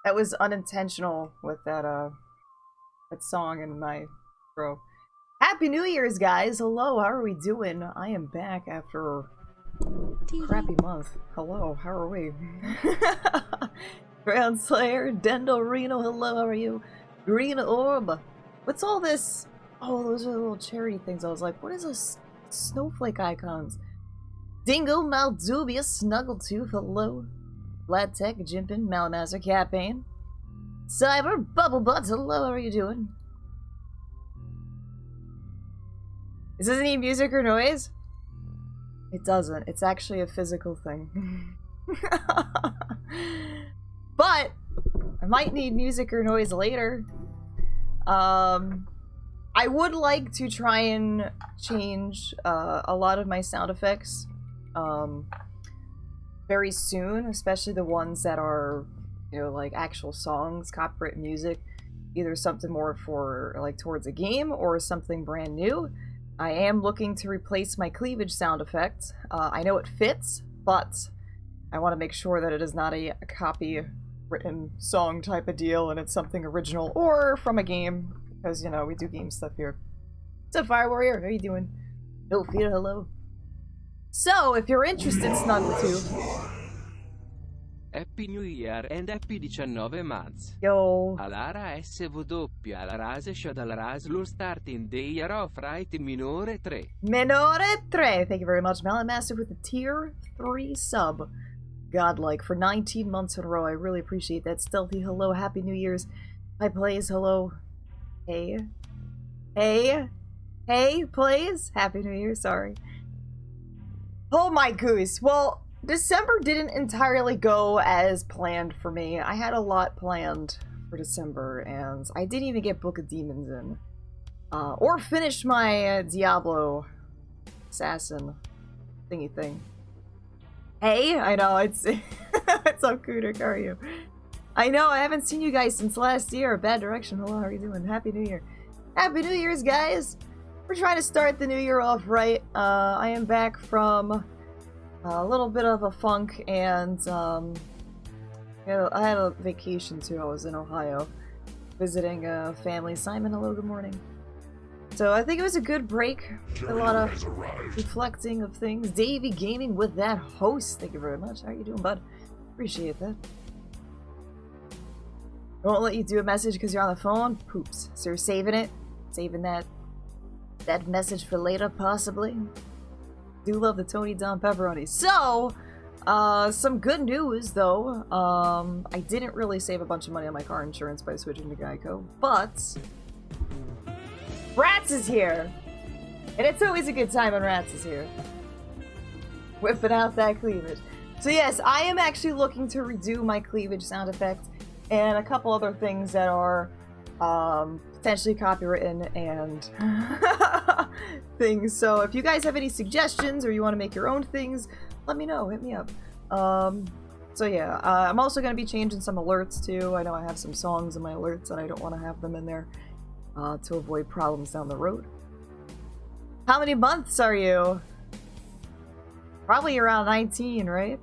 That was unintentional with that song in my throat. Happy New Year's, guys! Hello, how are we doing? I am back after a crappy month. Hello, how are we? Ground Slayer, Dendel Reno, hello, how are you? Green Orb. What's all this? Oh, those are the little charity things. I was like, what is those snowflake icons? Dingo, Maldubious, Snaggletooth, hello. Vlad Tech, Jimpin, Malamaster, Catbane. Cyber, Bubblebutt, hello, how are you doing? Is this any music or noise? It doesn't. It's actually a physical thing. But I might need music or noise later. I would like to try and change a lot of my sound effects very soon, especially the ones that are, you know, like actual songs, copyright music, either something more for like towards a game or something brand new. I am looking to replace my cleavage sound effect. I know it fits, but I want to make sure that it is not a copy-written song type of deal and it's something original or from a game, because, you know, we do game stuff here. What's up, Fire Warrior? How are you doing? No fear, hello. So, if you're interested, Snaggletooth. Happy New Year and Happy 19 Months. Yo. Alara SW, Alarase Shadalarase, Lur starting the year of right Minore 3. Minore 3. Thank you very much, Malamaster, with the tier 3 sub. Godlike for 19 months in a row. I really appreciate that. Stealthy, hello. Happy New Year's. Hi, Plays, hello. Hey. Hey. Hey, Plays. Happy New Year, sorry. Oh my goose. Well, December didn't entirely go as planned for me. I had a lot planned for December, and I didn't even get Book of Demons in. Or finish my Diablo assassin thingy thing. Hey, I know, it's it's up, Kudak, how are you? I know, I haven't seen you guys since last year. Bad direction. Hello, how are you doing? Happy New Year. Happy New Year's, guys! We're trying to start the new year off right. I am back from a little bit of a funk, and you know, I had a vacation too. I was in Ohio visiting family. Simon, hello, good morning. So I think it was a good break. A lot of reflecting of things. Davey Gaming with that host. Thank you very much. How are you doing, bud? Appreciate that. I won't let you do a message because you're on the phone. Poops. So you're saving it? Saving that message for later, possibly? Do love the Tony Don pepperoni. So, some good news, though. I didn't really save a bunch of money on my car insurance by switching to Geico, but Rats is here! And it's always a good time when Rats is here. Whipping out that cleavage. So yes, I am actually looking to redo my cleavage sound effect and a couple other things that are potentially copywritten and things. So if you guys have any suggestions or you want to make your own things, let me know. Hit me up. So yeah, I'm also going to be changing some alerts too. I know I have some songs in my alerts and I don't want to have them in there to avoid problems down the road. How many months are you? Probably around 19, right?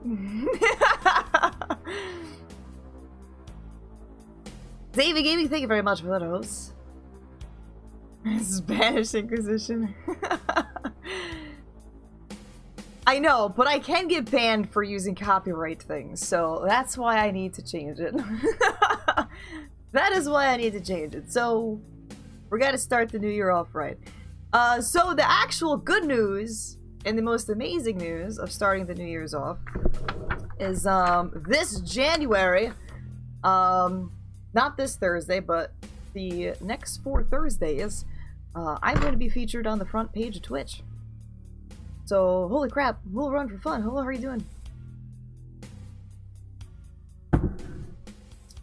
David Gaming, thank you very much for that, host. Spanish Inquisition. I know, but I can get banned for using copyright things, so that's why I need to change it. That is why I need to change it. So, we're gonna start the new year off right. So the actual good news, and the most amazing news of starting the new year's off, is this January, not this Thursday, but the next 4 Thursdays, I'm going to be featured on the front page of Twitch. So, holy crap, we'll run for fun. Hello, how are you doing?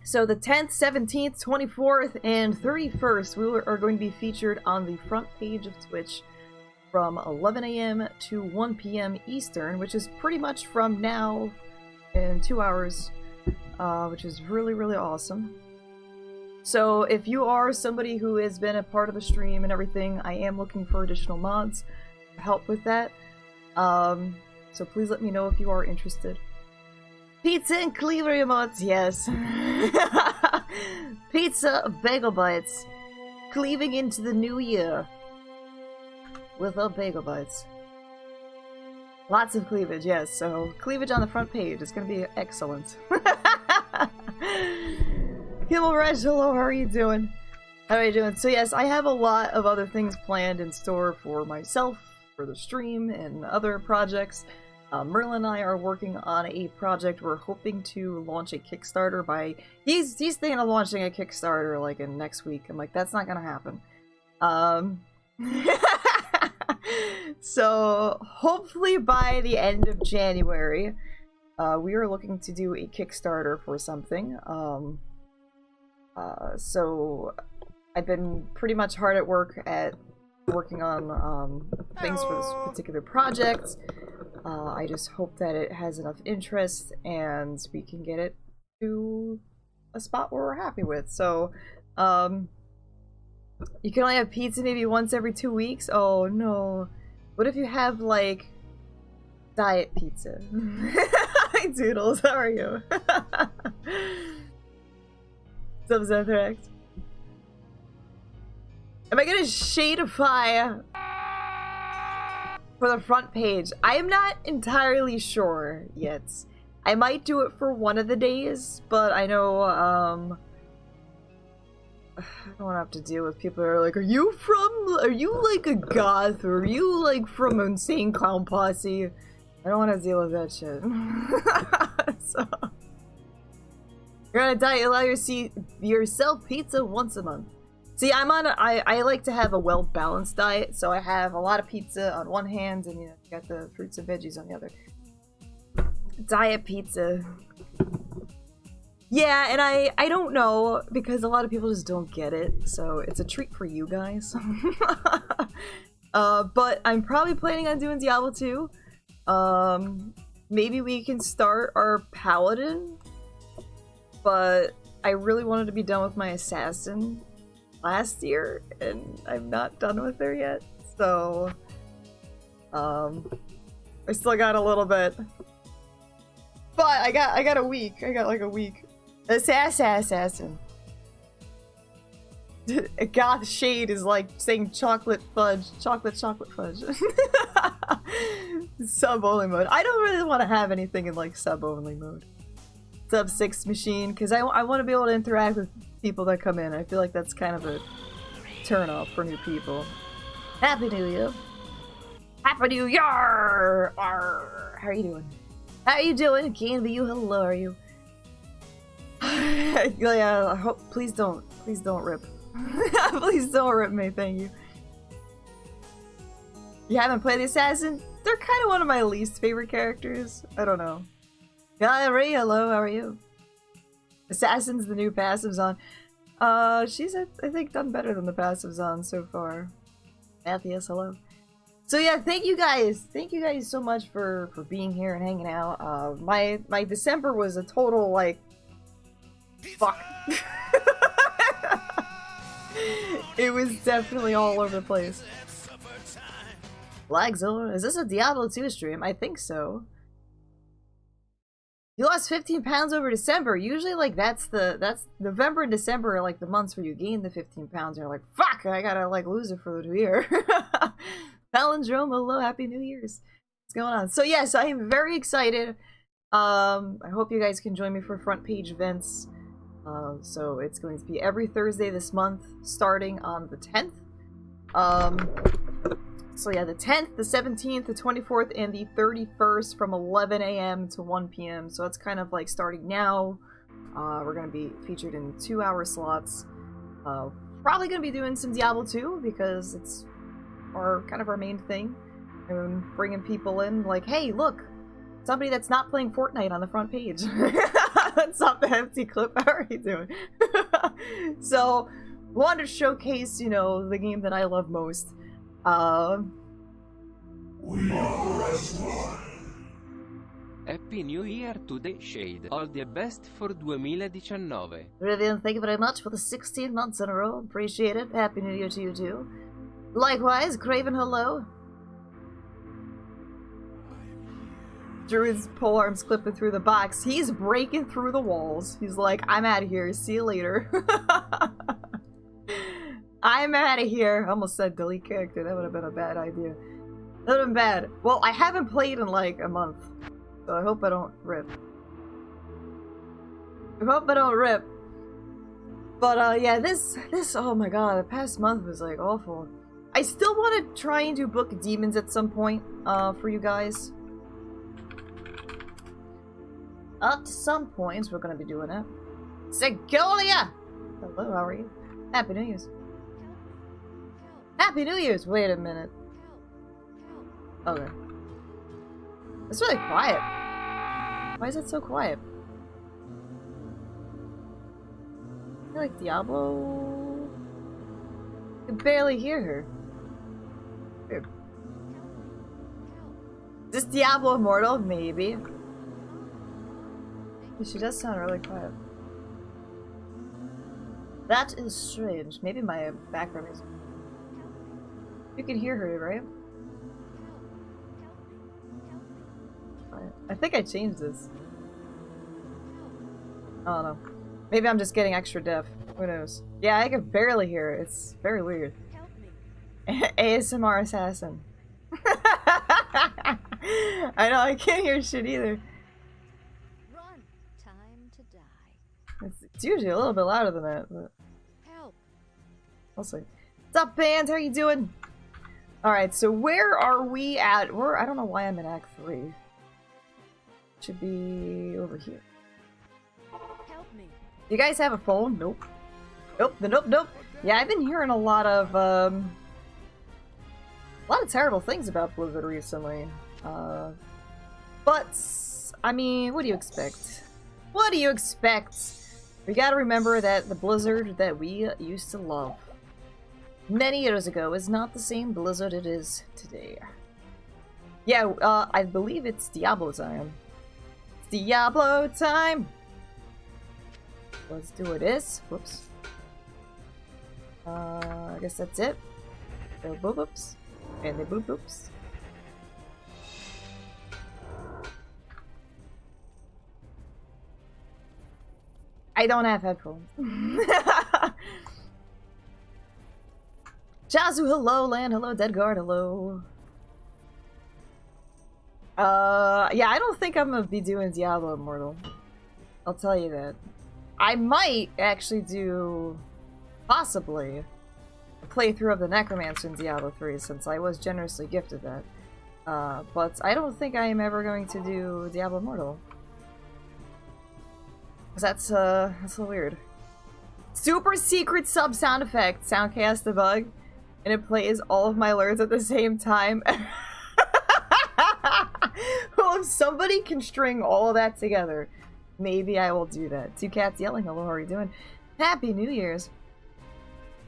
So the 10th, 17th, 24th, and 31st, we are going to be featured on the front page of Twitch from 11 a.m. to 1 p.m. Eastern, which is pretty much from now in 2 hours, which is really, really awesome. So if you are somebody who has been a part of the stream and everything, I am looking for additional mods to help with that. So please let me know if you are interested. Pizza and cleaver emotes, yes. Pizza, bagel bites. Cleaving into the new year. With our bagel bites. Lots of cleavage, yes. So, cleavage on the front page. It's gonna be excellent. Kimmel Reg, hello, how are you doing? How are you doing? So yes, I have a lot of other things planned in store for myself, for the stream, and other projects. Merlin and I are working on a project. We're hoping to launch a Kickstarter by... He's thinking of launching a Kickstarter, like, in next week. I'm like, that's not gonna happen. So, hopefully by the end of January, we are looking to do a Kickstarter for something. So, I've been pretty much hard at work at working on things for this particular project. I just hope that it has enough interest and we can get it to a spot where we're happy with. So, you can only have pizza maybe once every 2 weeks? Oh no. What if you have, like, diet pizza? Hi Doodles, how are you? Subzethrax. Am I gonna shadify for the front page? I am not entirely sure yet. I might do it for one of the days, but I know, I don't want to have to deal with people that are like, are you like a goth, or are you like from Insane Clown Posse? I don't want to deal with that shit. So, you're on a diet, allow yourself pizza once a month. See, I like to have a well-balanced diet, so I have a lot of pizza on one hand, and you know, got the fruits and veggies on the other. Diet pizza. Yeah, and I don't know, because a lot of people just don't get it, so it's a treat for you guys. But I'm probably planning on doing Diablo 2. Maybe we can start our Paladin, but I really wanted to be done with my Assassin last year, and I'm not done with her yet, so I still got a little bit. But I got a week. I got like a week. Assassin. Goth Shade is like saying chocolate fudge. Chocolate fudge. Sub-only mode. I don't really want to have anything in like sub-only mode. Sub-6 machine, because I want to be able to interact with people that come in. I feel like that's kind of a turn-off for new people. Happy New Year! Happy New Year! Arr. How are you doing? How are you doing? Can be you. Hello, are you? Yeah, I hope, please don't rip. Please don't rip me, thank you. You haven't played the Assassin? They're kind of one of my least favorite characters. I don't know. Ray, hello, how are you? Assassin's the new passive Zon. She's, I think, done better than the passive Zon so far. Matthias, hello. So yeah, thank you guys. Thank you guys so much for being here and hanging out. My December was a total, like, fuck. It was definitely all over the place. Lagzilla, is this a Diablo 2 stream? I think so. You lost 15 pounds over December. Usually, like, that's November and December are like the months where you gain the 15 pounds. And you're like, fuck, I gotta like lose it for the new year. Palindrome, hello, happy New Year's. What's going on? So yes, I am very excited. I hope you guys can join me for front page events. So it's going to be every Thursday this month, starting on the 10th. So yeah, the 10th, the 17th, the 24th, and the 31st from 11 a.m. to 1 p.m. So it's kind of like starting now. We're going to be featured in 2-hour slots. Probably going to be doing some Diablo 2 because it's kind of our main thing. And bringing people in like, hey, look, somebody that's not playing Fortnite on the front page. That's not the empty clip. How are you doing? So, wanted to showcase, you know, the game that I love most. We are as one. Happy New Year to the Shade. All the best for 2019. Rivian, thank you very much for the 16 months in a row. Appreciate it. Happy New Year to you too. Likewise, Craven, hello. Druid's polearm's clipping through the box. He's breaking through the walls. He's like, I'm out of here. See you later. I'm out of here. I almost said delete character. That would have been a bad idea. That would have been bad. Well, I haven't played in like a month. So I hope I don't rip. I hope I don't rip. But yeah, this, oh my god, the past month was like awful. I still want to try and do Book of Demons at some point, for you guys. At some point, we're gonna be doing it. Segolia! Hello, how are you? Happy New Year's. Happy New Year's! Wait a minute. Okay. It's really quiet. Why is it so quiet? I feel like Diablo... I can barely hear her. Weird. Is this Diablo Immortal? Maybe. She does sound really quiet. That is strange. Maybe my background music. You can hear her, right? I think I changed this. I don't know. Maybe I'm just getting extra deaf. Who knows? Yeah, I can barely hear it. It's very weird. ASMR assassin. I know, I can't hear shit either. Run. Time to die. It's usually a little bit louder than that, but... Help. We'll see. What's up, band? How you doing? Alright, so where are we at? I don't know why I'm in Act 3. Should be over here. Help me. Do you guys have a phone? Nope. Nope, nope. Yeah, I've been hearing a lot of terrible things about Blizzard recently. But, I mean, what do you expect? What do you expect? We gotta remember that the Blizzard that we used to love many years ago is not the same Blizzard it is today. Yeah, I believe it's Diablo time. It's Diablo time! Let's do this. Whoops. I guess that's it. The boop boops. And the boop boops. I don't have headphones. Jazu, hello, Lan, hello, Deadguard, hello. Yeah, I don't think I'm gonna be doing Diablo Immortal. I'll tell you that. I might actually do, possibly, a playthrough of the Necromancer in Diablo 3, since I was generously gifted that. But I don't think I am ever going to do Diablo Immortal. That's a little weird. Super secret sub sound effect, Soundcast debug, and it plays all of my alerts at the same time. Well, if somebody can string all of that together, maybe I will do that. Two cats yelling, hello, how are you doing? Happy New Year's.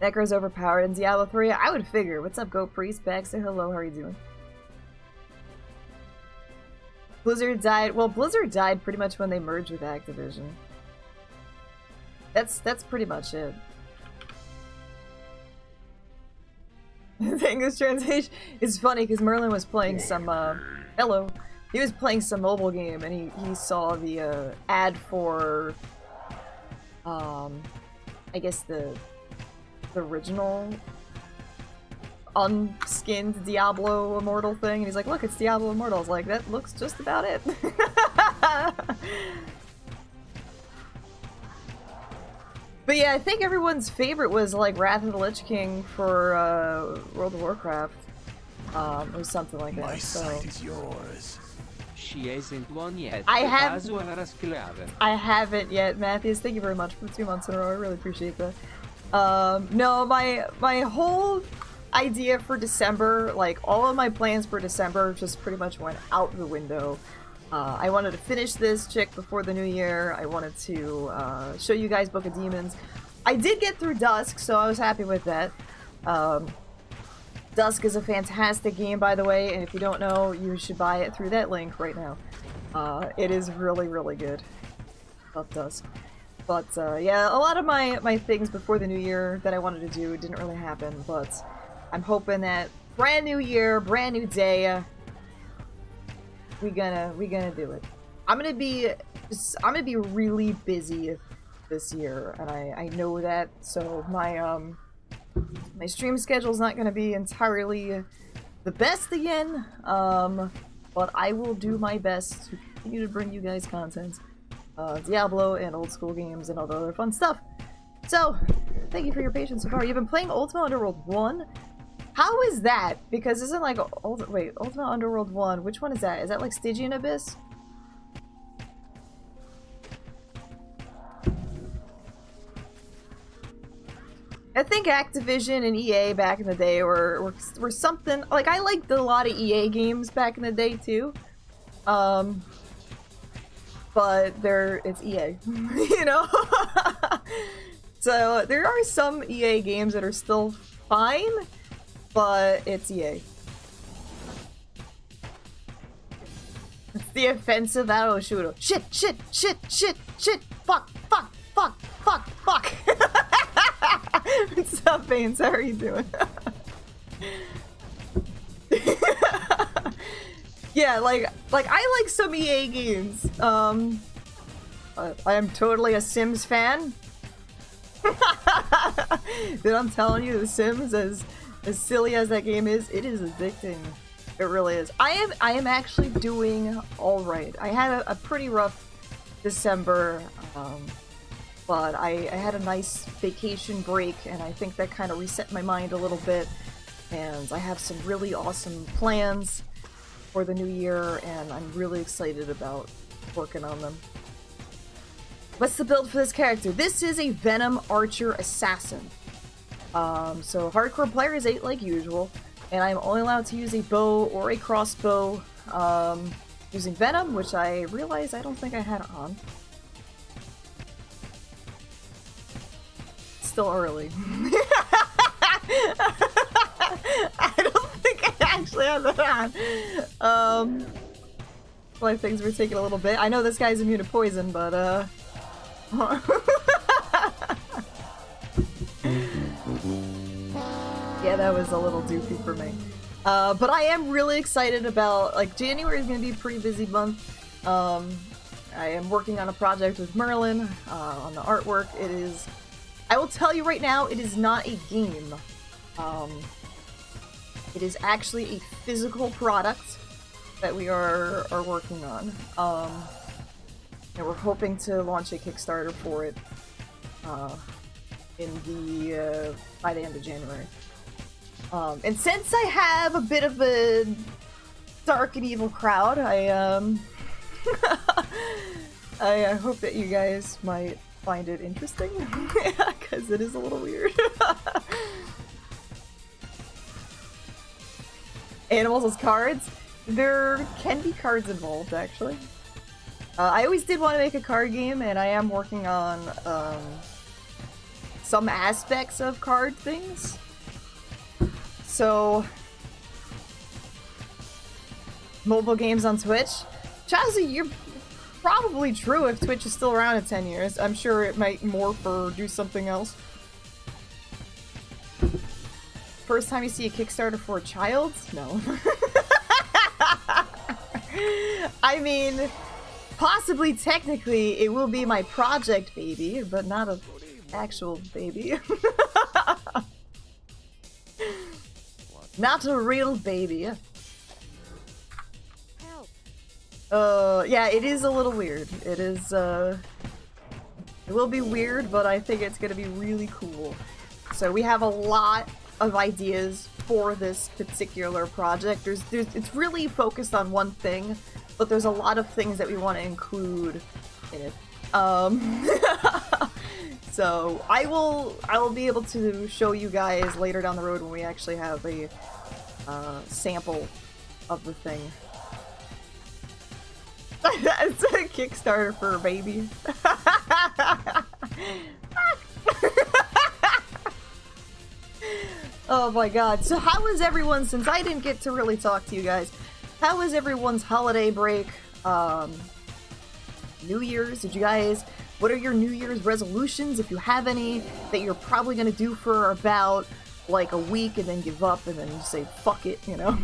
Necro's overpowered in Diablo 3. I would figure. What's up, Go Priest? Baxter, hello, how are you doing? Blizzard died. Well, Blizzard died pretty much when they merged with Activision. That's pretty much it. The English translation is funny because Merlin was playing some hello. He was playing some mobile game and he saw the ad for I guess the original unskinned Diablo Immortal thing, and he's like, look, it's Diablo Immortal. I was like, that looks just about it. But yeah, I think everyone's favorite was like Wrath of the Lich King for World of Warcraft. Or something like that. My So sight is yours. She isn't one yet. I have- Caso alla rasclave. I haven't yet, Matthews. Thank you very much for 2 months in a row. I really appreciate that. No, my whole idea for December, like all of my plans for December just pretty much went out the window. I wanted to finish this chick before the new year. I wanted to show you guys Book of Demons. I did get through Dusk, so I was happy with that. Dusk is a fantastic game, by the way, and if you don't know, you should buy it through that link right now. It is really, really good. Love Dusk. But yeah, a lot of my things before the new year that I wanted to do didn't really happen, but I'm hoping that brand new year, brand new day, we gonna do it. I'm gonna be really busy this year, and I know that, so my stream schedule's not gonna be entirely the best again, but I will do my best to continue to bring you guys content. Diablo and old school games and all the other fun stuff. So, thank you for your patience so far. You've been playing Ultima Underworld 1? How is that? Because isn't like Ultima Underworld 1, which one is that? Is that like Stygian Abyss? I think Activision and EA back in the day were something like, I liked a lot of EA games back in the day too. But it's EA, you know? So there are some EA games that are still fine, but it's EA. It's the offensive battle shooter. Shit, shit, shit, shit, shit, fuck, fuck, fuck, fuck, fuck. What's up, Baines? How are you doing? Yeah, like I like some EA games. I am totally a Sims fan. Dude, I'm telling you, The Sims, as silly as that game is, it is addicting. It really is. I am actually doing all right. I had a pretty rough December, but I had a nice vacation break, and I think that kind of reset my mind a little bit. And I have some really awesome plans for the new year, and I'm really excited about working on them. What's the build for this character? This is a Venom Archer Assassin. So hardcore player is 8 like usual, and I'm only allowed to use a bow or a crossbow using Venom, which I realize I don't think I had on. Still early. I don't think I actually have that on. Well, things were taking a little bit. I know this guy's immune to poison, but yeah, that was a little doofy for me. But I am really excited about, like, January is going to be a pretty busy month. I am working on a project with Merlin on the artwork. It is, I will tell you right now, it is not a game. It is actually a physical product that we are working on. And we're hoping to launch a Kickstarter for it by the end of January. And since I have a bit of a dark and evil crowd, I hope that you guys might find it interesting, because it is a little weird. Animals as cards? There can be cards involved, actually. I always did want to make a card game, and I am working on some aspects of card things. So, mobile games on Twitch? Chazzy, you're probably true if Twitch is still around in 10 years. I'm sure it might morph or do something else. First time you see a Kickstarter for a child? No. I mean, possibly, technically, it will be my project baby, but not an actual baby. Not a real baby. Help. Yeah, it is a little weird. It is, it will be weird, but I think it's gonna be really cool. So we have a lot of ideas for this particular project. It's really focused on one thing, but there's a lot of things that we want to include in it. So I will be able to show you guys later down the road when we actually have a sample of the thing. That's a Kickstarter for a baby. Oh my god. So how was everyone, since I didn't get to really talk to you guys, how was everyone's holiday break? New Year's? What are your New Year's resolutions, if you have any, that you're probably gonna do for about like a week and then give up and then say fuck it, you know.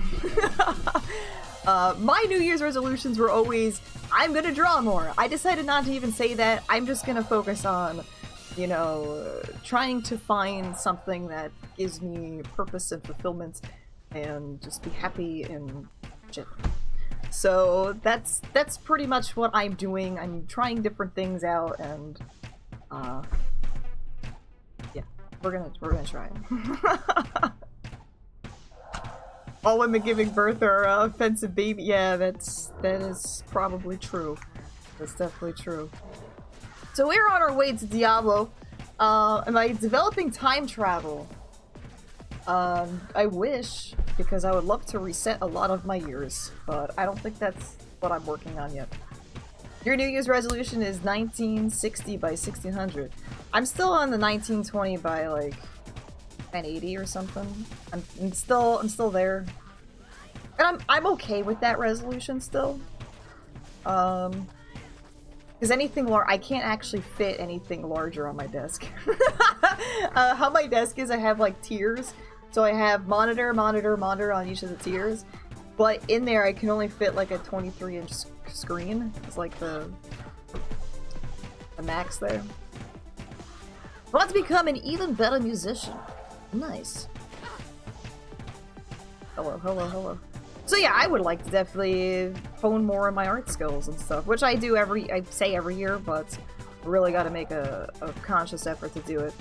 My New Year's resolutions were always, I'm gonna draw more. I decided not to even say that. I'm just gonna focus on, you know, trying to find something that gives me purpose and fulfillment and just be happy and shit. So that's pretty much what I'm doing. I'm trying different things out, and yeah, we're gonna try it. All women giving birth are offensive baby. Yeah, that is probably true. That's definitely true. So we're on our way to Diablo. Am I developing time travel? I wish, because I would love to reset a lot of my years, but I don't think that's what I'm working on yet. Your New Year's resolution is 1960 by 1600. I'm still on the 1920 by like 1080 or something. I'm still there, and I'm okay with that resolution still. Because anything I can't actually fit anything larger on my desk. How my desk is, I have like tiers. So I have monitor, monitor, monitor on each of the tiers. But in there, I can only fit like a 23-inch screen. It's like the max there. I want to become an even better musician. Nice. Hello, hello, hello. So yeah, I would like to definitely hone more on my art skills and stuff, which I do I say every year, but I really gotta make a conscious effort to do it.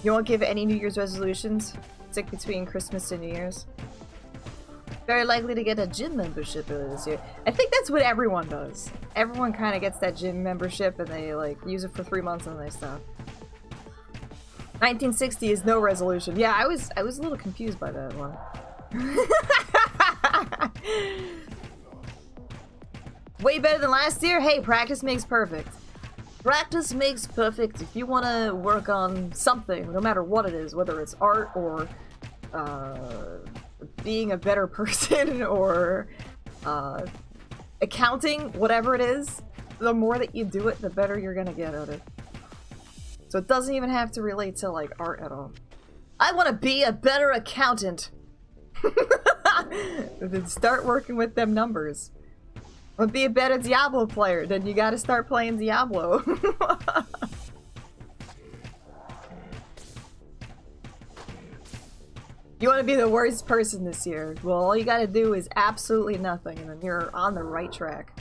You won't give any New Year's resolutions? Stick between Christmas and New Year's? Very likely to get a gym membership earlier this year. I think that's what everyone does. Everyone kind of gets that gym membership and they like use it for 3 months and they stop. 1960 is no resolution. Yeah, I was a little confused by that one. Way better than last year? Hey, practice makes perfect. Practice makes perfect. If you want to work on something, no matter what it is, whether it's art or being a better person or accounting, whatever it is, the more that you do it, the better you're gonna get at it. So it doesn't even have to relate to like art at all. I want to be a better accountant. Then start working with them numbers. Want to be a better Diablo player, then you gotta start playing Diablo. You want to be the worst person this year? Well, all you gotta do is absolutely nothing, and then you're on the right track.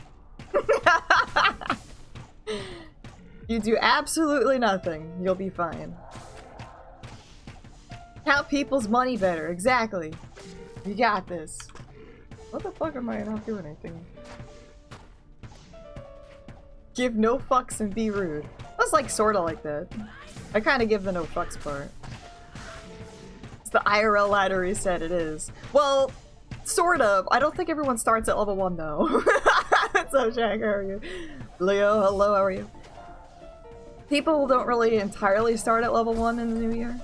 You do absolutely nothing, you'll be fine. Count people's money better, exactly. You got this. What the fuck am I not doing anything? Give no fucks and be rude. That's like sorta like that. I kinda give the no fucks part. It's the IRL ladder reset, it is. Well, sort of. I don't think everyone starts at level 1 though. What's up, Jack? How are you? Leo, hello, how are you? People don't really entirely start at level 1 in the new year.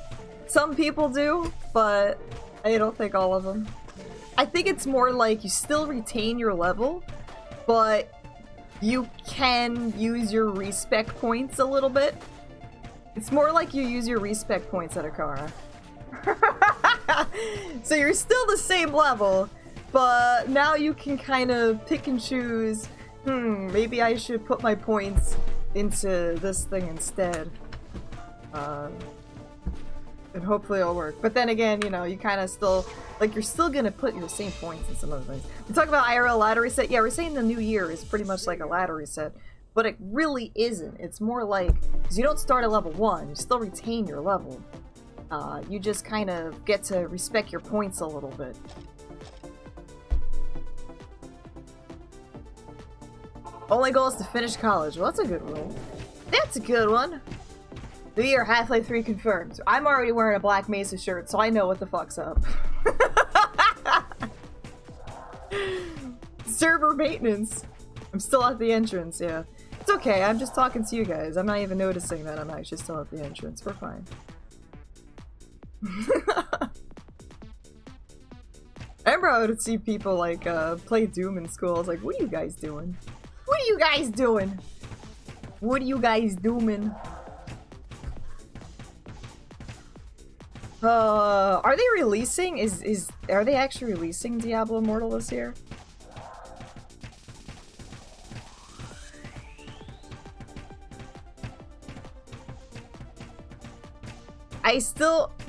Some people do, but I don't think all of them. I think it's more like you still retain your level, but you can use your respec points a little bit. It's more like you use your respec points at Akara. So you're still the same level, but now you can kind of pick and choose, maybe I should put my points into this thing instead. And hopefully it'll work. But then again, you know, you kind of still, like, you're still gonna put your same points in some other things. We talk about IRL ladder reset. Yeah, we're saying the new year is pretty much like a ladder reset, but it really isn't. It's more like, because you don't start at level 1, you still retain your level. You just kind of get to respec your points a little bit. Only goal is to finish college. Well, that's a good one. That's a good one. New Year, Half-Life 3 confirmed. I'm already wearing a Black Mesa shirt, so I know what the fuck's up. Server maintenance. I'm still at the entrance, yeah. It's okay, I'm just talking to you guys. I'm not even noticing that I'm actually still at the entrance. We're fine. I remember I would see people like play Doom in school. I was like, what are you guys doing? What are you guys doing? What are you guys doing? Are they releasing? Are they actually releasing Diablo Immortal this year?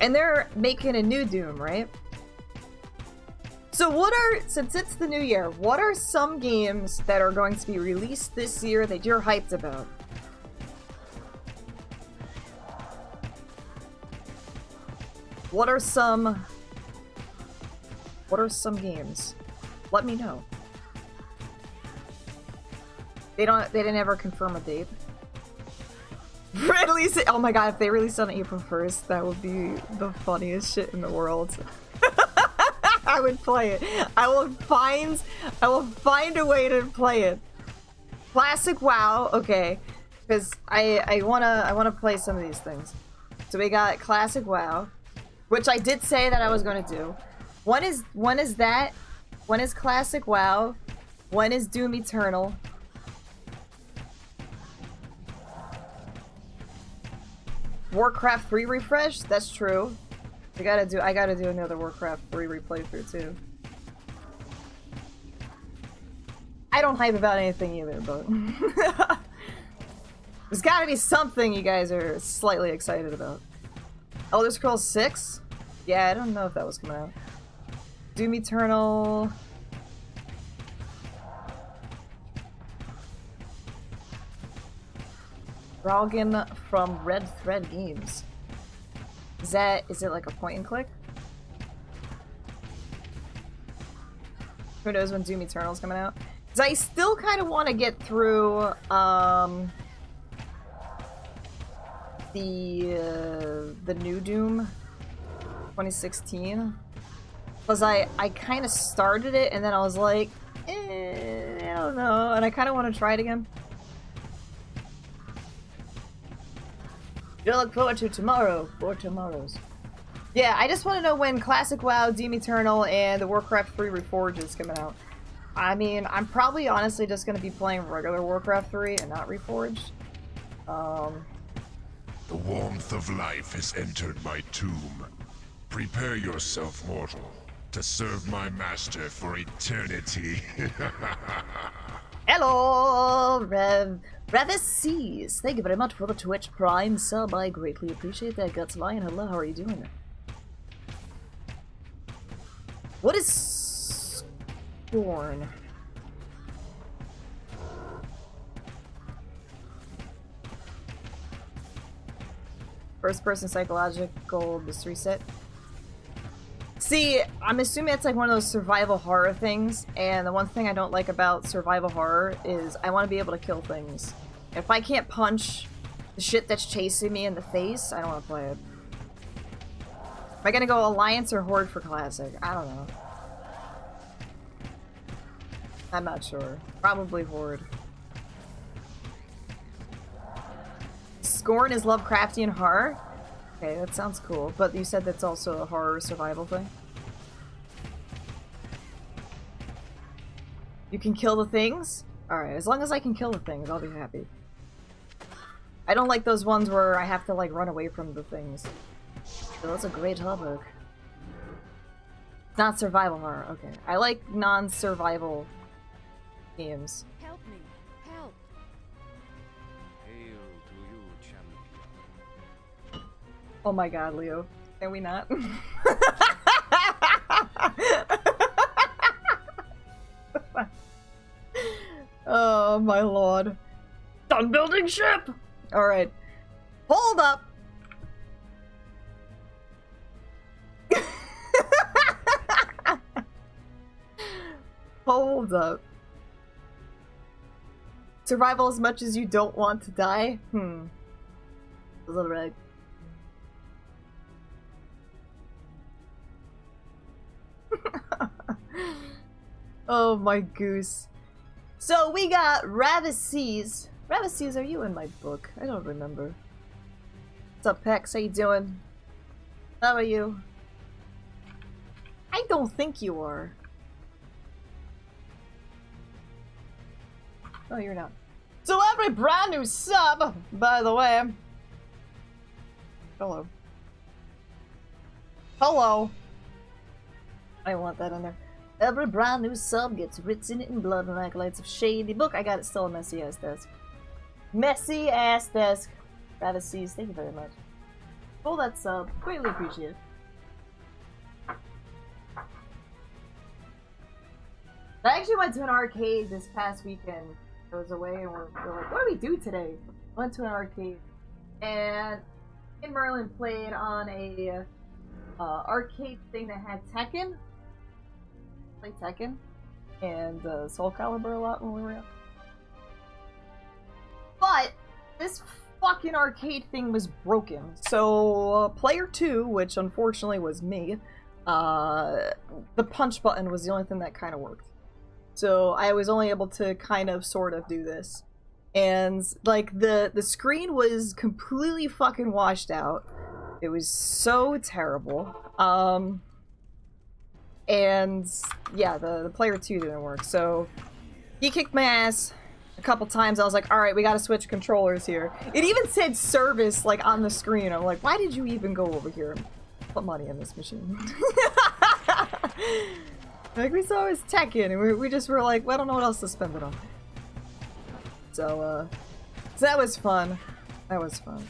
And they're making a new Doom, right? So since it's the new year, what are some games that are going to be released this year that you're hyped about? What are some games? Let me know. They didn't ever confirm a date. Release it. Oh my god, if they release on April 1st, that would be the funniest shit in the world. I would play it. I will find a way to play it. Classic WoW, okay. Because I wanna play some of these things. So we got Classic WoW, which I did say that I was gonna do. One is that. One is Classic WoW. One is Doom Eternal. Warcraft 3 refresh? That's true. I gotta do another Warcraft 3 replay through too. I don't hype about anything either, but there's gotta be something you guys are slightly excited about. Elder Scrolls 6? Yeah, I don't know if that was coming out. Doom Eternal. Rogan from Red Thread Games. Is it like a point and click? Who knows when Doom Eternal's coming out? Because I still kind of want to get through the new Doom 2016. Because I kind of started it and then I was like, I don't know, and I kind of want to try it again. You look forward to tomorrow or tomorrows. Yeah, I just want to know when Classic WoW, Doom Eternal, and the Warcraft 3 Reforged is coming out. I mean, I'm probably honestly just going to be playing regular Warcraft 3 and not Reforged. The warmth of life has entered my tomb. Prepare yourself, mortal, to serve my master for eternity. Hello, Revis Seas. Thank you very much for the Twitch Prime sub. I greatly appreciate that. Guts Lion, hello, how are you doing? What is Scorn? First person psychological mystery set. See, I'm assuming it's like one of those survival horror things, and the one thing I don't like about survival horror is I want to be able to kill things. If I can't punch the shit that's chasing me in the face, I don't want to play it. Am I gonna go Alliance or Horde for Classic? I don't know. I'm not sure. Probably Horde. Scorn is Lovecraftian horror? Okay, that sounds cool, but you said that's also a horror survival thing? You can kill the things? Alright, as long as I can kill the things, I'll be happy. I don't like those ones where I have to, like, run away from the things. So that's a great hubbook. Not survival horror, okay. I like non-survival games. Help me. Help. Hail to you, champion. Oh my god, Leo. Can we not? Oh my lord. Done building ship! Alright. Hold up! Hold up. Survival as much as you don't want to die? A little right. Oh my goose. So we got Ravis Seas. Ravis Seas, are you in my book? I don't remember. What's up, Pex? How you doing? How are you? I don't think you are. Oh, you're not. So every brand new sub, by the way. Hello. Hello. I want that in there. Every brand new sub gets written in blood and acolytes of shady book. I got it still a messy ass desk. Messy ass desk. Ravices, thank you very much. Pull that sub. Greatly appreciate it. I actually went to an arcade this past weekend. I was away and we're like, what do we do today? I went to an arcade and me and Merlin played on a arcade thing that had Tekken. Played Tekken and Soul Calibur a lot when we were young. But this fucking arcade thing was broken. So player 2, which unfortunately was me, the punch button was the only thing that kind of worked. So I was only able to kind of sort of do this. And like the screen was completely fucking washed out. It was so terrible. And yeah, the player 2 didn't work. So he kicked my ass a couple times. I was like, alright, we gotta switch controllers here. It even said service like on the screen. I'm like, why did you even go over here and put money in this machine? Like, we saw it was Tekken, and we just were like, well, I don't know what else to spend it on. So that was fun. That was fun.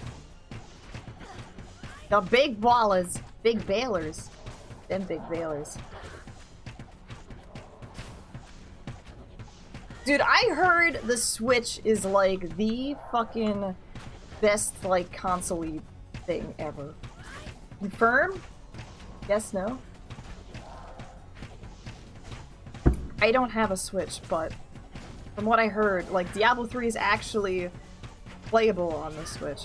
The big ballers. Big bailers. Them big bailers. Dude, I heard the Switch is, like, the fucking best, like, console-y thing ever. Confirm? Yes, no? I don't have a Switch, but from what I heard, like, Diablo 3 is actually playable on the Switch.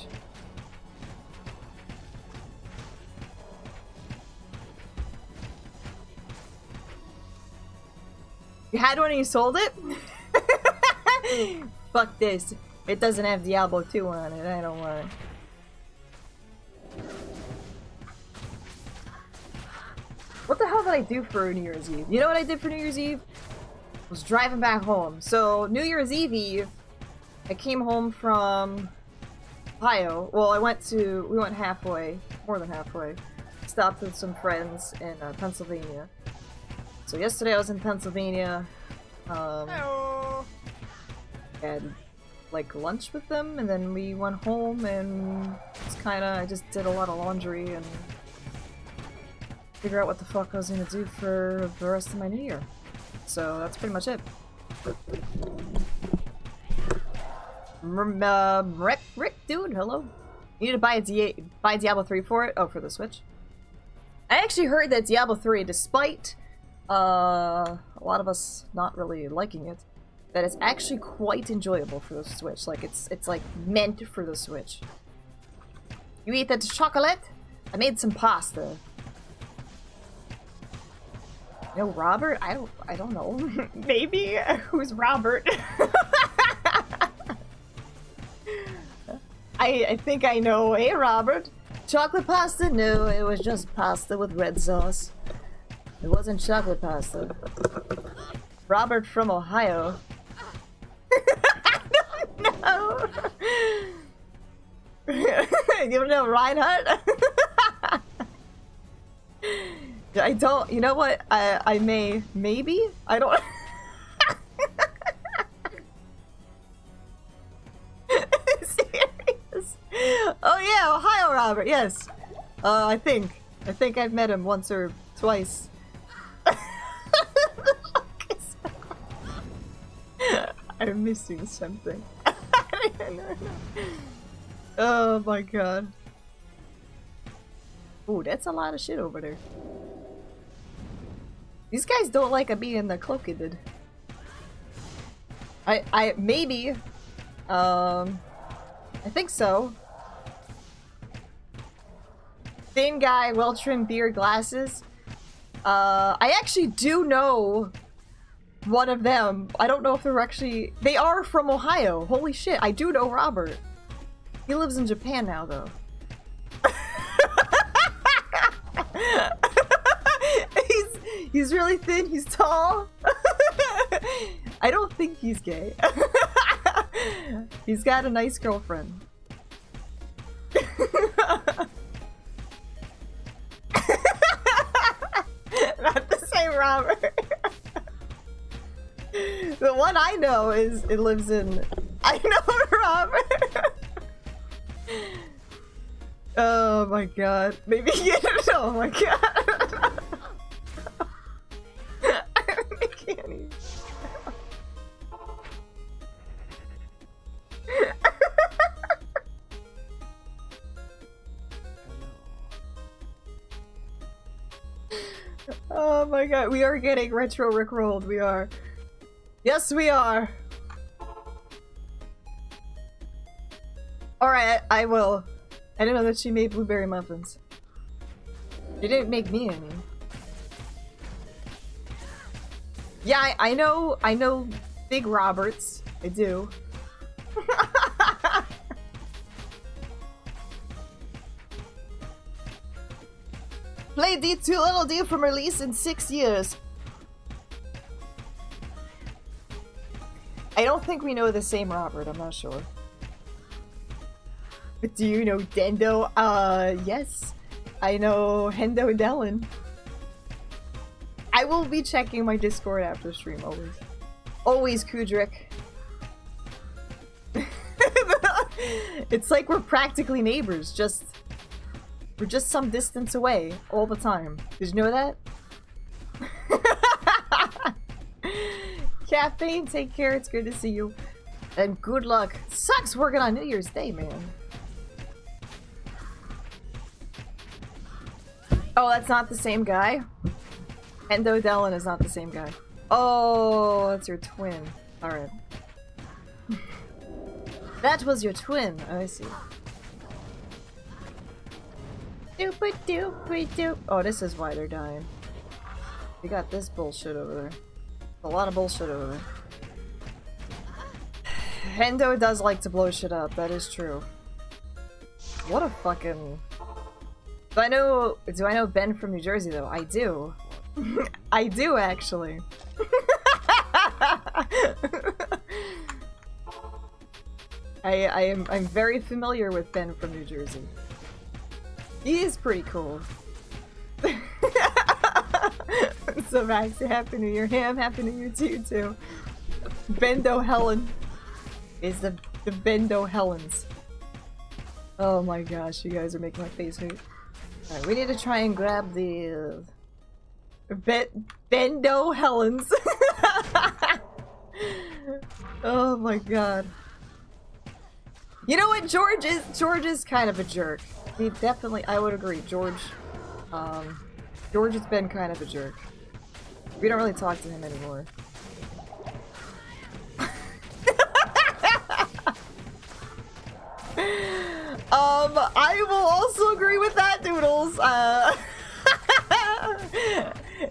You had one and you sold it? Fuck this. It doesn't have Diablo 2 on it. I don't want it. What the hell did I do for New Year's Eve? You know what I did for New Year's Eve? I was driving back home. So, New Year's Eve, I came home from Ohio. Well, we went halfway, more than halfway. Stopped with some friends in Pennsylvania. So yesterday I was in Pennsylvania. Had like lunch with them, and then we went home, and it's I just did a lot of laundry and figure out what the fuck I was gonna do for the rest of my new year. So that's pretty much it. Rick, dude, hello. You need to buy Diablo 3 for it? Oh, for the Switch? I actually heard that Diablo 3, despite a lot of us not really liking it, that it's actually quite enjoyable for the Switch. Like, it's like meant for the Switch. You eat that chocolate? I made some pasta. No, Robert? I don't know. Maybe? Who's Robert? I think I know. Hey, Robert. Chocolate pasta? No, it was just pasta with red sauce. It wasn't chocolate pasta. Robert from Ohio. No. You don't know Reinhardt? I don't. You know what? I may. Maybe? I don't. Serious? Oh yeah, Ohio Robert. Yes. I think I've met him once or twice. I'm missing something. Oh my god. Ooh, that's a lot of shit over there. These guys don't like a being the cloaked. Maybe. I think so. Thin guy, well-trimmed beard, glasses. I actually do know one of them. I don't know if they're actually... They are from Ohio. Holy shit, I do know Robert. He lives in Japan now, though. He's really thin, he's tall. I don't think he's gay. He's got a nice girlfriend. one I know is it lives in. I know Robert. Oh my god. Maybe oh my god. I can't even. Oh my god, we are getting retro rickrolled, we are. Yes, we are. Alright, I will. I didn't know that she made blueberry muffins. She didn't make me any. Yeah, I know Big Roberts. I do. Played D2 Little D from release in 6 years. I don't think we know the same Robert, I'm not sure. But do you know Dendo? Yes. I know Hendo Dellen. I will be checking my Discord after stream, always. Always, Kudrick. It's like we're practically neighbors, we're just some distance away all the time. Did you know that? Caffeine, take care, it's good to see you. And good luck. Sucks working on New Year's Day, man. Oh, that's not the same guy? Endo Dellen is not the same guy. Oh, that's your twin. Alright. That was your twin. Oh, I see. Doop-a-doop-a-doop. Oh, this is why they're dying. We got this bullshit over there. A lot of bullshit over there. Hendo does like to blow shit up, that is true. What a fucking... Do I know Ben from New Jersey though? I do. I do actually. I'm very familiar with Ben from New Jersey. He is pretty cool. So Max, Happy New Year. Ham, Happy New Year to you too. Bendo Helen is the Bendo Helens. Oh my gosh, you guys are making my face hurt. Alright, we need to try and grab the Bendo Helens. Oh my god. You know what, George is kind of a jerk. He definitely, I would agree, George has been kind of a jerk. We don't really talk to him anymore. I will also agree with that, Doodles.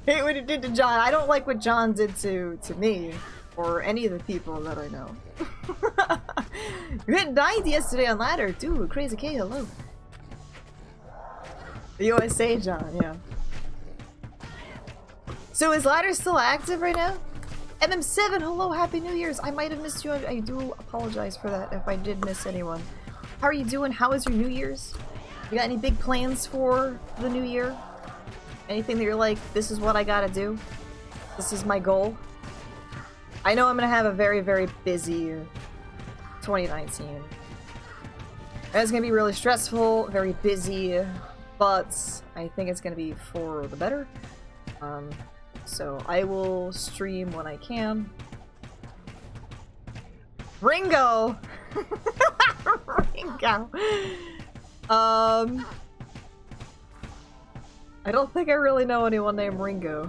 Hate what he did to John. I don't like what John did to me, or any of the people that I know. You hit 90 yesterday on ladder, dude. Crazy K, hello. The USA, John, yeah. So is ladder still active right now? MM7, hello, Happy New Year's. I might have missed you. I do apologize for that if I did miss anyone. How are you doing? How was your New Year's? You got any big plans for the new year? Anything that you're like, this is what I gotta do? This is my goal? I know I'm gonna have a very, very busy 2019. It's gonna be really stressful, very busy, but I think it's gonna be for the better. So I will stream when I can. Ringo! Ringo! I don't think I really know anyone named Ringo.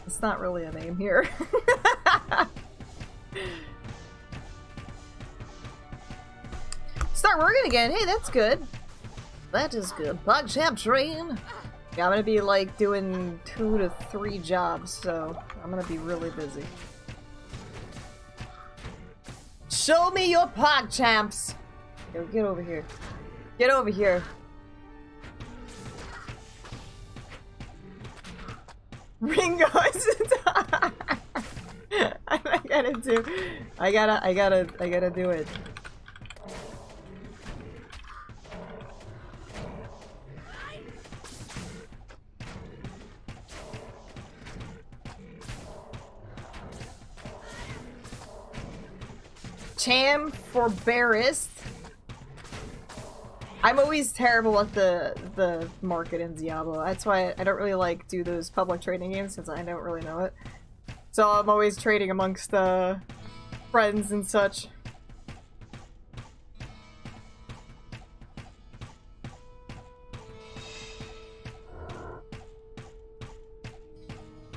It's not really a name here. Start working again. Hey, that's good. That is good. PogChamp train. Yeah, I'm gonna be like doing 2 to 3 jobs, so I'm gonna be really busy. Show me your PogChamps. Yo, get over here. Get over here. Ringo is I gotta do it. Cham for Barist. I'm always terrible at the market in Diablo. That's why I don't really like do those public trading games since I don't really know it. So I'm always trading amongst friends and such.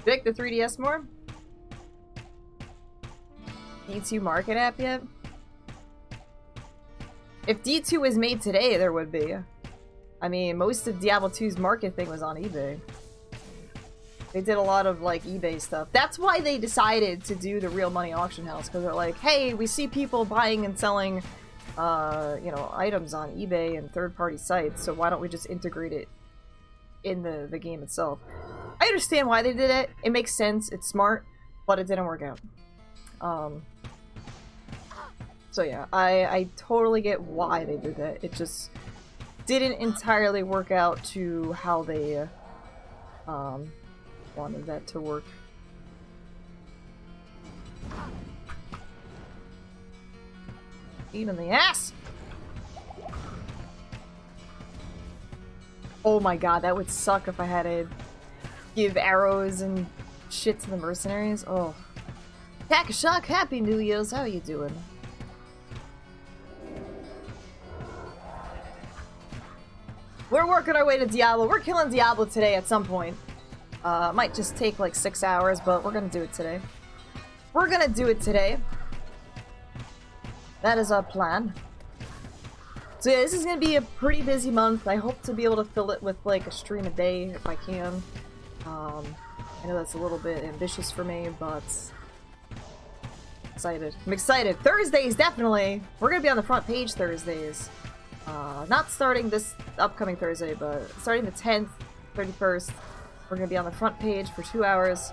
Vic, the 3DS more? D2 market app yet? If D2 was made today, there would be. I mean, most of Diablo 2's market thing was on eBay. They did a lot of, like, eBay stuff. That's why they decided to do the real money auction house, because they're like, hey, we see people buying and selling, you know, items on eBay and third-party sites, so why don't we just integrate it in the game itself? I understand why they did it. It makes sense. It's smart, but it didn't work out. So yeah, I totally get why they did that. It just didn't entirely work out to how they wanted that to work. Eat in the ass! Oh my god, that would suck if I had to give arrows and shit to the mercenaries. Oh. Takashak, happy New Year's, how are you doing? We're working our way to Diablo. We're killing Diablo today at some point. Might just take like 6 hours, but we're gonna do it today. We're gonna do it today. That is our plan. So yeah, this is gonna be a pretty busy month. I hope to be able to fill it with like a stream a day if I can. I know that's a little bit ambitious for me, but excited. I'm excited. Thursdays, definitely. We're gonna be on the front page Thursdays. Not starting this upcoming Thursday, but starting the 10th, 31st, we're gonna be on the front page for 2 hours,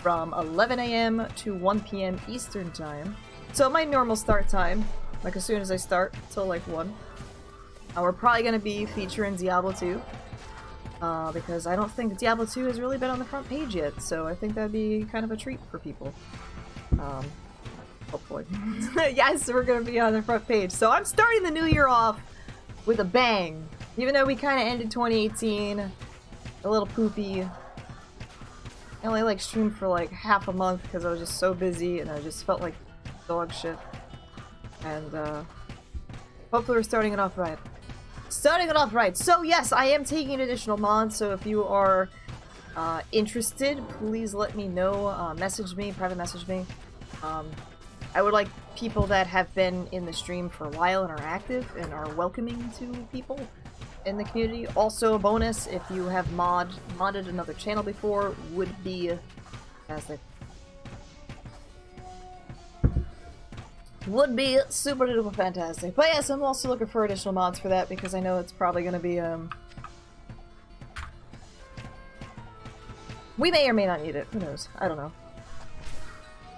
from 11 a.m. to 1 p.m. Eastern time. So my normal start time, like as soon as I start, till like 1. We're probably gonna be featuring Diablo 2, because I don't think Diablo 2 has really been on the front page yet, so I think that'd be kind of a treat for people. Hopefully. Yes, we're gonna be on the front page. So I'm starting the new year off with a bang. Even though we kind of ended 2018 a little poopy. I only like streamed for like half a month because I was just so busy and I just felt like dog shit. And hopefully we're starting it off right. Starting it off right. So yes, I am taking additional mods, so if you are interested, please let me know. Message me, private message me. I would like people that have been in the stream for a while and are active and are welcoming to people in the community. Also a bonus, if you have modded another channel before, would be fantastic. Would be super duper fantastic. But yes, I'm also looking for additional mods for that because I know it's probably gonna be we may or may not need it. Who knows? I don't know.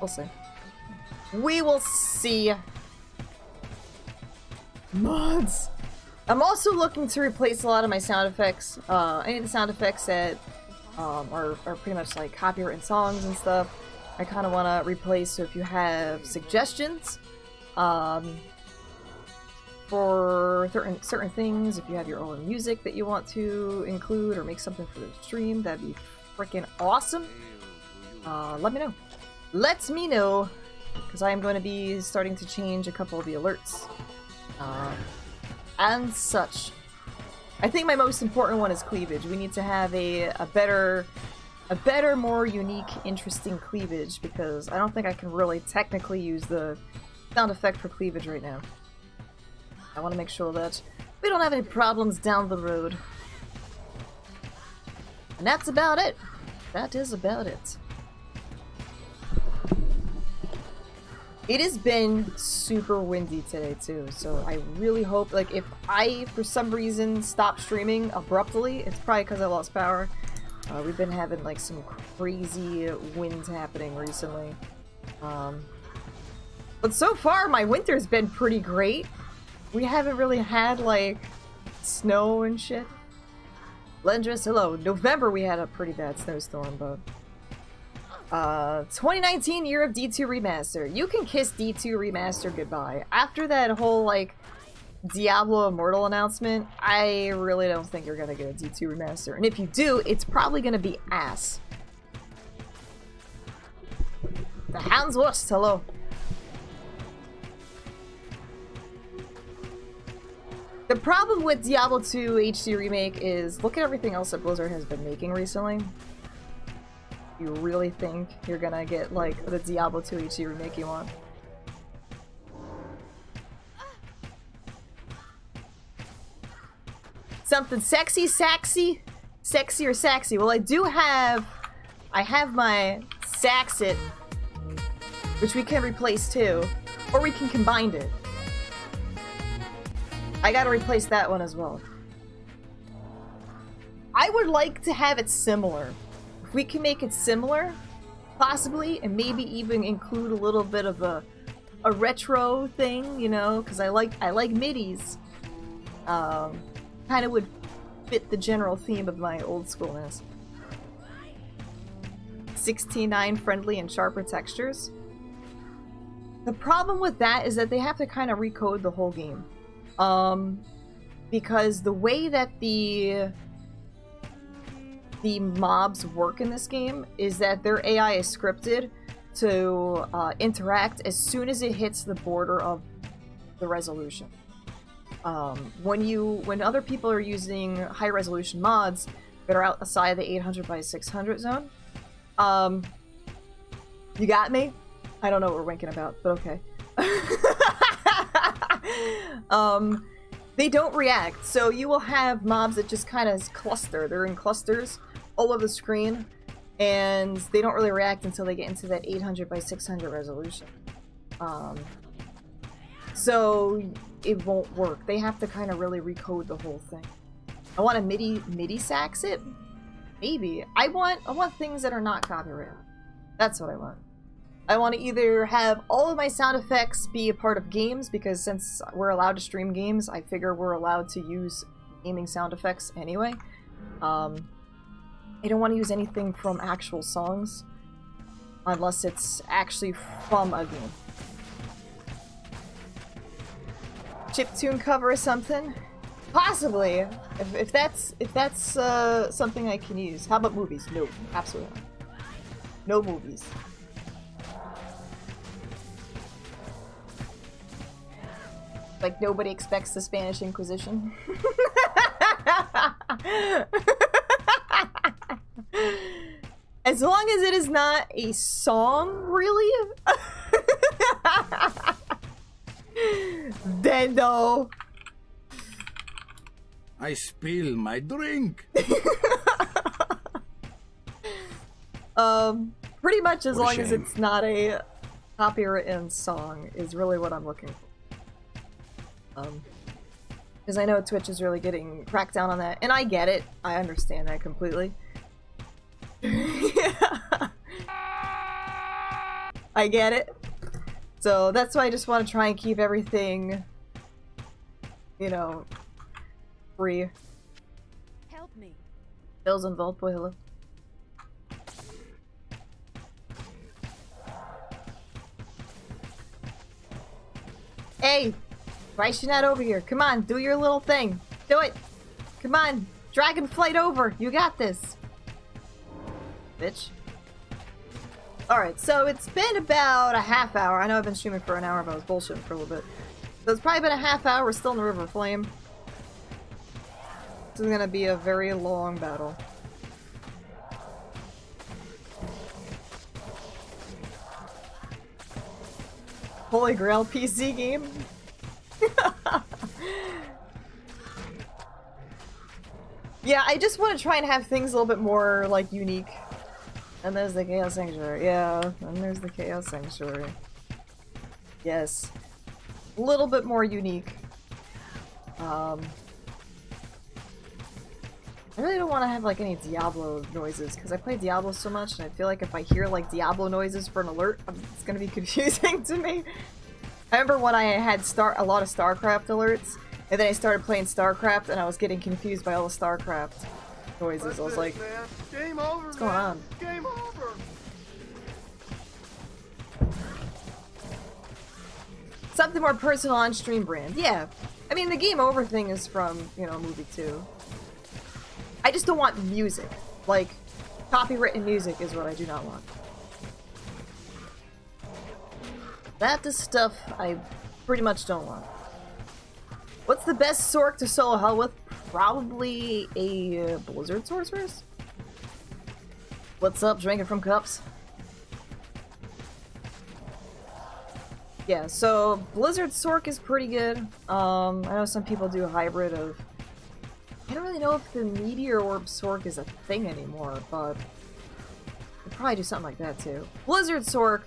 We'll see. We will see. Mods. I'm also looking to replace a lot of my sound effects. Any of the sound effects that are pretty much like copywritten songs and stuff. I kind of want to replace. So if you have suggestions for certain things, if you have your own music that you want to include or make something for the stream, that'd be freaking awesome. Let me know. Let me know. Because I am going to be starting to change a couple of the alerts. And such. I think my most important one is cleavage. We need to have a better, more unique, interesting cleavage, because I don't think I can really technically use the sound effect for cleavage right now. I want to make sure that we don't have any problems down the road. And that's about it. That is about it. It has been super windy today too, so I really hope, like, if I, for some reason, stop streaming abruptly, it's probably because I lost power. We've been having, like, some crazy winds happening recently. But so far, my winter's been pretty great. We haven't really had, like, snow and shit. Lendress, hello. November we had a pretty bad snowstorm, but 2019 year of D2 Remaster. You can kiss D2 Remaster goodbye. After that whole, like, Diablo Immortal announcement, I really don't think you're gonna get a D2 Remaster. And if you do, it's probably gonna be ass. The Hound's Wurst, hello. The problem with Diablo 2 HD Remake is, look at everything else that Blizzard has been making recently. You really think you're gonna get, like, the Diablo 2 HD Remake you want? Something sexy, saxy? Sexy or saxy? Well, I have my Saxit, which we can replace too, or we can combine it. I gotta replace that one as well. I would like to have it similar. If we can make it similar, possibly, and maybe even include a little bit of a retro thing, you know, because I like midis. Kind of would fit the general theme of my old schoolness. 16:9 friendly and sharper textures. The problem with that is that they have to kind of recode the whole game. Because the way that the mobs work in this game is that their AI is scripted to interact as soon as it hits the border of the resolution. When other people are using high resolution mods that are outside the 800 by 600 zone, you got me? I don't know what we're winking about, but okay. They don't react, so you will have mobs that just kind of cluster. They're in clusters all over the screen, and they don't really react until they get into that 800 by 600 resolution. So it won't work. They have to kind of really recode the whole thing. I want a MIDI sax it? Maybe. I want things that are not copyrighted. That's what I want. I want to either have all of my sound effects be a part of games, because since we're allowed to stream games, I figure we're allowed to use gaming sound effects anyway. I don't want to use anything from actual songs, unless it's actually from a game. Chiptune cover or something? Possibly! If that's something I can use. How about movies? No, absolutely not. No movies. Like, nobody expects the Spanish Inquisition. As long as it is not a song, really? Then no. I spill my drink. Pretty much as long as it's not a copywritten song is really what I'm looking for. Because I know Twitch is really getting cracked down on that, and I get it. I understand that completely. I get it. So that's why I just want to try and keep everything, you know, free. Help me. Bill's involved, boy, hello. Hey! Why is she not over here? Come on, do your little thing. Do it! Come on! Dragon flight over! You got this! Bitch. Alright, so it's been about a half hour. I know I've been streaming for an hour, but I was bullshitting for a little bit. So it's probably been a half hour. We're still in the River Flame. This is gonna be a very long battle. Holy Grail PC game? Yeah, I just want to try and have things a little bit more, like, unique. And there's the Chaos Sanctuary. Yeah, and there's the Chaos Sanctuary. Yes. A little bit more unique. I really don't want to have, like, any Diablo noises, because I play Diablo so much, and I feel like if I hear, like, Diablo noises for an alert, it's gonna be confusing to me. I remember when I had a lot of StarCraft alerts, and then I started playing StarCraft, and I was getting confused by all the StarCraft noises. I was like, what's going on? Game over. Something more personal on stream brand. Yeah. I mean, the game over thing is from, you know, a movie too. I just don't want music. Like, copywritten music is what I do not want. That is stuff I pretty much don't want. What's the best Sorc to solo hell with? Probably a Blizzard Sorceress? What's up, drinking from cups? Yeah, so Blizzard Sorc is pretty good. I know some people do a hybrid of... I don't really know if the Meteor Orb Sorc is a thing anymore, but... They'd probably do something like that too. Blizzard Sorc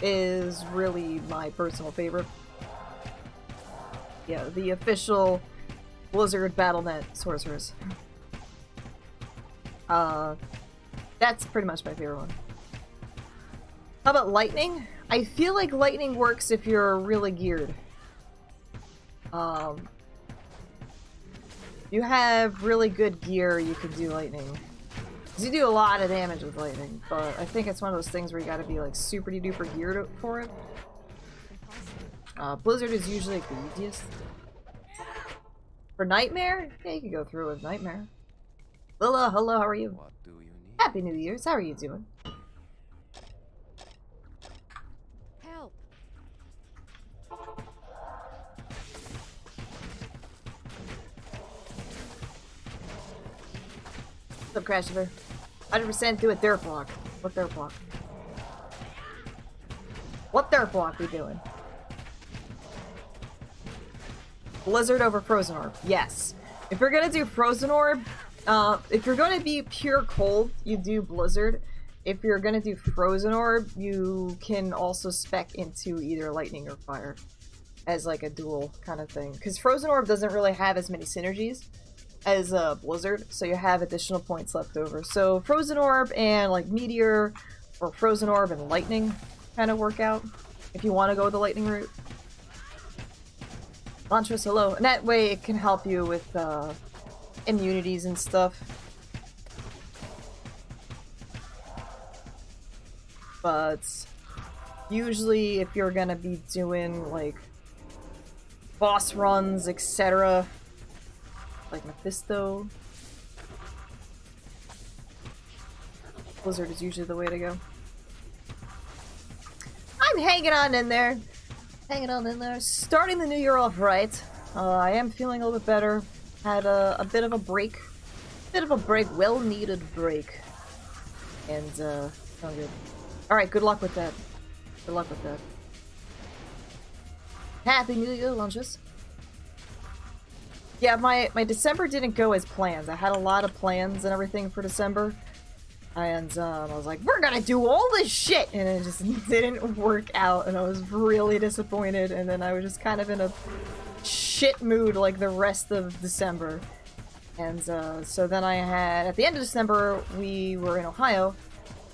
is really my personal favorite. Yeah, the official Blizzard Battle.net Sorceress. That's pretty much my favorite one. How about Lightning? I feel like Lightning works if you're really geared. You have really good gear, you can do Lightning. Because you do a lot of damage with Lightning, but I think it's one of those things where you gotta be like super duper geared for it. Blizzard is usually like the easiest. For Nightmare? Yeah, you can go through with Nightmare. Lilla, hello, how are you? What do you need? Happy New Year's, how are you doing? Help. What's up, Crashiver? 100% do a dirt block. What dirt block? What dirt block we doing? Blizzard over Frozen Orb. Yes. If you're gonna do Frozen Orb, if you're gonna be pure cold, you do Blizzard. If you're gonna do Frozen Orb, you can also spec into either Lightning or Fire as like a dual kind of thing. Because Frozen Orb doesn't really have as many synergies as Blizzard, so you have additional points left over. So Frozen Orb and like Meteor, or Frozen Orb and Lightning kind of work out if you want to go the Lightning route. Lantras, hello. And that way it can help you with immunities and stuff. But usually if you're gonna be doing like boss runs, etc., like Mephisto, Blizzard is usually the way to go. I'm hanging on in there. Hanging on in there. Starting the new year off right. I am feeling a little bit better. Had a bit of a break. Well-needed break. And, feeling good. Alright, good luck with that. Good luck with that. Happy New Year, lunches. Yeah, my December didn't go as planned. I had a lot of plans and everything for December. And I was like, we're gonna do all this shit! And it just didn't work out, and I was really disappointed, and then I was just kind of in a shit mood like the rest of December. And so then I had, at the end of December, we were in Ohio,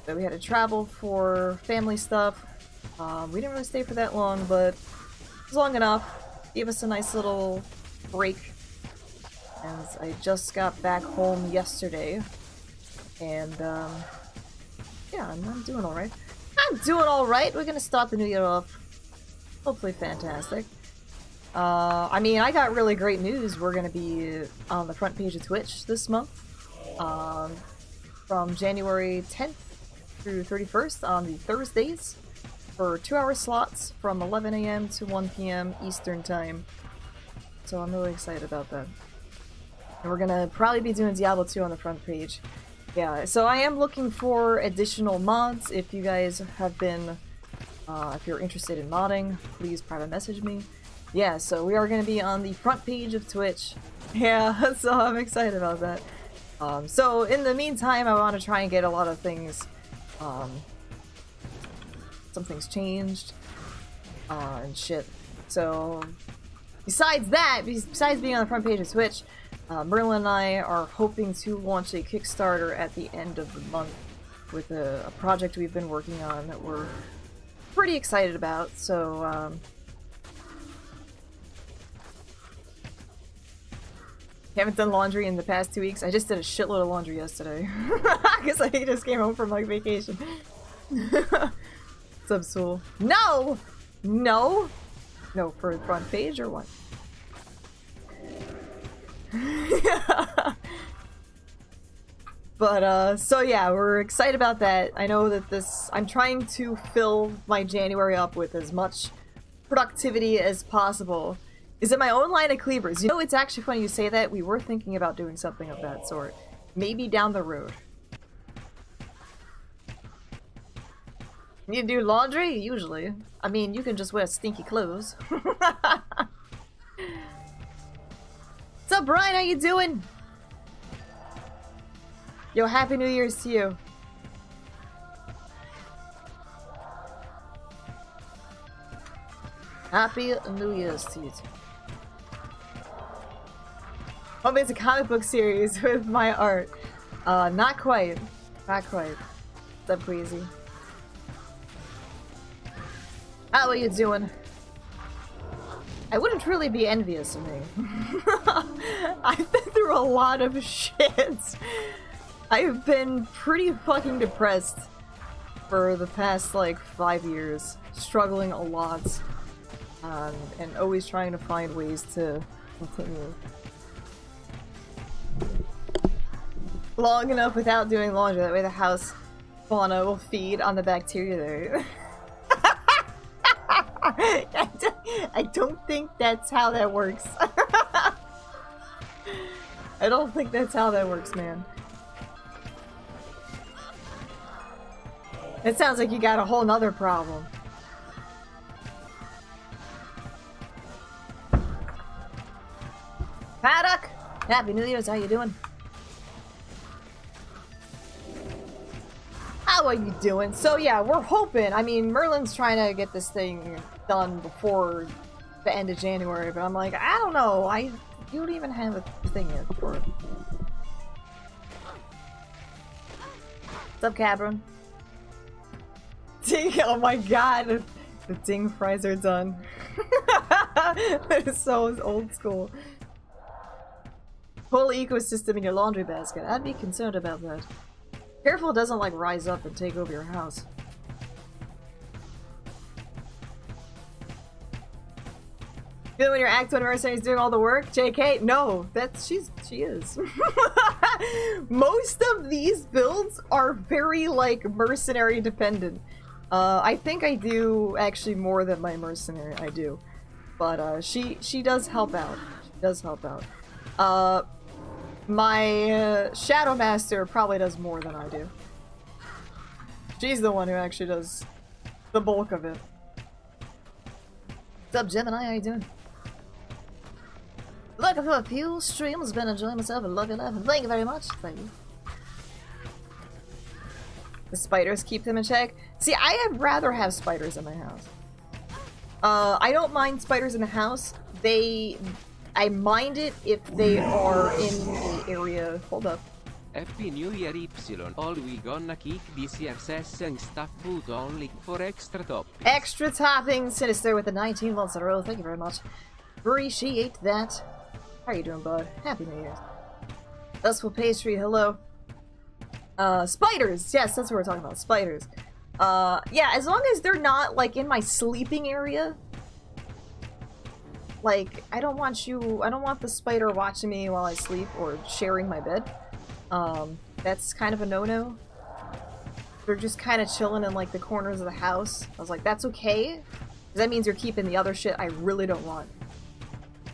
so we had to travel for family stuff. We didn't really stay for that long, but it was long enough. Gave us a nice little break. And I just got back home yesterday. And, yeah, I'm doing alright. I'm doing alright! We're gonna start the new year off. Hopefully fantastic. I mean, I got really great news. We're gonna be on the front page of Twitch this month. From January 10th through 31st on the Thursdays for 2-hour slots from 11 AM to 1 PM Eastern Time. So I'm really excited about that. And we're gonna probably be doing Diablo 2 on the front page. Yeah, so I am looking for additional mods. If you guys have been, if you're interested in modding, please private message me. Yeah, so we are going to be on the front page of Twitch. Yeah, so I'm excited about that. So in the meantime, I want to try and get a lot of things, some things changed, and shit. So, besides that, besides being on the front page of Twitch, Merlin and I are hoping to launch a Kickstarter at the end of the month with a project we've been working on that we're pretty excited about. So, haven't done laundry in the past 2 weeks. I just did a shitload of laundry yesterday. Because I just came home from like vacation. What's up, Soul? No! No! No, for the front page or what? But, so yeah, we're excited about that. I know that I'm trying to fill my January up with as much productivity as possible. Is it my own line of cleavers? You know, it's actually funny you say that. We were thinking about doing something of that sort. Maybe down the road. You do laundry? Usually. I mean, you can just wear stinky clothes. What's up, Brian? How you doing? Yo, Happy New Year's to you. Happy New Year's to you too. Hope it's a comic book series with my art. Not quite. Not quite. What's up, Crazy? How are you doing? I wouldn't really be envious of me. I've been through a lot of shit. I've been pretty fucking depressed for the past, like, 5 years. Struggling a lot. And always trying to find ways to continue. Long enough without doing laundry, that way the house fauna will feed on the bacteria there. I don't think that's how that works. I don't think that's how that works, man. It sounds like you got a whole nother problem. Paddock! Happy New Year's, how you doing? How are you doing? So yeah, we're hoping, I mean, Merlin's trying to get this thing done before the end of January, but I'm like, I don't know, you don't even have a thing yet for it. What's up, Cabron? Ding, oh my god, the ding fries are done. That is so old school. Whole ecosystem in your laundry basket. I'd be concerned about that. Careful it doesn't like rise up and take over your house. Feel when your Act 1 mercenary is doing all the work? JK? No, she is. Most of these builds are very like mercenary dependent. I think I do actually more than my mercenary, I do. But she does help out. She does help out. My Shadow Master probably does more than I do. She's the one who actually does the bulk of it. What's up, Gemini? How you doing? Looking for a few streams, been enjoying myself and looking up. Thank you very much. Thank you. The spiders keep them in check. See, I'd rather have spiders in my house. I don't mind spiders in the house. I mind it if they are in the area. Hold up. Happy New Year Y. All we gonna kick this year's and stuff food only for extra top. Extra toppings, Sinister with the 19 months in a row. Thank you very much. Appreciate that. How are you doing, bud? Happy New Year's. Dustful pastry, hello. Spiders! Yes, that's what we're talking about. Spiders. Yeah, as long as they're not, like, in my sleeping area. Like, I don't want the spider watching me while I sleep or sharing my bed. That's kind of a no-no. They're just kind of chilling in, like, the corners of the house. I was like, that's okay. Because that means you're keeping the other shit I really don't want.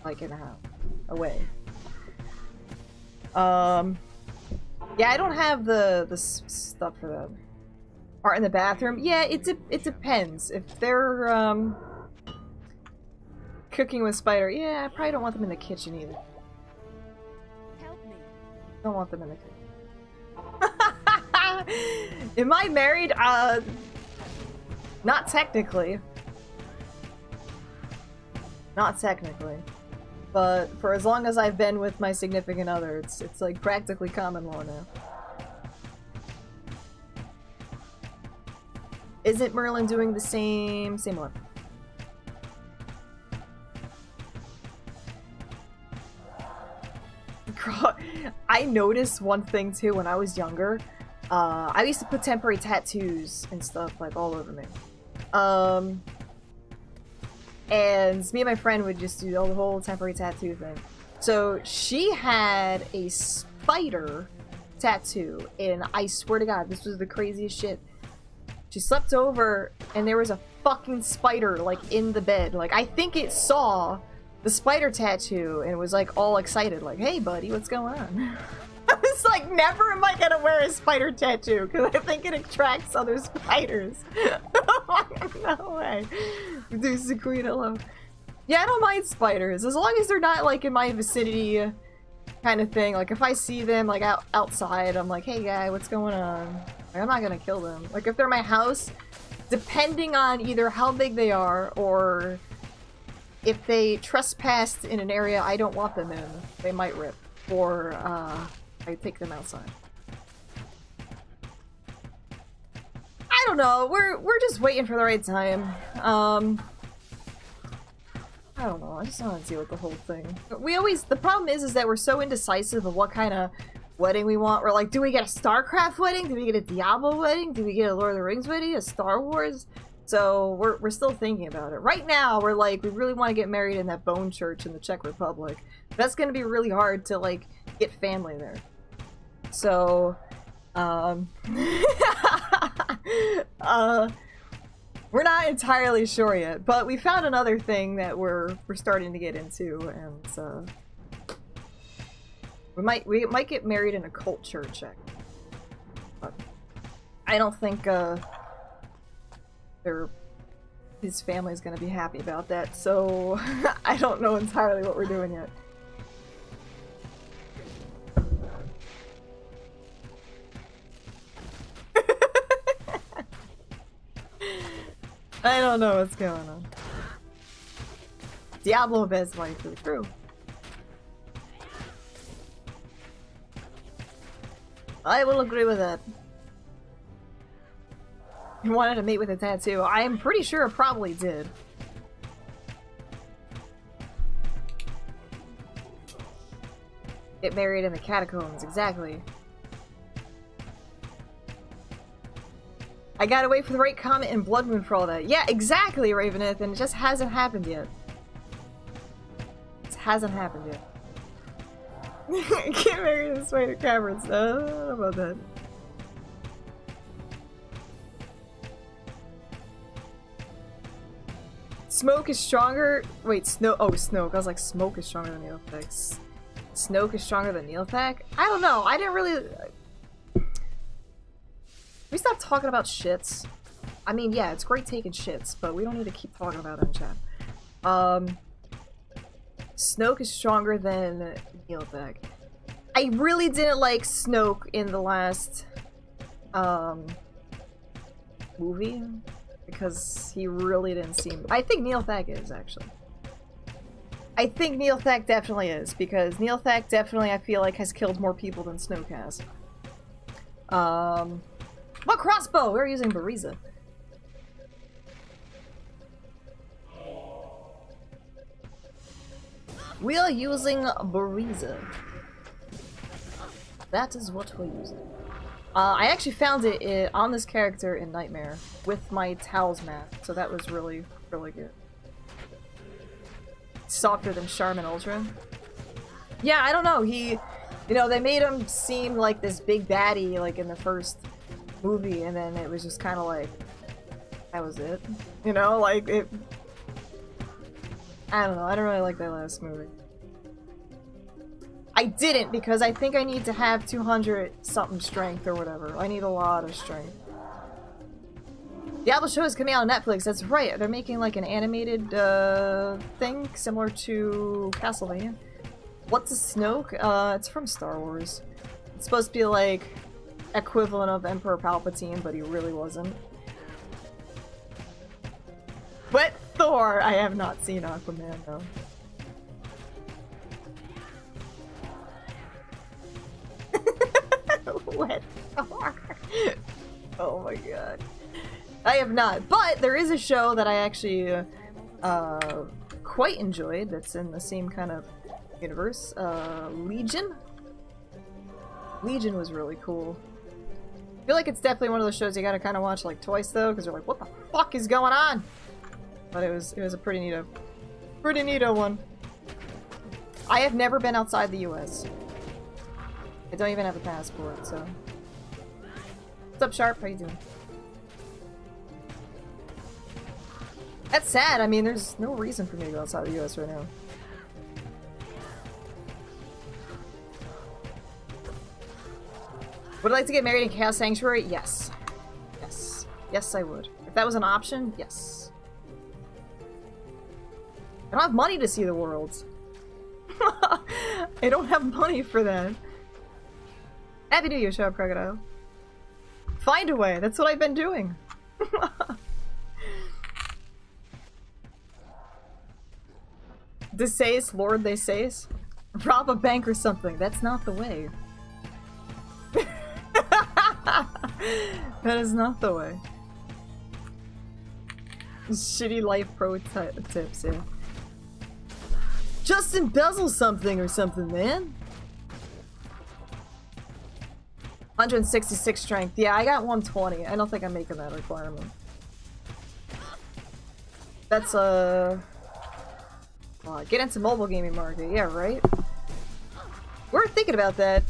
Like, in the house. Away. Yeah, I don't have the stuff for that. Or in the bathroom. Yeah, it depends. If they're, cooking with spider. Yeah, I probably don't want them in the kitchen either. Help me. Don't want them in the kitchen. Am I married? Not technically. Not technically. But for as long as I've been with my significant other, it's like practically common law now. Isn't Merlin doing the same one? I noticed one thing too when I was younger. I used to put temporary tattoos and stuff like all over me. And me and my friend would just do the whole temporary tattoo thing. So she had a spider tattoo, and I swear to God, this was the craziest shit. She slept over, and there was a fucking spider, like, in the bed. Like, I think it saw the spider tattoo, and it was, like, all excited. Like, hey, buddy, what's going on? I was like, never am I gonna wear a spider tattoo, because I think it attracts other spiders. No way. Deuce the Queen, hello. Yeah, I don't mind spiders, as long as they're not, like, in my vicinity kind of thing. Like, if I see them, like, outside, I'm like, hey, guy, what's going on? Like, I'm not gonna kill them. Like, if they're in my house, depending on either how big they are, or if they trespassed in an area I don't want them in, they might rip. Or, I take them outside. I don't know. We're just waiting for the right time. I don't know. I just want to deal with the whole thing. The problem is that we're so indecisive of what kind of wedding we want. We're like, do we get a StarCraft wedding? Do we get a Diablo wedding? Do we get a Lord of the Rings wedding? A Star Wars? So we're still thinking about it. Right now, we're like, we really want to get married in that Bone Church in the Czech Republic. That's going to be really hard to, like, get family there. So, we're not entirely sure yet, but we found another thing that we're starting to get into, and we might get married in a cult church, but I don't think his family's gonna be happy about that. So I don't know entirely what we're doing yet. I don't know what's going on. Diablo best wife is true. I will agree with that. He wanted to mate with a tattoo. I'm pretty sure it probably did. Get married in the catacombs, exactly. I gotta wait for the right comment in Blood Moon for all that. Yeah, exactly, Raveneth, and it just hasn't happened yet. It hasn't happened yet. Get married in Spider Caverns. I don't know about that. Smoke is stronger. Wait, Snoke. Oh, Snoke. I was like, Smoke is stronger than Neilthak. Snoke is stronger than Neilthak? I don't know. I didn't really. We stop talking about shits. I mean, yeah, it's great taking shits, but we don't need to keep talking about it in chat. Snoke is stronger than Neilthak. I really didn't like Snoke in the last movie because he really didn't seem. I think Neilthak is actually. I think Neilthak definitely is because Neilthak definitely I feel like has killed more people than Snoke has. What crossbow? We're using Bariza. We are using Bariza. That is what we're using. I actually found it on this character in Nightmare with my talisman, so that was really, really good. Softer than Charmin Ultra. Yeah, I don't know. You know, they made him seem like this big baddie, like in the first movie, and then it was just kind of like, that was it. You know, like it. I don't know. I don't really like that last movie. I didn't because I think I need to have 200 something strength or whatever. I need a lot of strength. Diablo show is coming out on Netflix. That's right. They're making like an animated thing similar to Castlevania. What's a Snoke? It's from Star Wars. It's supposed to be like equivalent of Emperor Palpatine, but he really wasn't. But Thor, I have not seen Aquaman though. Wet Thor. Oh my god. I have not, but there is a show that I actually quite enjoyed that's in the same kind of universe. Legion? Legion was really cool. I feel like it's definitely one of those shows you gotta kind of watch like twice though, because you're like, what the fuck is going on? But it was a pretty neato one. I have never been outside the US. I don't even have a passport, so. What's up, Sharp? How you doing? That's sad. I mean, there's no reason for me to go outside the US right now. Would I like to get married in Chaos Sanctuary? Yes. Yes. Yes, I would. If that was an option, yes. I don't have money to see the world. I don't have money for that. Happy New Year, Sharp Crocodile. Find a way. That's what I've been doing. Desace, Lord, they says. Rob a bank or something. That's not the way. That is not the way. Shitty life pro tips, yeah. Just embezzle something or something, man. 166 strength. Yeah, I got 120. I don't think I'm making that requirement. That's get into mobile gaming market. Yeah, right? We're thinking about that.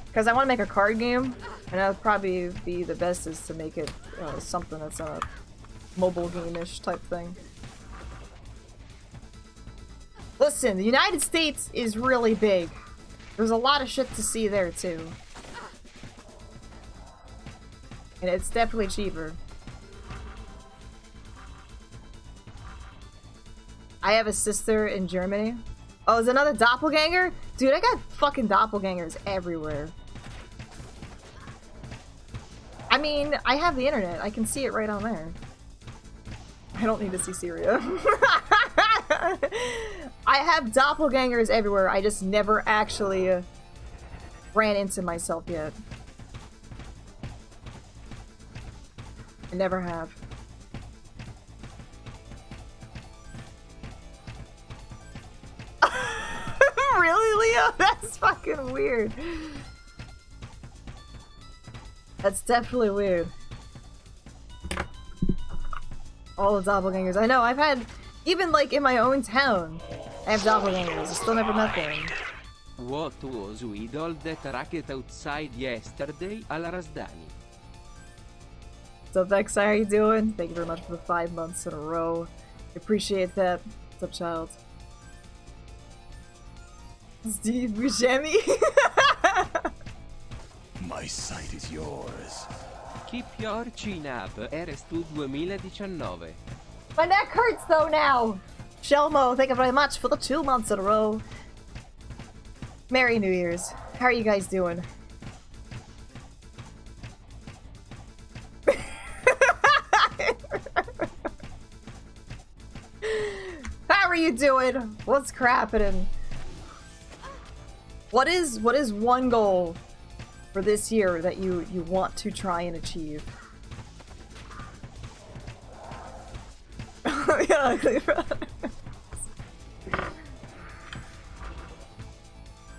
Because I want to make a card game. And that would probably be the best is to make it something that's a mobile game-ish type thing. Listen, the United States is really big. There's a lot of shit to see there, too. And it's definitely cheaper. I have a sister in Germany. Oh, is another doppelganger? Dude, I got fucking doppelgangers everywhere. I mean, I have the internet. I can see it right on there. I don't need to see Syria. I have doppelgangers everywhere. I just never actually ran into myself yet. I never have. Really, Leo? That's fucking weird. That's definitely weird. All the doppelgangers. I know, I've had... Even, like, in my own town, I have doppelgangers. I still never met them. What was with all that racket outside yesterday, alla Rasdani? What's up, Vex? How are you doing? Thank you very much for the 5 months in a row. Appreciate that. What's up, child? Steve Buscemi? My sight is yours. Keep your chin up, RS2 2019. My neck hurts though now! Shelmo, thank you very much for the 2 months in a row. Merry New Year's. How are you guys doing? How are you doing? What's crappin'? What is one goal for this year that you want to try and achieve?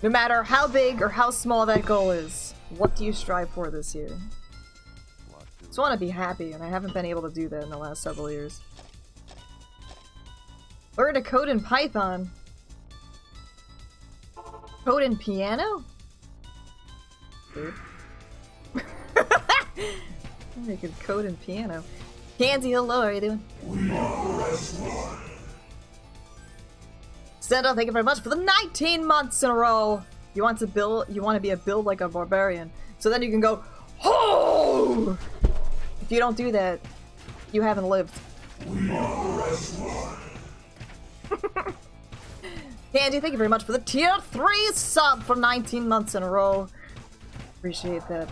No matter how big or how small that goal is, what do you strive for this year? Just want to be happy, and I haven't been able to do that in the last several years. Learn to code in Python. Code in piano? Dude. I could code in piano. Candy, hello, how are you doing? Sendo, thank you very much for the 19 months in a row. You want to be a build like a barbarian. So then you can go, oh! If you don't do that, you haven't lived. Candy, thank you very much for the tier 3 sub for 19 months in a row. Appreciate that.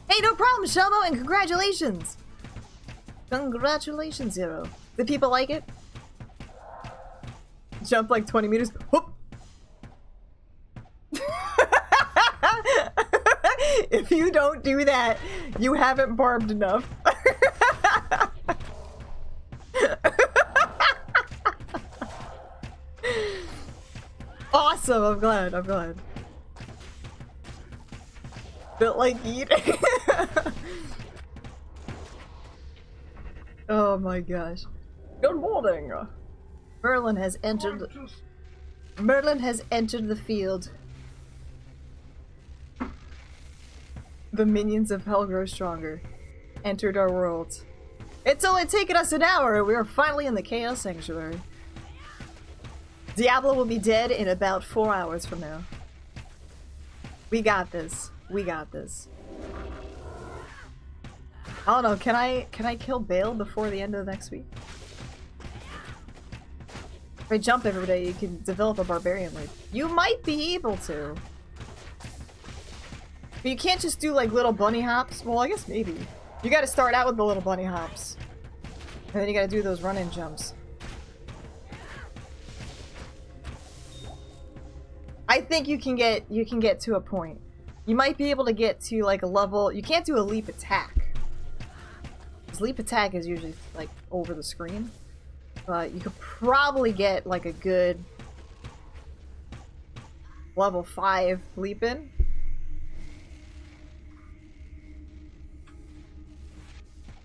Hey, no problem, Shelmo, and congratulations! Congratulations, Zero. Did people like it? Jump like 20 meters. Whoop! If you don't do that, you haven't barbed enough. Awesome, I'm glad, I'm glad. Built like Yeet. Oh my gosh. Good morning. Merlin has entered the field. The minions of hell grow stronger. Entered our world. It's only taken us an hour and we are finally in the Chaos Sanctuary. Diablo will be dead in about 4 hours from now. We got this. We got this. I don't know, can I kill Bale before the end of the next week? If I jump every day, you can develop a barbarian league. You might be able to. But you can't just do like little bunny hops. Well, I guess maybe. You gotta start out with the little bunny hops. And then you gotta do those run-in jumps. I think you can get to a point. You might be able to get to like a level. You can't do a leap attack. Because leap attack is usually like over the screen. But you could probably get like a good level 5 leap in.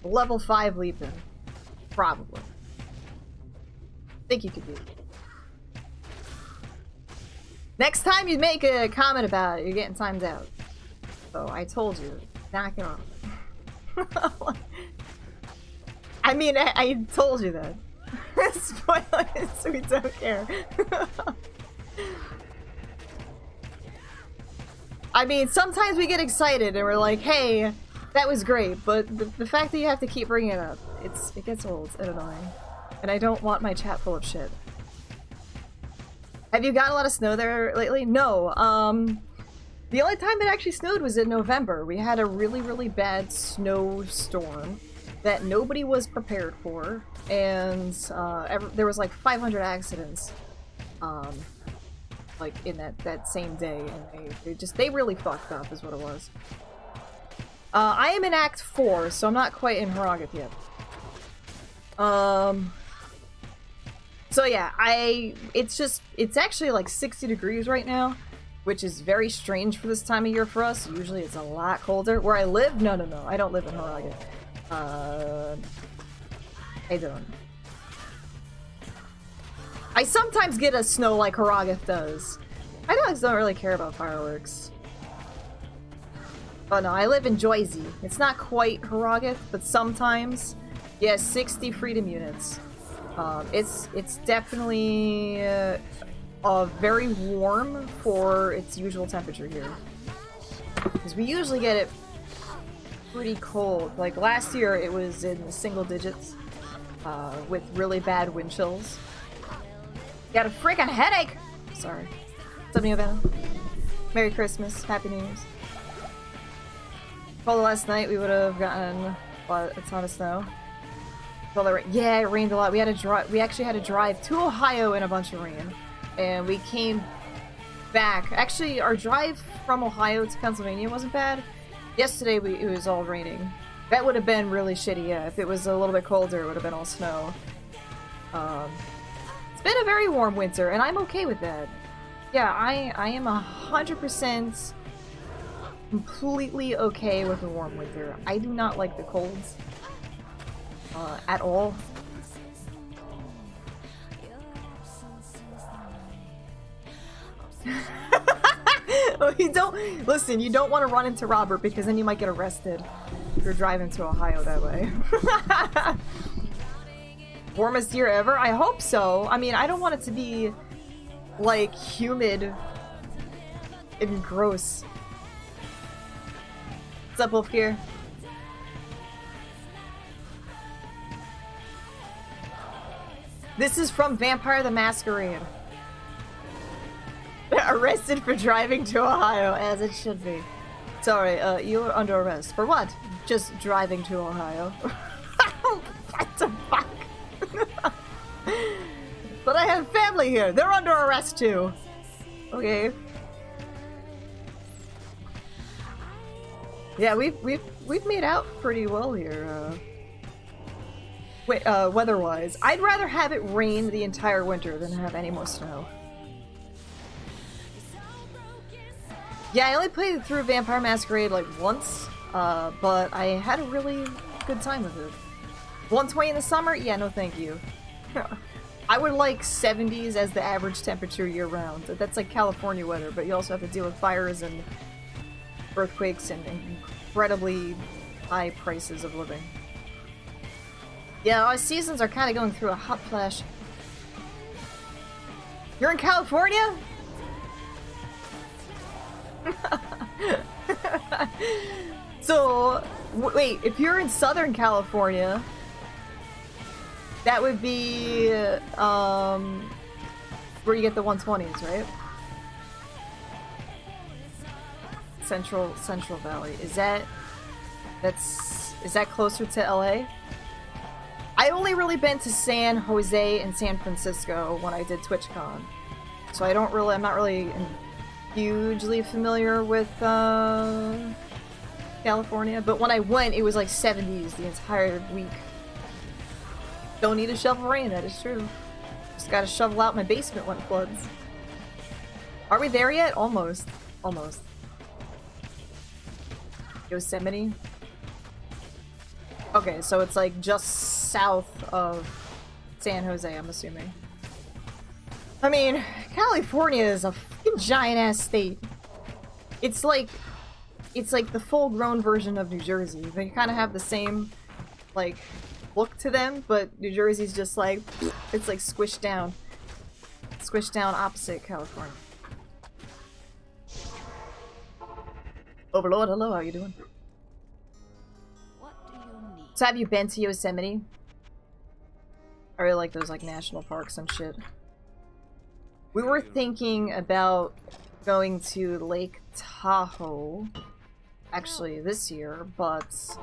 Level 5 leap in. Probably. I think you could do it. Next time you make a comment about it, you're getting timed out. So I told you, knock it off. I mean, I told you that. Spoilers, so we don't care. I mean, sometimes we get excited and we're like, hey, that was great, but the fact that you have to keep bringing it up, it gets old and annoying. And I don't want my chat full of shit. Have you gotten a lot of snow there lately? No. The only time it actually snowed was in November. We had a really, really bad snowstorm that nobody was prepared for, and there was like 500 accidents, like in that same day, and they really fucked up, is what it was. I am in Act 4, so I'm not quite in Harrogath yet. So yeah, it's actually like 60 degrees right now, which is very strange for this time of year for us. Usually it's a lot colder. Where I live? No, I don't live in Harrogath. I don't. I sometimes get a snow like Harrogath does. I don't really care about fireworks. Oh no, I live in Joyzy. It's not quite Harrogath, but sometimes. Yeah, 60 freedom units. It's definitely very warm for its usual temperature here. Because we usually get it pretty cold. Like last year it was in the single digits with really bad wind chills. Got a freaking headache! Sorry. What's up, Neo Venom? Merry Christmas. Happy New Year's. Probably last night we would have gotten a ton of snow. Yeah, it rained a lot. We actually had to drive to Ohio in a bunch of rain. And we came back. Actually, our drive from Ohio to Pennsylvania wasn't bad. Yesterday it was all raining. That would have been really shitty, yeah. If it was a little bit colder, it would have been all snow. It's been a very warm winter, and I'm okay with that. Yeah, I am 100% completely okay with a warm winter. I do not like the colds. At all. You don't listen. You don't want to run into Robert because then you might get arrested if you're driving to Ohio that way. Warmest year ever? I hope so. I mean, I don't want it to be like humid and gross. What's up, Wolf Gear? This is from Vampire the Masquerade. Arrested for driving to Ohio, as it should be. Sorry, you're under arrest. For what? Just driving to Ohio. What the fuck? But I have family here. They're under arrest too. Okay. Yeah, we've made out pretty well here. Weather-wise. I'd rather have it rain the entire winter than have any more snow. Yeah, I only played through Vampire Masquerade like once, but I had a really good time with it. 120 in the summer? Yeah, no thank you. I would like 70s as the average temperature year-round. That's like California weather, but you also have to deal with fires and earthquakes and incredibly high prices of living. Yeah, our seasons are kind of going through a hot flash. You're in California? So, wait, if you're in Southern California, that would be, where you get the 120s, right? Central Valley. Is that closer to LA? I only really been to San Jose and San Francisco when I did TwitchCon. So I'm not really hugely familiar with, California, but when I went, it was like 70s the entire week. Don't need to shovel rain, that is true. Just gotta shovel out my basement when it floods. Are we there yet? Almost. Almost. Yosemite? Okay, so it's like just south of San Jose, I'm assuming. I mean, California is a fucking giant-ass state. It's like the full-grown version of New Jersey. They kind of have the same, like, look to them, but New Jersey's just like, it's like squished down. Squished down opposite California. Overlord, hello, how you doing? What do you need? So have you been to Yosemite? I really like those, like, national parks and shit. We were thinking about going to Lake Tahoe, actually, this year, but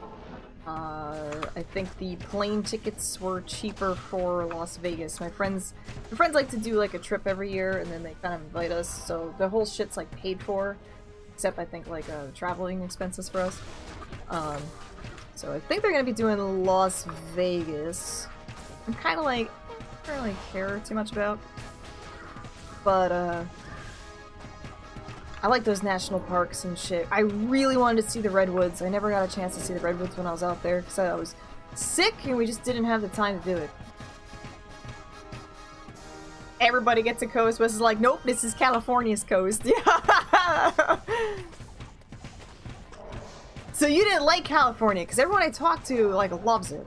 I think the plane tickets were cheaper for Las Vegas. My friends like to do like a trip every year, and then they kind of invite us, so the whole shit's like paid for, except I think like traveling expenses for us. So I think they're gonna be doing Las Vegas. I'm kind of like, I don't really care too much about, but I like those national parks and shit. I really wanted to see the redwoods. I never got a chance to see the redwoods when I was out there because I was sick and we just didn't have the time to do it. Everybody gets a coast. Wes is like, nope, this is California's coast. Yeah. So you didn't like California because everyone I talked to like loves it.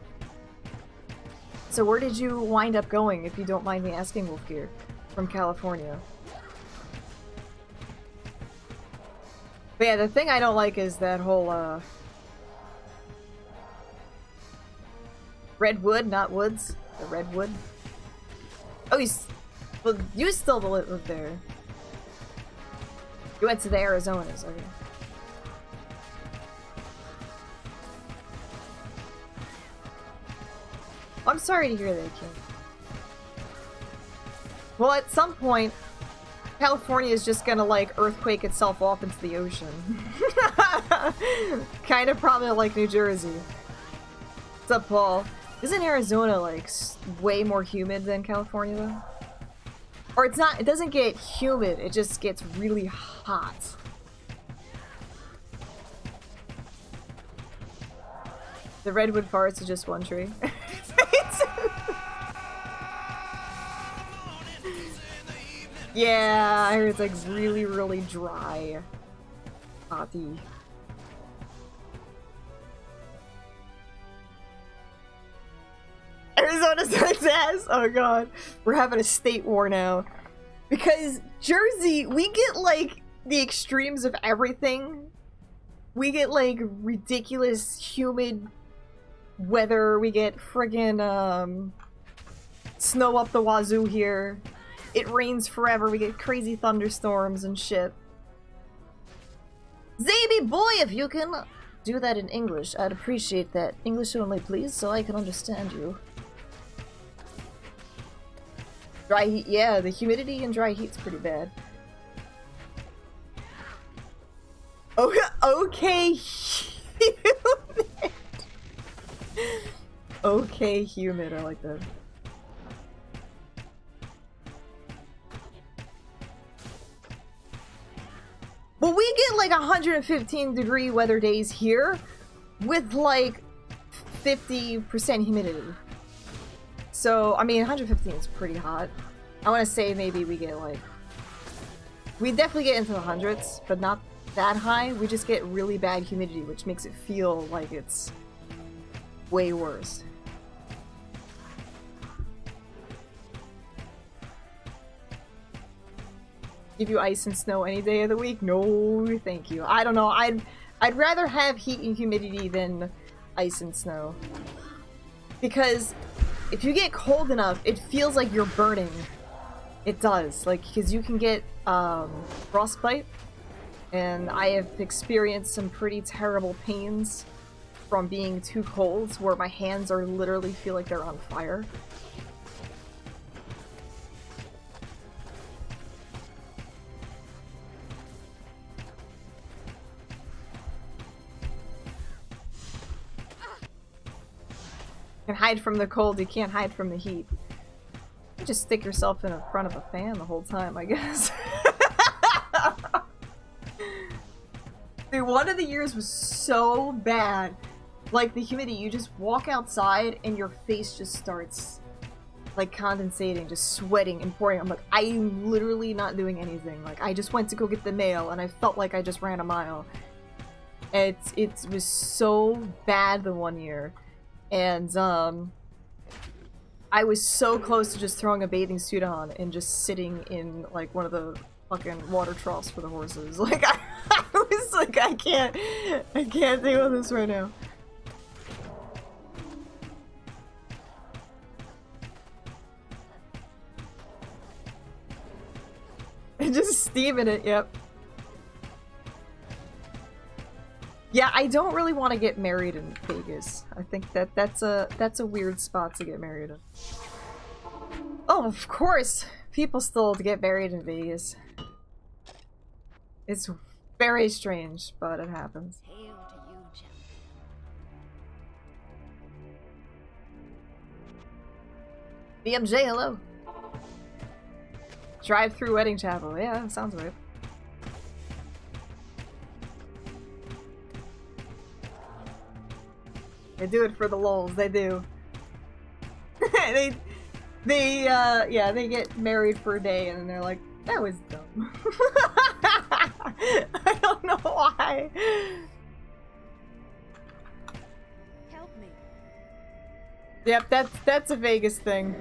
So where did you wind up going, if you don't mind me asking, Wolfgear, from California? But yeah, the thing I don't like is that whole, redwood, not woods. The redwood. Oh, well, you still live there. You went to the Arizonas, okay. I'm sorry to hear that, King. Well, at some point, California is just gonna, like, earthquake itself off into the ocean. Kind of probably like New Jersey. What's up, Paul? Isn't Arizona, like, way more humid than California, though? Or it's not, it doesn't get humid, it just gets really hot. The redwood forest is just one tree. Yeah, I heard it's like really, really dry. Hotty. Arizona's ass. Oh god. We're having a state war now. Because Jersey, we get like the extremes of everything. We get like ridiculous humid weather. We get friggin' snow up the wazoo here. It rains forever, we get crazy thunderstorms and shit. Zaby boy, if you can do that in English, I'd appreciate that. English only, please, so I can understand you. Dry heat, yeah, the humidity and dry heat's pretty bad. Oh, okay, humid. Okay, humid, I like that. Well, we get like 115-degree weather days here with like 50% humidity. So, I mean, 115 is pretty hot. I want to say maybe we get like... We definitely get into the hundreds, but not that high. We just get really bad humidity, which makes it feel like it's way worse. Give you ice and snow any day of the week? No, thank you. I don't know. I'd rather have heat and humidity than ice and snow. Because if you get cold enough, it feels like you're burning. It does. Like, because you can get frostbite. And I have experienced some pretty terrible pains from being too cold, where my hands are literally feel like they're on fire. You can hide from the cold, you can't hide from the heat. You just stick yourself in front of a fan the whole time, I guess. Dude, one of the years was so bad. Like, the humidity, you just walk outside and your face just starts, like, condensating, just sweating and pouring. I'm like, I'm literally not doing anything. Like, I just went to go get the mail and I felt like I just ran a mile. It was so bad the one year. And, I was so close to just throwing a bathing suit on and just sitting in, like, one of the fucking water troughs for the horses. Like, I was like, I can't deal with this right now. And just steaming it, yep. Yeah, I don't really want to get married in Vegas. I think that's a weird spot to get married in. Oh, of course! People still get married in Vegas. It's very strange, but it happens. Hail to you, champion. BMJ, hello! Drive-through wedding chapel. Yeah, sounds right. They do it for the lulz, they do. Yeah, they get married for a day and then they're like, that was dumb. I don't know why. Help me. Yep, that's a Vegas thing.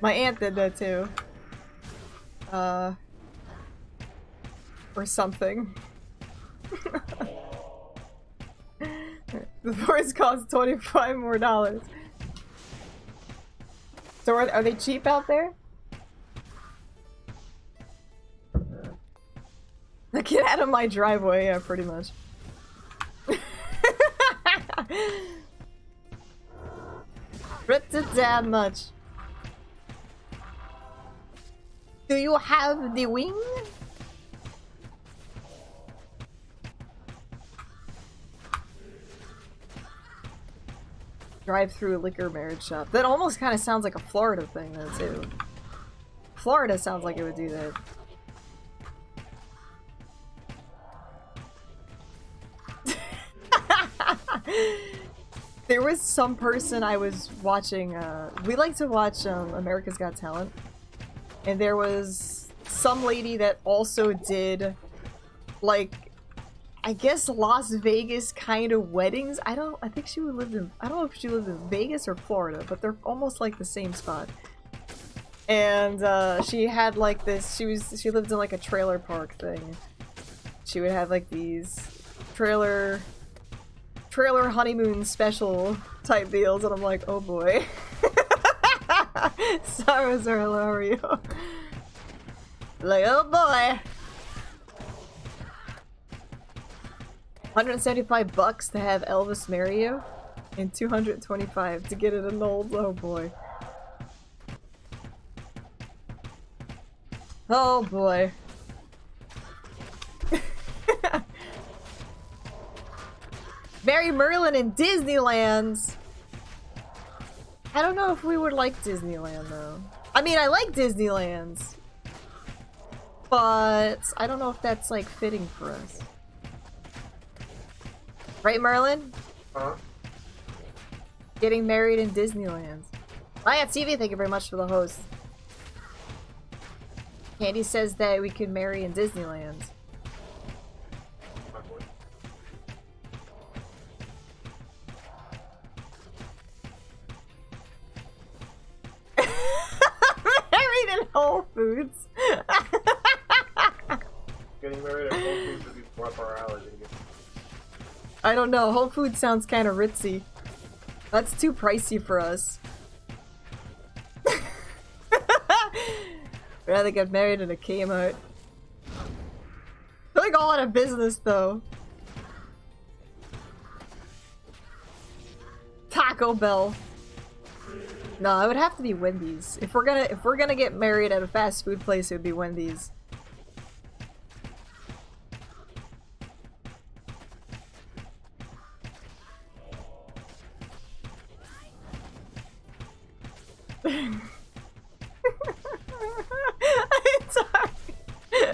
My aunt did that too. Or something. The voice costs $25 more. So are they cheap out there? Get out of my driveway, yeah, pretty much. Pretty damn much. Do you have the wing? Drive-through liquor marriage shop. That almost kind of sounds like a Florida thing, though, too. Florida sounds like it would do that. There was some person I was watching, we like to watch America's Got Talent, and there was some lady that also did, like, I guess Las Vegas kind of weddings. I think she lived in, I don't know if she lived in Vegas or Florida, but they're almost like the same spot. And she had like this, she lived in like a trailer park thing. She would have like these trailer honeymoon special type deals, and I'm like, oh boy. Sorry, sir, hello, how are you? Like, oh boy. $175 to have Elvis marry you, and $225 to get it annulled. Oh boy. Oh boy. Marry Merlin in Disneyland. I don't know if we would like Disneyland though. I mean, I like Disneyland, but I don't know if that's like fitting for us. Right, Merlin? Huh? Getting married in Disneyland. Riot TV, thank you very much for the host. Candy says that we could marry in Disneyland. Married in Whole Foods. Getting married at Whole Foods would be more up our alley. I don't know. Whole Foods sounds kind of ritzy. That's too pricey for us. Rather get married in a Kmart. They're like all out of business though. Taco Bell. No, it would have to be Wendy's. If we're gonna get married at a fast food place, it would be Wendy's.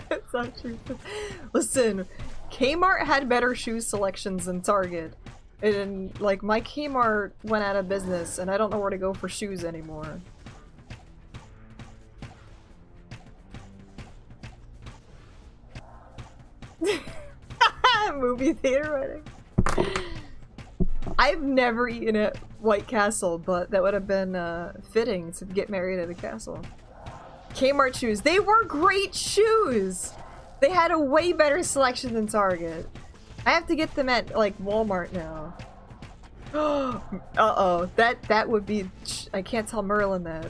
It's not true. Listen, Kmart had better shoe selections than Target. And, like, my Kmart went out of business, and I don't know where to go for shoes anymore. Movie theater wedding. I've never eaten at White Castle, but that would have been fitting to get married at a castle. Kmart shoes. They were great shoes! They had a way better selection than Target. I have to get them at, like, Walmart now. Uh-oh. That would be... I can't tell Merlin that.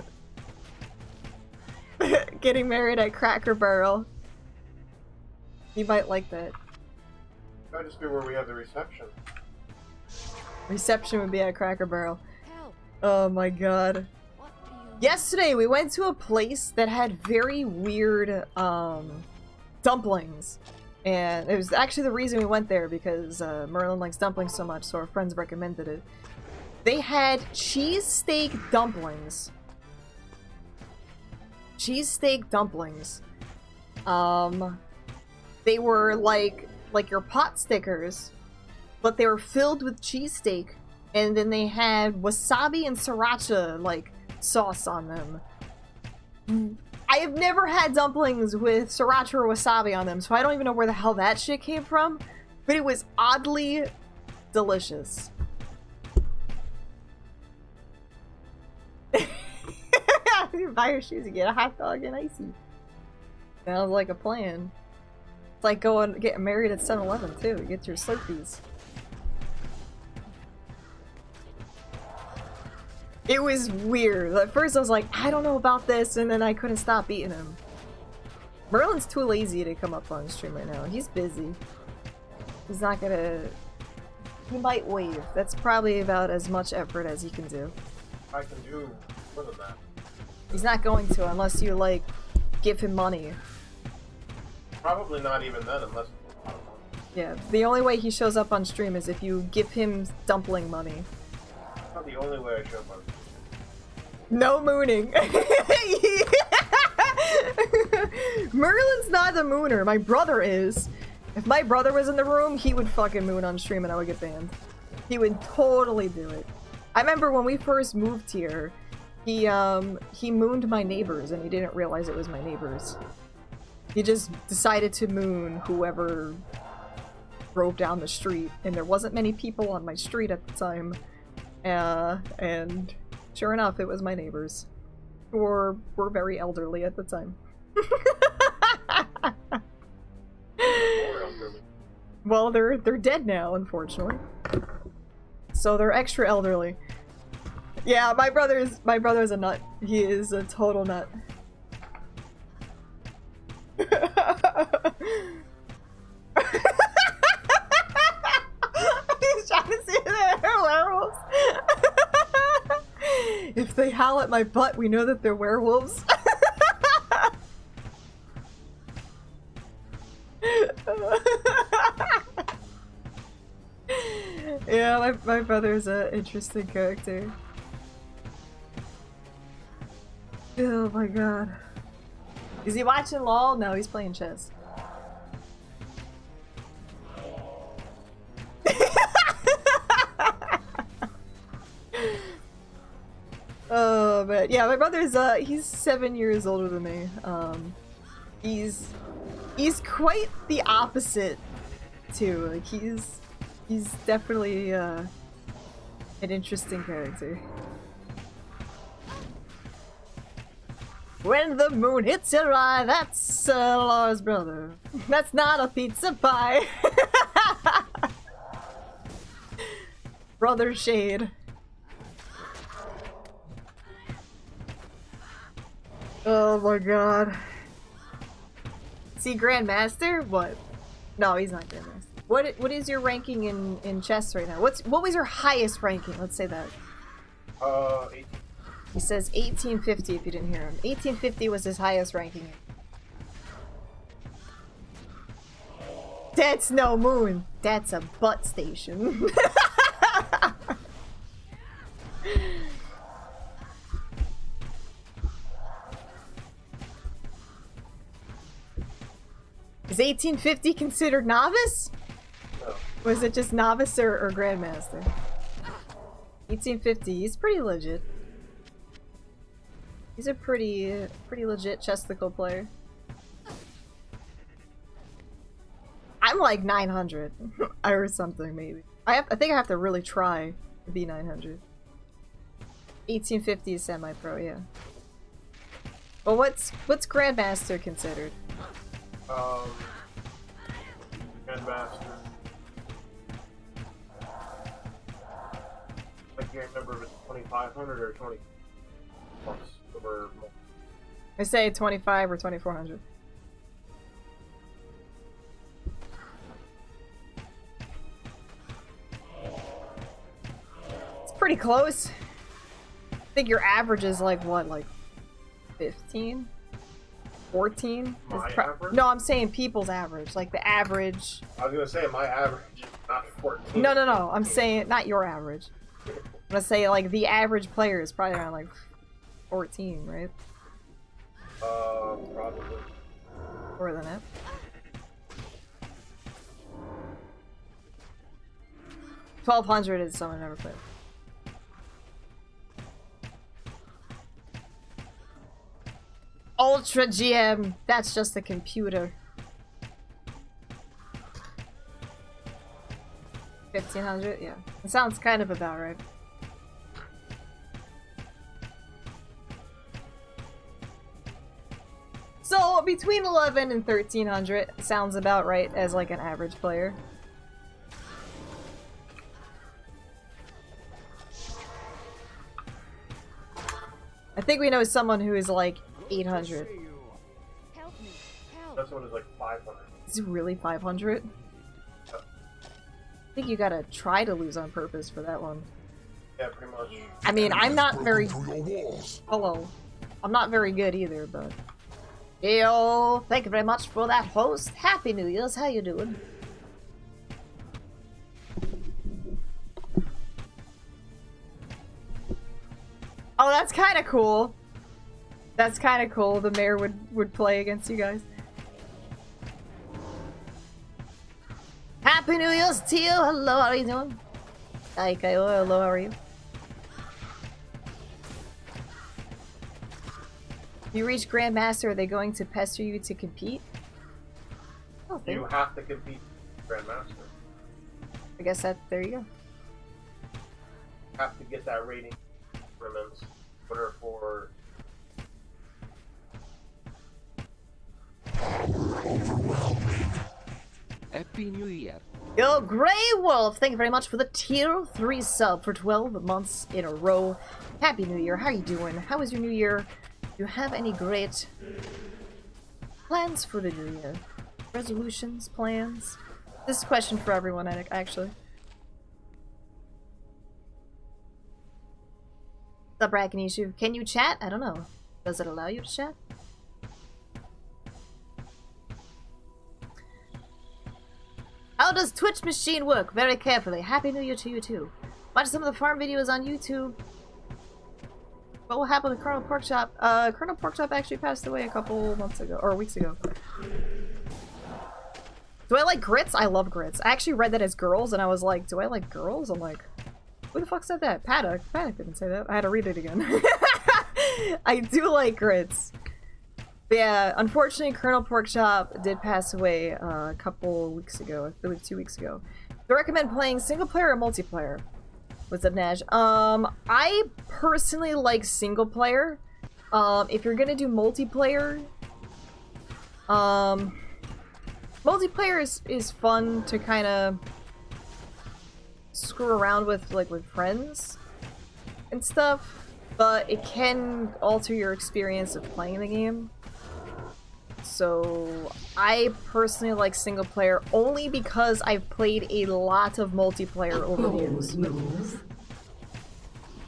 Getting married at Cracker Barrel. He might like that. Might just be where we have the reception. Reception would be at Cracker Barrel. Help. Oh my god. What do you Yesterday we went to a place that had very weird dumplings, and it was actually the reason we went there because Merlin likes dumplings so much, so our friends recommended it. They had cheesesteak dumplings. Cheesesteak dumplings. They were like your pot stickers, but they were filled with cheesesteak, and then they had wasabi and sriracha like sauce on them. I have never had dumplings with sriracha or wasabi on them, so I don't even know where the hell that shit came from, but it was oddly delicious. You buy your shoes, you get a hot dog and icy. Sounds like a plan. It's like getting married at 7-Eleven too. You get your Slurpees. It was weird. At first I was like, I don't know about this, and then I couldn't stop eating them. Merlin's too lazy to come up on stream right now. He's busy. He's not gonna... He might wave. That's probably about as much effort as he can do. I can do more than that. He's not going to unless you, like, give him money. Probably not even then, unless... I don't know. Yeah, the only way he shows up on stream is if you give him dumpling money. That's not the only way I show up on. No mooning. Merlin's not the mooner. My brother is. If my brother was in the room, he would fucking moon on stream and I would get banned. He would totally do it. I remember when we first moved here, he mooned my neighbors and he didn't realize it was my neighbors. He just decided to moon whoever drove down the street, and there wasn't many people on my street at the time. And sure enough, it was my neighbors, who were very elderly at the time. More elderly. Well, they're dead now, unfortunately. So they're extra elderly. Yeah, my brother's a nut. He is a total nut. He's trying to see if they're werewolves. If they howl at my butt, we know that they're werewolves. Yeah, my brother's an interesting character. Oh my god. Is he watching LOL? No, he's playing chess. but yeah, my brother's he's 7 years older than me. He's quite the opposite too. Like he's definitely an interesting character. When the moon hits your eye, that's Laura's brother. That's not a pizza pie. Brother shade. Oh my god. See, Grandmaster? What? No, he's not Grandmaster. What is your ranking in chess right now? What was your highest ranking? Let's say that. 18. He says 1850 if you didn't hear him. 1850 was his highest ranking. That's no moon. That's a butt station. Is 1850 considered novice? No. Was it just novice or grandmaster? 1850, he's pretty legit. He's a pretty legit chesticle player. I'm like 900 or something maybe. I think I have to really try to be 900. 1850 is semi-pro, yeah. Well, what's grandmaster considered? Grandmaster. I can't remember if it's 2,500 or 20 plus. I say 25 or 2,400. It's pretty close. I think your average is like what, like 15? 14? My average? No, I'm saying people's average. Like the average. I was gonna say my average is not 14. No. I'm saying not your average. I'm gonna say like the average player is probably around like 14, right? Probably. More than that. $1,200 is someone never played. Ultra GM, that's just a computer. 1,500, yeah. It sounds kind of about right. So between 11 and 1,300 sounds about right as like an average player. I think we know someone who is like 800. Help me. Help. This one is like 500. Is it really 500? I think you gotta try to lose on purpose for that one. Yeah, pretty much. I mean, I'm not very... Through your walls. Hello. I'm not very good either, but... Yo, thank you very much for that host. Happy New Year's, how you doing? Oh, that's kind of cool. That's kind of cool. The mayor would play against you guys. Happy New Year's to you. Hello, how are you doing? Hi, Kyle. Hello, how are you? If you reach Grandmaster, are they going to pester you to compete? Oh, You have to compete Grandmaster. I guess that, there you go. Have to get that rating. Remember, order for Happy New Year. Yo, Grey Wolf, thank you very much for the tier 3 sub for 12 months in a row. Happy New Year, how are you doing? How was your New Year? Do you have any great plans for the New Year? Resolutions, plans? This is a question for everyone, actually. What's up, Rakanishu? Can you chat? I don't know. Does it allow you to chat? How does Twitch machine work? Very carefully. Happy New Year to you too. Watch some of the farm videos on YouTube. What will happen to Colonel Porkchop? Colonel Porkchop actually passed away a couple months ago, or weeks ago. Do I like grits? I love grits. I actually read that as girls, and I was like, do I like girls? I'm like, who the fuck said that? Paddock. Paddock didn't say that. I had to read it again. I do like grits. But yeah, unfortunately, Colonel Porkchop did pass away a couple weeks ago. I believe 2 weeks ago. Do I recommend playing single player or multiplayer? What's up, Nash? I personally like single player. If you're gonna do multiplayer, multiplayer is fun to kind of screw around with, like, with friends and stuff, but it can alter your experience of playing the game. So I personally like single player only because I've played a lot of multiplayer over the years.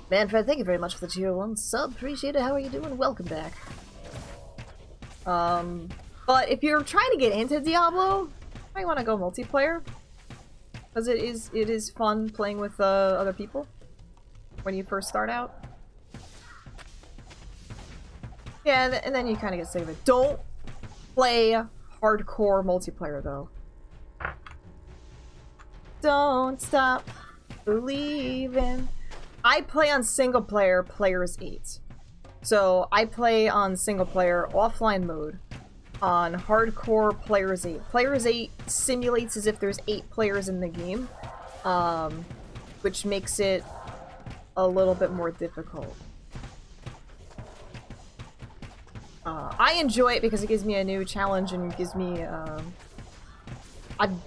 Manfred, thank you very much for the tier 1 sub. Appreciate it. How are you doing? Welcome back. But if you're trying to get into Diablo, you might want to go multiplayer. Because it is fun playing with other people when you first start out. Yeah, and then you kind of get sick of it. Don't play hardcore multiplayer, though. Don't stop believing. I play on single player, players 8. So I play on single player offline mode on hardcore players 8. Players 8 simulates as if there's 8 players in the game, which makes it a little bit more difficult. I enjoy it because it gives me a new challenge and gives me a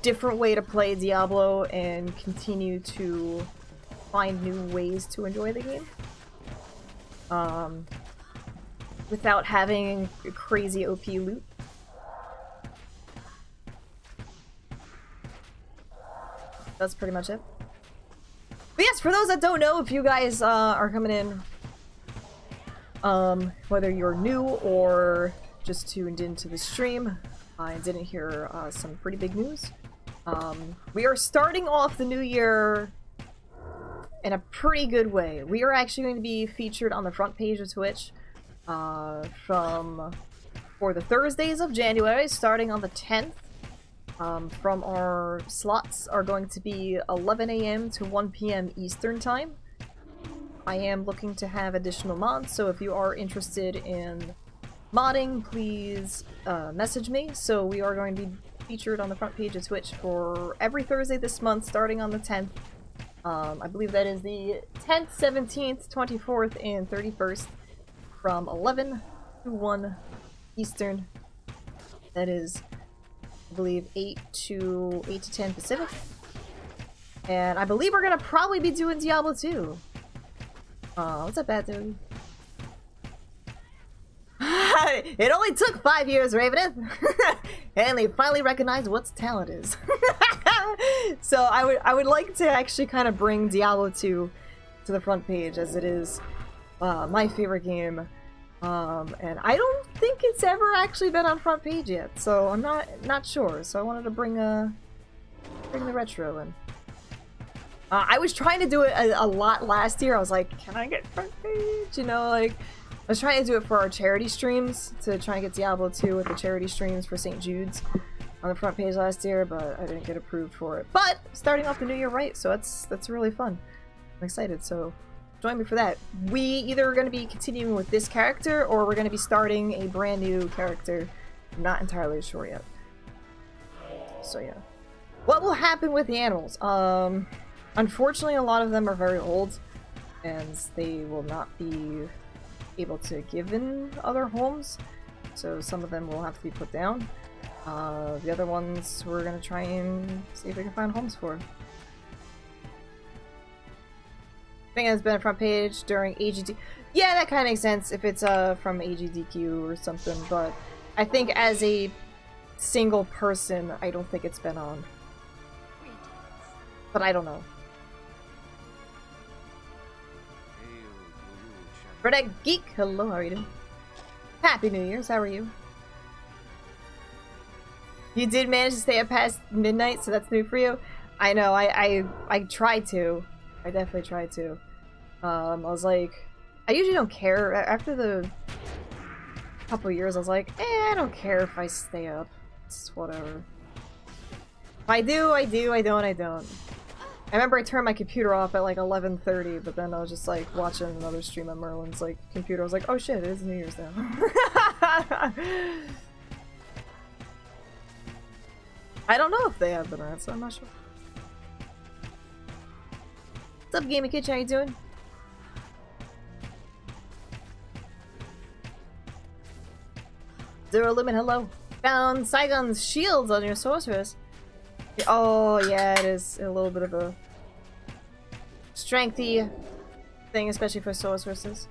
different way to play Diablo and continue to find new ways to enjoy the game. Without having a crazy OP loot. That's pretty much it. But yes, for those that don't know, if you guys are coming in, whether you're new or just tuned into the stream, I didn't hear some pretty big news. We are starting off the new year in a pretty good way. We are actually going to be featured on the front page of Twitch for the Thursdays of January, starting on the 10th. From our slots are going to be 11 a.m. to 1 p.m. Eastern Time. I am looking to have additional mods, so if you are interested in modding, please message me. So we are going to be featured on the front page of Twitch for every Thursday this month, starting on the 10th. I believe that is the 10th, 17th, 24th, and 31st from 11 to 1 Eastern. That is, I believe, 8 to 10 Pacific. And I believe we're gonna probably be doing Diablo 2. What's up, Bad Dude? It only took 5 years, Raveneth! And they finally recognized what talent is. So I would like to actually kind of bring Diablo 2 to the front page, as it is my favorite game. And I don't think it's ever actually been on front page yet, so I'm not sure. So I wanted to bring the retro in. I was trying to do it a lot last year. I was like, can I get front page? You know, like, I was trying to do it for our charity streams, to try and get Diablo 2 with the charity streams for St. Jude's on the front page last year, but I didn't get approved for it. But starting off the new year right, so that's really fun. I'm excited, so join me for that. We either are going to be continuing with this character, or we're going to be starting a brand new character. I'm not entirely sure yet. So yeah. What will happen with the animals? Unfortunately, a lot of them are very old, and they will not be able to give in other homes, so some of them will have to be put down. The other ones we're going to try and see if we can find homes for. I think it's been a front page during AGD. Yeah, that kind of makes sense if it's from AGDQ or something, but I think as a single person, I don't think it's been on. But I don't know. Redneck Geek, hello, how are you doing? Happy New Year's, how are you? You did manage to stay up past midnight, so that's new for you? I know, I tried to. I definitely tried to. I was like, I usually don't care. After the couple years, I was like, I don't care if I stay up. It's whatever. If I do, I do. I don't, I don't. I remember I turned my computer off at like 11:30, but then I was just like watching another stream on Merlin's like computer. I was like, oh shit, it is New Year's now. I don't know if they have been around, so I'm not sure. What's up, Gaming Kitchen? How you doing? Zero Limit, hello. Found Saigon's shields on your sorceress. Oh, yeah, it is a little bit of a strengthy thing, especially for sorceresses.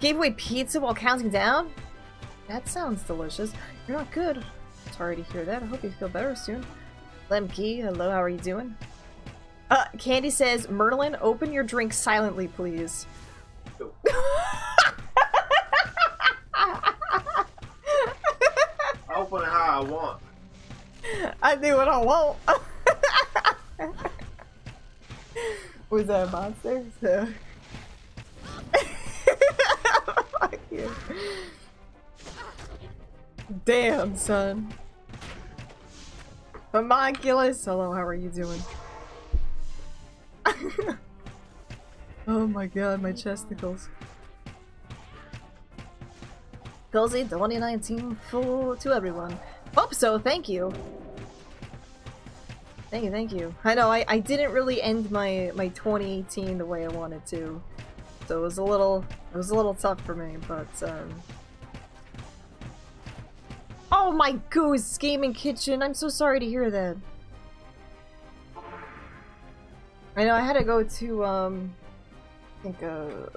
Gave away pizza while counting down? That sounds delicious. You're not good. Sorry to hear that. I hope you feel better soon. Lemke, hello, how are you doing? Candy says, Merlin, open your drink silently, please. I'll open it how I want. I do what I want. Was that a monster? So... Fuck you. Damn, son. Homunculus, hello, how are you doing? Oh my god, my chesticles. Cozy 2019 full to everyone. Hope so, thank you. Thank you, thank you. I know, I didn't really end my 2018 the way I wanted to. So it was a little tough for me, but oh my goose, Gaming Kitchen, I'm so sorry to hear that. I know I had to go to I think a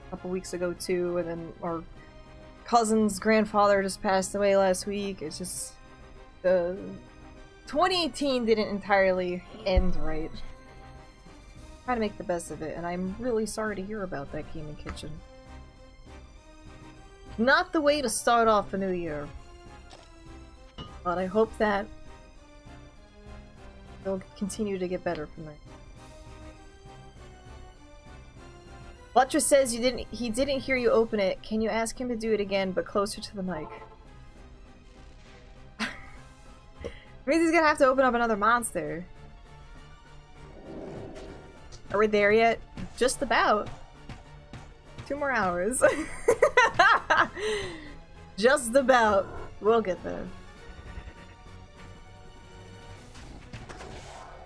couple weeks ago too, and then our cousin's grandfather just passed away last week. It's just the 2018 didn't entirely end right. Try to make the best of it, and I'm really sorry to hear about that, Gaming Kitchen. Not the way to start off a new year. But I hope that it'll continue to get better from there. Butcher says he didn't hear you open it. Can you ask him to do it again, but closer to the mic? Means he's gonna have to open up another monster. Are we there yet? Just about. 2 more hours. Just about. We'll get there.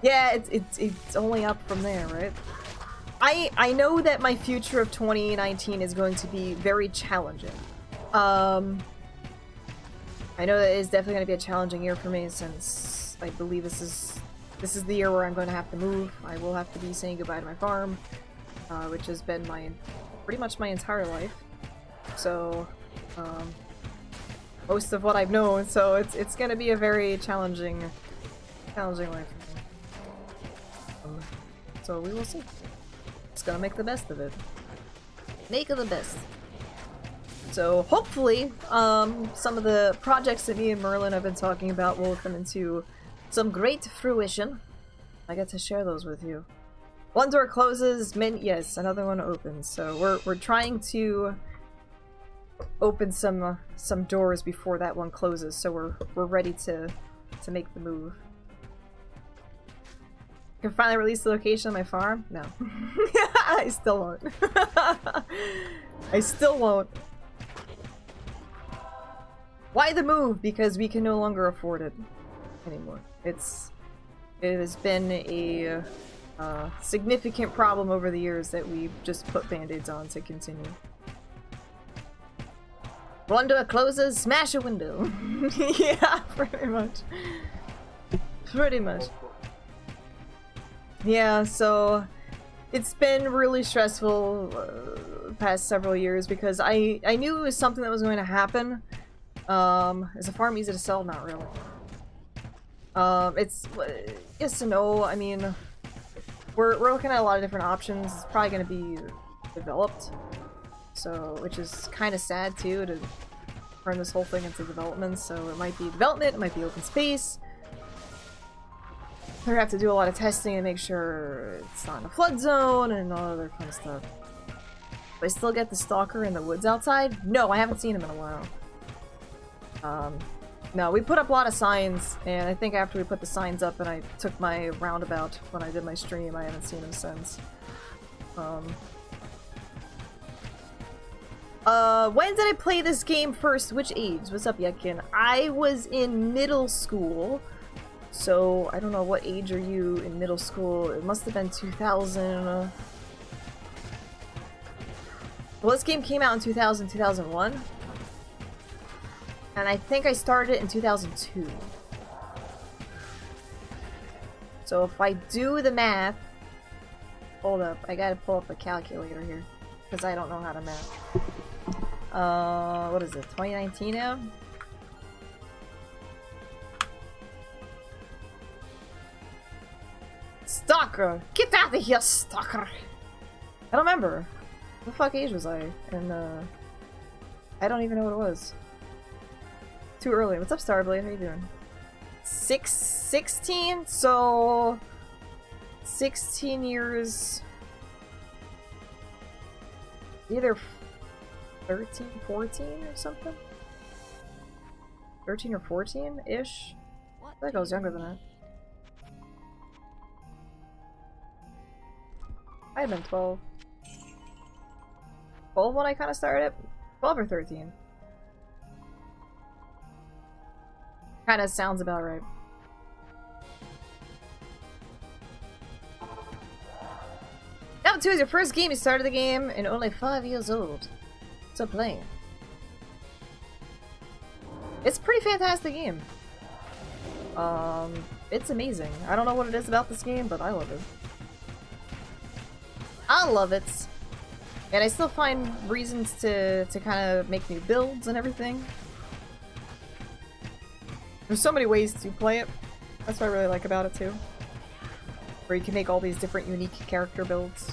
Yeah, it's only up from there, right? I know that my future of 2019 is going to be very challenging. I know that it's definitely going to be a challenging year for me, since I believe this is the year where I'm going to have to move. I will have to be saying goodbye to my farm, which has been pretty much my entire life. So, most of what I've known. So it's going to be a very challenging life for me. So we will see. Just gonna make the best of it. Make of the best. So hopefully, some of the projects that me and Merlin have been talking about will come into some great fruition. I get to share those with you. One door closes, yes, another one opens. So we're trying to open some doors before that one closes. So we're ready to make the move. Can finally release the location of my farm? No. I still won't. I still won't. Why the move? Because we can no longer afford it anymore. It has been a significant problem over the years that we've just put band-aids on to continue. One door closes, smash a window. Yeah, pretty much. Pretty much. Yeah, so it's been really stressful past several years because I knew it was something that was going to happen. Is a farm easy to sell? Not really. It's yes and no. I mean, we're looking at a lot of different options. It's probably going to be developed, so which is kind of sad too to turn this whole thing into development. So it might be development, it might be open space. We have to do a lot of testing and make sure it's not in a flood zone and all other fun stuff. Do I still get the stalker in the woods outside? No, I haven't seen him in a while. No, we put up a lot of signs, and I think after we put the signs up and I took my roundabout when I did my stream, I haven't seen him since. When did I play this game first? Which age? What's up, Yekin? I was in middle school, so I don't know, what age are you in middle school? It must have been 2000. Well, this game came out in 2000, 2001. And I think I started it in 2002. So if I do the math... Hold up, I gotta pull up a calculator here. Because I don't know how to math. What is it, 2019 now? Stalker! Get out of here, stalker! I don't remember. What the fuck age was I? And, I don't even know what it was. Too early. What's up, Starblade? How you doing? 16? So... 16 years... Either 13, 14 or something? 13 or 14-ish? I feel like I was younger than that. I had been 12. 12 when I kind of started it? 12 or 13. Kind of sounds about right. Diablo 2 is your first game. You started the game and only 5 years old. So playing. It's a pretty fantastic game. It's amazing. I don't know what it is about this game, but I love it. I love it. And I still find reasons to kind of make new builds and everything. There's so many ways to play it. That's what I really like about it too. Where you can make all these different unique character builds.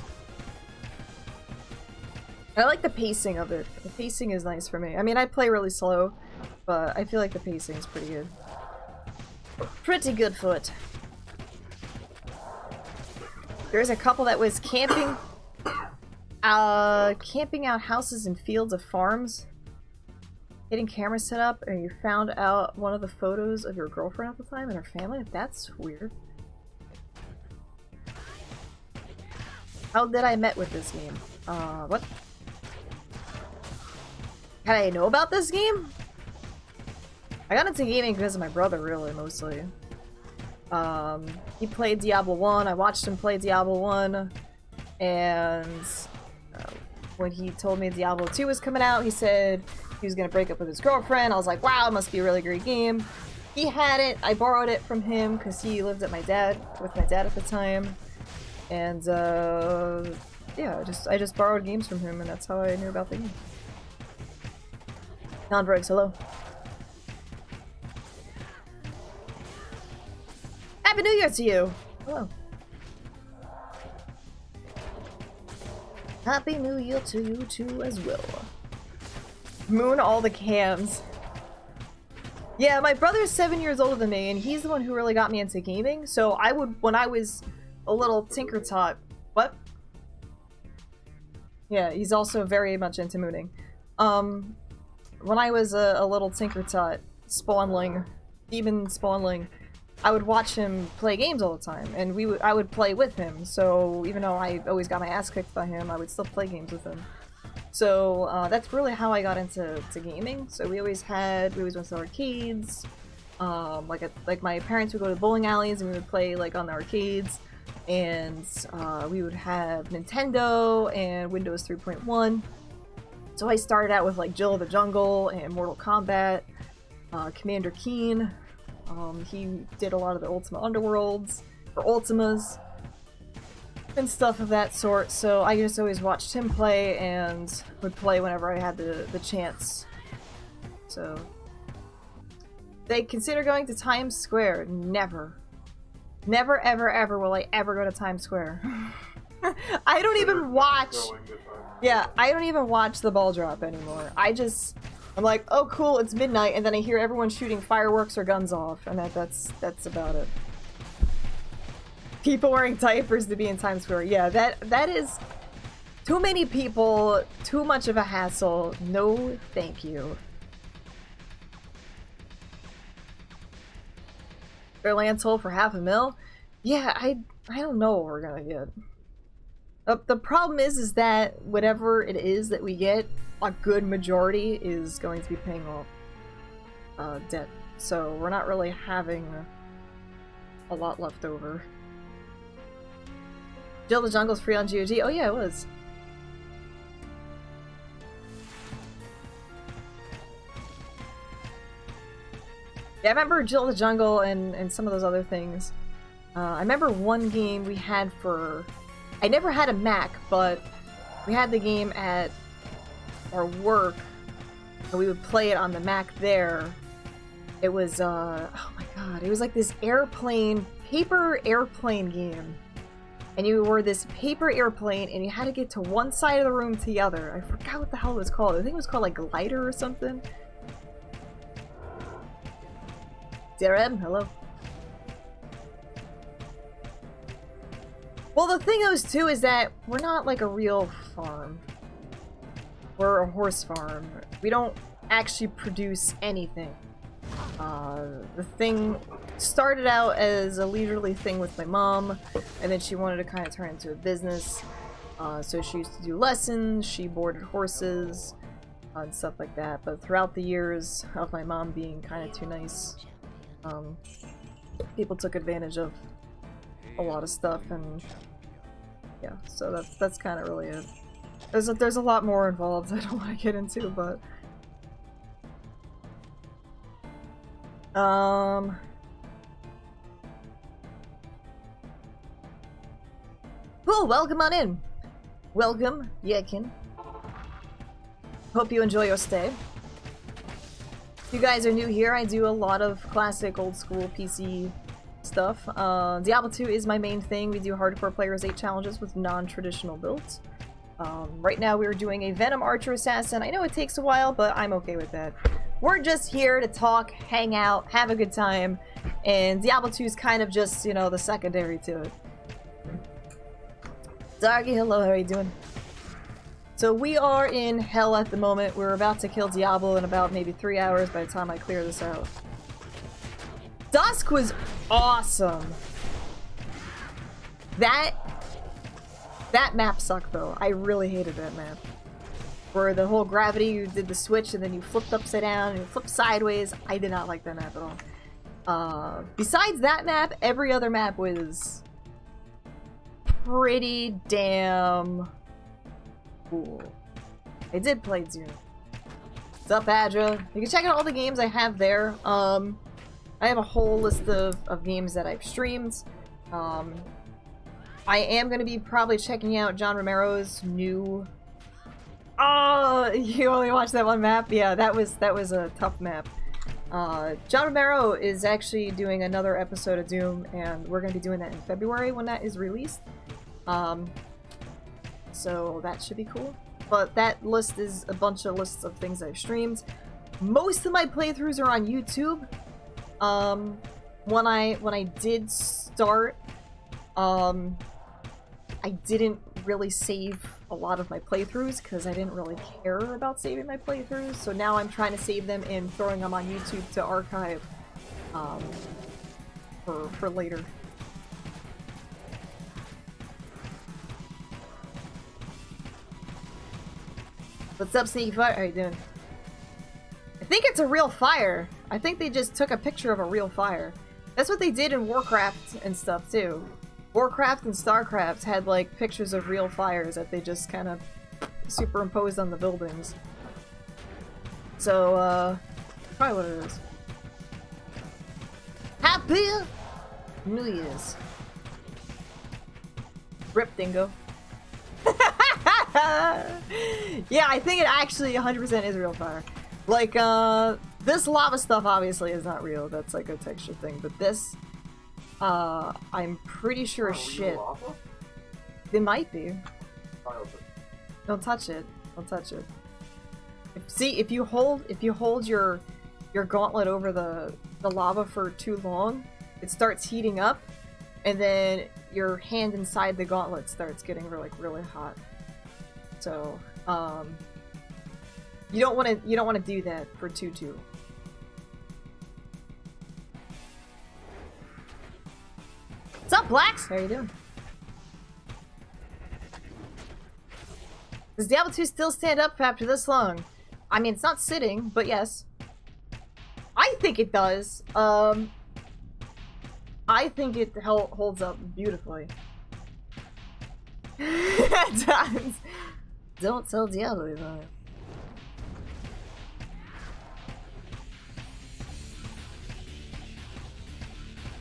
And I like the pacing of it. The pacing is nice for me. I mean, I play really slow, but I feel like the pacing is pretty good. Pretty good for it. There's a couple that was camping out houses and fields of farms. Getting camera set up, and you found out one of the photos of your girlfriend at the time and her family? That's weird. How did I met with this game? What? How did I know about this game? I got into gaming because of my brother, really, mostly. He played Diablo 1, I watched him play Diablo 1, and when he told me Diablo 2 was coming out, he said he was gonna break up with his girlfriend. I was like, wow, it must be a really great game. He had it, I borrowed it from him because he lived with my dad at the time. And yeah, I just borrowed games from him, and that's how I knew about the game. Non-Briggs, hello. Happy New Year to you! Hello. Happy New Year to you too as well. Moon all the cams. Yeah, my brother's 7 years older than me, and he's the one who really got me into gaming. So I would, when I was a little tinker tot. What? Yeah, he's also very much into mooning. When I was a little tinker tot, spawnling, demon spawnling, I would watch him play games all the time, and I would play with him. So even though I always got my ass kicked by him, I would still play games with him. So that's really how I got into gaming. So we always went to arcades. Like my parents would go to bowling alleys, and we would play like on the arcades. And we would have Nintendo and Windows 3.1. So I started out with like Jill of the Jungle and Mortal Kombat, Commander Keen. He did a lot of the Ultima Underworlds, or Ultimas, and stuff of that sort. So I just always watched him play and would play whenever I had the chance. So they consider going to Times Square. Never. Never, ever, ever will I ever go to Times Square. I don't even watch... Yeah, I don't even watch the ball drop anymore. I'm like, oh cool, it's midnight, and then I hear everyone shooting fireworks or guns off, and that's about it. People wearing diapers to be in Times Square. Yeah, that is Too many people, too much of a hassle. No, thank you. Their land sold for $500,000? Yeah, I don't know what we're gonna get. The problem is that whatever it is that we get, a good majority is going to be paying off debt. So we're not really having a lot left over. Jill the Jungle's free on GOG? Oh yeah, it was. Yeah, I remember Jill the Jungle and some of those other things. I remember one game we had for... I never had a Mac, but we had the game at our work, and we would play it on the Mac there. It was, oh my god, it was like this airplane, paper airplane game. And you were this paper airplane, and you had to get to one side of the room to the other. I forgot what the hell it was called. I think it was called like Glider or something. DRM, hello. Well, the thing is, too, is that we're not like a real farm. We're a horse farm. We don't actually produce anything. The thing started out as a leisurely thing with my mom, and then she wanted to kind of turn it into a business. So she used to do lessons, she boarded horses, and stuff like that. But throughout the years of my mom being kind of too nice, people took advantage of a lot of stuff, and yeah, so that's kind of really it. There's a lot more involved I don't want to get into, but cool, welcome on in. Welcome, Yekin. Hope you enjoy your stay. If you guys are new here, I do a lot of classic old school PC stuff. Diablo 2 is my main thing. We do hardcore players 8 challenges with non-traditional builds. Right now we're doing a Venom Archer Assassin. I know it takes a while, but I'm okay with that. We're just here to talk, hang out, have a good time, and Diablo 2 is kind of just, you know, the secondary to it. Dargy, hello, how are you doing? So we are in hell at the moment. We're about to kill Diablo in about maybe 3 hours by the time I clear this out. Dusk was awesome. That map sucked though. I really hated that map. Where the whole gravity, you did the switch and then you flipped upside down and you flipped sideways. I did not like that map at all. Besides that map, every other map was pretty damn cool. I did play Doom. What's up, Adra? You can check out all the games I have there. I have a whole list of games that I've streamed. I am going to be probably checking out John Romero's new... Oh, you only watched that one map? Yeah, that was a tough map. John Romero is actually doing another episode of Doom, and we're going to be doing that in February when that is released. So that should be cool. But that list is a bunch of lists of things I've streamed. Most of my playthroughs are on YouTube. When I did start, I didn't really save a lot of my playthroughs because I didn't really care about saving my playthroughs. So now I'm trying to save them and throwing them on YouTube to archive for later. What's up, Sneaky Fire? How you doing? I think it's a real fire. I think they just took a picture of a real fire. That's what they did in Warcraft and stuff too. Warcraft and Starcraft had like pictures of real fires that they just kind of superimposed on the buildings. So, probably what it is. Happy New Year's. Rip Dingo. Yeah, I think it actually 100% is real fire. Like, this lava stuff obviously is not real. That's like a texture thing. But this, I'm pretty sure shit. They might be. Don't touch it. Don't touch it. If you hold your gauntlet over the lava for too long, it starts heating up, and then your hand inside the gauntlet starts getting really hot. So, you don't want to do that for 2-2. What's up, Blacks? How you doing? Does Diablo 2 still stand up after this long? I mean, it's not sitting, but yes. I think it does. I think it holds up beautifully. Don't tell Diablo about it.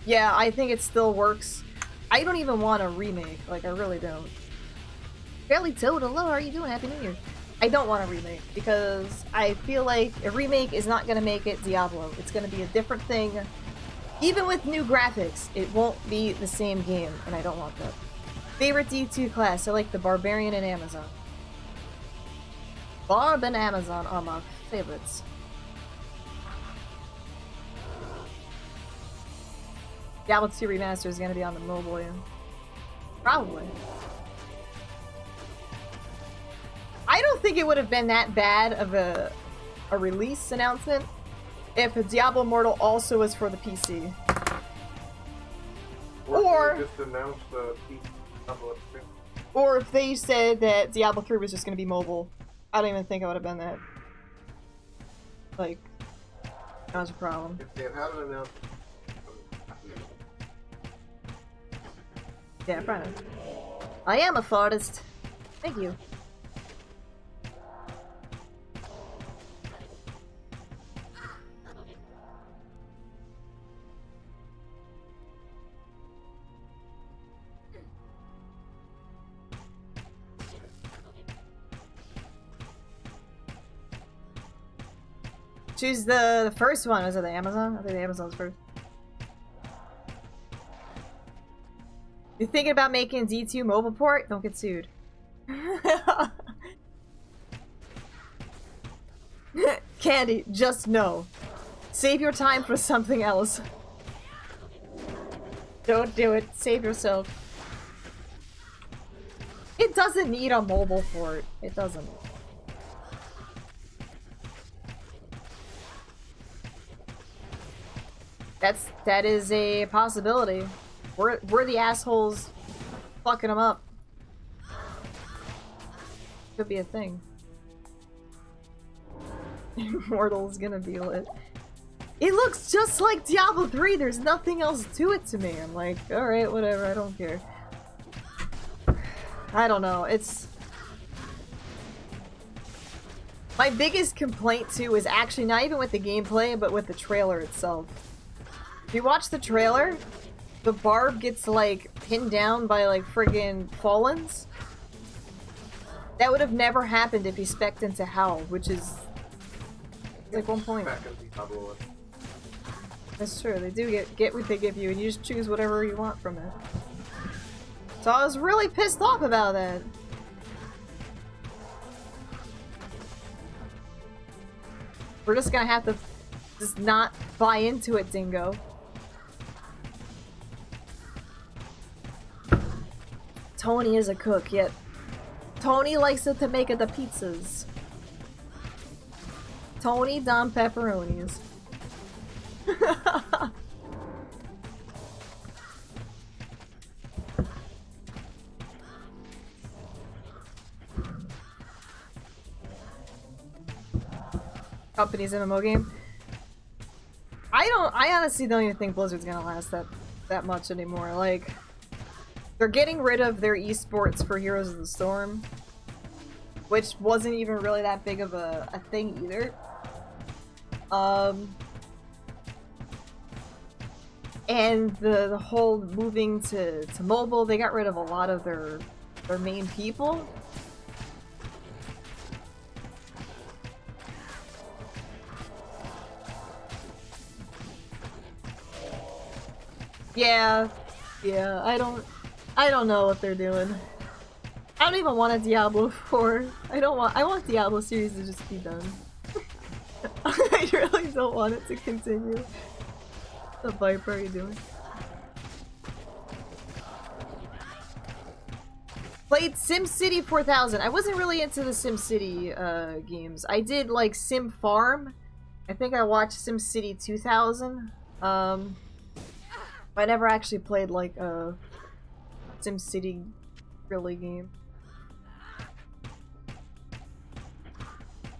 Yeah, I think it still works. I don't even want a remake. Like, I really don't. Fairly Toad, hello, how are you doing? Happy New Year. I don't want a remake because I feel like a remake is not going to make it Diablo. It's going to be a different thing. Even with new graphics, it won't be the same game, and I don't want that. Favorite D2 class? I like the Barbarian and Amazon. Barb and Amazon are my favorites. Diablo 2 Remaster is going to be on the mobile, yeah. Probably. I don't think it would have been that bad of a release announcement if Diablo Immortal also was for the PC. Or just announced the Diablo 3. Or if they said that Diablo 3 was just going to be mobile. I don't even think it would have been that. Like, that was a problem. If they had an announcement. Yeah, probably. I am a fartist. Thank you. Choose the first one. Was it the Amazon? I think the Amazon's first. You're thinking about making D2 mobile port? Don't get sued. Candy, just no. Save your time for something else. Don't do it. Save yourself. It doesn't need a mobile port. It doesn't. That is a possibility. We're the assholes fucking them up. Could be a thing. Immortal's gonna be lit. It looks just like Diablo 3. There's nothing else to it to me. I'm like, alright, whatever, I don't care. I don't know, it's... My biggest complaint too is actually not even with the gameplay, but with the trailer itself. If you watch the trailer, the barb gets like pinned down by like friggin' Fallens. That would have never happened if he spec'd into Howl, which is like 1 point. That's true, they do get what they give you, and you just choose whatever you want from it. So I was really pissed off about that. We're just gonna have to just not buy into it, dingo. Tony is a cook, yet Tony likes it to make it the pizzas. Tony Dom Pepperonis. Company's MMO game. I honestly don't even think Blizzard's gonna last that much anymore. Like, they're getting rid of their esports for Heroes of the Storm, which wasn't even really that big of a thing either. And the whole moving to mobile, they got rid of a lot of their main people. Yeah, I don't know what they're doing. I don't even want a Diablo 4. I want Diablo series to just be done. I really don't want it to continue. The Viper, are you doing? Played SimCity 4000. I wasn't really into the SimCity games. I did like Sim Farm. I think I watched SimCity 2000. I never actually played like a SimCity really game.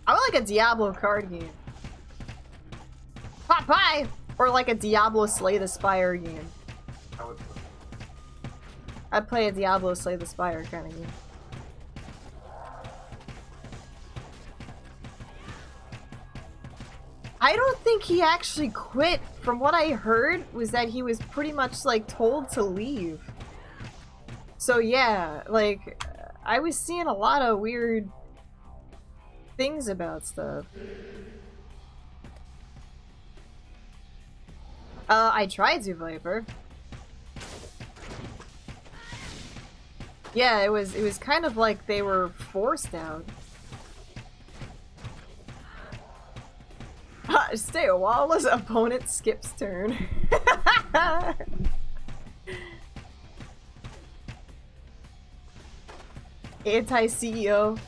I would like a Diablo card game. Popeye! Or like a Diablo Slay the Spire game. I'd play a Diablo Slay the Spire kind of game. I don't think he actually quit. From what I heard was that he was pretty much like told to leave. So yeah, like I was seeing a lot of weird things about stuff. I tried to, Viper. Yeah, it was kind of like they were forced out. Stay a while as opponent skips turn. Anti-CEO.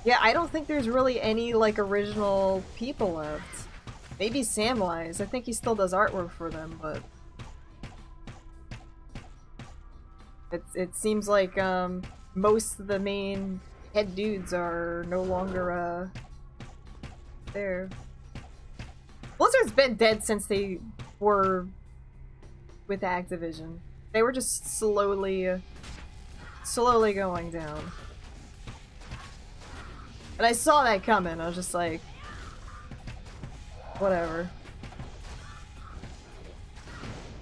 Yeah, I don't think there's really any like original people left. Maybe Samwise. I think he still does artwork for them, but it seems like most of the main head dudes are no longer there. Blizzard's been dead since they were with Activision. They were just slowly going down. And I saw that coming. I was just like, whatever.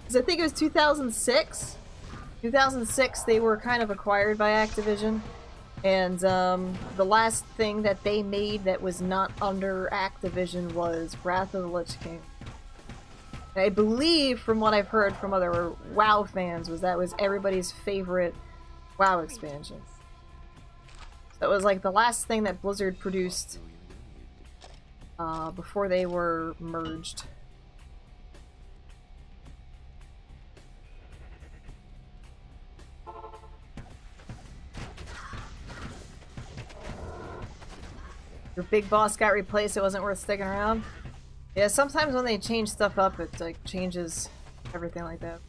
Because I think it was 2006. 2006, they were kind of acquired by Activision. And the last thing that they made that was not under Activision was Wrath of the Lich King. And I believe, from what I've heard from other WoW fans, that was everybody's favorite WoW expansion. So it was like the last thing that Blizzard produced before they were merged. Your big boss got replaced, it wasn't worth sticking around? Yeah, sometimes when they change stuff up, it like changes everything like that.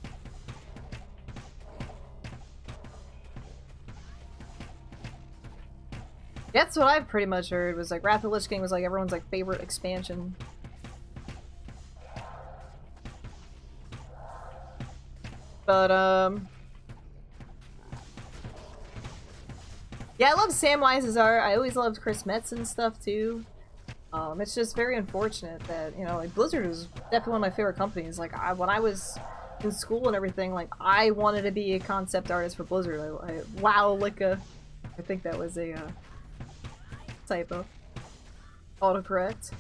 That's what I've pretty much heard, was like Wrath of the Lich King was like everyone's like favorite expansion. But yeah, I love Samwise's art. I always loved Chris Metz's stuff too. It's just very unfortunate that, you know, like Blizzard was definitely one of my favorite companies. Like when I was in school and everything, like I wanted to be a concept artist for Blizzard. Wow, like I think that was a typo. Autocorrect.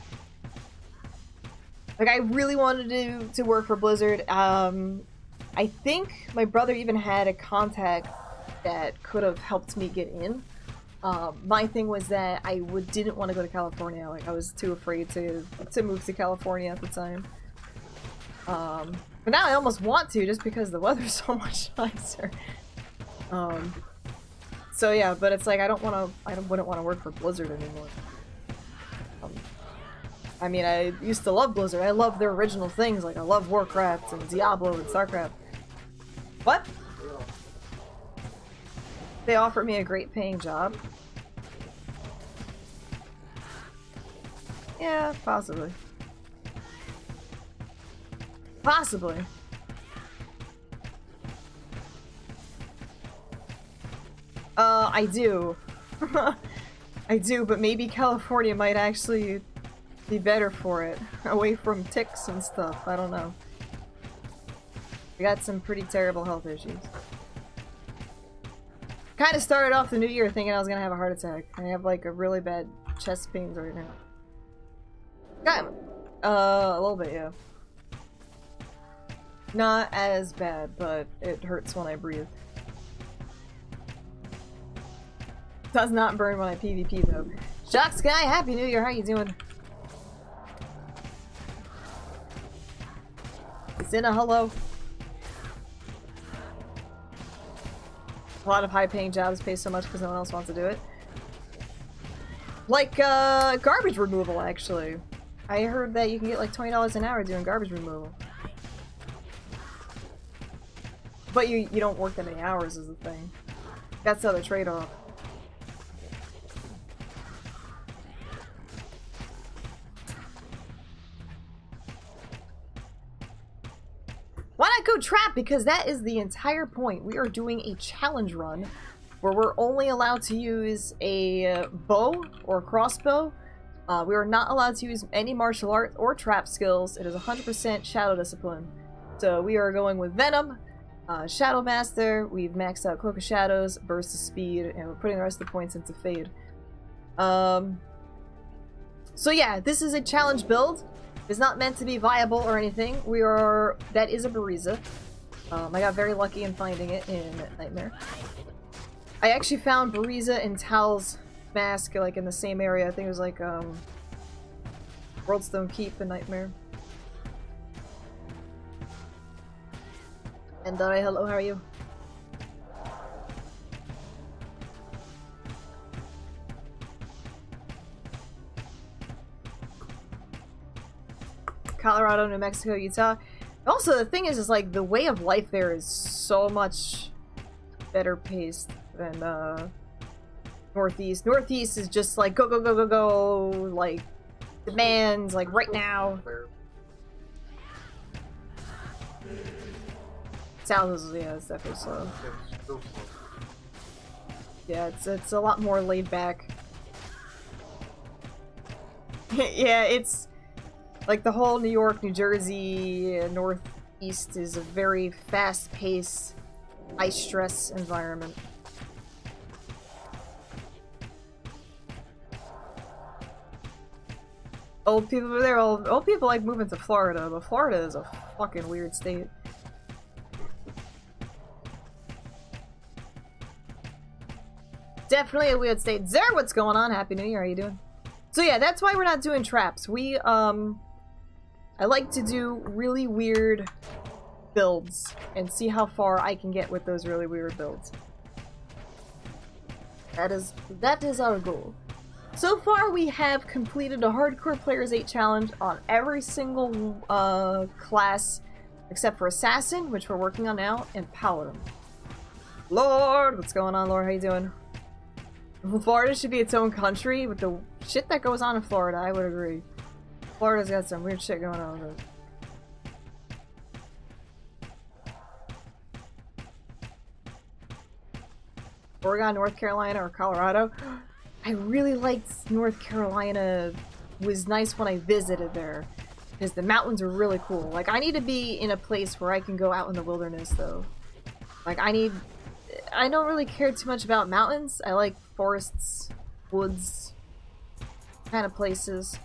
Like I really wanted to work for Blizzard. I think my brother even had a contact that could have helped me get in. My thing was that I didn't want to go to California. Like I was too afraid to move to California at the time. But now I almost want to, just because the weather's so much nicer. So yeah, but it's like I wouldn't want to work for Blizzard anymore. I mean, I used to love Blizzard. I love their original things. Like I love Warcraft and Diablo and StarCraft. What? They offered me a great paying job. Yeah, possibly. Possibly. I do. I do, but maybe California might actually be better for it. Away from ticks and stuff. I don't know. I got some pretty terrible health issues. Kind of started off the new year thinking I was gonna have a heart attack. I have like a really bad chest pains right now. Got a little bit, yeah. Not as bad, but it hurts when I breathe. Does not burn when I PvP though. Shock Sky, Happy New Year, how you doing? It's in a hello. A lot of high-paying jobs pay so much because no one else wants to do it. Like, garbage removal, actually. I heard that you can get like $20 an hour doing garbage removal. But you don't work that many hours is the thing. That's the other trade-off. Why not go trap? Because that is the entire point. We are doing a challenge run where we're only allowed to use a bow or a crossbow. We are not allowed to use any martial art or trap skills. It is 100% shadow discipline. So we are going with Venom, Shadow Master. We've maxed out Cloak of Shadows, Burst of Speed, and we're putting the rest of the points into Fade. So yeah, this is a challenge build. It's not meant to be viable or anything. That is a Bariza. I got very lucky in finding it in Nightmare. I actually found Bariza and Tal's mask like in the same area. I think it was like Worldstone Keep in Nightmare. And hello, how are you? Colorado, New Mexico, Utah. Also, the thing is like the way of life there is so much better paced than Northeast. Northeast is just like go, go, go, go, go, like demands, like right now. South is, yeah, it's definitely slow. Yeah, it's a lot more laid back. Yeah, it's like the whole New York, New Jersey, Northeast is a very fast-paced, high-stress environment. Old people over there, old people like moving to Florida, but Florida is a fucking weird state. Definitely a weird state. Zer, what's going on? Happy New Year, how you doing? So yeah, that's why we're not doing traps. I like to do really weird builds and see how far I can get with those really weird builds. That is our goal. So far, we have completed a Hardcore Players 8 challenge on every single class except for Assassin, which we're working on now, and Paladin. Lord, what's going on, Lord? How you doing? Florida should be its own country with the shit that goes on in Florida. I would agree. Florida's got some weird shit going on with it. Oregon, North Carolina, or Colorado. I really liked North Carolina. It was nice when I visited there. Because the mountains are really cool. Like, I need to be in a place where I can go out in the wilderness, though. Like, I don't really care too much about mountains. I like forests, woods, kind of places.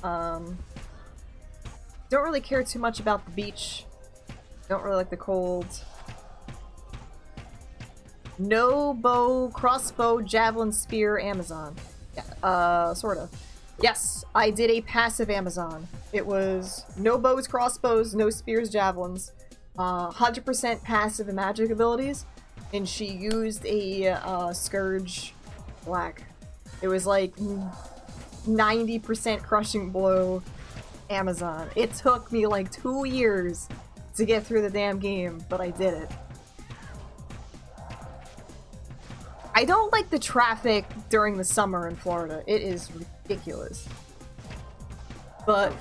Don't really care too much about the beach. Don't really like the cold. No bow, crossbow, javelin, spear, Amazon. Yeah, sorta. Yes, I did a passive Amazon. It was no bows, crossbows, no spears, javelins. 100% passive and magic abilities. And she used a Scourge Black. It was like 90% crushing blow Amazon. It took me like 2 years to get through the damn game, but I did it. I don't like the traffic during the summer in Florida. It is ridiculous. But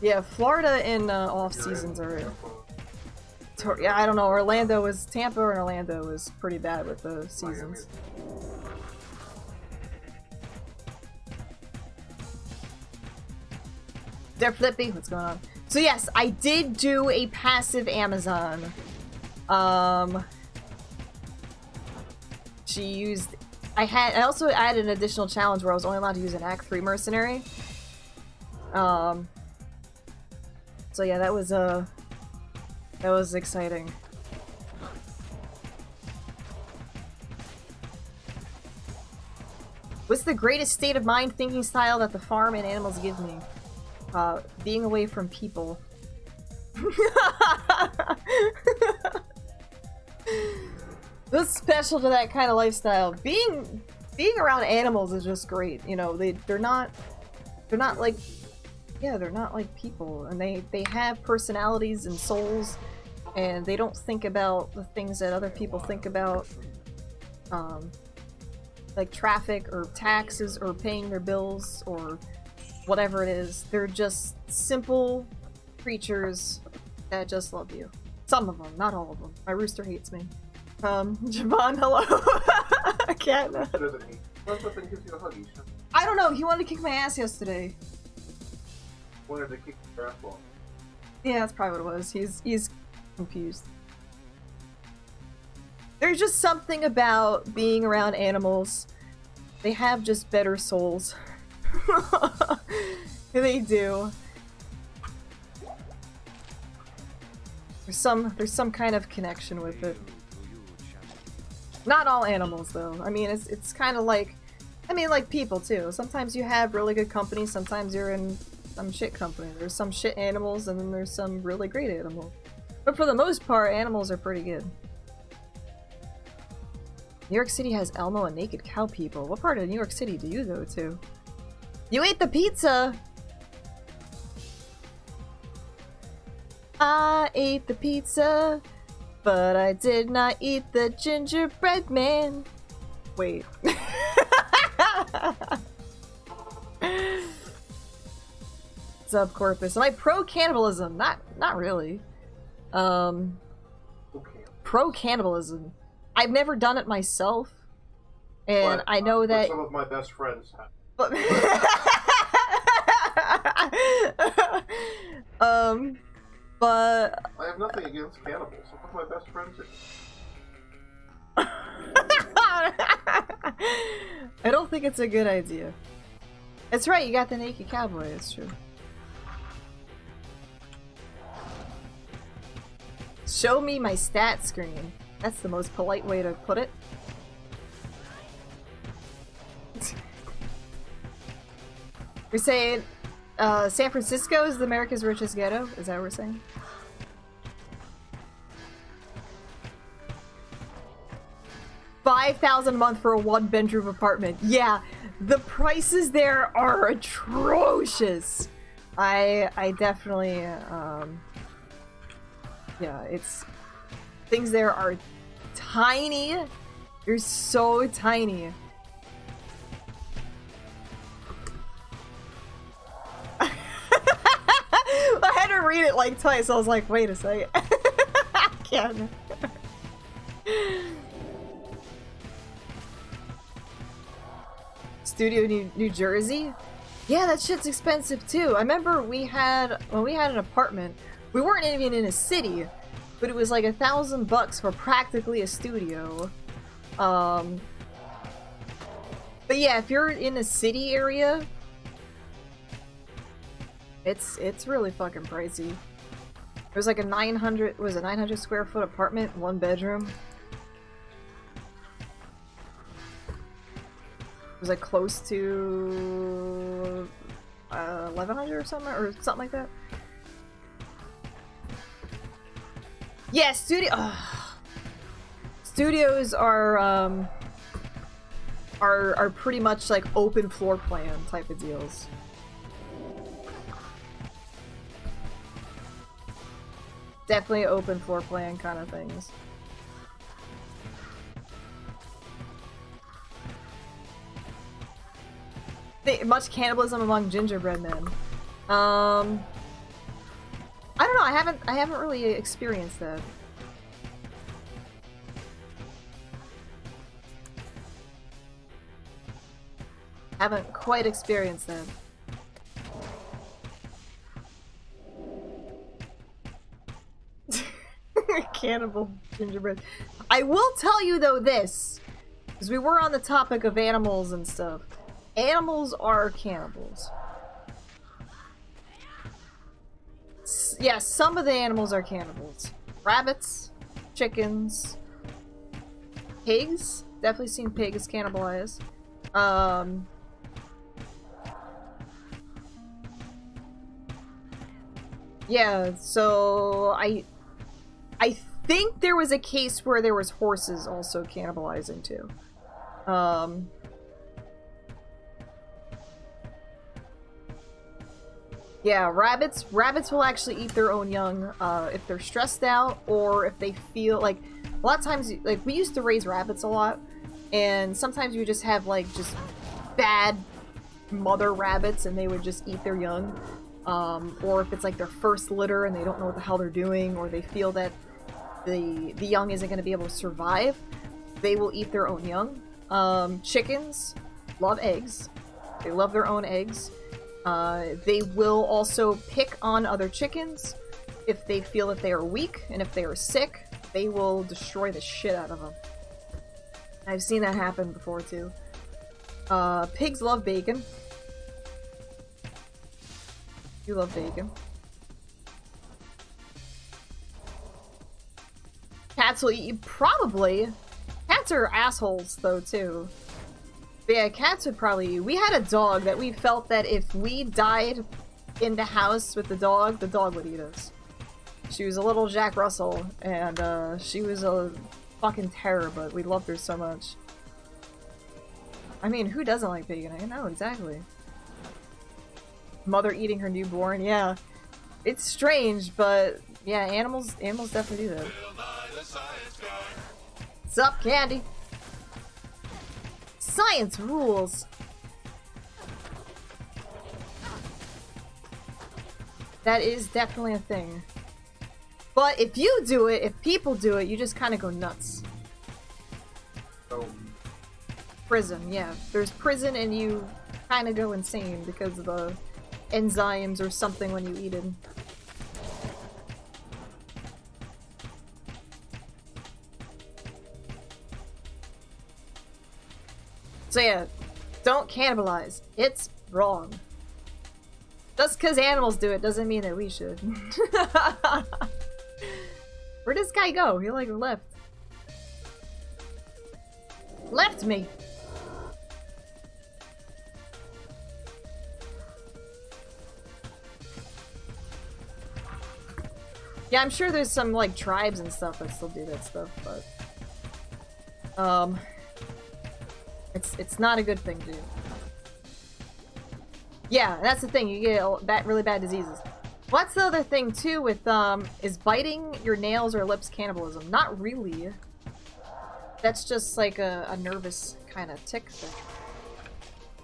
yeah, Florida in off seasons are. Yeah, I don't know. Tampa and Orlando was pretty bad with the seasons. They're flippy. What's going on? So yes, I did do a passive Amazon. She used. I also added an additional challenge where I was only allowed to use an Act 3 mercenary. So yeah, that was exciting. What's the greatest state of mind thinking style that the farm and animals give me? Being away from people. What's special to that kind of lifestyle? Being around animals is just great. You know, they're not like, yeah, they're not like people, and they have personalities and souls, and they don't think about the things that other people think about, like traffic or taxes or paying their bills or whatever it is. They're just simple creatures that just love you. Some of them, not all of them. My rooster hates me. Javon, hello. Cat. What does it mean? What thing gives you a huggy? I don't know. He wanted to kick my ass yesterday. Wanted to kick your ass off. Yeah, that's probably what it was. He's confused. There's just something about being around animals. They have just better souls. They do. There's some kind of connection with it. Not all animals, though. I mean, it's kind of like, I mean, like people too. Sometimes you have really good company. Sometimes you're in some shit company. There's some shit animals, and then there's some really great animals. But for the most part, animals are pretty good. New York City has Elmo and naked cow people. What part of New York City do you go to? You ate the pizza! I ate the pizza, but I did not eat the gingerbread man. Wait. What's up, Corpus? Am I pro-cannibalism? Not really. Pro-cannibalism. I've never done it myself, and I know that some of my best friends have. But but I have nothing against cannibals. Some of my best friends are. I don't think it's a good idea. That's right, you got the naked cowboy, it's true. Show me my stat screen. That's the most polite way to put it. We're saying San Francisco is America's richest ghetto? Is that what we're saying? $5,000 a month for a one-bedroom apartment. Yeah, the prices there are atrocious. I definitely, yeah, it's... Things there are tiny. They're so tiny. I had to read it like twice. I was like, wait a second. I can't. Studio New Jersey? Yeah, that shit's expensive too. I remember when we had an apartment, we weren't even in a city, but it was like $1,000 for practically a studio. But yeah, if you're in a city area, it's really fucking pricey. It was like a 900 square foot apartment, one bedroom. It was like close to 1,100 or something like that. Yeah, studios are pretty much like open floor plan type of deals. Definitely open floor plan kind of things. Much cannibalism among gingerbread men. I don't know. I haven't really experienced that. Haven't quite experienced that. Cannibal gingerbread. I will tell you though this, because we were on the topic of animals and stuff. Animals are cannibals. Yeah, some of the animals are cannibals. Rabbits, chickens, pigs. Definitely seen pigs cannibalized. Yeah, so I think there was a case where there was horses also cannibalizing too. Yeah, rabbits will actually eat their own young if they're stressed out or if they feel like a lot of times, like we used to raise rabbits a lot, and sometimes we just have like just bad mother rabbits and they would just eat their young. Or if it's like their first litter and they don't know what the hell they're doing, or they feel that the young isn't going to be able to survive, they will eat their own young. Chickens love eggs. They love their own eggs. They will also pick on other chickens if they feel that they are weak, and if they are sick, they will destroy the shit out of them. I've seen that happen before too. Pigs love bacon. You love bacon. Cats will eat you, probably. Cats are assholes though too. But yeah, cats would probably... We had a dog that we felt that if we died in the house with the dog would eat us. She was a little Jack Russell, and she was a fucking terror, but we loved her so much. I mean, who doesn't like bacon? I know, exactly. Mother eating her newborn, yeah. It's strange, but yeah, animals definitely do that. Sup, Candy? Science rules! That is definitely a thing. But if you do it, if people do it, you just kind of go nuts. So, Prison, yeah. There's prison and you kind of go insane because of the enzymes or something when you eat it. So yeah, don't cannibalize. It's wrong. Just because animals do it doesn't mean that we should. Where'd this guy go? He like left. Left me! Yeah, I'm sure there's some like tribes and stuff that still do that stuff, but it's not a good thing to do. Yeah, that's the thing. You get really bad diseases. What's the other thing too with is biting your nails or lips cannibalism? Not really. That's just like a nervous kind of tick thing.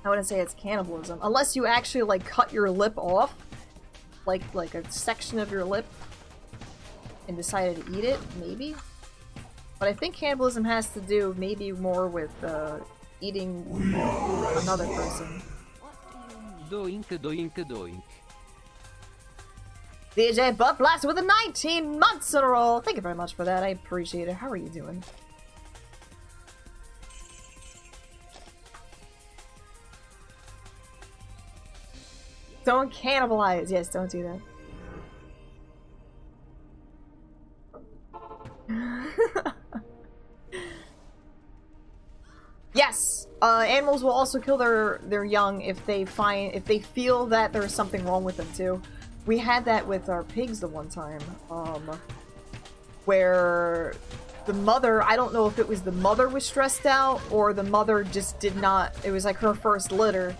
I wouldn't say it's cannibalism unless you actually like cut your lip off, like a section of your lip, and decided to eat it, maybe. But I think cannibalism has to do maybe more with eating another person. Doink, doink, doink. DJ Butt Blast with a 19 months in a row. Thank you very much for that. I appreciate it. How are you doing? Don't cannibalize. Yes, don't do that. Yes, animals will also kill their young if they feel that there's something wrong with them too. We had that with our pigs the one time, where the mother, I don't know if it was the mother was stressed out or the mother just did not, it was like her first litter,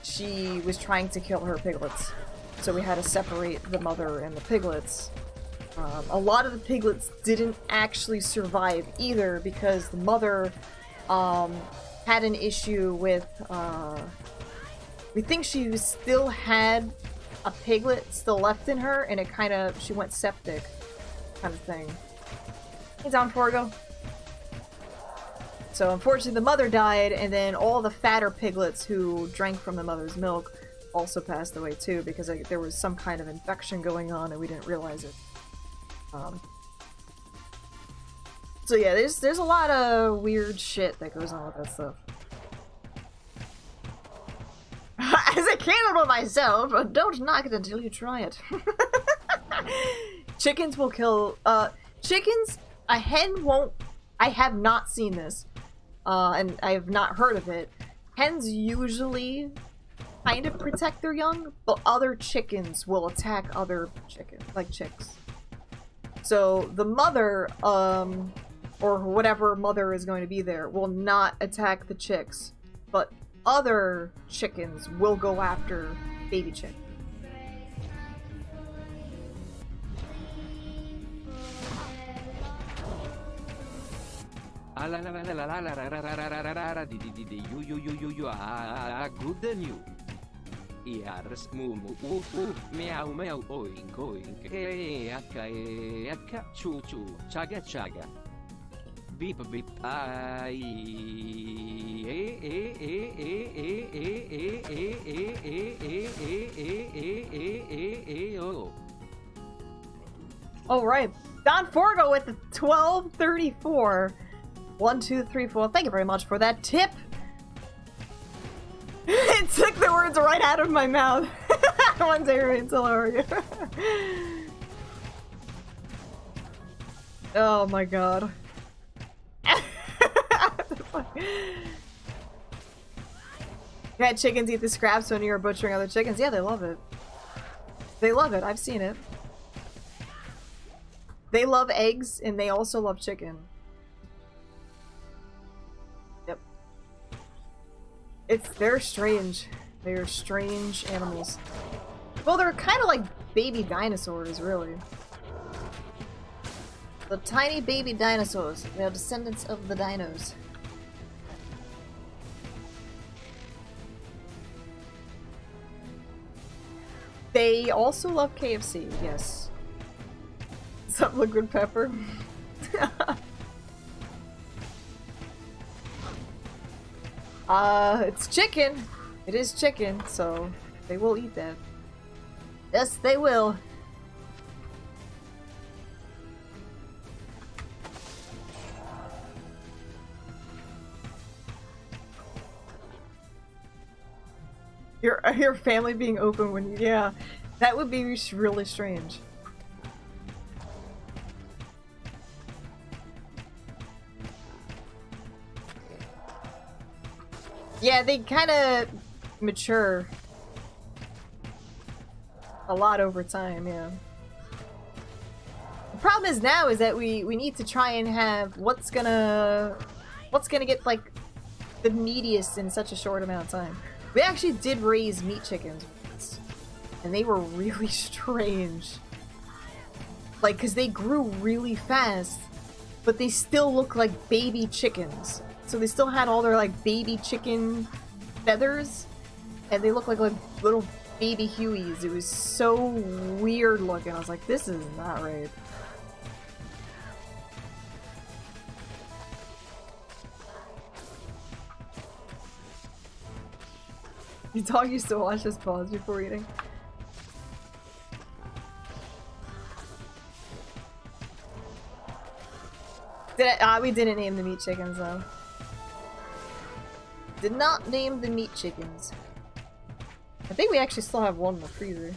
she was trying to kill her piglets. So we had to separate the mother and the piglets. A lot of the piglets didn't actually survive either because the mother had an issue with, we think she still had a piglet still left in her, and it kind of, she went septic, kind of thing. Hey, down, Forgo. So unfortunately the mother died, and then all the fatter piglets who drank from the mother's milk also passed away too, because there was some kind of infection going on and we didn't realize it. So yeah, there's a lot of weird shit that goes on with that stuff. As a cannibal myself, don't knock it until you try it. Chickens will kill, chickens, a hen won't, I have not seen this, and I have not heard of it. Hens usually kind of protect their young, but other chickens will attack other chickens, like chicks. So the mother, or whatever mother is going to be there, will not attack the chicks, but other chickens will go after baby chick. Good new. Ears, mumu, meow, meow, oink, oink, chu, chu, chaga, chaga. Beep, beep, oh. All right, Don Forgo with the 1234. 1, 2, 3, 4. Thank you very much for that tip. It took the words right out of my mouth. One day, Rachel, how are you? Oh my god. Yeah, chickens eat the scraps when you're butchering other chickens. Yeah, they love it. They love it. I've seen it. They love eggs, and they also love chicken. Yep. They're strange. They're strange animals. Well, they're kind of like baby dinosaurs, really. The tiny baby dinosaurs. They're descendants of the dinos. They also love KFC, yes. What's up, Liquid Pepper? It's chicken. It is chicken, so they will eat that. Yes, they will. Your family being open when you— yeah, that would be really strange. Yeah, they kind of mature a lot over time, yeah. The problem is now is that we need to try and have what's gonna get like the meatiest in such a short amount of time. We actually did raise meat chickens once, and they were really strange. Like, because they grew really fast, but they still look like baby chickens. So they still had all their, like, baby chicken feathers, and they look like little baby Hueys. It was so weird looking. I was like, this is not right. Your dog used to watch us pause before eating. We didn't name the meat chickens though. Did not name the meat chickens. I think we actually still have one in the freezer.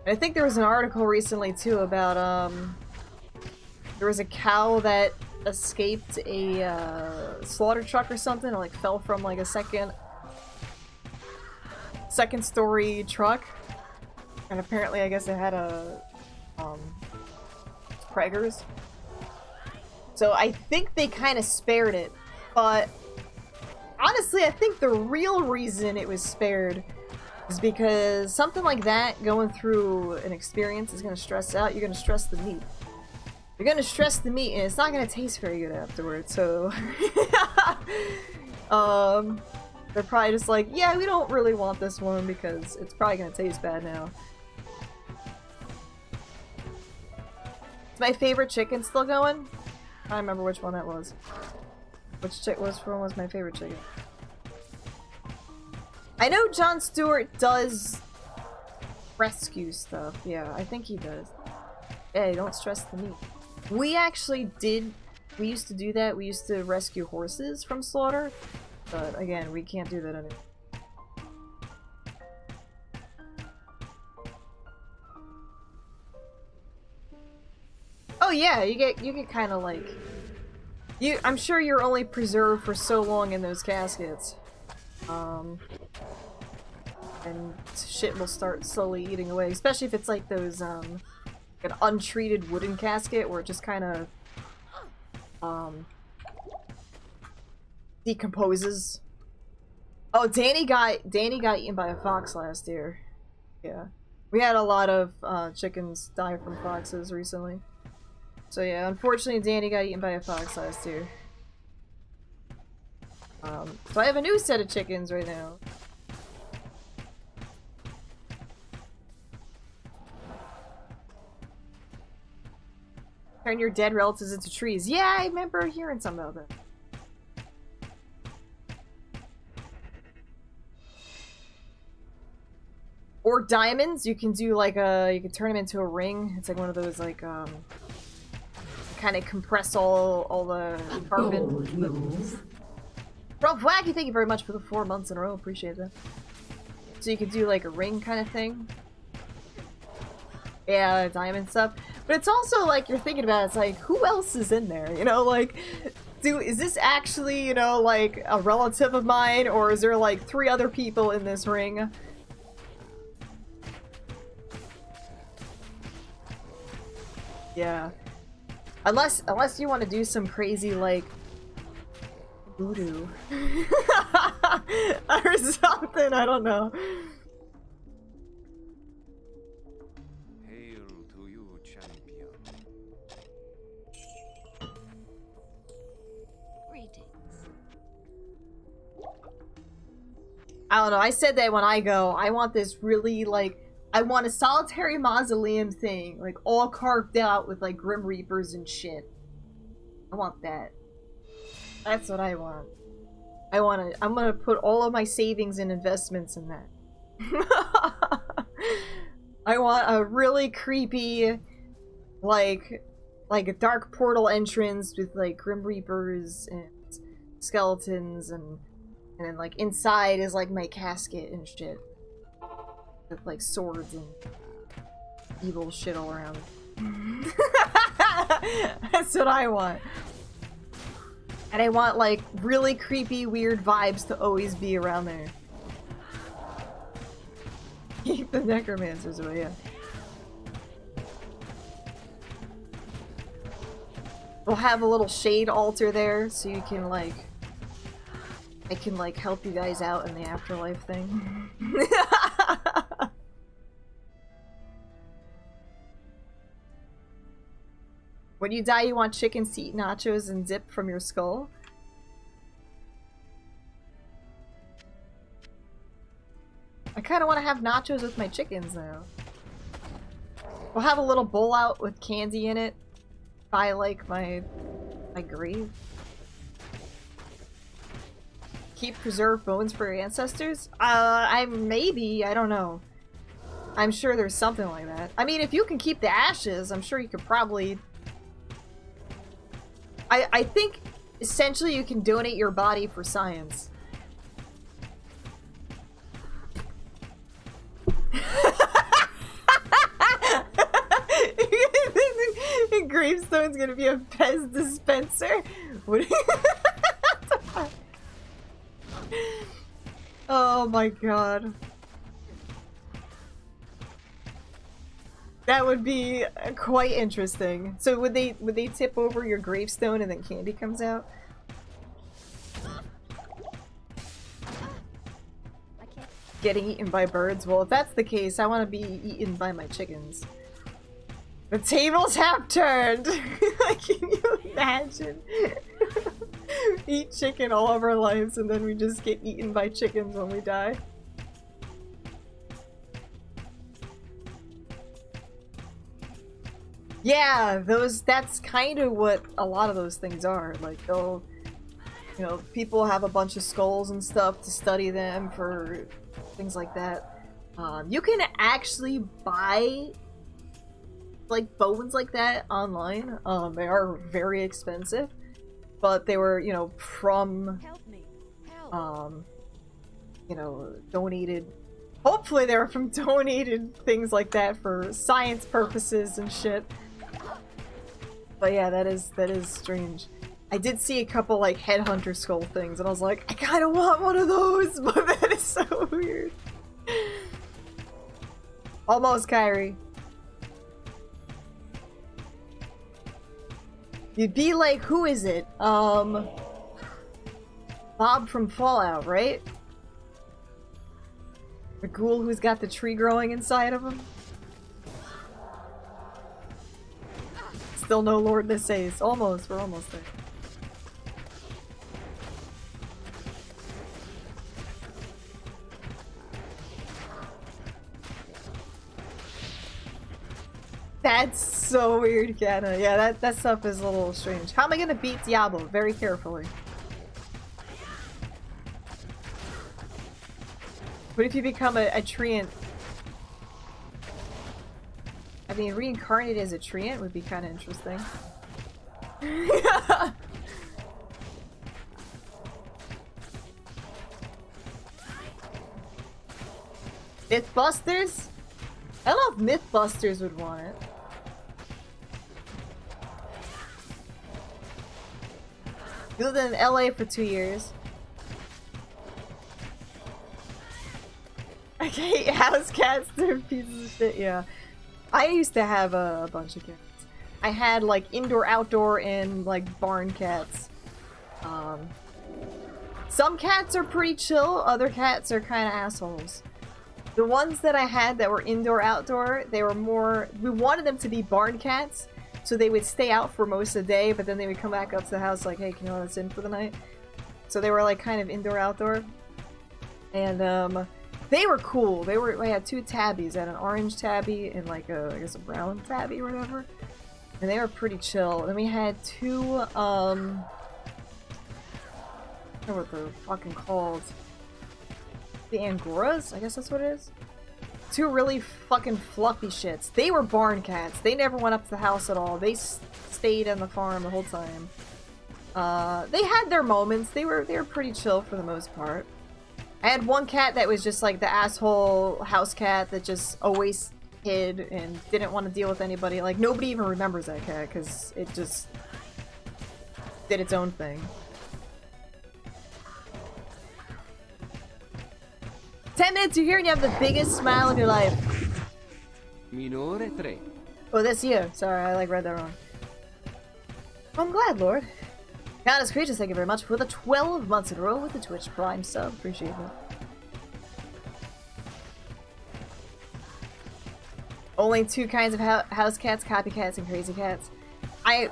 I think there was an article recently too about there was a cow that escaped a slaughter truck or something, or like fell from like a second story truck, and apparently I guess it had a preggers. So I think they kind of spared it, but honestly I think the real reason it was spared is because something like that going through an experience is going to stress out. You're going to stress the meat. You're going to stress the meat and it's not going to taste very good afterwards, so they're probably just like, yeah, we don't really want this one because it's probably going to taste bad now. Is my favorite chicken still going? I don't remember which one that was. Which one was my favorite chicken? I know Jon Stewart does rescue stuff. Yeah, I think he does. Hey, don't stress the meat. We actually did. We used to do that. We used to rescue horses from slaughter. But again, we can't do that anymore. Oh yeah, you get kind of like I'm sure you're only preserved for so long in those caskets. And shit will start slowly eating away, especially if it's like those, an untreated wooden casket where it just kind of, decomposes. Oh, Danny got eaten by a fox last year. Yeah. We had a lot of, chickens die from foxes recently. So yeah, unfortunately Danny got eaten by a fox last year. So I have a new set of chickens right now. Turn your dead relatives into trees. Yeah, I remember hearing something about that. Or diamonds, you can do like you can turn them into a ring. It's like one of those like, kind of compress all the carbon. Rob Wacky, thank you very much for the 4 months in a row. Appreciate that. So you could do like a ring kind of thing. Yeah, diamond stuff. But it's also like you're thinking about it, it's like who else is in there? You know, like is this actually, you know, like a relative of mine, or is there like 3 other people in this ring? Yeah. Unless you want to do some crazy, like, voodoo. Or something, I don't know. Hail to you, champion. Greetings. I don't know, I said that when I go, I want this really, like, I want a solitary mausoleum thing, like, all carved out with, like, Grim Reapers and shit. I want that. That's what I want. I'm gonna put all of my savings and investments in that. I want a really creepy, like a dark portal entrance with, like, Grim Reapers and skeletons, and then, like, inside is, like, my casket and shit. With, like, swords and evil shit all around. That's what I want. And I want, like, really creepy, weird vibes to always be around there. Keep the necromancers away, yeah. We'll have a little shade altar there, so you can, like... I can, like, help you guys out in the afterlife thing. When you die, you want chickens to eat nachos and dip from your skull? I kind of want to have nachos with my chickens now. We'll have a little bowl out with candy in it by, like, my grave. Keep preserved bones for your ancestors? I don't know. I'm sure there's something like that. I mean, if you can keep the ashes, I'm sure you could probably... I think, essentially, you can donate your body for science. Gravestone's gonna be a Pez dispenser? What? Oh my god. That would be quite interesting. So would they tip over your gravestone and then candy comes out? Getting eaten by birds? Well, if that's the case, I want to be eaten by my chickens. The tables have turned! Can you imagine? Eat chicken all of our lives and then we just get eaten by chickens when we die. Yeah, that's kind of what a lot of those things are. Like, they'll, you know, people have a bunch of skulls and stuff to study them for things like that. You can actually buy, like, bones like that online. They are very expensive, but they were, you know, from, Help me. Help. you know, donated. Hopefully they were from donated things like that for science purposes and shit. But yeah, that is strange. I did see a couple like headhunter skull things, and I was like, I kind of want one of those, but that is so weird. Almost, Kyrie. You'd be like, who is it? Bob from Fallout, right? The ghoul who's got the tree growing inside of him? Still no Lord this says. Almost, we're almost there. That's so weird, Kiana. Yeah, that stuff is a little strange. How am I gonna beat Diablo? Very carefully. What if you become a treant? I mean, reincarnated as a treant would be kind of interesting. Mythbusters? I don't know if Mythbusters would want it. You lived in LA for 2 years. I hate house cats, they're pieces of shit, yeah. I used to have a bunch of cats. I had like indoor, outdoor, and like barn cats. Some cats are pretty chill, other cats are kind of assholes. The ones that I had that were indoor, outdoor, they were more... We wanted them to be barn cats, so they would stay out for most of the day, but then they would come back up to the house like, hey, can you let us in for the night? So they were like kind of indoor, outdoor. And they were cool. I had 2 tabbies. I had an orange tabby and like a, I guess a brown tabby or whatever. And they were pretty chill. Then we had 2, I don't know what they're fucking called. The Angoras? I guess that's what it is. 2 really fucking fluffy shits. They were barn cats. They never went up to the house at all. They stayed on the farm the whole time. They had their moments. They were pretty chill for the most part. I had one cat that was just like the asshole house cat that just always hid and didn't want to deal with anybody. Like, nobody even remembers that cat because it just did its own thing. 10 minutes, you're here and you have the biggest smile of your life. Minore 3. Oh, that's you. Sorry, I like read that wrong. I'm glad, Lord. Goddess Creatures, thank you very much for the 12 months in a row with the Twitch Prime sub. Appreciate that. Only 2 kinds of house cats, copycats and crazy cats.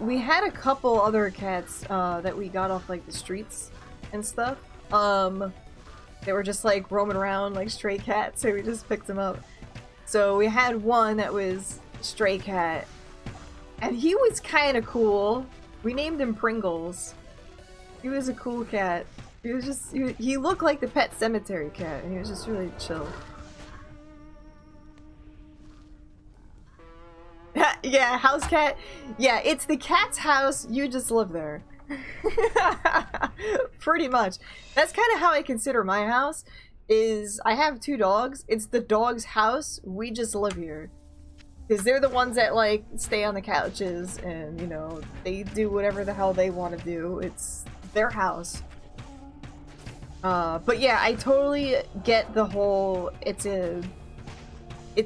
We had a couple other cats that we got off like the streets and stuff. They were just like roaming around like stray cats, so we just picked them up. So we had one that was stray cat, and he was kind of cool. We named him Pringles. He was a cool cat. He was just he looked like the Pet Cemetery cat, and he was just really chill. Yeah, house cat. Yeah, it's the cat's house. You just live there. Pretty much. That's kind of how I consider my house. Is I have 2 dogs. It's the dog's house. We just live here. Because they're the ones that like stay on the couches and, you know, they do whatever the hell they want to do. It's their house. But yeah, I totally get the whole it's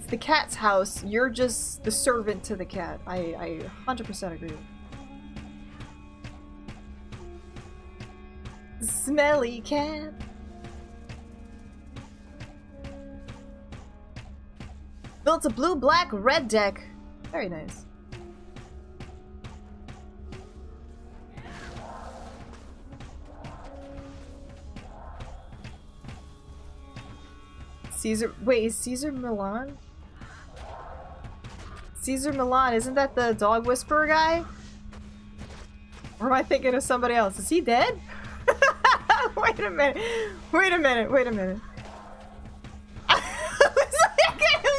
the cat's house. You're just the servant to the cat. I 100% agree. Smelly cat. Built a blue, black, red deck. Very nice. Caesar, wait, is Caesar Milan? Caesar Milan, isn't that the dog whisperer guy? Or am I thinking of somebody else? Is he dead? Wait a minute. Wait a minute. Wait a minute. I was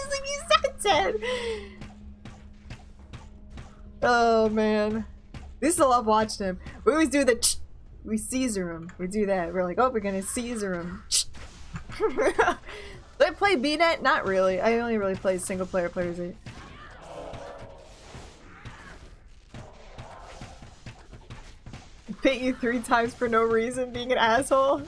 like, he's not dead. Oh man. We used to love watching him. We always do the we Caesar him. We do that. We're like, oh, we're gonna Caesar him. Did I play BNet? Not really. I only really play single player Players 8. bit you 3 times for no reason, being an asshole.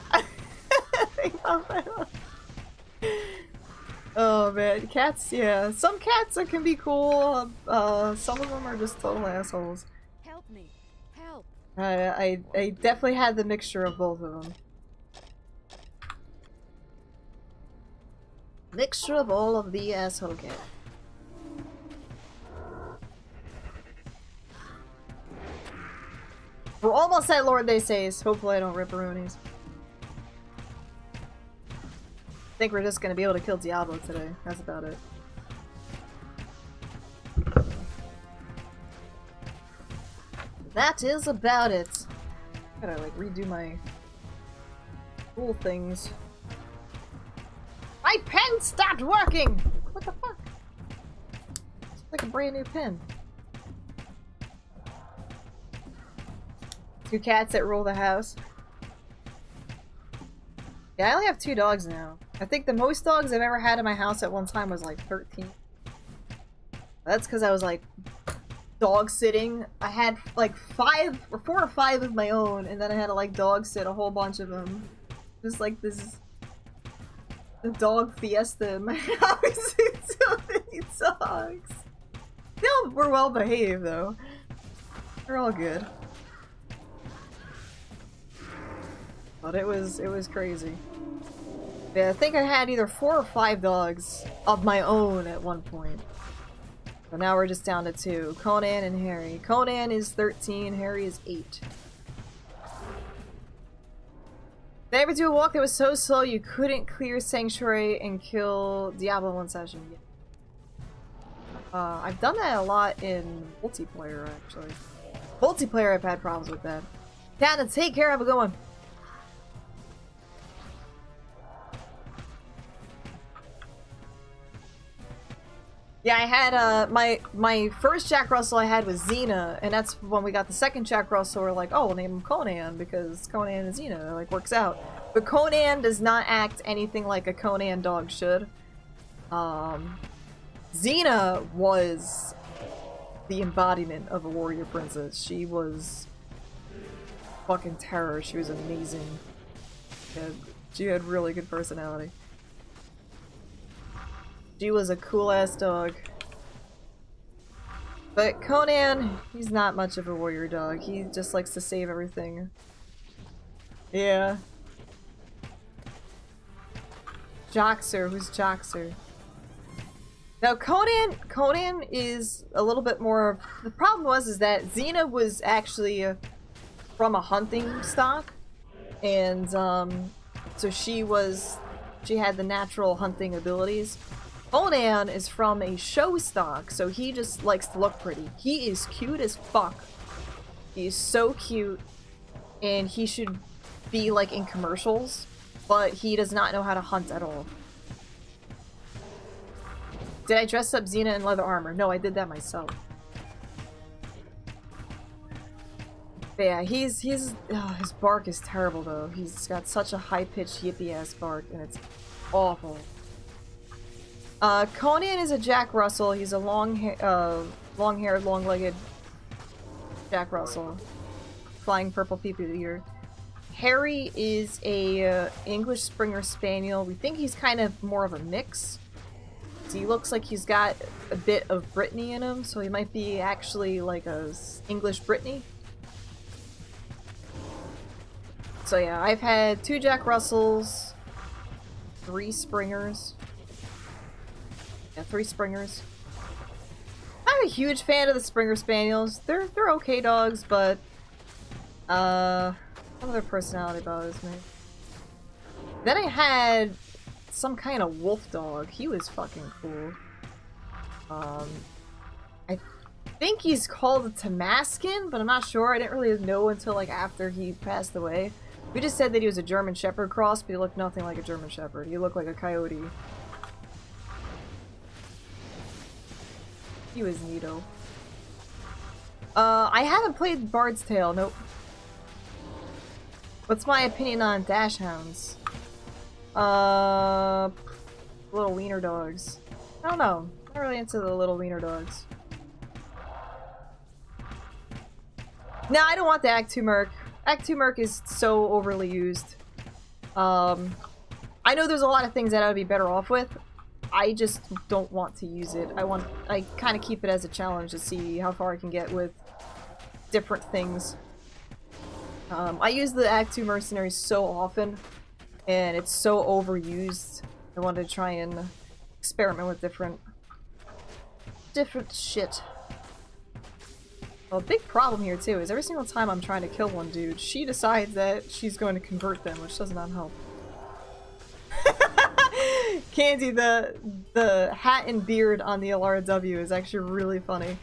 Oh man, cats, yeah. Some cats can be cool, some of them are just total assholes. Help me. Help. I definitely had the mixture of both of them. Mixture of all of the asshole cat. We're almost at Lord They Says. Hopefully I don't ripperoonies. I think we're just gonna be able to kill Diablo today. That's about it. That is about it. Gotta like redo my cool things. My pen stopped working! What the fuck? It's like a brand new pen. 2 cats that rule the house. Yeah, I only have 2 dogs now. I think the most dogs I've ever had in my house at one time was like 13. That's because I was like dog sitting. I had like 4 or 5 of my own, and then I had to like dog sit a whole bunch of them. Just like this dog fiesta in my house. So many dogs. They were well behaved though. They're all good. But it was crazy. Yeah, I think I had either 4 or 5 dogs of my own at one point. But now we're just down to 2. Conan and Harry. Conan is 13, Harry is 8. Did I ever do a walk that was so slow you couldn't clear Sanctuary and kill Diablo in 1 session? Yeah. I've done that a lot in multiplayer, actually. Multiplayer, I've had problems with that. Dana, take care, have a good one. Yeah, I had, my first Jack Russell I had was Xena, and that's when we got the second Jack Russell, we're like, oh, we'll name him Conan, because Conan and Xena, it, like, works out. But Conan does not act anything like a Conan dog should. Xena was the embodiment of a warrior princess. She was fucking terror. She was amazing. She had really good personality. She was a cool-ass dog. But Conan, he's not much of a warrior dog. He just likes to save everything. Yeah. Joxer, who's Joxer? Now Conan is a little bit more... The problem is that Xena was actually from a hunting stock. And, so she had the natural hunting abilities. Conan is from a show stock, so he just likes to look pretty. He is cute as fuck. He's so cute, and he should be like in commercials, but he does not know how to hunt at all. Did I dress up Xena in leather armor? No, I did that myself. But yeah, his bark is terrible though. He's got such a high-pitched yippy-ass bark, and it's awful. Conan is a Jack Russell. He's a long-haired, long-legged Jack Russell. Flying purple peepee ear. Harry is a English Springer Spaniel. We think he's kind of more of a mix. So he looks like he's got a bit of Brittany in him, so he might be actually like a English Brittany. So yeah, I've had 2 Jack Russells, 3 Springers. Yeah, 3 Springers. I'm a huge fan of the Springer Spaniels. They're okay dogs, but some of their personality bothers me. Then I had some kind of wolf dog. He was fucking cool. I think he's called a Tamaskin, but I'm not sure. I didn't really know until like after he passed away. We just said that he was a German Shepherd cross, but he looked nothing like a German Shepherd. He looked like a coyote. He was neato. I haven't played Bard's Tale, nope. What's my opinion on dash hounds? Little wiener dogs. I don't know. I'm not really into the little wiener dogs. No, I don't want the Act 2 Merc. Act 2 Merc is so overly used. I know there's a lot of things that I would be better off with. I just don't want to use it. I kind of keep it as a challenge to see how far I can get with different things. I use the Act 2 Mercenaries so often, and it's so overused. I wanted to try and experiment with different shit. Well, a big problem here too is every single time I'm trying to kill one dude, she decides that she's going to convert them, which does not help. Candy, the hat and beard on the LRW is actually really funny.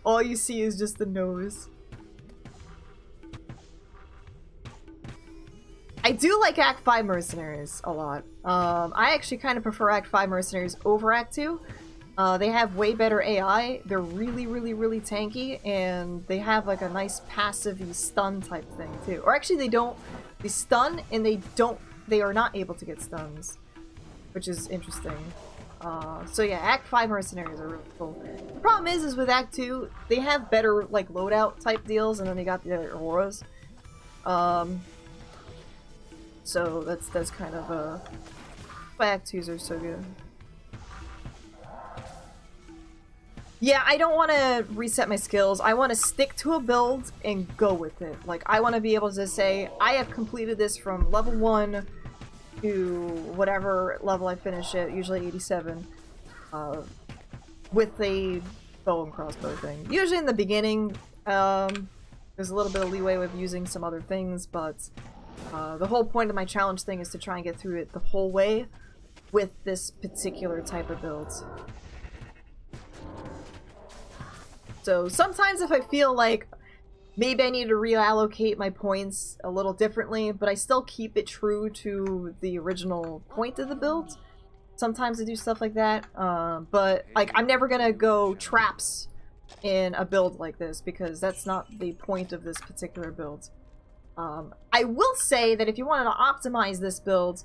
All you see is just the nose. I do like Act 5 Mercenaries a lot. I actually kind of prefer Act 5 Mercenaries over Act 2. They have way better AI, they're really, really, really tanky, and they have like a nice passive-y stun type thing too. Or actually they don't, they stun and they are not able to get stuns, which is interesting. So yeah, Act 5 Mercenaries are really cool. The problem is with Act 2, they have better like loadout type deals, and then they got the other auroras. So that's kind of why Act 2s are so good. Yeah, I don't want to reset my skills. I want to stick to a build and go with it. Like, I want to be able to say, I have completed this from level 1 to whatever level I finish it, usually 87, with a bow and crossbow thing. Usually in the beginning, there's a little bit of leeway with using some other things, but the whole point of my challenge thing is to try and get through it the whole way with this particular type of build. So sometimes if I feel like maybe I need to reallocate my points a little differently, but I still keep it true to the original point of the build, sometimes I do stuff like that. But like, I'm never gonna go traps in a build like this because that's not the point of this particular build. I will say that if you wanted to optimize this build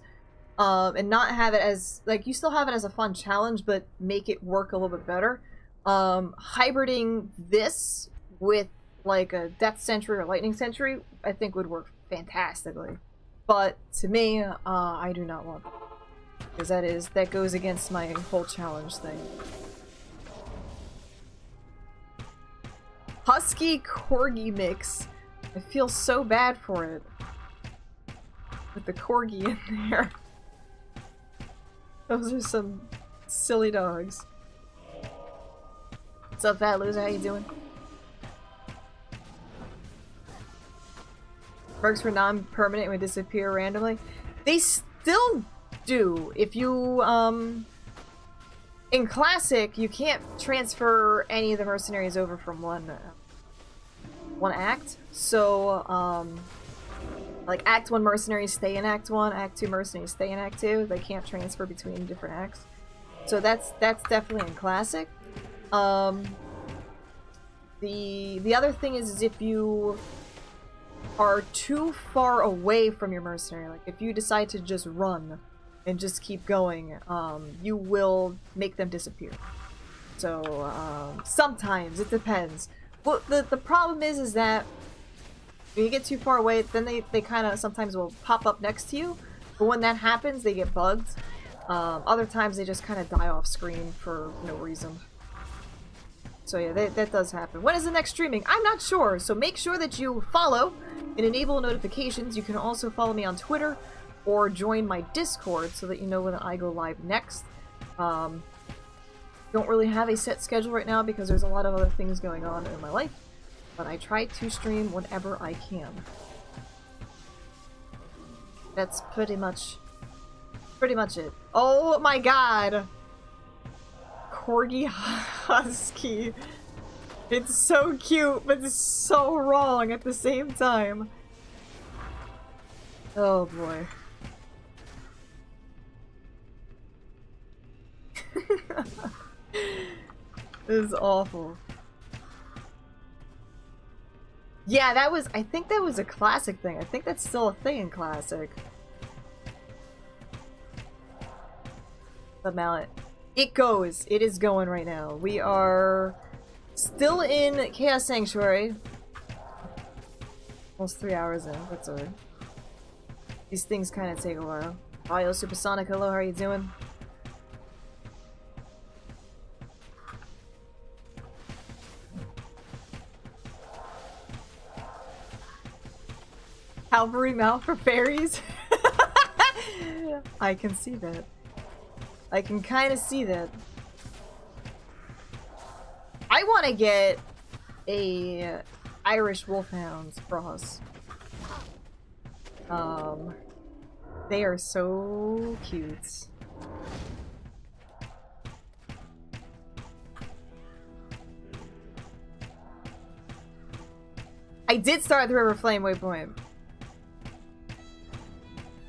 and not have it as, like, you still have it as a fun challenge but make it work a little bit better, hybriding this with like a Death Sentry or Lightning Sentry I think would work fantastically. But to me, I do not want that, because that goes against my whole challenge thing. Husky Corgi mix. I feel so bad for it. With the Corgi in there. Those are some silly dogs. What's up, Fat Loser? How you doing? Perks were non-permanent and would disappear randomly. They still do. If you, in Classic, you can't transfer any of the mercenaries over from one act. So, like, Act 1 mercenaries stay in Act 1, Act 2 mercenaries stay in Act 2. They can't transfer between different acts. So that's definitely in Classic. The other thing is if you are too far away from your mercenary, like if you decide to just run and just keep going, you will make them disappear. So sometimes it depends. Well, the problem is that when you get too far away, then they kind of sometimes will pop up next to you, but when that happens they get bugged. Other times they just kind of die off screen for no reason. So yeah, that does happen. When is the next streaming? I'm not sure, so make sure that you follow and enable notifications. You can also follow me on Twitter or join my Discord so that you know when I go live next. Don't really have a set schedule right now because there's a lot of other things going on in my life, but I try to stream whenever I can. That's pretty much it. Oh my god! Corgi Husky. It's so cute, but it's so wrong at the same time. Oh boy. This is awful. Yeah, I think that was a Classic thing. I think that's still a thing in Classic. The mallet. It goes. It is going right now. We are still in Chaos Sanctuary. Almost 3 hours in. That's alright. These things kind of take a while. Yo, Supersonic, hello, how are you doing? Calvary Mount for fairies? I can see that. I can kind of see that. I want to get a Irish Wolfhounds cross. They are so cute. I did start the River Flame waypoint.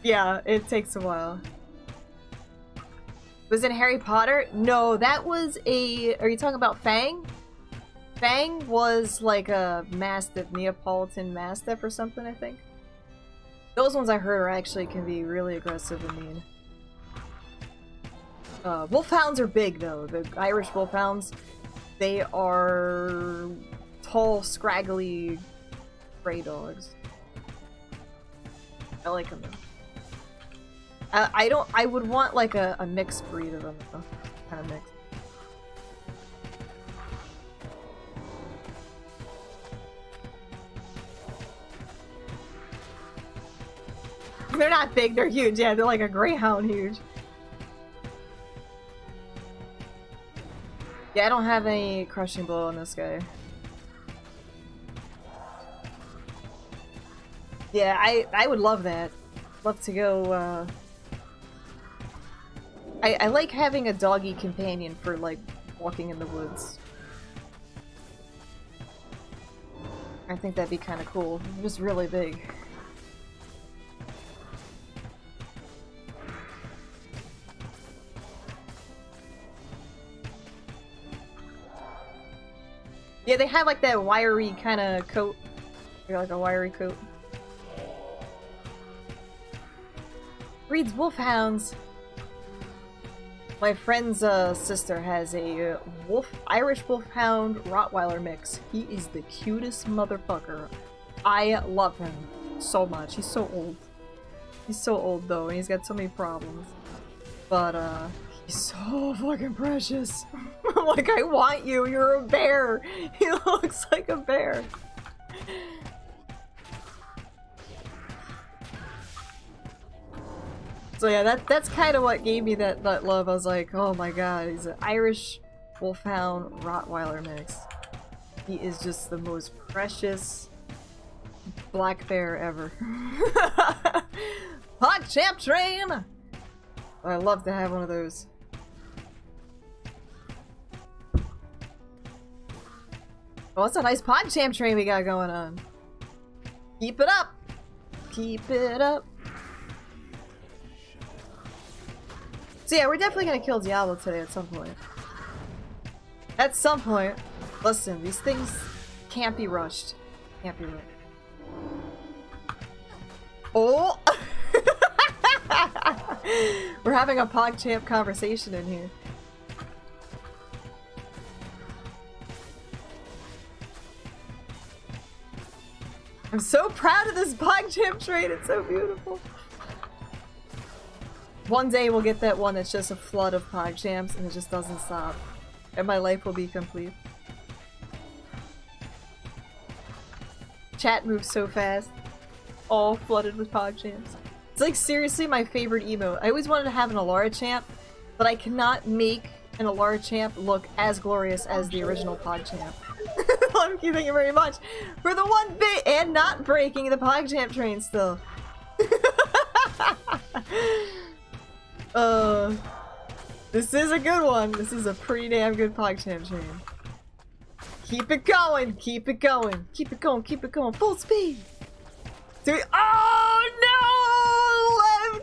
Yeah, it takes a while. Was it Harry Potter? No, that was a... Are you talking about Fang? Fang was like a Mastiff, Neapolitan Mastiff or something, I think. Those ones I heard are actually can be really aggressive and mean. Wolfhounds are big though. The Irish Wolfhounds, they are tall, scraggly gray dogs. I like them though. I would want like a mixed breed of them though. Kind of mixed. They're not big, they're huge. Yeah, they're like a greyhound huge. Yeah, I don't have any crushing blow on this guy. Yeah, I would love that. Love to go, I like having a doggy companion for, like, walking in the woods. I think that'd be kind of cool. Just really big. Yeah, they have like that wiry kind of coat. They're like a wiry coat. Breeds wolfhounds. My friend's sister has a Irish wolfhound Rottweiler mix. He is the cutest motherfucker. I love him so much. He's so old. He's so old though, and he's got so many problems. But he's so fucking precious. I'm like, I want you. You're a bear. He looks like a bear. So yeah, that's kind of what gave me that love. I was like, oh my god, he's an Irish Wolfhound Rottweiler mix. He is just the most precious black bear ever. Hot champ train! I'd love to have one of those. Oh, that's a nice PogChamp train we got going on. Keep it up! Keep it up! So yeah, we're definitely gonna kill Diablo today at some point. At some point. Listen, these things can't be rushed. Can't be rushed. Oh! We're having a PogChamp conversation in here. I'm so proud of this PogChamp train, it's so beautiful. One day we'll get that one that's just a flood of PogChamps and it just doesn't stop. And my life will be complete. Chat moves so fast. All flooded with PogChamps. It's like seriously my favorite emote. I always wanted to have an Alara champ, but I cannot make an Alara champ look as glorious as the original PogChamp. Thank you very much for the 1 bit and not breaking the PogChamp train still. This is a good one. This is a pretty damn good PogChamp train. Keep it going, keep it going, keep it going, keep it going, full speed. Do we oh no!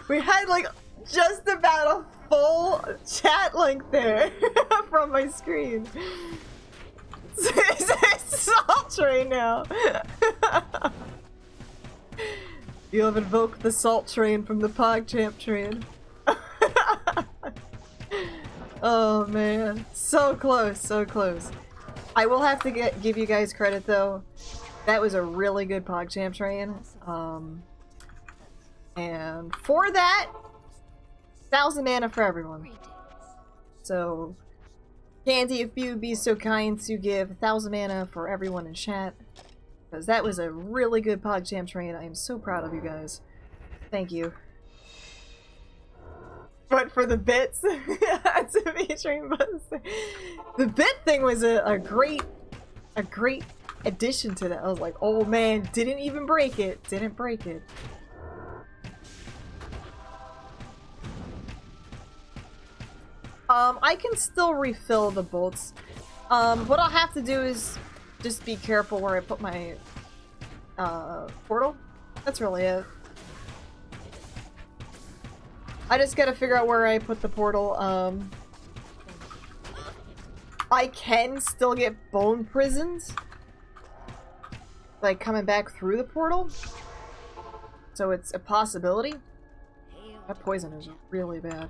We had like just about a full chat link there from my screen. It's Salt Train now. You have invoked the Salt Train from the PogChamp train. Oh man, so close, so close. I will have to give you guys credit though. That was a really good PogChamp train. And for that, 1,000 mana for everyone. So, Candy, if you would be so kind to give 1,000 mana for everyone in chat. Because that was a really good PogChamp train. I am so proud of you guys. Thank you. But for the bits, to be train buster. The bit thing was a great addition to that. I was like, oh man, didn't even break it. Didn't break it. I can still refill the bolts. What I'll have to do is just be careful where I put my portal. That's really it. I just gotta figure out where I put the portal. I can still get bone prisons, like coming back through the portal. So it's a possibility. That poison is really bad.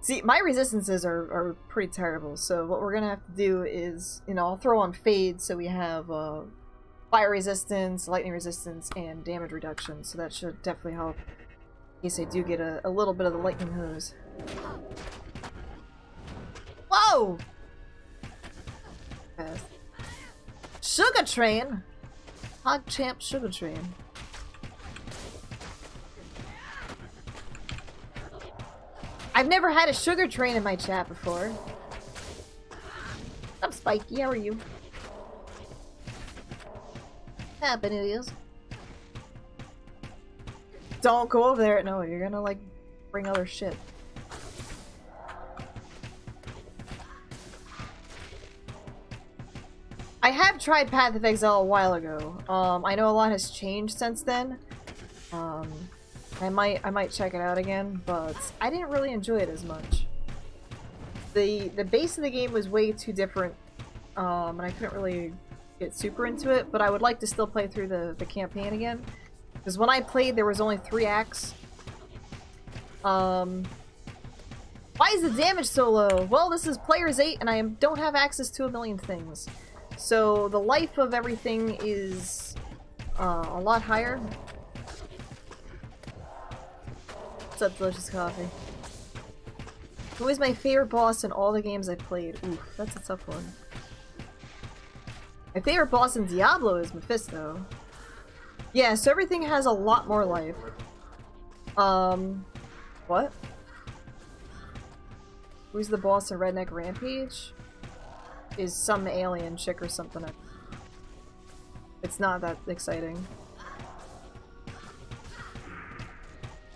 See, my resistances are pretty terrible, so what we're gonna have to do is, you know, I'll throw on Fade so we have fire resistance, lightning resistance, and damage reduction, so that should definitely help in case I do get a little bit of the lightning hose. Whoa! Fast. Sugar Train! PogChamp Sugar Train. I've never had a sugar train in my chat before. I'm Spiky, how are you? Happy New Year's. Don't go over there. No, you're gonna, like, bring other shit. I have tried Path of Exile a while ago. I know a lot has changed since then. I might check it out again, but I didn't really enjoy it as much. The base of the game was way too different, and I couldn't really get super into it, but I would like to still play through the campaign again. Because when I played, there was only 3 acts. Why is the damage so low? Well, this is Players 8, and I don't have access to a million things. So the life of everything is a lot higher. What's up, Delicious Coffee? Who is my favorite boss in all the games I've played? Oof, that's a tough one. My favorite boss in Diablo is Mephisto. Yeah, so everything has a lot more life. What? Who's the boss in Redneck Rampage? Is some alien chick or something. It's not that exciting.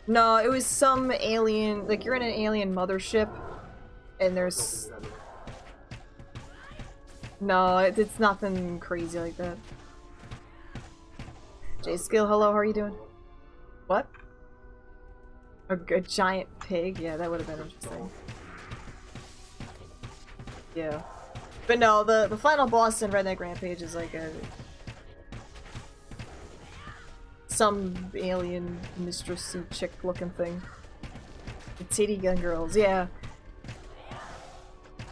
No, it was some alien, like you're in an alien mothership, and there's... No, it's nothing crazy like that. J-Skill, hello, how are you doing? What? A giant pig? Yeah, that would have been interesting. Yeah. But no, the final boss in Redneck Rampage is like some alien mistress chick looking thing. The titty gun girls, yeah.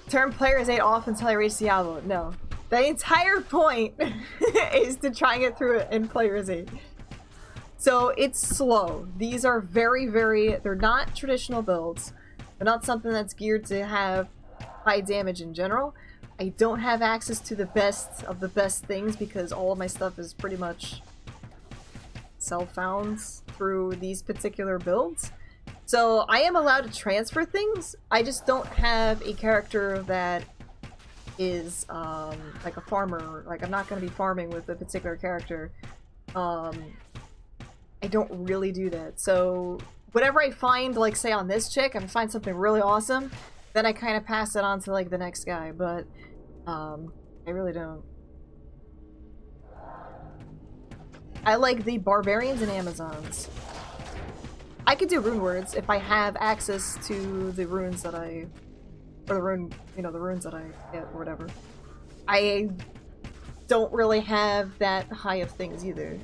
Turn Players 8 off until I reach Diablo. No. The entire point is to try and get through it in Players 8. So it's slow. These are they're not traditional builds. They're not something that's geared to have high damage in general. I don't have access to the best of the best things because all of my stuff is pretty much self-found through these particular builds. So I am allowed to transfer things. I just don't have a character that is like a farmer. Like, I'm not going to be farming with a particular character. I don't really do that. So whatever I find, like say on this chick, I find something really awesome, then I kind of pass it on to like the next guy. But I really don't. I like the barbarians and Amazons. I could do rune words if I have access to the runes that I, or the rune, you know, the runes that I get or whatever. I don't really have that high of things either.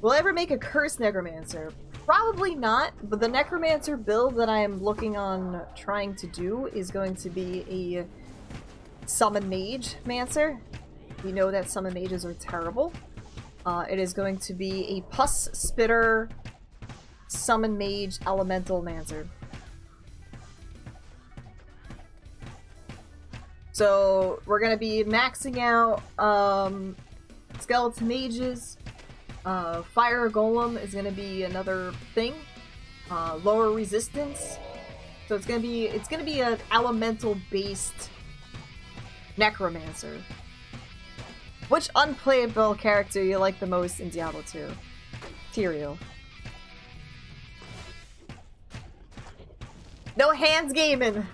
Will I ever make a cursed necromancer? Probably not, but the necromancer build that I am looking on trying to do is going to be a Summon Mage Mancer. We know that Summon Mages are terrible. It is going to be a Pus Spitter Summon Mage Elemental Mancer. So we're gonna be maxing out Skeleton Mages. Fire Golem is gonna be another thing. Lower resistance. So it's gonna be an elemental based Necromancer. Which unplayable character you like the most in Diablo 2? Tyrael. No hands gaming!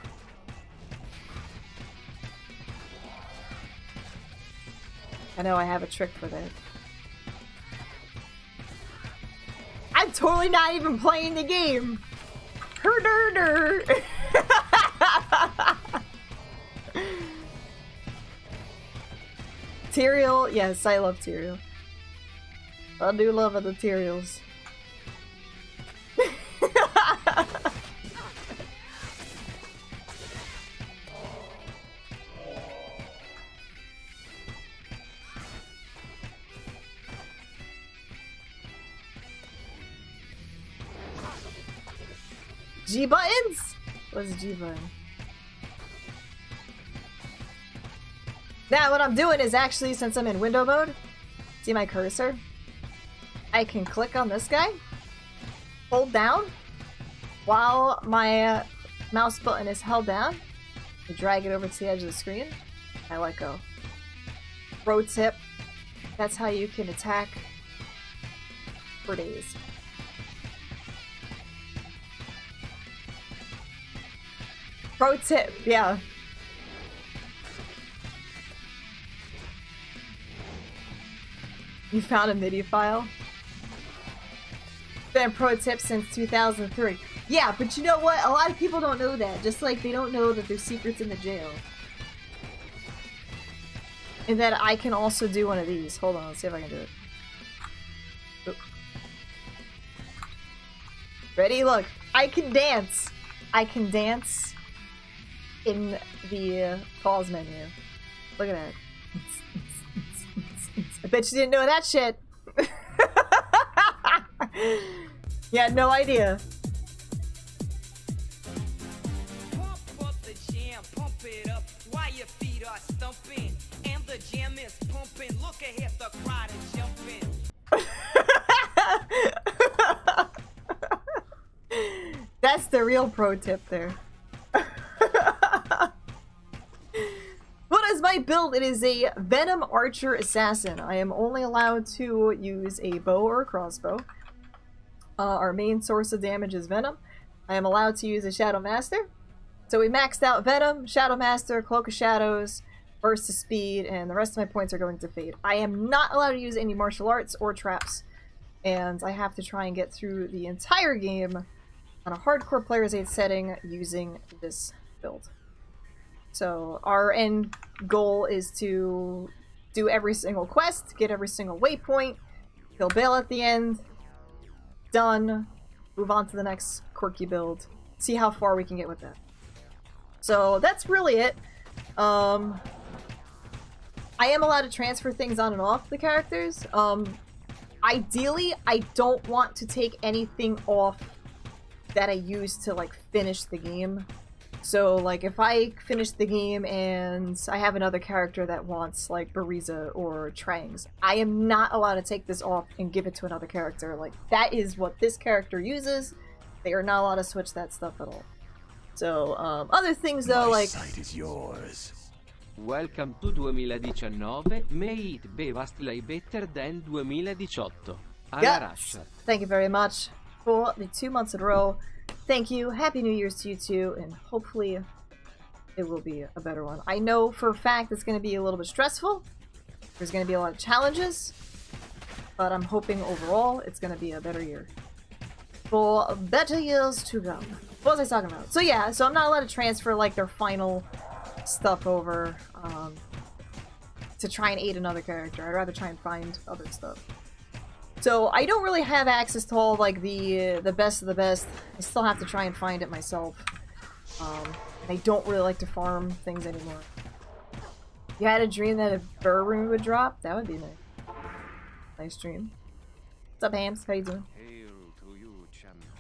I know I have a trick for that. I'm totally not even playing the game! Herder! Tyrael, yes, I love Tyrael. I do love the Tyraels. G buttons? What's G button? Now what I'm doing is actually, since I'm in window mode, see my cursor? I can click on this guy, hold down, while my mouse button is held down, I drag it over to the edge of the screen, I let go. Pro tip, that's how you can attack for days. Pro tip, yeah. You found a MIDI file? Been a pro tip since 2003. Yeah, but you know what? A lot of people don't know that. Just like they don't know that there's secrets in the jail. And that I can also do one of these. Hold on, let's see if I can do it. Oop. Ready? Look, I can dance. I can dance in the pause menu. Look at that. I bet you didn't know that shit. You had no idea. Pump up the jam, pump it up while your feet are stumping. And the jam is pumping. Look ahead, the crowd is jumping. That's the real pro tip there. What is my build? It is a Venom Archer Assassin. I am only allowed to use a bow or a crossbow. Our main source of damage is Venom. I am allowed to use a Shadow Master. So we maxed out Venom, Shadow Master, Cloak of Shadows, Burst of Speed, and the rest of my points are going to Fade. I am not allowed to use any martial arts or traps. And I have to try and get through the entire game on a hardcore player's aid setting using this build. So our end goal is to do every single quest, get every single waypoint, kill Bale at the end, done, move on to the next quirky build, see how far we can get with that. So that's really it. I am allowed to transfer things on and off the characters. Ideally, I don't want to take anything off that I use to like finish the game. So, like, if I finish the game and I have another character that wants, like, Bariza or Trangs, I am not allowed to take this off and give it to another character. Like, that is what this character uses. They are not allowed to switch that stuff at all. So, other things, though, like... My sight is yours. Welcome to 2019, may it be vastly better than 2018. Alla Yes! Russia. Thank you very much for the 2 months in a row. Thank you. Happy New Year's to you too, and hopefully it will be a better one. I know for a fact it's going to be a little bit stressful. There's going to be a lot of challenges, but I'm hoping overall it's going to be a better year. For better years to come. What was I talking about? So yeah, so I'm not allowed to transfer like their final stuff over to try and aid another character. I'd rather try and find other stuff. So I don't really have access to all like the best of the best. I still have to try and find it myself. And I don't really like to farm things anymore. You had a dream that a Burroon would drop? That would be nice. Nice dream. What's up, Hams? How you doing? Hail to you, champion.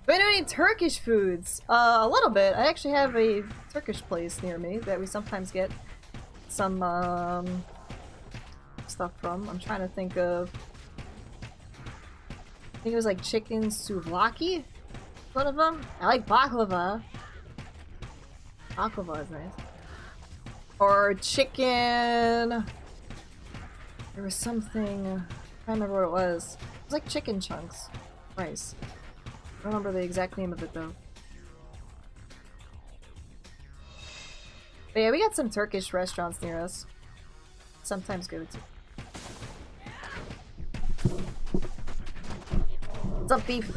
Do I know any Turkish foods? A little bit. I actually have a Turkish place near me that we sometimes get some stuff from. I'm trying to think of. I think it was like chicken souvlaki. One of them. I like baklava. Baklava is nice. Or chicken. There was something. I can't remember what it was. It was like chicken chunks. Rice. I don't remember the exact name of it though. But yeah, we got some Turkish restaurants near us. Sometimes go to. What's up, beef?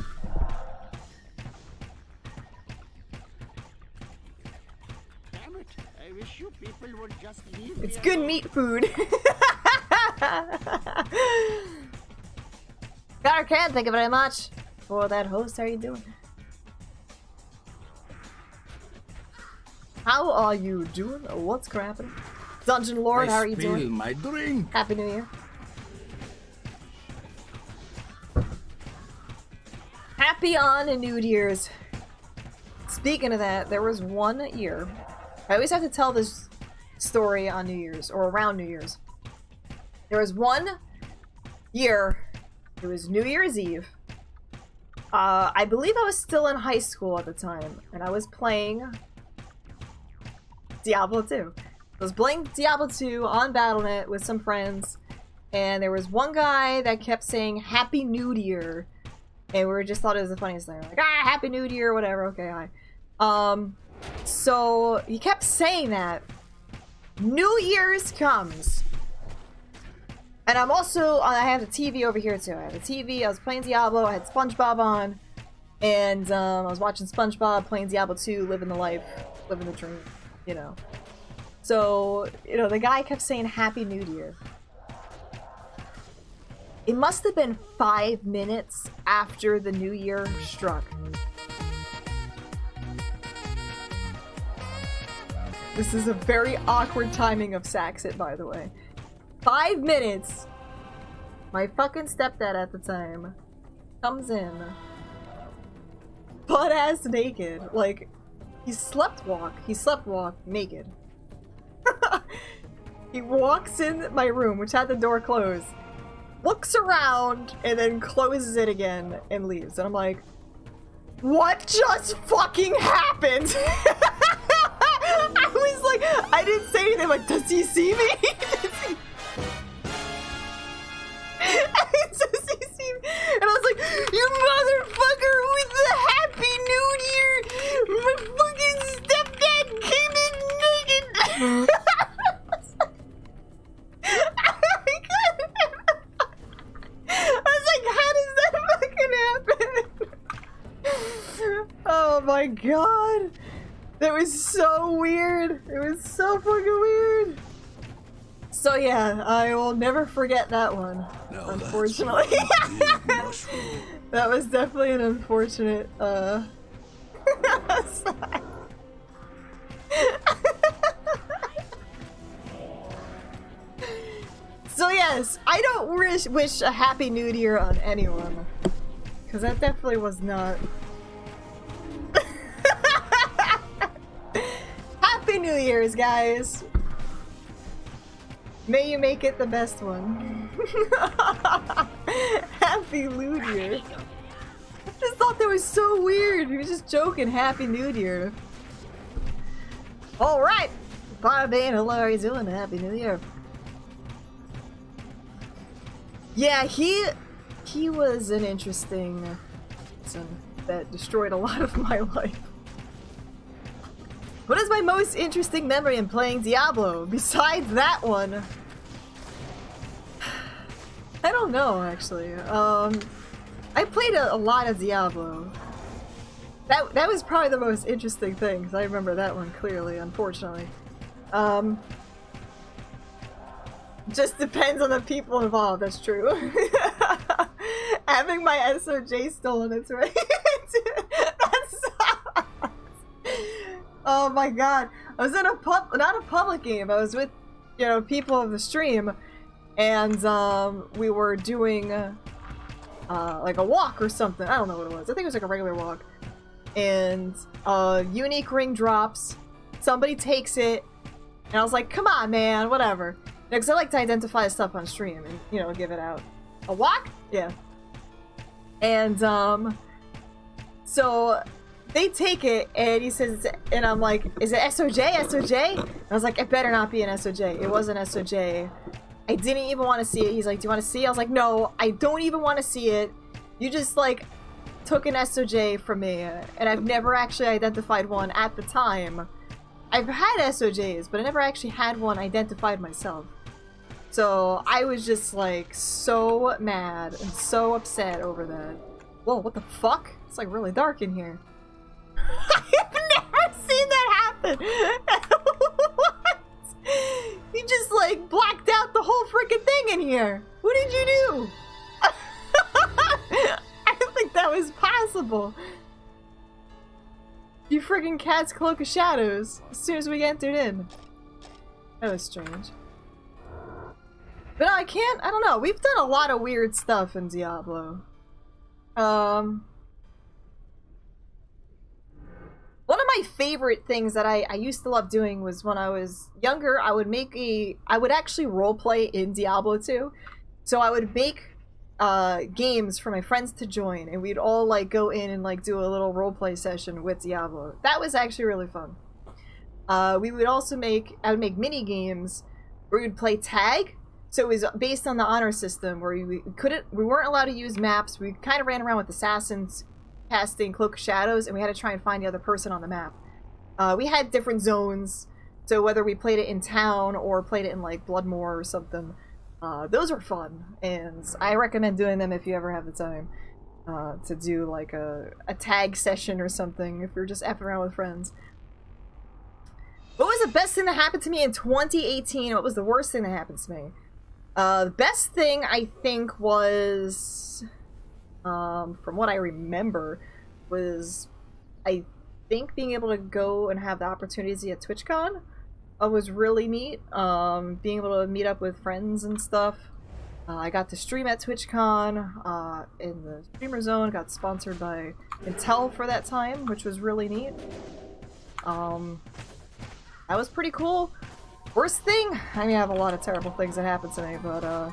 Damn it! I wish you people would just leave. It's good meat food. Got can, thank you very much for that host. How are you doing? How are you doing? What's crapping? Dungeon Lord, how are you doing? My drink. Happy New Year. Happy on and New Year's. Speaking of that, there was one year. I always have to tell this story on New Year's or around New Year's. There was one year. It was New Year's Eve. I believe I was still in high school at the time, and I was playing Diablo 2. I was playing Diablo 2 on Battle.net with some friends, and there was one guy that kept saying Happy New Year, and we just thought it was the funniest thing. Like, Happy New Year, whatever, okay, hi. So he kept saying that. New Year's comes. And I'm also, I have the TV over here too. I have the TV, I was playing Diablo, I had SpongeBob on, and I was watching SpongeBob, playing Diablo 2, living the life, living the dream, you know. So, you know, the guy kept saying Happy New Year. It must have been 5 minutes after the New Year struck. This is a very awkward timing of Saxit, by the way. 5 minutes. My fucking stepdad at the time comes in, butt-ass naked. Like, he slept walk naked. He walks in my room, which had the door closed, looks around, and then closes it again and leaves. And I'm like, what just fucking happened? I was like, I didn't say anything. I'm like, does he see me? Does he see me? And I was like, you motherfucker with the Happy New Year! My fucking stepdad came in naked! I was like, how does that fucking happen? Oh my god! That was so weird! It was so fucking weird! So yeah, I will never forget that one, unfortunately. That was definitely an unfortunate, So yes, I don't wish a Happy New Year on anyone. Because that definitely was not... Happy New Year's, guys! May you make it the best one. Happy New Year. I just thought that was so weird. He was just joking. Happy New Year. Alright! Barbane, hello, how are you doing? Happy New Year. Yeah, he was an interesting person that destroyed a lot of my life. What is my most interesting memory in playing Diablo besides that one? I don't know, actually. I played a lot of Diablo. That was probably the most interesting thing, because I remember that one clearly, unfortunately. Just depends on the people involved, that's true. Having my SOJ stolen, that's right. That sucks. Oh my god. I was in a not a public game. I was with, you know, people of the stream, and we were doing like a walk or something. I don't know what it was. I think it was like a regular walk. And unique ring drops. Somebody takes it, and I was like, "Come on, man, whatever." Because I like to identify stuff on stream and, you know, give it out. A walk? Yeah. And so they take it, and he says, and I'm like, "Is it SOJ? SOJ?" And I was like, "It better not be an SOJ." It wasn't SOJ. I didn't even want to see it. He's like, "Do you want to see it?" I was like, "No, I don't even want to see it. You just, like, took an SOJ from me." And I've never actually identified one at the time. I've had SOJs, but I never actually had one identified myself. So I was just, like, so mad and so upset over that. Whoa, what the fuck? It's, like, really dark in here. I've never seen that happen! What? You just, like, blacked out the whole freaking thing in here! What did you do? I didn't think that was possible. You friggin' cast Cloak of Shadows as soon as we entered in. That was strange. But no, I don't know. We've done a lot of weird stuff in Diablo. One of my favorite things that I used to love doing was when I was younger, I would actually roleplay in Diablo 2. So I would make games for my friends to join, and we'd all, like, go in and, like, do a little roleplay session with Diablo. That was actually really fun. We would also I would make mini games where we'd play tag. So it was based on the honor system where we weren't allowed to use maps. We kind of ran around with assassins casting Cloak of Shadows, and we had to try and find the other person on the map. We had different zones, so whether we played it in town or played it in, like, Bloodmoor or something, those were fun, and I recommend doing them if you ever have the time to do, like, a tag session or something if you're just effing around with friends. What was the best thing that happened to me in 2018? What was the worst thing that happened to me? The best thing, I think, was, from what I remember, was, I think, being able to go and have the opportunity at TwitchCon was really neat. Being able to meet up with friends and stuff. I got to stream at TwitchCon in the Streamer Zone, got sponsored by Intel for that time, which was really neat. That was pretty cool. Worst thing? I mean, I have a lot of terrible things that happened to me, but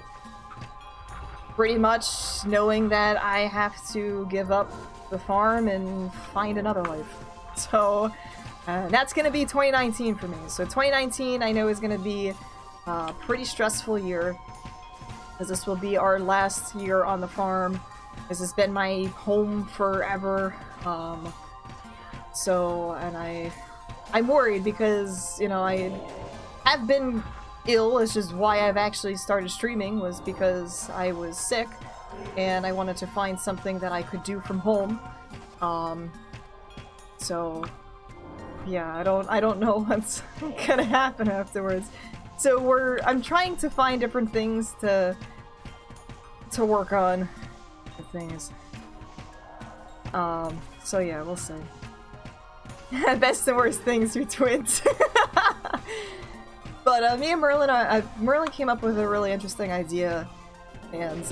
pretty much knowing that I have to give up the farm and find another life. So that's gonna be 2019 for me. So 2019 I know is gonna be a pretty stressful year, because this will be our last year on the farm. This has been my home forever. And I'm worried because, you know, I have been ill. It's just why I've actually started streaming, was because I was sick and I wanted to find something that I could do from home. So yeah, I don't know what's gonna happen afterwards. So I'm trying to find different things to work on things. So yeah, we'll see. Best and worst things through twins. But me and Merlin came up with a really interesting idea, and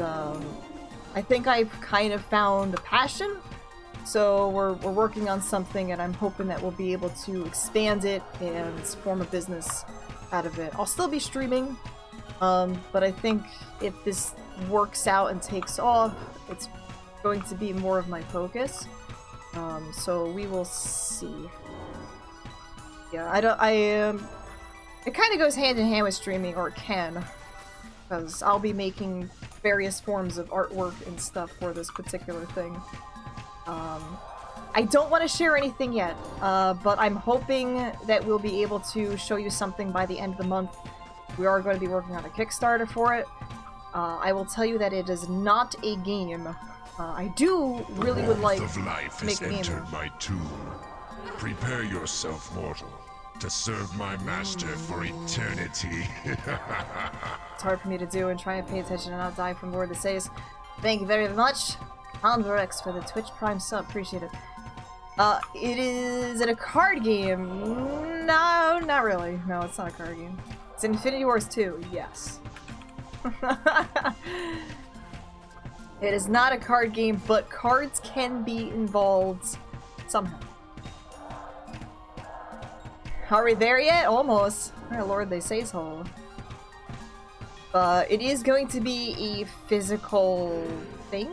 I think I've kind of found a passion. So we're working on something, and I'm hoping that we'll be able to expand it and form a business out of it. I'll still be streaming, but I think if this works out and takes off, it's going to be more of my focus. So we will see. Yeah, it kind of goes hand in hand with streaming, or it can, because I'll be making various forms of artwork and stuff for this particular thing. I don't want to share anything yet, but I'm hoping that we'll be able to show you something by the end of the month. We are going to be working on a Kickstarter for it. I will tell you that it is not a game. I do really would like of life to make has a game. entered my tomb. Prepare yourself, mortal, to serve my master for eternity. It's hard for me to do and try and pay attention and not die from Lord that says. Thank you very much, Converex, for the Twitch Prime sub. Appreciate it. Is it a card game? No, not really. No, it's not a card game. It's Infinity Wars 2, yes. It is not a card game, but cards can be involved somehow. Are we there yet? Almost. My lord, they say so. It is going to be a physical thing.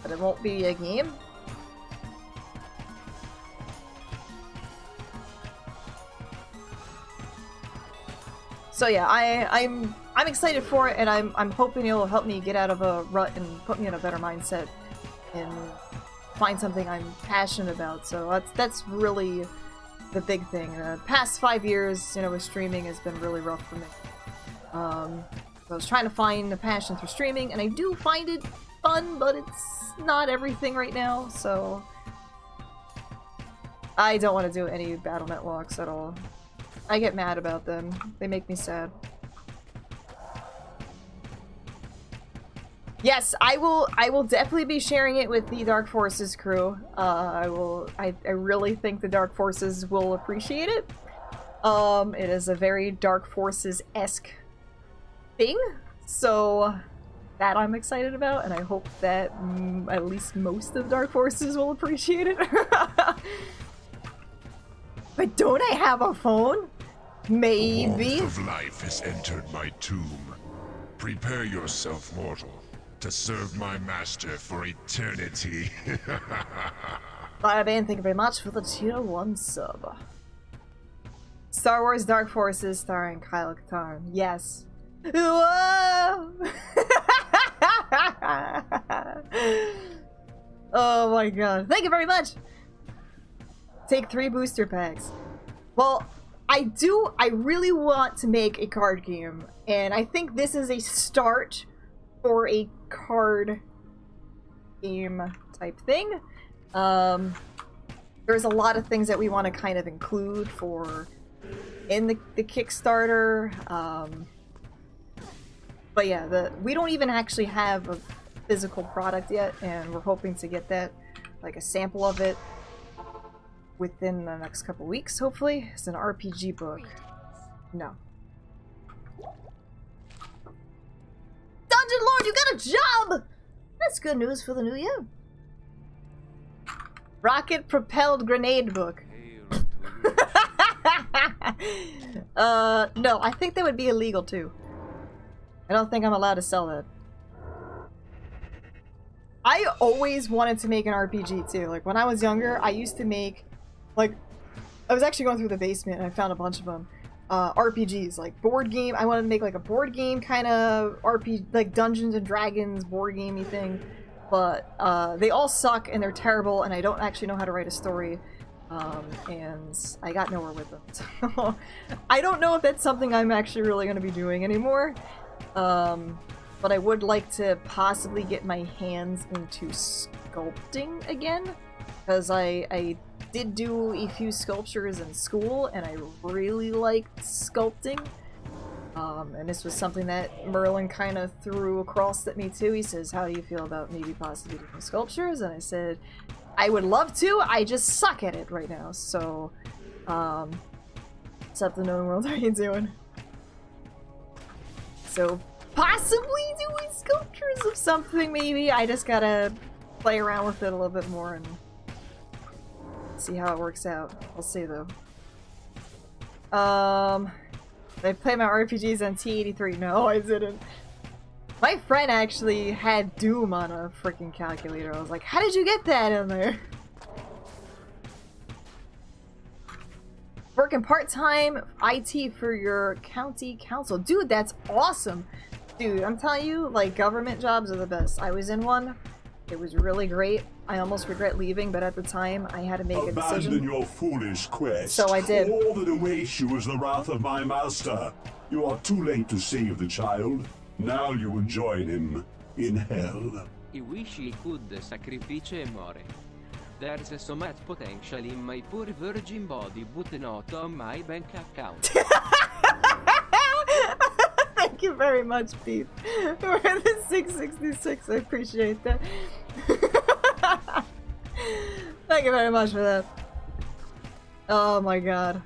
But it won't be a game. So yeah, I'm excited for it, and I'm hoping it'll help me get out of a rut and put me in a better mindset and find something I'm passionate about. So that's really the big thing. The past 5 years, you know, with streaming has been really rough for me. So I was trying to find a passion through streaming, and I do find it fun, but it's not everything right now, so I don't want to do any Battle.net walks at all. I get mad about them. They make me sad. Yes, I will definitely be sharing it with the Dark Forces crew. I really think the Dark Forces will appreciate it. It is a very Dark Forces-esque thing, so that I'm excited about, and I hope that at least most of Dark Forces will appreciate it. But don't I have a phone? Maybe. The warmth of life has entered my tomb. Prepare yourself, mortal, to serve my master for eternity. Bada bang, thank you very much for the tier 1 sub. Star Wars Dark Forces starring Kyle Katarn. Yes. Whoa! Oh my god. Thank you very much! Take 3 booster packs. Well, I really want to make a card game, and I think this is a start for a card game type thing. There's a lot of things that we want to kind of include in the Kickstarter. But yeah, we don't even actually have a physical product yet, and we're hoping to get that, like a sample of it, within the next couple weeks, hopefully. It's an RPG book. No. Dungeon Lord, you got a job! That's good news for the new year. Rocket-propelled grenade book. No, I think that would be illegal too. I don't think I'm allowed to sell that. I always wanted to make an RPG too. Like, when I was younger, I used to make, like, I was actually going through the basement and I found a bunch of them. RPGs, like board game. I wanted to make like a board game kind of RPG, like Dungeons and Dragons board gamey thing. But they all suck and they're terrible, and I don't actually know how to write a story. And I got nowhere with them. So I don't know if that's something I'm actually really going to be doing anymore. But I would like to possibly get my hands into sculpting again, because I did do a few sculptures in school and I really liked sculpting. And this was something that Merlin kind of threw across at me too. He says, how do you feel about maybe possibly doing sculptures? And I said, I would love to, I just suck at it right now. So, what's up, the known world? How are you doing? So, possibly doing sculptures of something, maybe. I just gotta play around with it a little bit more and see how it works out. We'll see, though. Did I play my RPGs on T83? No, I didn't. My friend actually had Doom on a freaking calculator. I was like, how did you get that in there? Working part-time IT for your county council. Dude, that's awesome. Dude, I'm telling you, like, government jobs are the best. I was in one. It was really great. I almost regret leaving, but at the time, I had to make a decision. Abandon your foolish quest. So I did. All that awaits you is the wrath of my master. You are too late to save the child. Now you will join him in hell. I wish he could sacrifice e more. There's so much potential in my poor virgin body, but not on my bank account. Thank Thank you very much, Pete. For the 666, I appreciate that. Thank you very much for that. Oh my god.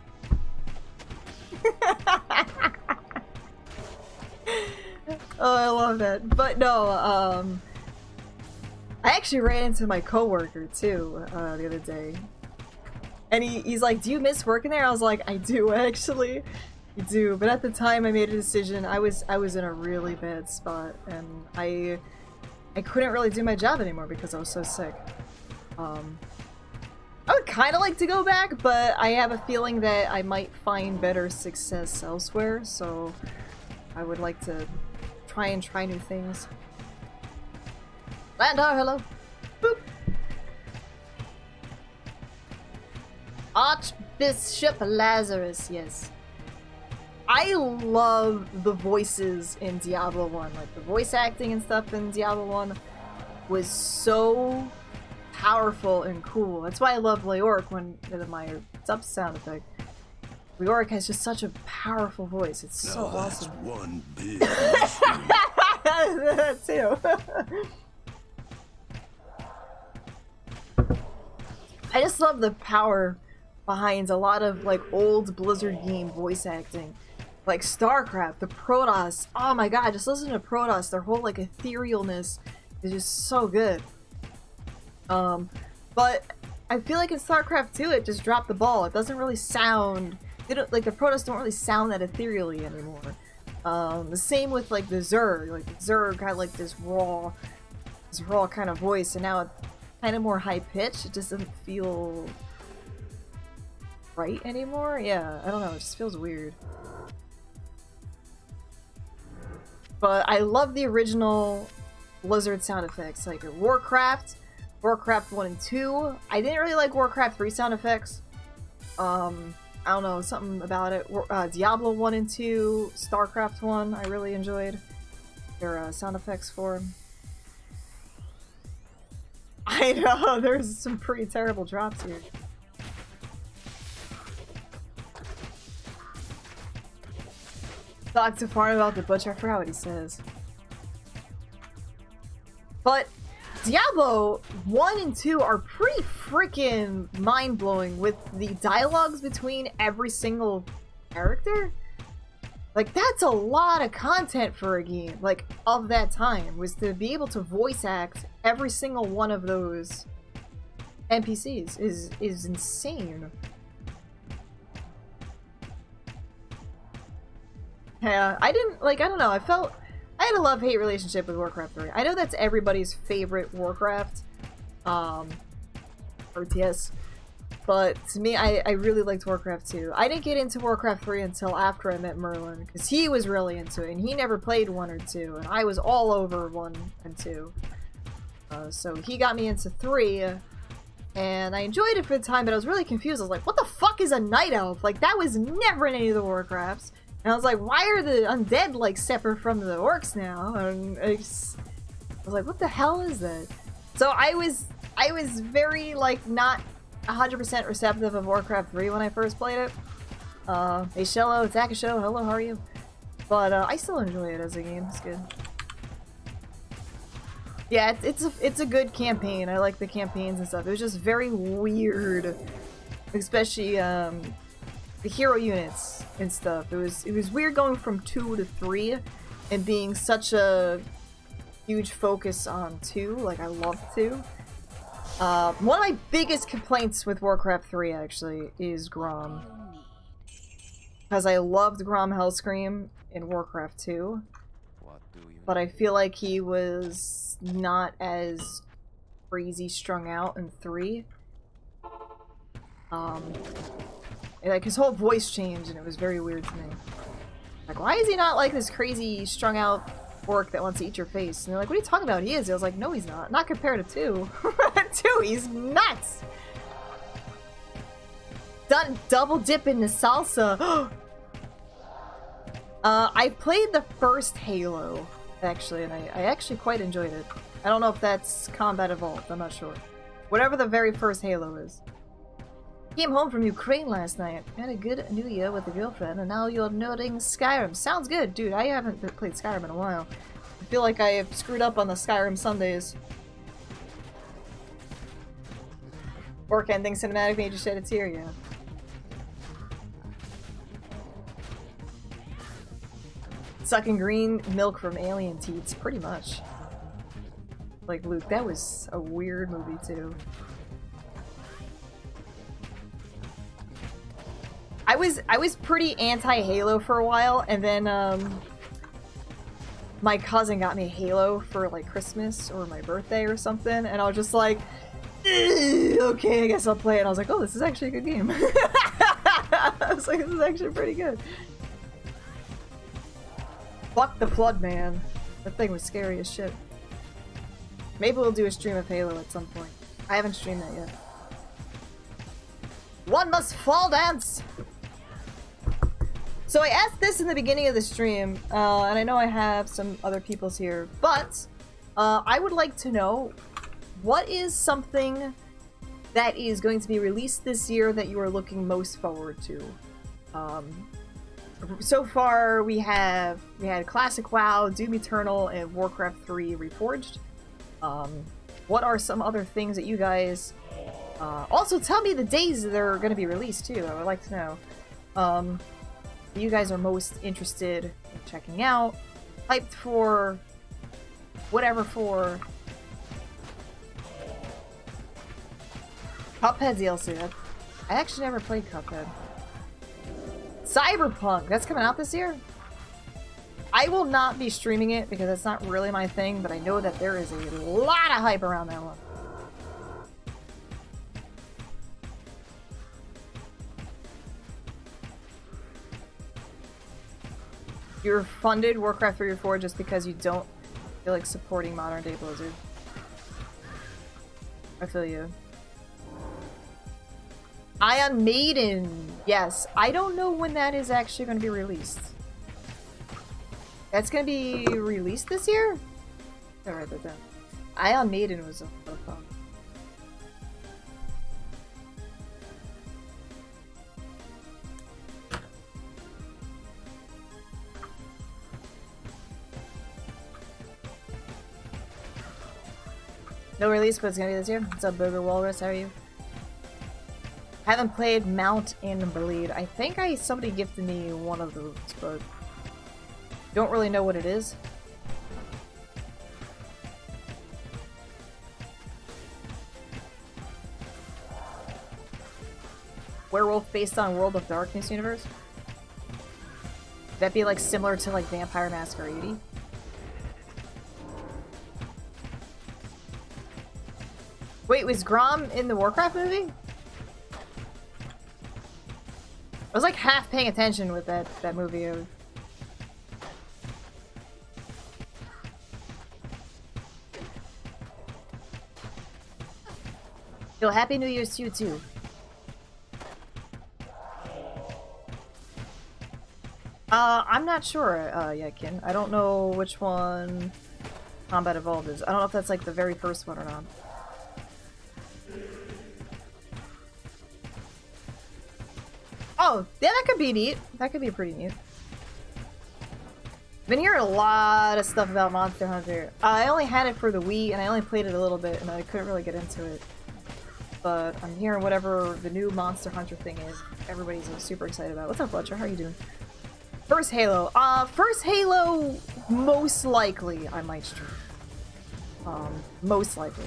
Oh, I love that. But no, I actually ran into my coworker too the other day. And he's like, do you miss working there? I was like, I do actually. I do. But at the time I made a decision. I was in a really bad spot and I couldn't really do my job anymore because I was so sick. I would kind of like to go back, but I have a feeling that I might find better success elsewhere, so I would like to try new things. Landar, hello! Boop! Archbishop Lazarus, yes. I love the voices in Diablo 1. Like, the voice acting and stuff in Diablo 1 was so powerful and cool. That's why I love Leoric when my sound effect. Leoric has just such a powerful voice. It's so awesome. One big That too. I just love the power behind a lot of like old Blizzard game voice acting. Like StarCraft, the Protoss. Oh my god, just listen to Protoss. Their whole like etherealness is just so good. But I feel like in StarCraft 2 it just dropped the ball. It doesn't really sound... They don't, like, the Protoss don't really sound that ethereally anymore. The same with, like, the Zerg. Like, the Zerg had, like, this raw kind of voice, and now it's kind of more high-pitched. It just doesn't feel right anymore? Yeah, I don't know. It just feels weird. But I love the original Blizzard sound effects. Like, Warcraft 1 and 2. I didn't really like Warcraft 3 sound effects. I don't know, something about it. Diablo 1 and 2, StarCraft 1, I really enjoyed their sound effects for. I know, there's some pretty terrible drops here. Talk to Farn about the butcher, I forgot what he says. But Diablo 1 and 2 are pretty freaking mind-blowing with the dialogues between every single character. Like, that's a lot of content for a game, like, of that time, was to be able to voice act every single one of those NPCs is insane. Yeah, I don't know, I had a love-hate relationship with Warcraft 3. I know that's everybody's favorite Warcraft RTS, but to me, I really liked Warcraft 2. I didn't get into Warcraft 3 until after I met Merlin, because he was really into it, and he never played 1 or 2, and I was all over 1 and 2. So he got me into 3, and I enjoyed it for the time, but I was really confused. I was like, what the fuck is a Night Elf? Like, that was never in any of the Warcrafts. And I was like, why are the undead, like, separate from the orcs now? And I was like, what the hell is that? So I was very, like, not 100% receptive of Warcraft 3 when I first played it. Hey Shello, it's Akasho, hello, how are you? But I still enjoy it as a game, it's good. Yeah, it's a good campaign. I like the campaigns and stuff. It was just very weird, especially the hero units and stuff. It was weird going from 2 to 3 and being such a huge focus on 2. Like, I love 2. One of my biggest complaints with Warcraft 3 actually is Grom, because I loved Grom Hellscream in Warcraft 2, but I feel like he was not as crazy strung out in 3. Like, his whole voice changed, and it was very weird to me. Like, why is he not like this crazy, strung-out orc that wants to eat your face? And they're like, what are you talking about? He is. I was like, no, he's not. Not compared to 2. 2, he's nuts! Done double dip in the salsa. I played the first Halo, actually, and I actually quite enjoyed it. I don't know if that's Combat Evolved. I'm not sure. Whatever the very first Halo is. Came home from Ukraine last night. Had a good New Year with a girlfriend, and now you're nerding Skyrim. Sounds good, dude. I haven't played Skyrim in a while. I feel like I have screwed up on the Skyrim Sundays. Orc ending cinematic made you shed a tear, yeah. Sucking green milk from alien teats, pretty much. Like, Luke, that was a weird movie, too. I was pretty anti-Halo for a while, and then, my cousin got me Halo for, like, Christmas or my birthday or something, and I was just like, okay, I guess I'll play it. And I was like, oh, this is actually a good game. I was like, this is actually pretty good. Fuck the Flood, man. That thing was scary as shit. Maybe we'll do a stream of Halo at some point. I haven't streamed that yet. One must fall dance! So I asked this in the beginning of the stream, and I know I have some other people's here, but I would like to know, what is something that is going to be released this year that you are looking most forward to? So far, we had Classic WoW, Doom Eternal, and Warcraft 3 Reforged. What are some other things that you guys... also, tell me the days they're going to be released, too. I would like to know. You guys are most interested in checking out. Hyped for... whatever for... Cuphead DLC. I actually never played Cuphead. Cyberpunk! That's coming out this year? I will not be streaming it because it's not really my thing, but I know that there is a lot of hype around that one. You're funded Warcraft 3 or 4 just because you don't feel like supporting modern day Blizzard. I feel you. Ion Maiden! Yes, I don't know when that is actually going to be released. That's going to be released this year? I'll write that down. Ion Maiden was a lot of fun. No release, but it's gonna be this year. What's up, Burger Walrus? How are you? Haven't played Mount and Bleed. I think somebody gifted me one of those, but don't really know what it is. Werewolf based on World of Darkness universe? Would that be like similar to like Vampire Masquerade? Wait, was Grom in the Warcraft movie? I was like half paying attention with that movie. Yo, Happy New Year's to you too. I'm not sure yet, Kin. I don't know which one Combat Evolved is. I don't know if that's like the very first one or not. Oh, yeah, that could be neat. That could be pretty neat. Been hearing a lot of stuff about Monster Hunter. I only had it for the Wii, and I only played it a little bit, and I couldn't really get into it. But I'm hearing whatever the new Monster Hunter thing is, everybody's super excited about. What's up, Fletcher? How are you doing? First Halo. First Halo, most likely I might stream. Most likely.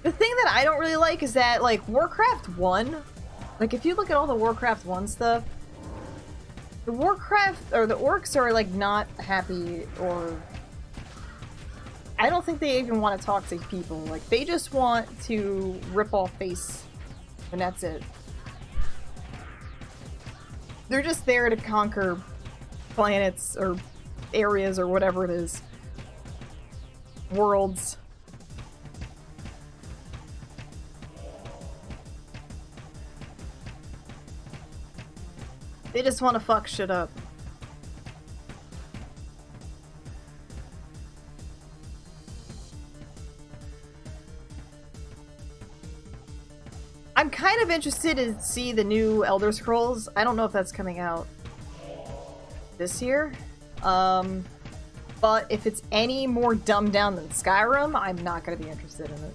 The thing that I don't really like is that, like, Warcraft 1, like, if you look at all the Warcraft 1 stuff, the orcs are, like, not happy, or... I don't think they even want to talk to people. Like, they just want to rip off face, and that's it. They're just there to conquer planets, or areas, or whatever it is. Worlds. They just want to fuck shit up. of interested to see the new Elder Scrolls. I don't know if that's coming out this year. But if it's any more dumbed down than Skyrim, I'm not going to be interested in it.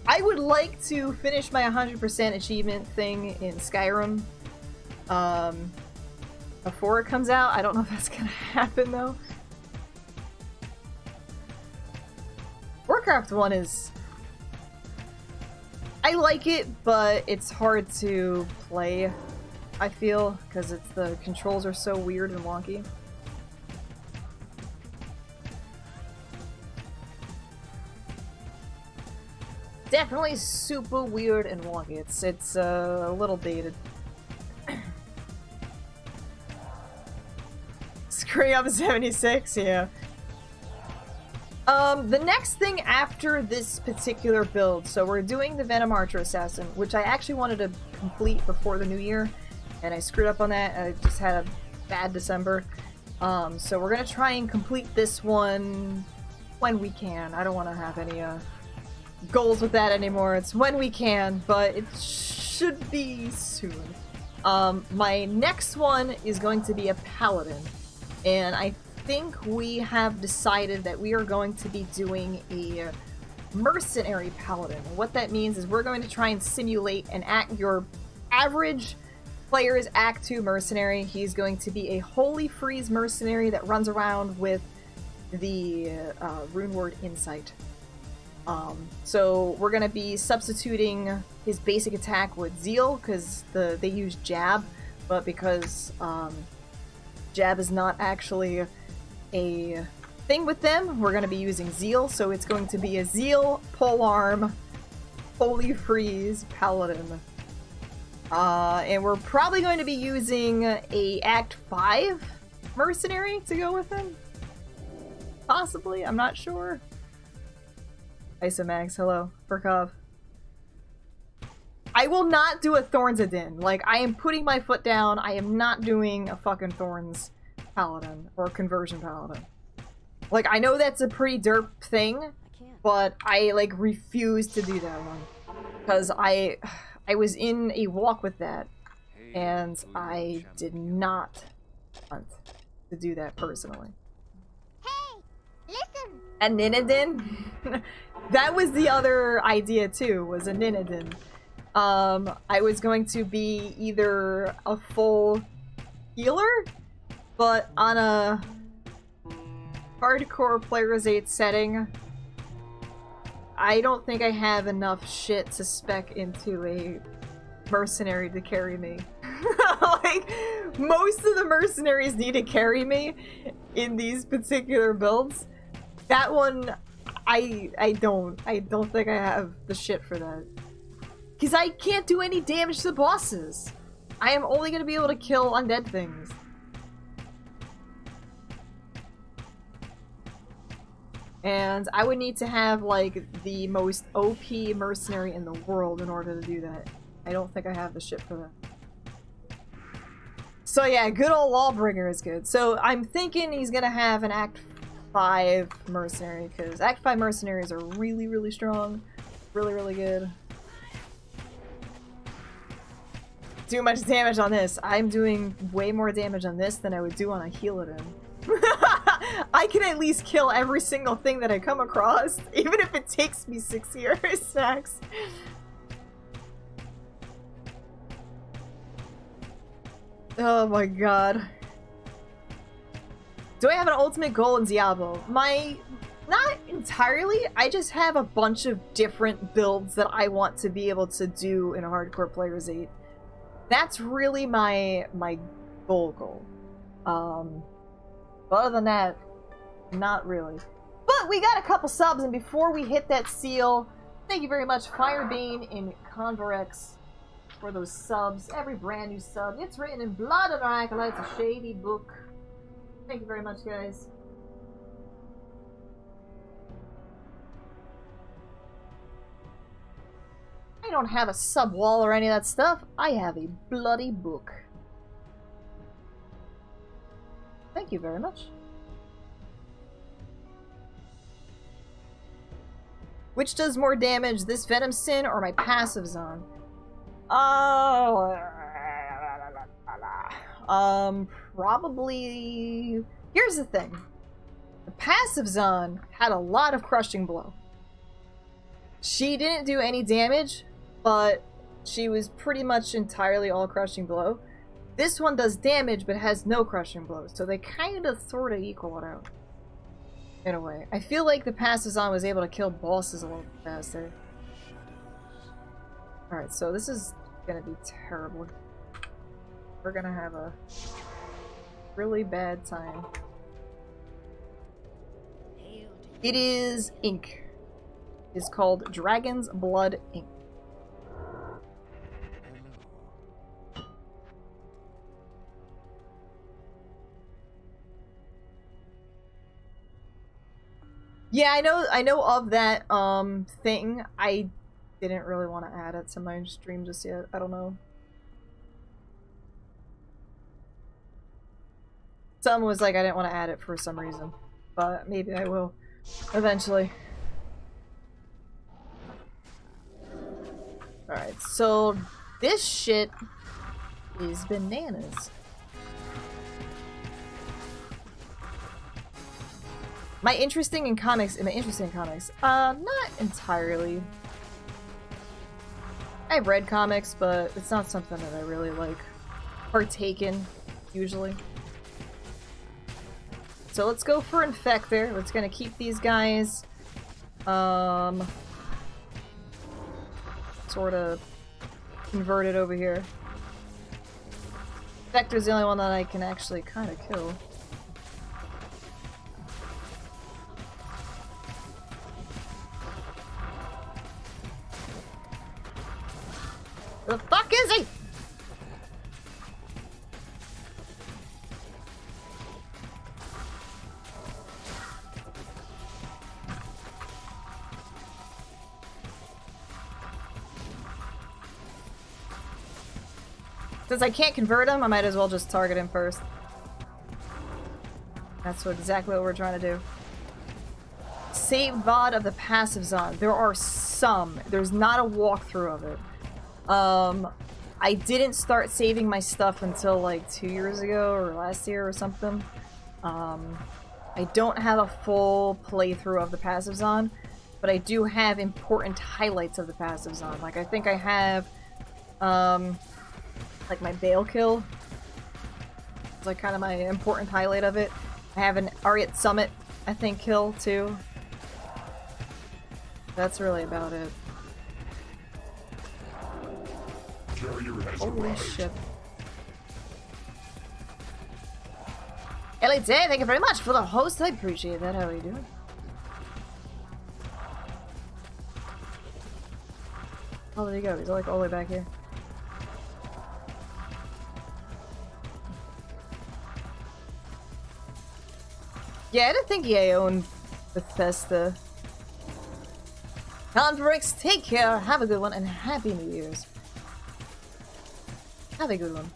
I would like to finish my 100% achievement thing in Skyrim before it comes out. I don't know if that's going to happen, though. Warcraft 1 is... I like it, but it's hard to play, I feel, because the controls are so weird and wonky. Definitely super weird and wonky. It's a little dated. Screwing up 76, yeah. The next thing after this particular build, so we're doing the Venom Archer Assassin, which I actually wanted to complete before the new year, and I screwed up on that. I just had a bad December. So we're gonna try and complete this one when we can. I don't want to have any goals with that anymore. It's when we can, but it should be soon. My next one is going to be a Paladin, and I think we have decided that we are going to be doing a mercenary Paladin. And what that means is we're going to try and simulate your average player's Act 2 mercenary. He's going to be a Holy Freeze mercenary that runs around with the rune word Insight. So we're going to be substituting his basic attack with Zeal, because they use Jab, but because Jab is not actually a thing with them, we're going to be using Zeal, so it's going to be a Zeal, Polearm, Holy Freeze, Paladin. And we're probably going to be using a Act 5 mercenary to go with him. Possibly, I'm not sure. Isomax, hello. Burkov. I will not do a Thorns Adin. Like, I am putting my foot down. I am not doing a fucking Thorns Paladin or Conversion Paladin. Like, I know that's a pretty derp thing, but I, like, refuse to do that one. Because I was in a walk with that, and I did not want to do that personally. Hey, listen! A Ninadin? That was the other idea too, was a Ninadin. I was going to be either a full healer, but on a hardcore Player's 8 setting, I don't think I have enough shit to spec into a mercenary to carry me. Like, most of the mercenaries need to carry me in these particular builds. That one, I don't think I have the shit for that. Because I can't do any damage to the bosses. I am only going to be able to kill undead things. And I would need to have, like, the most OP mercenary in the world in order to do that. I don't think I have the shit for that. So yeah, good old Lawbringer is good. So I'm thinking he's gonna have an Act 5 mercenary, because Act 5 mercenaries are really, really strong. Really, really good. Do much damage on this. I'm doing way more damage on this than I would do on a Healadin. I can at least kill every single thing that I come across, even if it takes me 6 years, Max. Oh my god. Do I have an ultimate goal in Diablo? Not entirely. I just have a bunch of different builds that I want to be able to do in a hardcore Player's 8. That's really my goal. But other than that, not really. But we got a couple subs, and before we hit that seal, thank you very much, Firebane and Convorex, for those subs. Every brand new sub. It's written in blood and acolytes, a shady book. Thank you very much, guys. I don't have a sub wall or any of that stuff. I have a bloody book. Thank you very much. Which does more damage, this Venom Sin or my passives on? Probably... Here's the thing. The passive Zon had a lot of crushing blow. She didn't do any damage, but she was pretty much entirely all crushing blow. This one does damage, but has no crushing blows, so they kind of sort of equal it out. In a way. I feel like the passive Zon was able to kill bosses a little faster. Alright, so this is gonna be terrible. We're gonna have a really bad time. It is ink. It's called Dragon's Blood Ink. Yeah, I know of that thing. I didn't really want to add it to my stream just yet. I don't know. Someone was like I didn't want to add it for some reason, but maybe I will eventually. Alright, so this shit is bananas. Am I interested in comics? Not entirely. I've read comics, but it's not something that I really like partake in, usually. So let's go for Infector. Let's gonna keep these guys sort of converted over here. Infector's the only one that I can actually kind of kill. The fuck is he? Since I can't convert him, I might as well just target him first. That's exactly what we're trying to do. Save VOD of the passive Zon. There are some. There's not a walkthrough of it. I didn't start saving my stuff until like 2 years ago or last year or something. I don't have a full playthrough of the passive Zon, but I do have important highlights of the passive Zon. Like I think I have, like my Bale kill. It's like kind of my important highlight of it. I have an Ariat Summit, I think, kill too. That's really about it. Holy shit. Elite, thank you very much for the host. I appreciate that. How are you doing? Oh, there you go. He's like all the way back here. Yeah, I didn't think EA owned Bethesda. Converix, take care, have a good one, and Happy New Year's. Have a good one.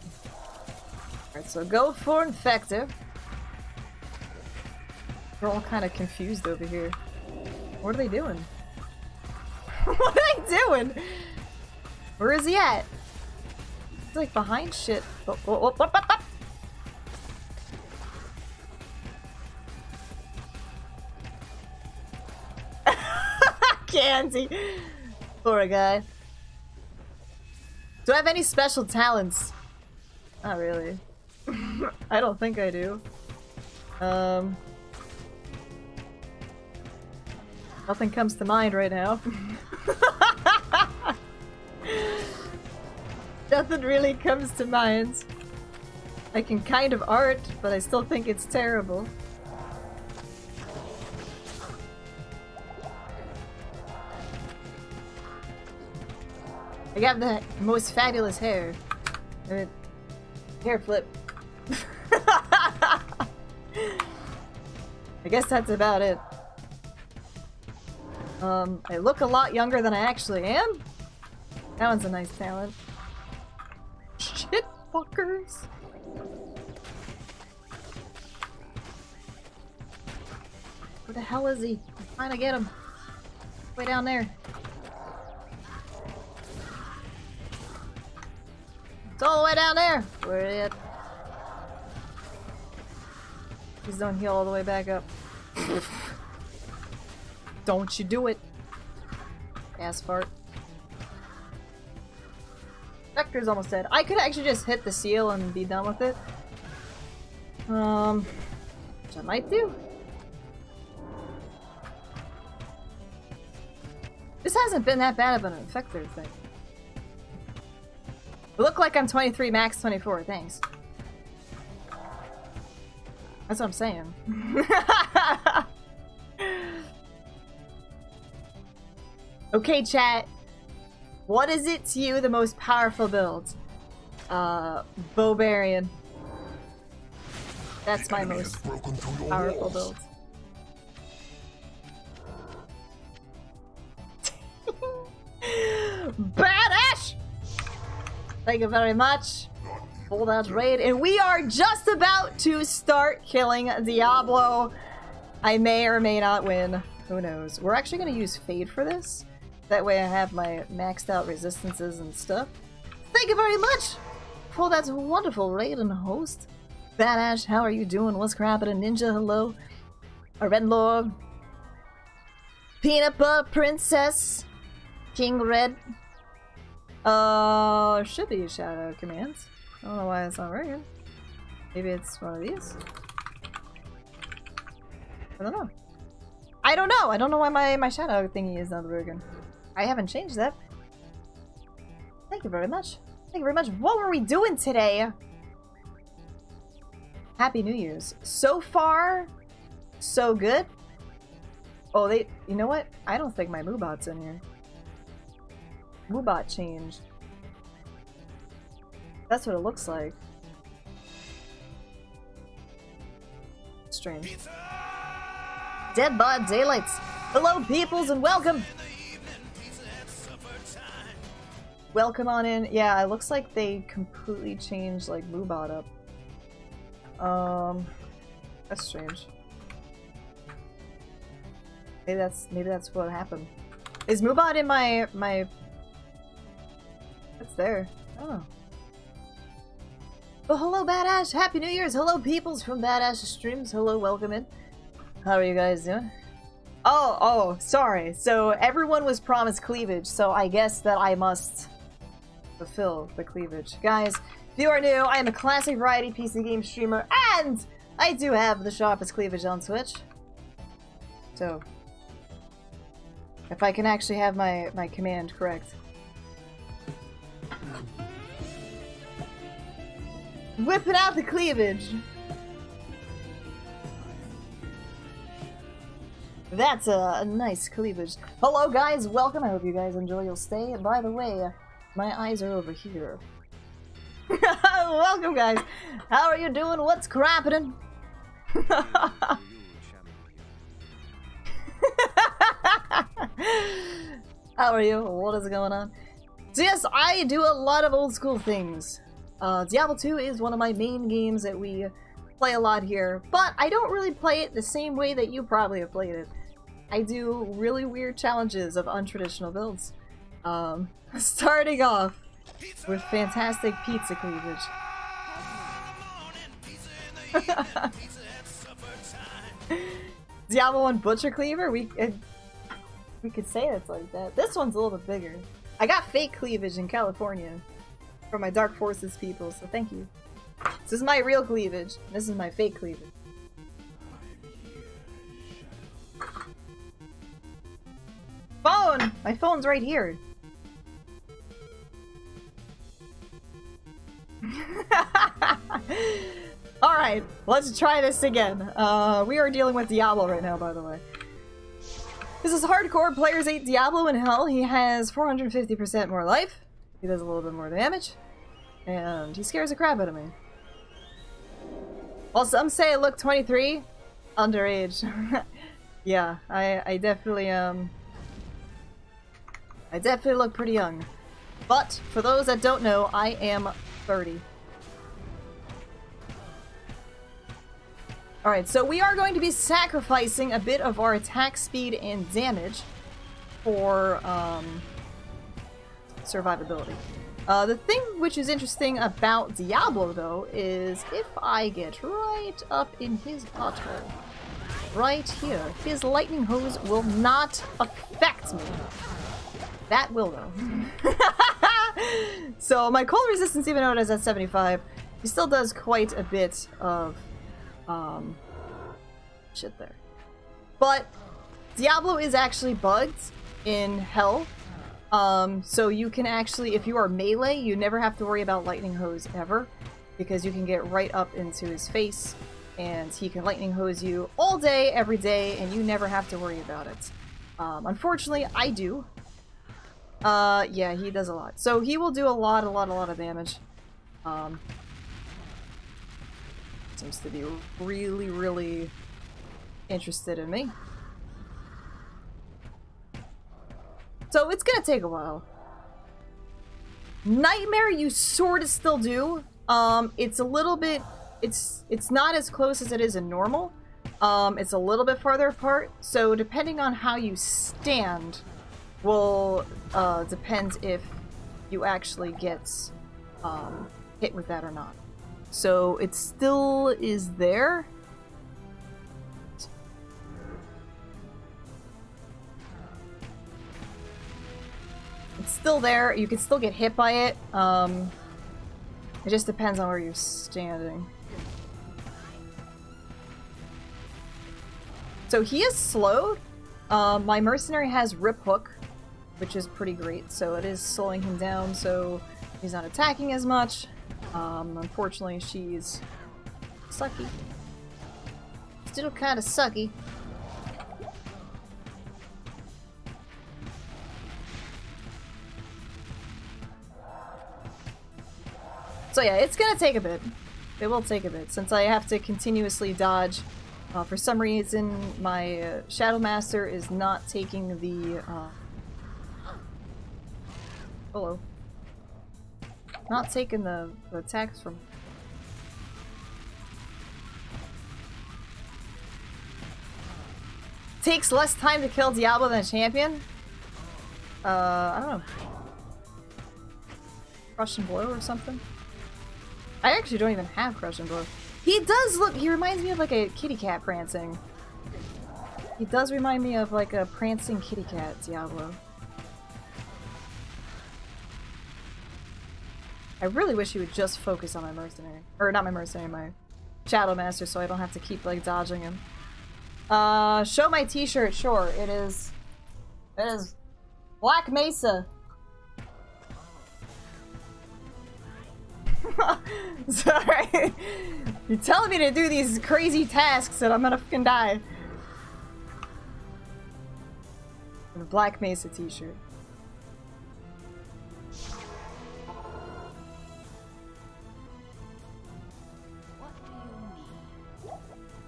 Alright, so go for Infector. We're all kind of confused over here. What are they doing? What are they doing? Where is he at? He's like behind shit. Oh. Candy. Poor guy. Do I have any special talents? Not really. I don't think I do. Nothing comes to mind right now. Nothing really comes to mind. I can kind of art, but I still think it's terrible. I got the most fabulous hair. Hair flip. I guess that's about it. I look a lot younger than I actually am. That one's a nice talent. Shit fuckers. Where the hell is he? I'm trying to get him. Way down there. all the way down there! Where it? Please don't heal all the way back up. Don't you do it. Ass fart. Vector's almost dead. I could actually just hit the seal and be done with it. Which I might do. This hasn't been that bad of an effector thing. Look like I'm 23, max 24, thanks. That's what I'm saying. Okay, chat. What is it to you the most powerful build? Bobarian. That's my most powerful build. Badass! Thank you very much. Hold out raid. And we are just about to start killing Diablo. I may or may not win. Who knows? We're actually going to use Fade for this. That way I have my maxed out resistances and stuff. Thank you very much for that wonderful raid and host. Badass, how are you doing? What's crappin'? Ninja, hello. A Red Lord. Peanut Butter Princess. King Red. Should be shout out commands. I don't know why it's not working. Maybe it's one of these. I don't know. I don't know why my shout out thingy is not working. I haven't changed that. Thank you very much. Thank you very much. What were we doing today? Happy New Year's. So far, so good. Oh, you know what? I don't think my Moobot's in here. Moobot changed. That's what it looks like. Strange. Dead Bod Daylights. Hello, peoples, and welcome. Welcome on in. Yeah, it looks like they completely changed like Moobot up. That's strange. Maybe that's what happened. Is Moobot in my What's there? Oh. Well, hello, Badass. Happy New Year's. Hello, peoples from Badass Streams. Hello, welcome in. How are you guys doing? Oh, sorry. So everyone was promised cleavage, so I guess that I must fulfill the cleavage. Guys, if you are new, I am a classic variety PC game streamer, and I do have the sharpest cleavage on Twitch. So, if I can actually have my command correct. Whipping out the cleavage! That's a nice cleavage. Hello guys, welcome. I hope you guys enjoy your stay. And by the way, my eyes are over here. Welcome guys. How are you doing? What's crappin'? How are you? What is going on? So yes, I do a lot of old school things. Diablo 2 is one of my main games that we play a lot here, but I don't really play it the same way that you probably have played it. I do really weird challenges of untraditional builds. Starting off with fantastic pizza cleavage. Diablo 1 Butcher Cleaver? We could say it's like that. This one's a little bit bigger. I got fake cleavage in California from my Dark Forces people, so thank you. This is my real cleavage. This is my fake cleavage. Phone! My phone's right here. Alright, let's try this again. We are dealing with Diablo right now, by the way. This is hardcore. Players 8 Diablo in hell. He has 450% more life. He does a little bit more damage. And he scares the crap out of me. While some say I look 23, underage. Yeah, I definitely look pretty young. But for those that don't know, I am 30. Alright, so we are going to be sacrificing a bit of our attack speed and damage for survivability. The thing which is interesting about Diablo, though, is if I get right up in his butthole, right here, his lightning hose will not affect me. That will, though. So my cold resistance, even though it is at 75, he still does quite a bit of shit there. But Diablo is actually bugged in Hell. So you can actually, if you are melee, you never have to worry about lightning hose ever, because you can get right up into his face and he can lightning hose you all day, every day, and you never have to worry about it. Unfortunately, I do. Yeah, he does a lot. So he will do a lot of damage. Seems to be really interested in me. So it's gonna take a while. Nightmare you sort of still do. It's a little bit, it's not as close as it is in normal. It's a little bit farther apart, so depending on how you stand will depend if you actually get hit with that or not. So it still is there. It's still there. You can still get hit by it. It just depends on where you're standing. So he is slowed. My mercenary has Rip Hook, which is pretty great. So it is slowing him down, so he's not attacking as much. Unfortunately, she's sucky. Still kind of sucky. So yeah, it's gonna take a bit. It will take a bit, since I have to continuously dodge. For some reason, my Shadow Master is not taking the, hello. Not taking the attacks from... Takes less time to kill Diablo than a champion? I don't know. Crush and Blow or something? I actually don't even have Crush and Blow. He does look, he reminds me of like a kitty cat prancing. He does remind me of like a prancing kitty cat, Diablo. I really wish he would just focus on my mercenary. Or not my mercenary, my Shadow Master, so I don't have to keep like dodging him. Show my t-shirt, sure. It is Black Mesa. Sorry. You're telling me to do these crazy tasks and I'm gonna fucking die. And a Black Mesa t-shirt.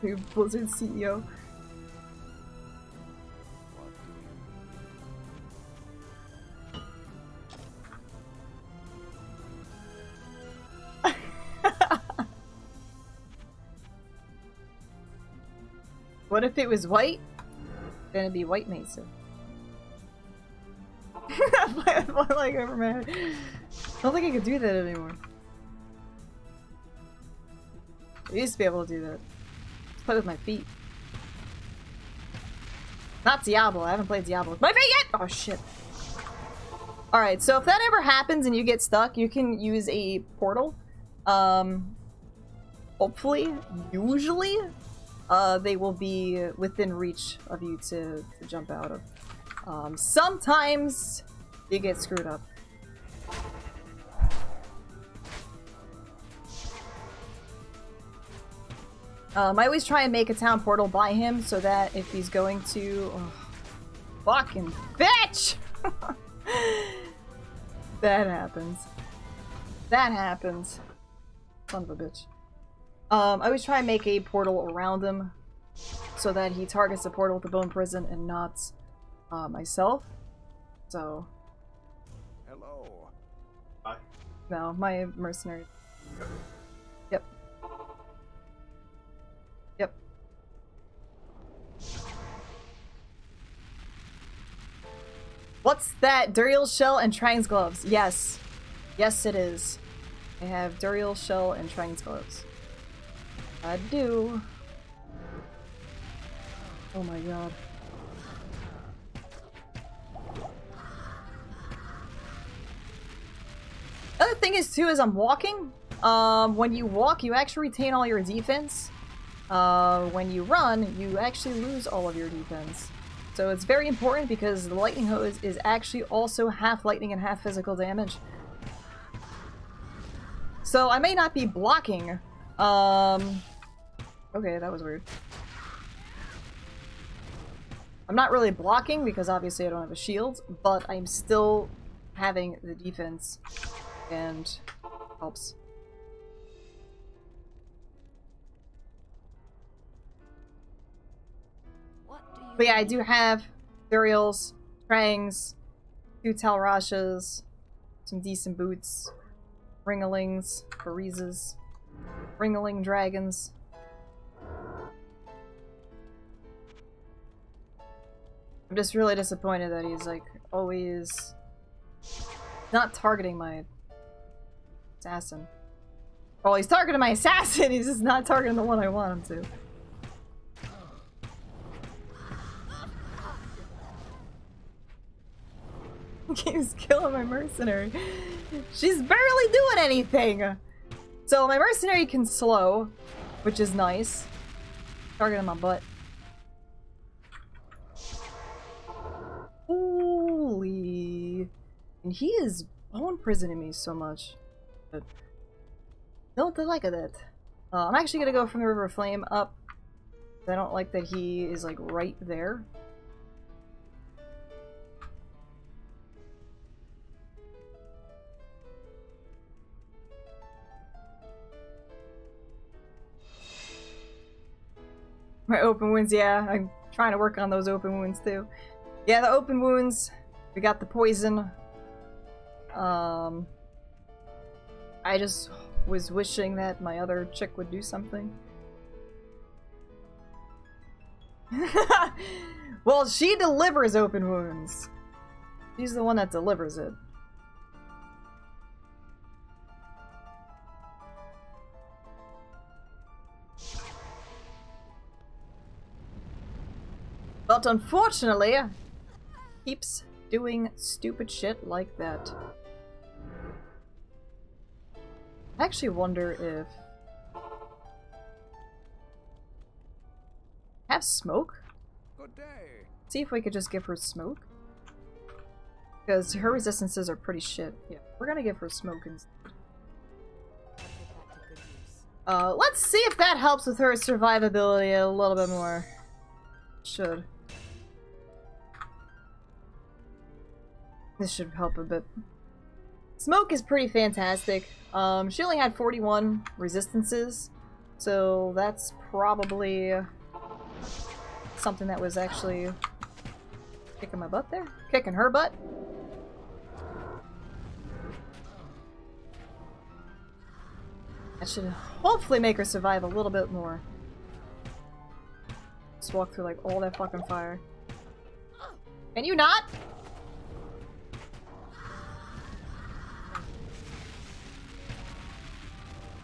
Your Blizzard CEO. What if it was white? Then it'd be White Mesa. Like over my head. I don't think I could do that anymore. I used to be able to do that. Just play with my feet. Not Diablo. I haven't played Diablo with my feet yet! Oh shit. Alright, so if that ever happens and you get stuck, you can use a portal. Hopefully, usually, they will be within reach of you to jump out of. Sometimes you get screwed up. I always try and make a town portal by him so that if he's going to... Oh, fucking bitch! That happens. That happens. Son of a bitch. I always try and make a portal around him so that he targets the portal with the Bone Prison and not myself. So... Hello. Hi. No, my mercenary. Yep. Yep. What's that? Duriel's shell and Trang's gloves. Yes. Yes, it is. I have Duriel, Shell, and Triang's gloves. I do. Oh my god. Other thing is too is I'm walking. When you walk, you actually retain all your defense. When you run, you actually lose all of your defense. So it's very important because the lightning hose is actually also half lightning and half physical damage. So I may not be blocking. Okay, that was weird. I'm not really blocking because obviously I don't have a shield, but I'm still having the defense and helps. But yeah, I do have Duriels, Trangs, 2 Talrashas, some decent boots, Ringalings, Barizas, Ringaling Dragons. I'm just really disappointed that he's like always not targeting my assassin. Well, he's targeting my assassin, he's just not targeting the one I want him to. Keeps killing my mercenary. She's barely doing anything! So my mercenary can slow, which is nice. Targeting my butt. Holy... And he is bone prisoning me so much. But don't like that. I'm actually gonna go from the River of Flame up. I don't like that he is like right there. My open wounds, yeah, I'm trying to work on those open wounds too. Yeah, the open wounds, we got the poison. I just was wishing that my other chick would do something. Well, she delivers open wounds. She's the one that delivers it. But unfortunately, keeps doing stupid shit like that. I actually wonder if... have smoke? Good day. See if we could just give her smoke. Because her resistances are pretty shit. Yeah, we're gonna give her smoke instead. Let's see if that helps with her survivability a little bit more. Should. This should help a bit. Smoke is pretty fantastic. She only had 41 resistances, so that's probably something that was actually kicking my butt there. Kicking her butt. That should hopefully make her survive a little bit more. Just walk through like all that fucking fire. Can you not?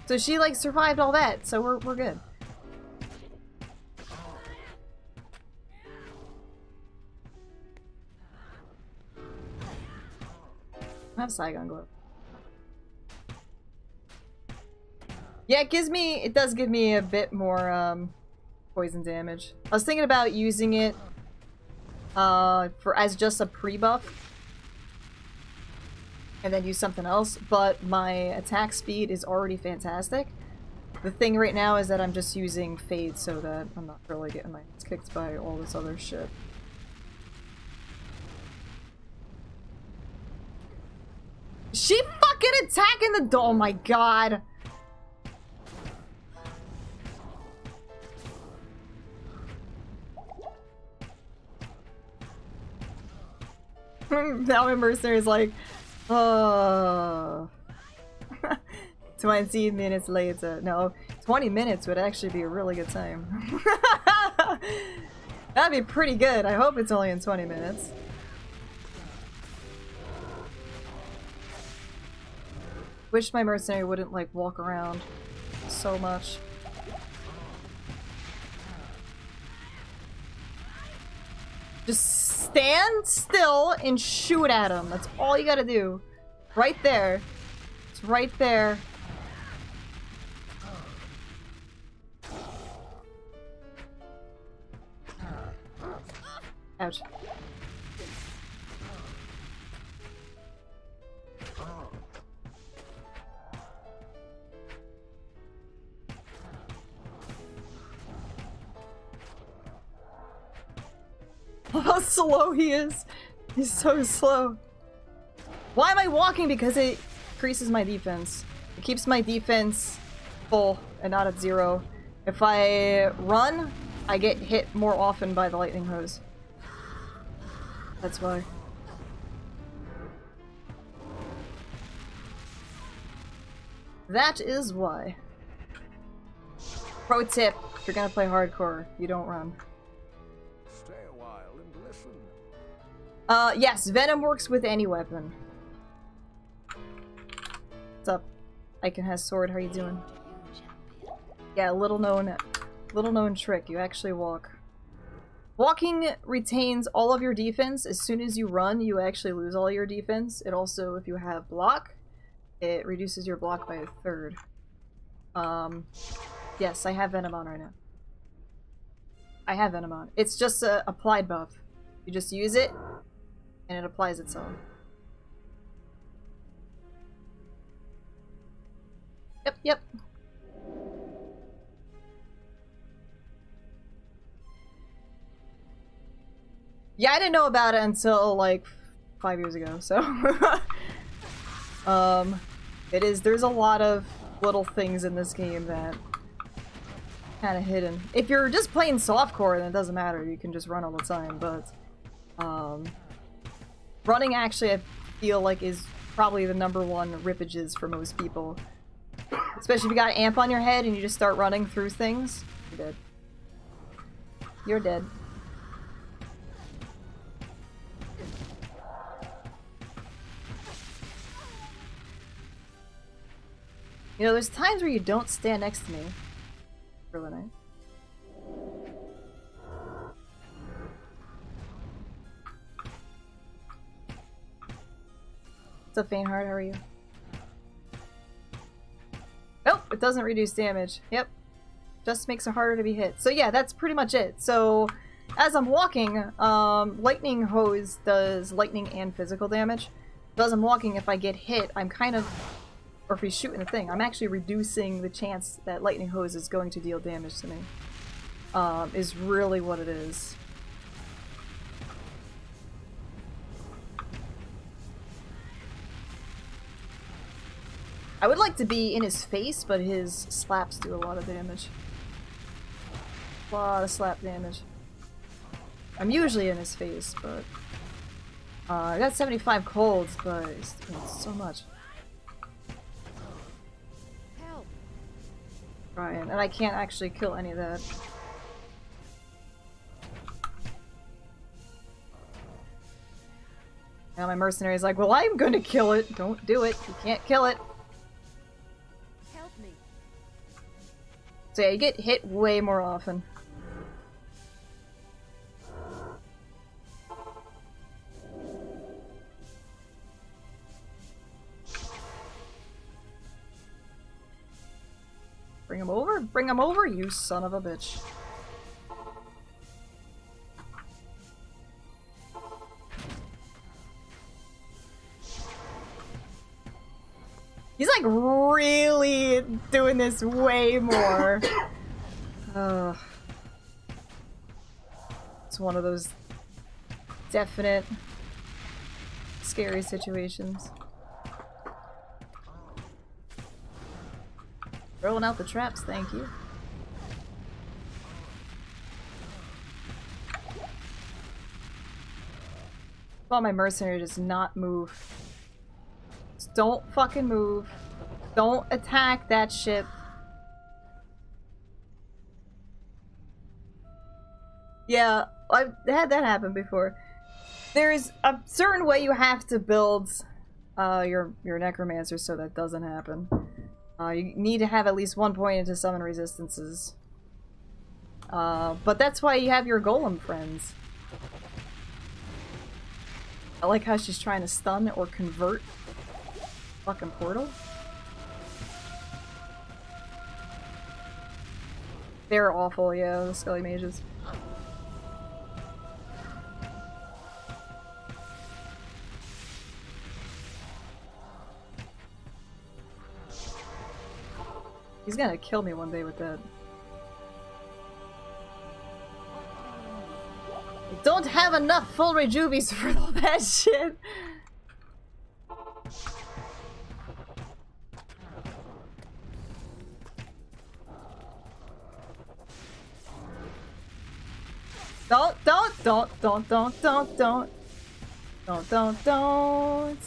So she like survived all that, so we're good. I have Saigon Glove. Yeah, it does give me a bit more poison damage. I was thinking about using it as just a pre-buff. And then use something else, but my attack speed is already fantastic. The thing right now is that I'm just using Fade so that I'm not really getting my ass kicked by all this other shit. She fucking attacking the door! Oh my god! Now my mercenary's like, 20 minutes later. No, 20 minutes would actually be a really good time. That'd be pretty good. I hope it's only in 20 minutes. Wish my mercenary wouldn't, like, walk around so much. Just stand still and shoot at him. That's all you gotta do. Right there. It's right there. Ouch. How slow he is. He's so slow. Why am I walking? Because it increases my defense. It keeps my defense full and not at 0. If I run, I get hit more often by the lightning hose. That's why. That is why. Pro tip, if you're gonna play hardcore, you don't run. Stay a while and listen. Yes, Venom works with any weapon. What's up? Icon has sword, how you doing? Yeah, little known trick, you actually walk. Walking retains all of your defense. As soon as you run, you actually lose all your defense. It also, if you have block, it reduces your block by 1/3. Yes, I have Venom on right now. I have Venom on. It's just a applied buff. You just use it, and it applies itself. Yep, yep. Yeah, I didn't know about it until, like, 5 years ago, so... there's a lot of little things in this game that kind of hidden. If you're just playing softcore, then it doesn't matter, you can just run all the time, but, running actually, I feel like, is probably the #1 rippages for most people. Especially if you got an amp on your head and you just start running through things, you're dead. You're dead. You know, there's times where you don't stand next to me for the night. What's up, Faintheart? How are you? Nope, it doesn't reduce damage. Yep. Just makes it harder to be hit. So yeah, that's pretty much it. So, as I'm walking, lightning hose does lightning and physical damage. So as I'm walking, if I get hit, I'm kind of... or if he's shooting the thing, I'm actually reducing the chance that lightning hose is going to deal damage to me. Is really what it is. I would like to be in his face, but his slaps do a lot of damage. A lot of slap damage. I'm usually in his face, but... I got 75 colds, but it's doing so much. Help. Ryan, and I can't actually kill any of that. Now my mercenary's like, well, I'm gonna kill it. Don't do it. You can't kill it. Help me. So yeah, you get hit way more often. Bring him over? Bring him over, you son of a bitch. He's like really doing this way more. It's one of those definite scary situations. Throwing out the traps, thank you. Well, my mercenary does not move. Just don't fucking move. Don't attack that ship. Yeah, I've had that happen before. There's a certain way you have to build Your necromancer, so that doesn't happen. You need to have at least 1 point into summon resistances. But that's why you have your golem friends. I like how she's trying to stun or convert. Fucking portal. They're awful, yeah, the Scully mages. He's gonna kill me one day with that. I don't have enough full rejuvies for all that shit! Don't.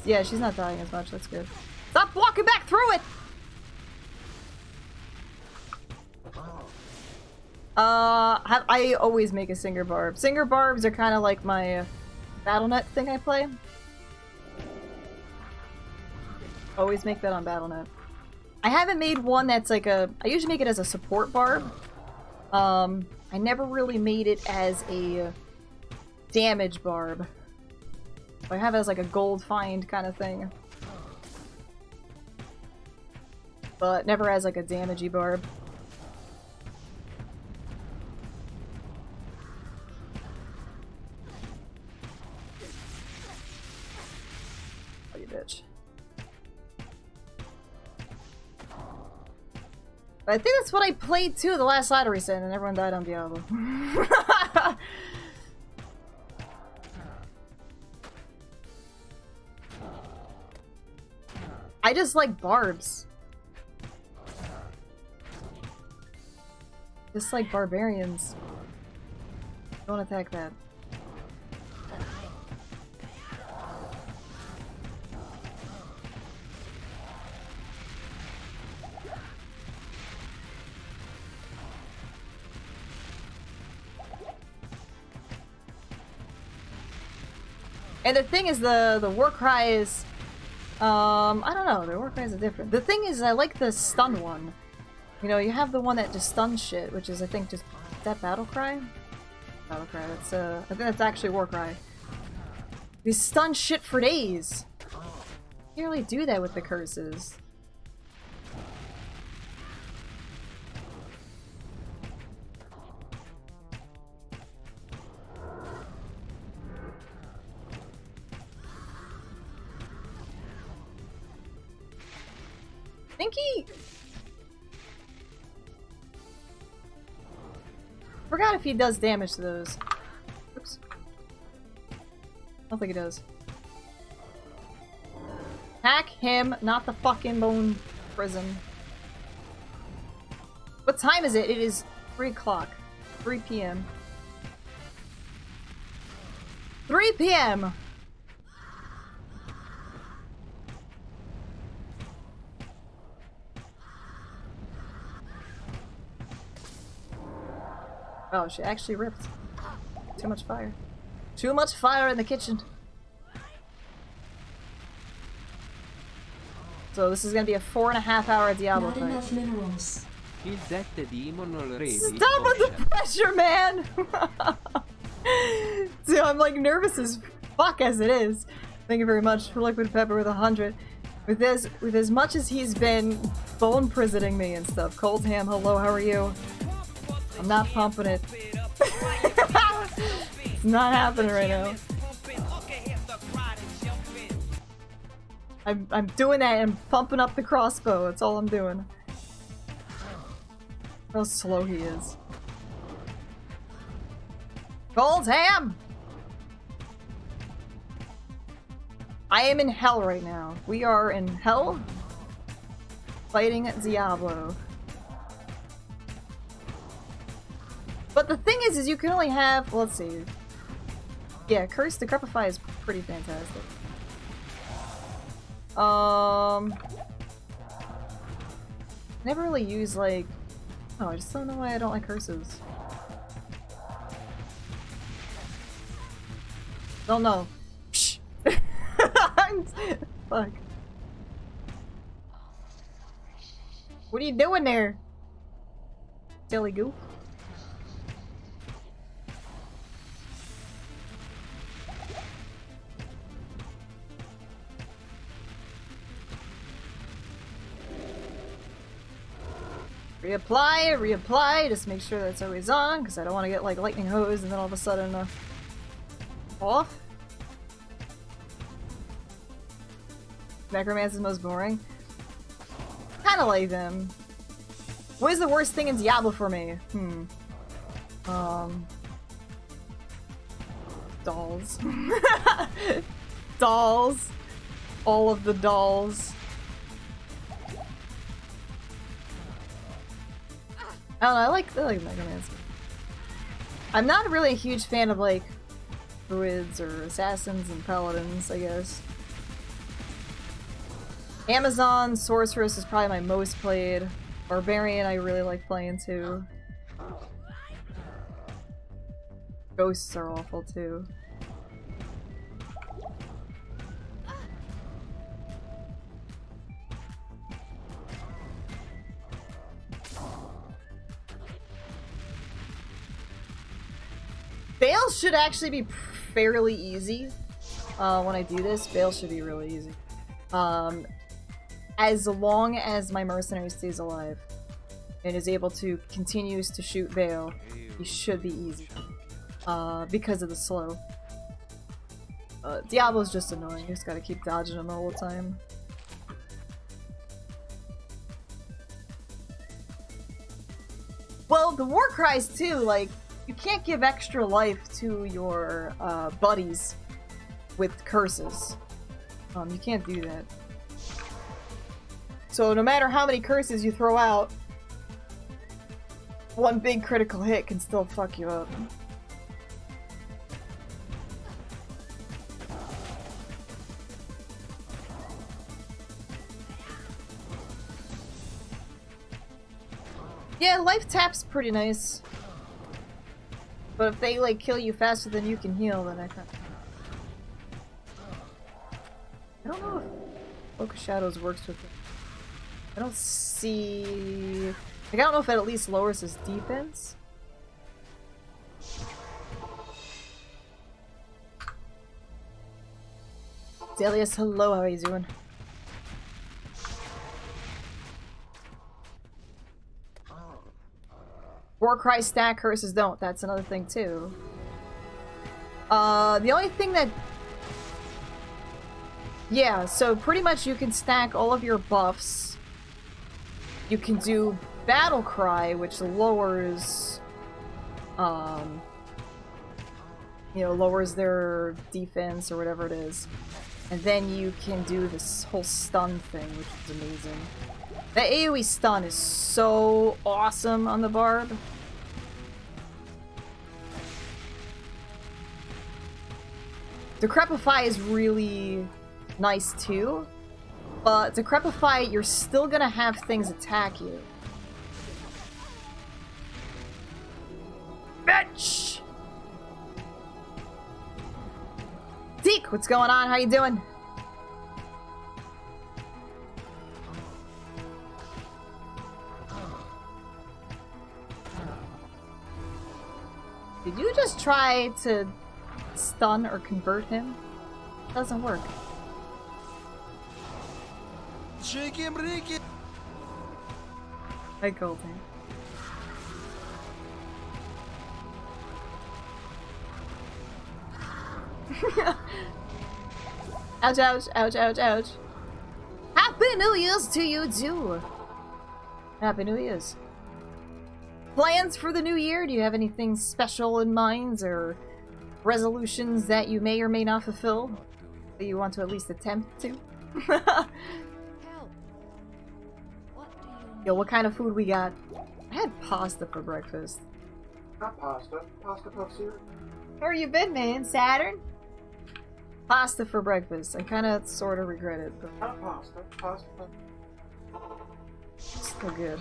Yeah, she's not dying as much, that's good. Stop walking back through it! I always make a Singer Barb. Singer Barbs are kind of like my BattleNet thing I play. Always make that on BattleNet. I haven't made one that's like a... I usually make it as a support Barb. I never really made it as a damage Barb. I have it as like a gold find kind of thing. But never as like a damagey Barb. Oh, you bitch. But I think that's what I played too the last ladder reset, and everyone died on Diablo. I just like barbs. Just like barbarians. Don't attack that. And the thing is, the war cry is, I don't know, the war cries are different. The thing is, I like the stun one. You know, you have the one that just stuns shit, which is, I think, just, is that battle cry? Battle cry, that's, I think that's actually war cry. You stun shit for days. You can't really do that with the curses. Thinky! Forgot if he does damage to those. Oops. I don't think he does. Hack him, not the fucking bone prison. What time is it? It is 3 o'clock. 3 p.m. 3 p.m. Oh, she actually ripped. Too much fire. Too much fire in the kitchen. So this is gonna be a 4.5 hour Diablo fight. Not enough minerals. Is that the demon already? Stop with the pressure, man! Dude, I'm like nervous as fuck as it is. Thank you very much for Liquid Pepper with 100. With as much as he's been bone prisoning me and stuff. Cold Ham, hello, how are you? I'm not pumping it. It's not happening right now. I'm doing that and pumping up the crossbow. That's all I'm doing. How slow he is. Cold Ham! I am in hell right now. We are in hell fighting Diablo. But the thing is you can only have, well, let's see. Yeah, Curse to Decrepify is pretty fantastic. Never really use, like, oh, I just don't know why I don't like curses. Don't know. Shh. Fucking fuck? What are you doing there? Silly goof. Reapply, just make sure that's always on, because I don't want to get like lightning hose and then all of a sudden off. Necromancer's most boring. Kinda like them. What is the worst thing in Diablo for me? Dolls. Dolls. All of the dolls. I don't know, I like Necromancer. I'm not really a huge fan of like druids or assassins and paladins, I guess. Amazon Sorceress is probably my most played. Barbarian I really like playing too. Ghosts are awful too. Bale should actually be fairly easy. When I do this, Bale should be really easy. As long as my mercenary stays alive and is able to continues to shoot Bale, he should be easy. Because of the slow. Diablo's just annoying, you just gotta keep dodging him all the time. Well, the war cries too, like, you can't give extra life to your buddies with curses. You can't do that. So no matter how many curses you throw out, one big critical hit can still fuck you up. Yeah, life tap's pretty nice. But if they, like, kill you faster than you can heal, then I can't. I don't know if Focus Shadows works with it. I don't see... Like, I don't know if it at least lowers his defense. Delius, hello, how are you doing? Warcry stack, curses don't. That's another thing too. The only thing that... Yeah, so pretty much you can stack all of your buffs. You can do Battle Cry, which lowers... you know, lowers their defense or whatever it is. And then you can do this whole stun thing, which is amazing. The AoE stun is so awesome on the Barb. Decrepify is really nice too, but Decrepify, you're still gonna have things attack you. Bitch! Deke, what's going on? How you doing? Did you just try to stun or convert him? Doesn't work. I killed him. Ouch, ouch, ouch, ouch, ouch. Happy New Year's to you too! Happy New Year's. Plans for the new year? Do you have anything special in mind or resolutions that you may or may not fulfill? That you want to at least attempt to? Help. What do you Yo, what kind of food we got? I had pasta for breakfast. Not pasta. Pasta puff cereal. How you been, man? Saturn? Pasta for breakfast. I kinda sorta regret it, but Not pasta. Pasta puff. still good.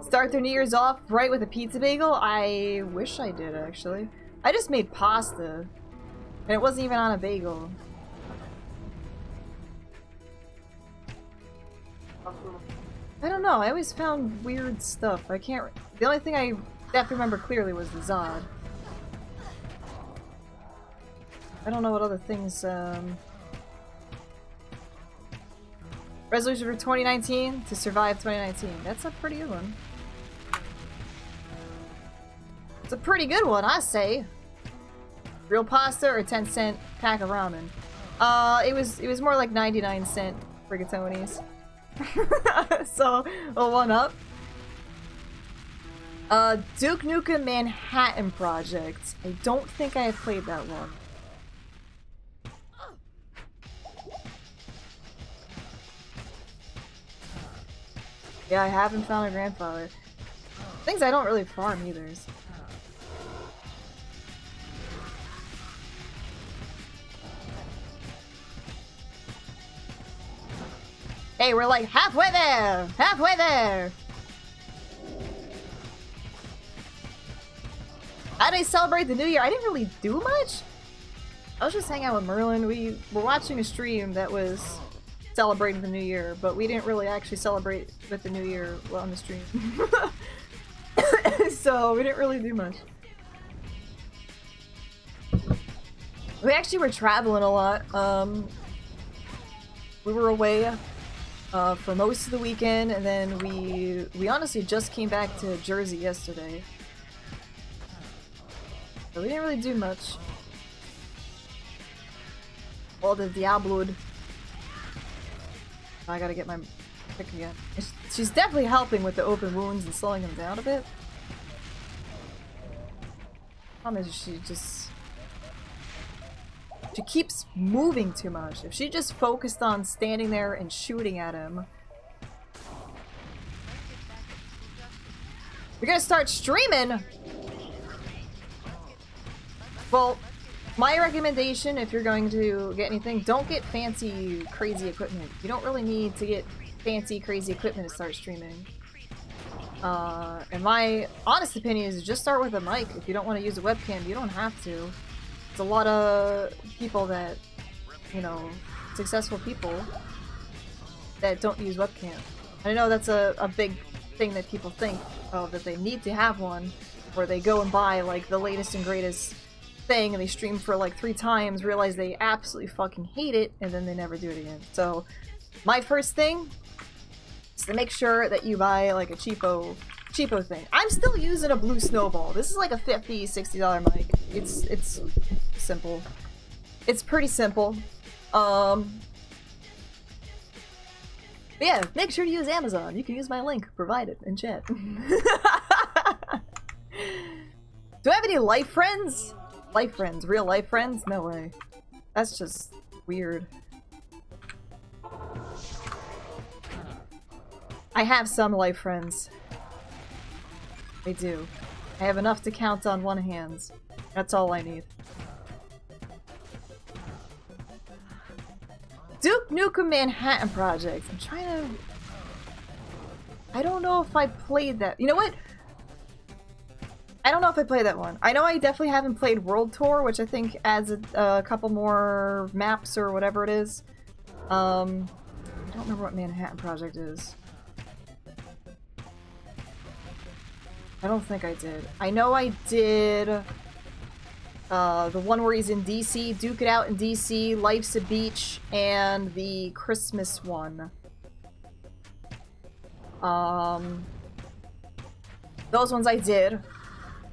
Start their New Year's off right with a pizza bagel? I wish I did, actually. I just made pasta. And it wasn't even on a bagel. I don't know, I always found weird stuff. I can't... The only thing I definitely remember clearly was the Zod. I don't know what other things, Resolution for 2019, to survive 2019. That's a pretty good one. It's a pretty good one, I say. Real pasta or 10-cent pack of ramen? It was more like 99-cent rigatonis. So, a one-up. Duke Nukem Manhattan Project. I don't think I have played that one. Yeah, I haven't found a grandfather. Things I don't really farm either. Hey, we're like halfway there! Halfway there! How did I celebrate the new year? I didn't really do much. I was just hanging out with Merlin. We were watching a stream that was celebrating the new year, but we didn't really actually celebrate with the new year on the stream. So we didn't really do much. We actually were traveling a lot. We were away for most of the weekend, and then we honestly just came back to Jersey yesterday. So we didn't really do much. All the Diablo. I gotta get my pick again. She's definitely helping with the open wounds and slowing them down a bit. Problem is she keeps moving too much. If she just focused on standing there and shooting at him. You're gonna start streaming? Well, my recommendation, if you're going to get anything, don't get fancy, crazy equipment. You don't really need to get fancy, crazy equipment to start streaming. And my honest opinion is just start with a mic. If you don't want to use a webcam, you don't have to. It's a lot of people that, you know, successful people that don't use webcam. And I know that's a big thing that people think of, that they need to have one, where they go and buy, like, the latest and greatest thing and they stream for like 3 times, realize they absolutely fucking hate it, and then they never do it again. So my first thing is to make sure that you buy like a cheapo thing. I'm still using a blue snowball. This is like a $50, $60 mic. It's simple. It's pretty simple. But yeah, make sure to use Amazon. You can use my link provided in chat. Do I have any life friends? Life friends? Real life friends? No way. That's just weird. I have some life friends. I do. I have enough to count on one hand. That's all I need. Duke Nukem Manhattan Project. I'm trying to... I don't know if I played that. You know what? I don't know if I played that one. I know I definitely haven't played World Tour, which I think adds a couple more maps or whatever it is. I don't remember what Manhattan Project is. I don't think I did. I know I did the one where he's in DC, Duke It Out in DC, Life's a Beach, and the Christmas one. Those ones I did.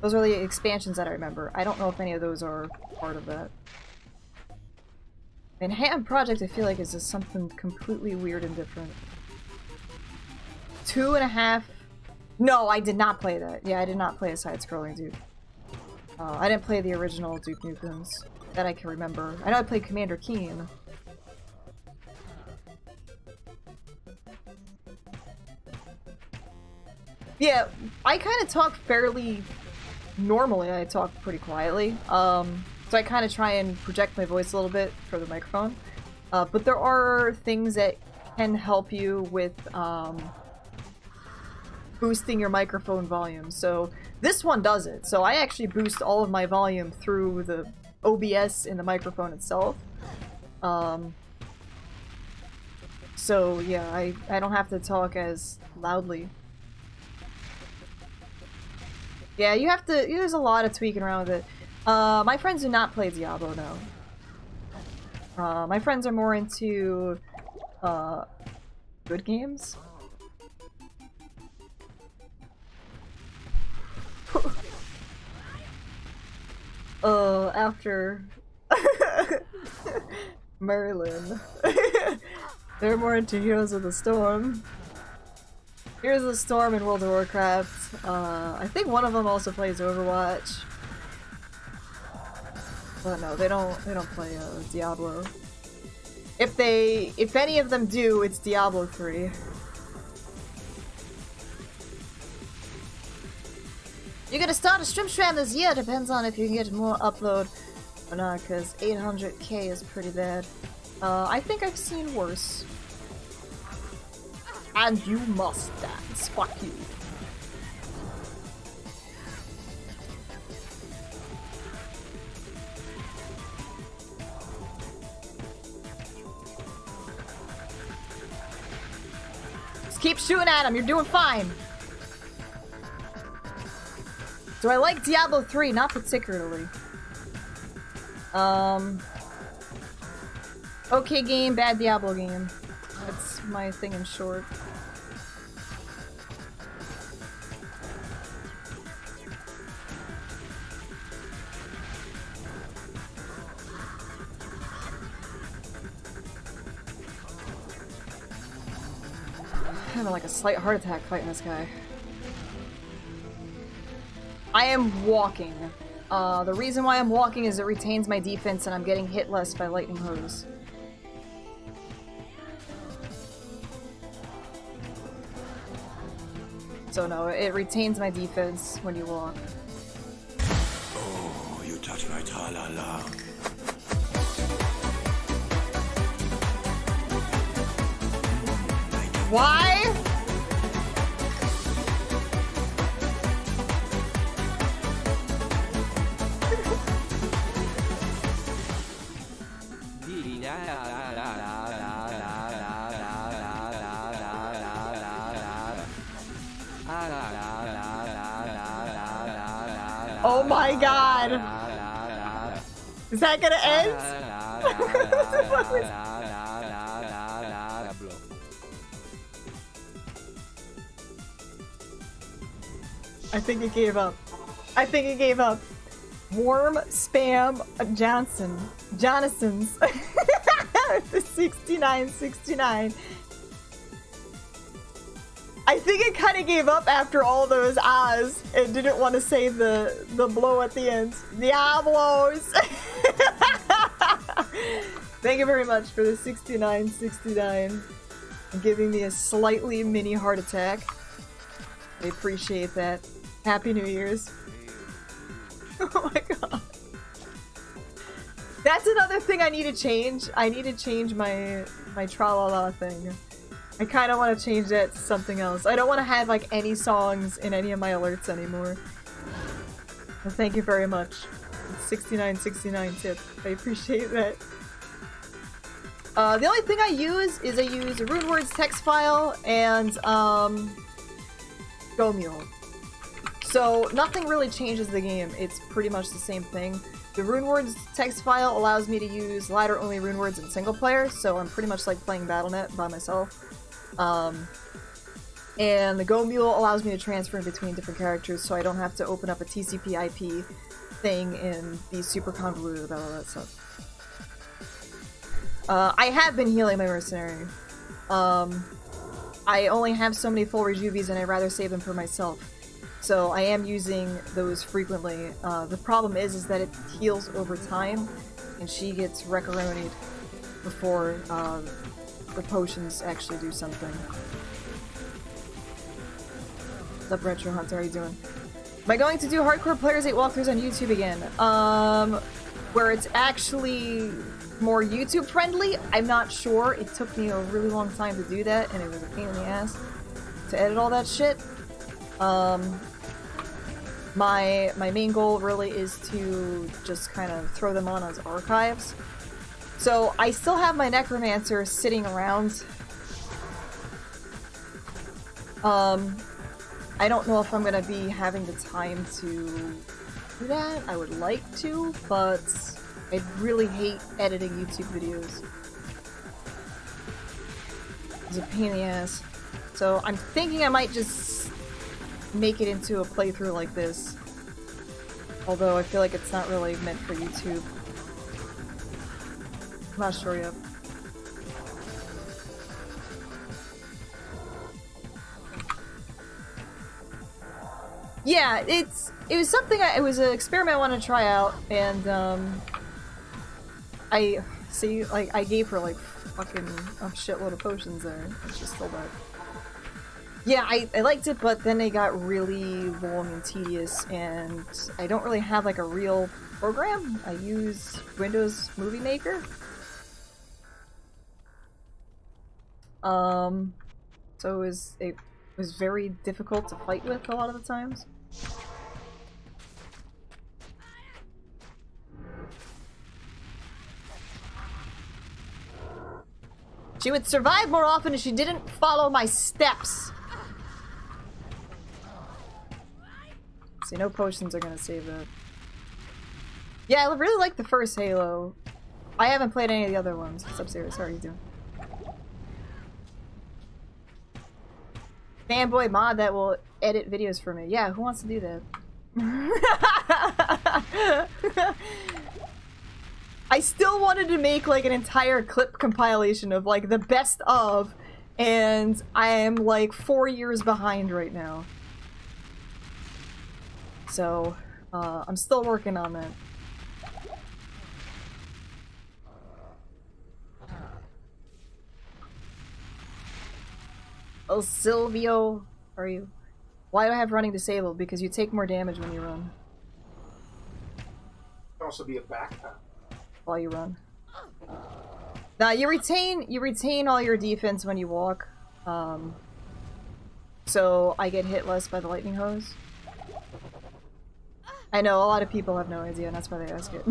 Those are the expansions that I remember. I don't know if any of those are part of that. Manhattan Project, I feel like, is just something completely weird and different. 2.5... No, I did not play that. Yeah, I did not play a side-scrolling Duke. I didn't play the original Duke Nukems that I can remember. I know I played Commander Keen. Yeah, I kind of talk fairly normally. I talk pretty quietly. So I kind of try and project my voice a little bit for the microphone. But there are things that can help you with boosting your microphone volume. So this one does it. So I actually boost all of my volume through the OBS in the microphone itself. So yeah, I don't have to talk as loudly. Yeah, you have to. There's a lot of tweaking around with it. My friends do not play Diablo, no. My friends are more into good games. After Merlin. They're more into Heroes of the Storm. Heroes of the Storm in World of Warcraft. I think one of them also plays Overwatch. But no, they don't play Diablo. If any of them do, it's Diablo 3. You're gonna start a stream this year, depends on if you can get more upload or not, because 800k is pretty bad. I think I've seen worse. And you must dance. Fuck you. Just keep shooting at him, you're doing fine. Do I like Diablo 3? Not particularly. Okay game, bad Diablo game. That's my thing in short. I'm having like a slight heart attack fighting this guy. I am walking. The reason why I'm walking is it retains my defense and I'm getting hit less by lightning hose. So no, it retains my defense when you walk. Oh, you touch my tra-la-la. Why? Oh my god! Is that gonna end? What the fuck was... I think it gave up. I think it gave up. Worm Spam Johnson's. The 6969. I think it kind of gave up after all those ahs and didn't want to say the blow at the end. Diablos! Thank you very much for the 6969 and giving me a slightly mini heart attack. I appreciate that. Happy New Year's. Oh my god. That's another thing I need to change. I need to change my tra-la-la thing. I kind of want to change that to something else. I don't want to have like any songs in any of my alerts anymore. Well, thank you very much. 6969 tip. I appreciate that. The only thing I use is I use a RuneWords text file and GoMule. So nothing really changes the game. It's pretty much the same thing. The RuneWords text file allows me to use ladder-only RuneWords in single player, so I'm pretty much like playing Battle.net by myself. And the GoMule allows me to transfer in between different characters, so I don't have to open up a TCP/IP thing and be super convoluted about all that stuff. I have been healing my mercenary. I only have so many full rejuvies and I'd rather save them for myself. So I am using those frequently. The problem is that it heals over time, and she gets wreck-a-ronied before the potions actually do something. What's up, Retro Hunter? How are you doing? Am I going to do Hardcore Players 8 walkthroughs on YouTube again? Where it's actually more YouTube friendly? I'm not sure. It took me a really long time to do that, and it was a pain in the ass to edit all that shit. My main goal really is to just kind of throw them on as archives. So I still have my Necromancer sitting around. I don't know if I'm gonna be having the time to do that. I would like to, but I really hate editing YouTube videos. It's a pain in the ass. So I'm thinking I might just make it into a playthrough like this. Although I feel like it's not really meant for YouTube. I'm not sure yet. Yeah, it was something it was an experiment I wanted to try out, and I gave her like fucking a shitload of potions there. And she still died. Yeah, I liked it, but then it got really long and tedious, and I don't really have like a real program. I use Windows Movie Maker. So it was very difficult to fight with a lot of the times. She would survive more often if she didn't follow my steps. See, no potions are gonna save that. Yeah, I really like the first Halo. I haven't played any of the other ones. What's up, Sirius? How are you doing? Fanboy mod that will edit videos for me. Yeah, who wants to do that? I still wanted to make like an entire clip compilation of like the best of, and I am like 4 years behind right now. So, I'm still working on that. Oh, Silvio, are you? Why do I have running disabled? Because you take more damage when you run. Can also be a backpack. While you run. Now you retain all your defense when you walk. So I get hit less by the lightning hose. I know a lot of people have no idea, and that's why they ask it.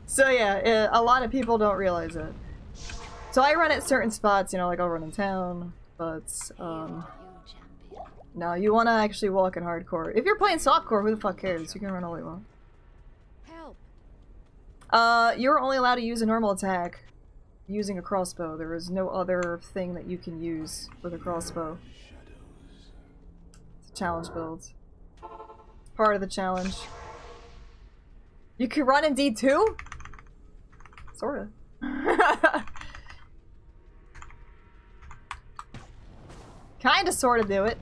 so yeah, a lot of people don't realize it. So I run at certain spots, you know, like I'll run in town, but no, you want to actually walk in hardcore. If you're playing softcore, who the fuck cares? You can run all you want. Help. You're only allowed to use a normal attack using a crossbow. There is no other thing that you can use with a crossbow. It's a challenge build. Part of the challenge. You can run in D2? Sorta. Kinda sorta do it.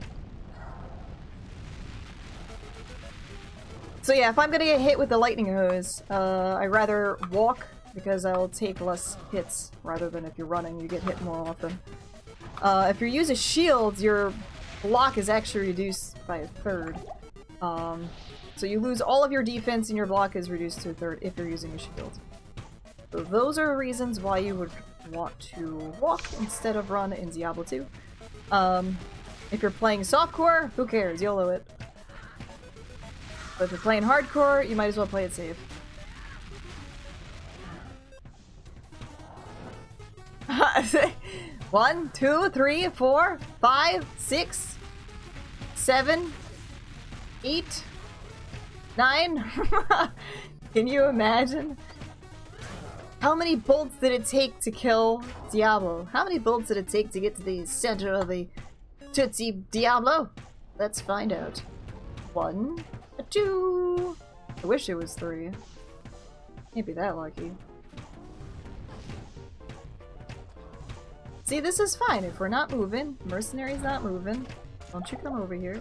So yeah, if I'm gonna get hit with the lightning hose, I'd rather walk because I'll take less hits rather than if you're running, you get hit more often. If you use a shield, your block is actually reduced by 1/3. So you lose all of your defense and your block is reduced to 1/3 if you're using a shield. So those are reasons why you would want to walk instead of run in Diablo 2. If you're playing softcore, who cares? YOLO it. But if you're playing hardcore, you might as well play it safe. One, 2, 3, 4, 5, 6, 7, 8, 9. Can you imagine? How many bolts did it take to kill Diablo? How many bolts did it take to get to the center of the Tootsie Diablo? Let's find out. 1, 2. I wish it was 3. Can't be that lucky. See, this is fine. If we're not moving, mercenary's not moving. Don't you come over here.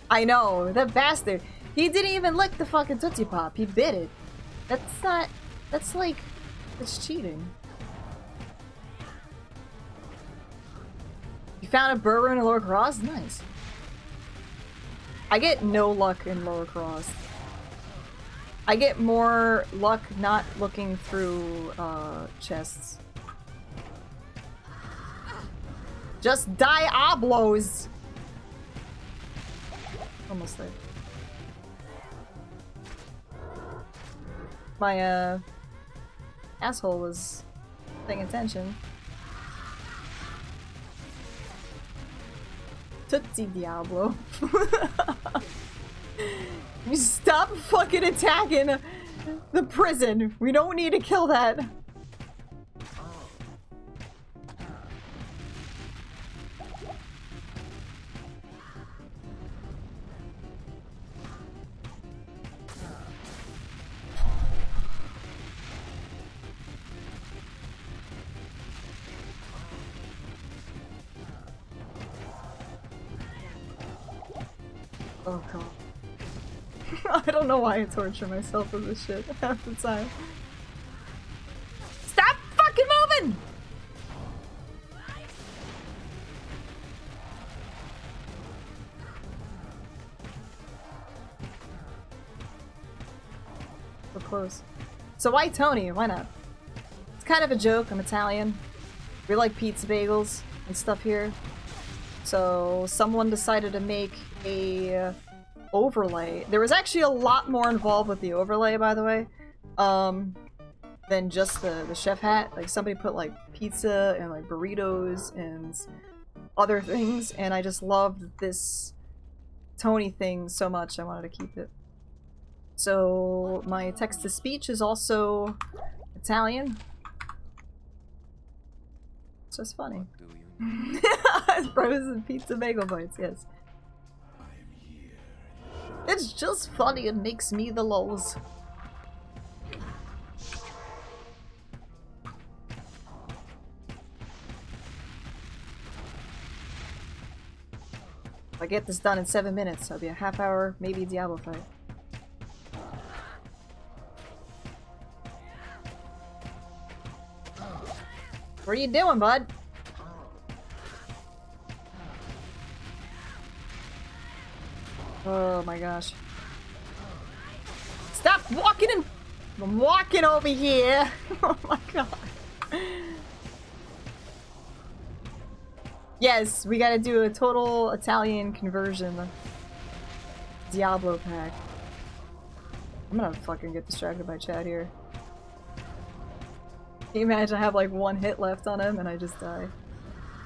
I know, that bastard. He didn't even lick the fucking Tootsie Pop. He bit it. That's not... That's like... It's cheating. You found a burger in a lower cross? Nice. I get no luck in lower cross. I get more luck not looking through chests. Just Diablos! Almost there. My, asshole was paying attention. Tootsie Diablo. You stop fucking attacking the prison. We don't need to kill that. Oh god. I don't know why I torture myself with this shit half the time. Stop fucking moving! So close. So why Tony? Why not? It's kind of a joke. I'm Italian. We like pizza bagels and stuff here. So someone decided to make a overlay. There was actually a lot more involved with the overlay, by the way, than just the chef hat. Like somebody put like pizza and like burritos and other things, and I just loved this Tony thing so much I wanted to keep it. So my text-to-speech is also Italian. It's just funny. Frozen pizza bagel bites, yes. It's just funny and makes me the lulz. If I get this done in 7 minutes, I'll be a half hour, maybe Diablo fight. What are you doing, bud? Oh my gosh. Stop walking in! I'm walking over here! Oh my god. Yes, we gotta do a total Italian conversion. Diablo pack. I'm gonna fucking get distracted by chat here. Can you imagine I have like 1 hit left on him and I just die?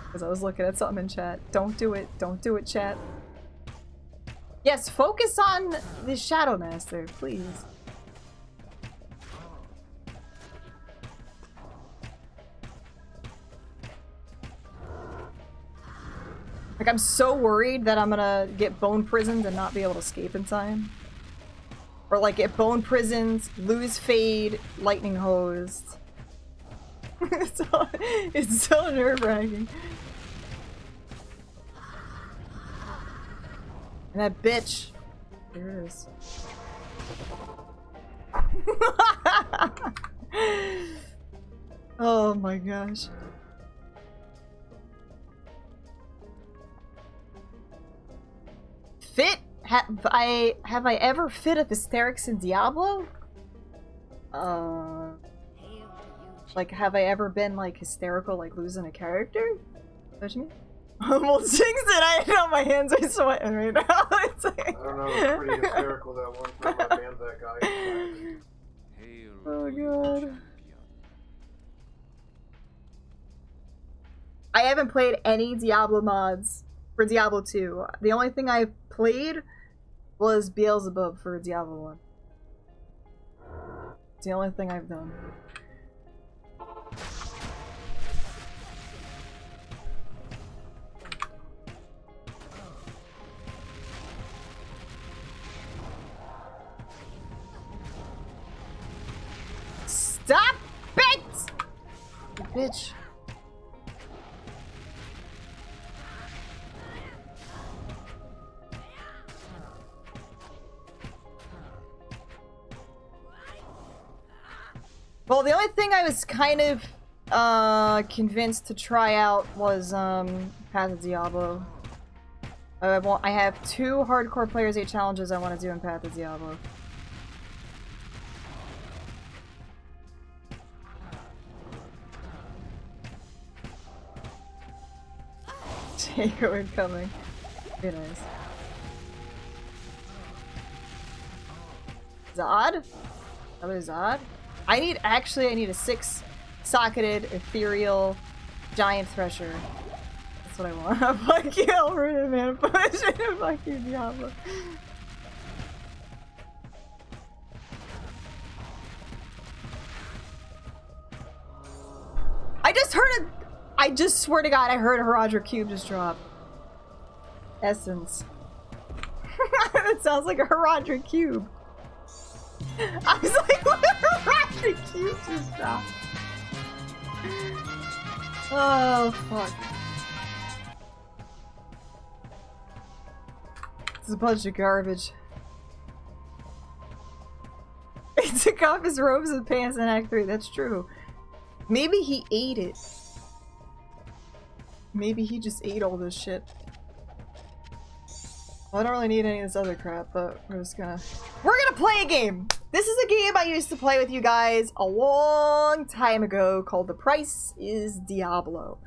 Because I was looking at something in chat. Don't do it. Don't do it, chat. Yes, focus on the Shadow Master, please. Like, I'm so worried that I'm gonna get bone prisoned and not be able to escape in time. Or like get bone prisoned, lose fade, lightning hosed. It's so nerve-wracking. And that bitch. There it is. Oh my gosh. Fit? Have I ever fit a hysterics in Diablo? Like, have I ever been like hysterical, like losing a character? What you mean? Almost jinxed it! I know my hands are sweating right now. It's like... I don't know, it's pretty hysterical that one time I banned that guy. Oh god. I haven't played any Diablo mods for Diablo 2. The only thing I played was Beelzebub for Diablo 1. It's the only thing I've done. Stop it! You bitch. Well, the only thing I was kind of convinced to try out was Path of Diablo. I have 2 hardcore Players 8 challenges I want to do in Path of Diablo. Takeover incoming. Very nice. Zod? Another Zod? I need a 6-socketed, ethereal, giant thresher. That's what I want. Fuck you, Alberta, man. Fuck you, Diablo. I just heard I just swear to God, I heard a Haradra cube just drop. Essence. It sounds like a Haradra cube. I was like, what a Haradra cube just dropped? Oh, fuck. This is a bunch of garbage. He took off his robes and pants in Act 3. That's true. Maybe he ate it. Maybe he just ate all this shit. Well, I don't really need any of this other crap, but we're gonna play a game! This is a game I used to play with you guys a long time ago called The Price is Diablo.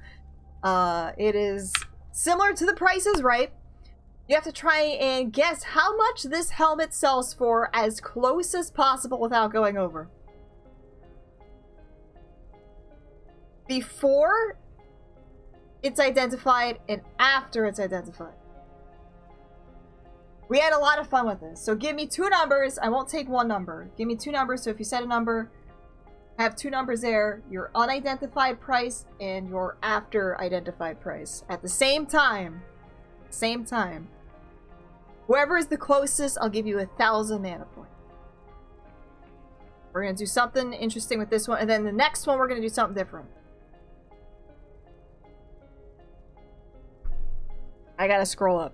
It is similar to The Price is Right. You have to try and guess how much this helmet sells for as close as possible without going over. Before it's identified and after it's identified. We had a lot of fun with this. So give me 2 numbers. I won't take 1 number. Give me 2 numbers. So if you said a number, have 2 numbers there. Your unidentified price and your after identified price. At the same time. Same time. Whoever is the closest, I'll give you 1,000 mana points. We're going to do something interesting with this one. And then the next one, we're going to do something different. I gotta scroll up.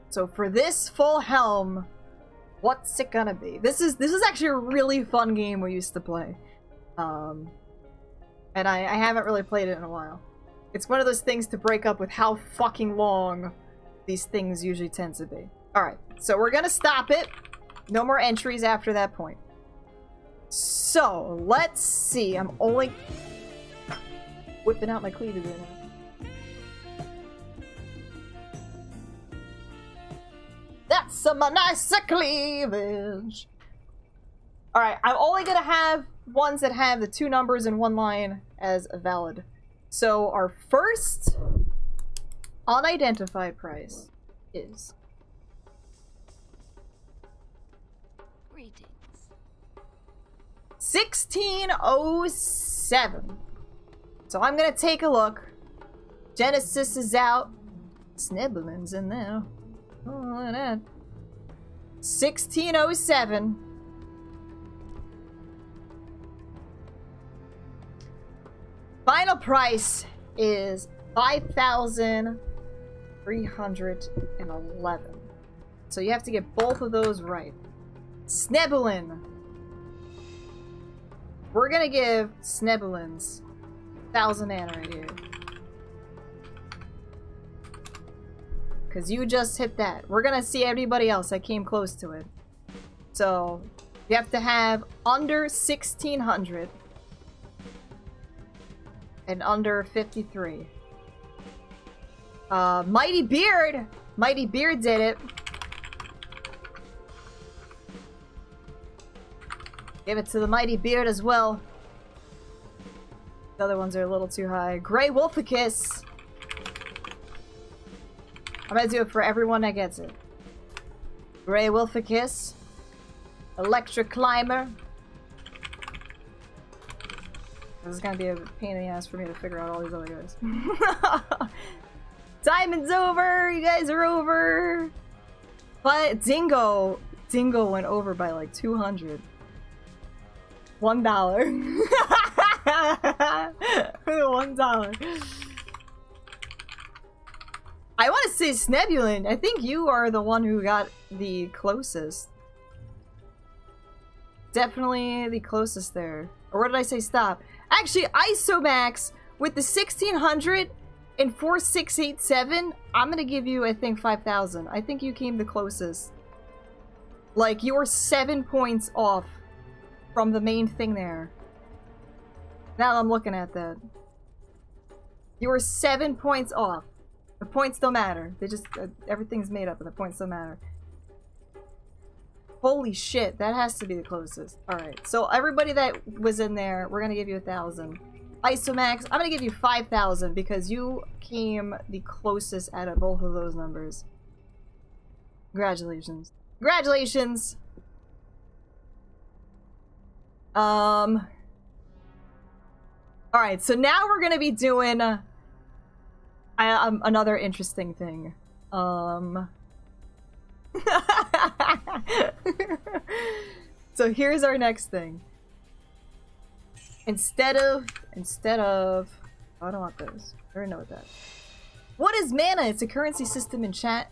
So for this full helm, what's it gonna be? This is actually a really fun game we used to play. And I haven't really played it in a while. It's one of those things to break up with how fucking long these things usually tend to be. Alright, so we're gonna stop it. No more entries after that point. So, let's see. I'm only whipping out my cleavage right now. That's some nice cleavage. Alright, I'm only gonna have ones that have the 2 numbers in 1 line as valid. So, our first unidentified price is... Greetings. 1607. So I'm gonna take a look. Genesis is out. Snibblin's in there. Oh, look at that. 1607. Final price is 5,311. So you have to get both of those right. Snibbling. We're gonna give Snibblin's 1,000 mana right here. Because you just hit that. We're gonna see everybody else that came close to it. So, you have to have under 1,600. And under 53. Mighty Beard! Mighty Beard did it. Give it to the Mighty Beard as well. The other ones are a little too high. Grey Wolficus. I'm gonna do it for everyone that gets it. Grey Wolficus. Electric Climber. This is gonna be a pain in the ass for me to figure out all these other guys. Diamond's over! You guys are over! But Dingo went over by like 200. $1. $1. I want to say Snebulin. I think you are the one who got the closest. Definitely the closest there. Or what did I say? Stop. Actually, Isomax with the 1,600 and 4,687. I'm gonna give you, I think, 5,000. I think you came the closest. Like, you were 7 points off from the main thing there. Now I'm looking at that. You were 7 points off. The points don't matter. They just everything's made up, and the points don't matter. Holy shit, that has to be the closest. All right, so everybody that was in there, we're gonna give you 1,000. Isomax, I'm gonna give you 5,000 because you came the closest out of both of those numbers. Congratulations. Congratulations! Alright, so now we're gonna be doing another interesting thing. So here's our next thing. Instead of, oh, I don't want those. I already know what that is. What is mana? It's a currency system in chat.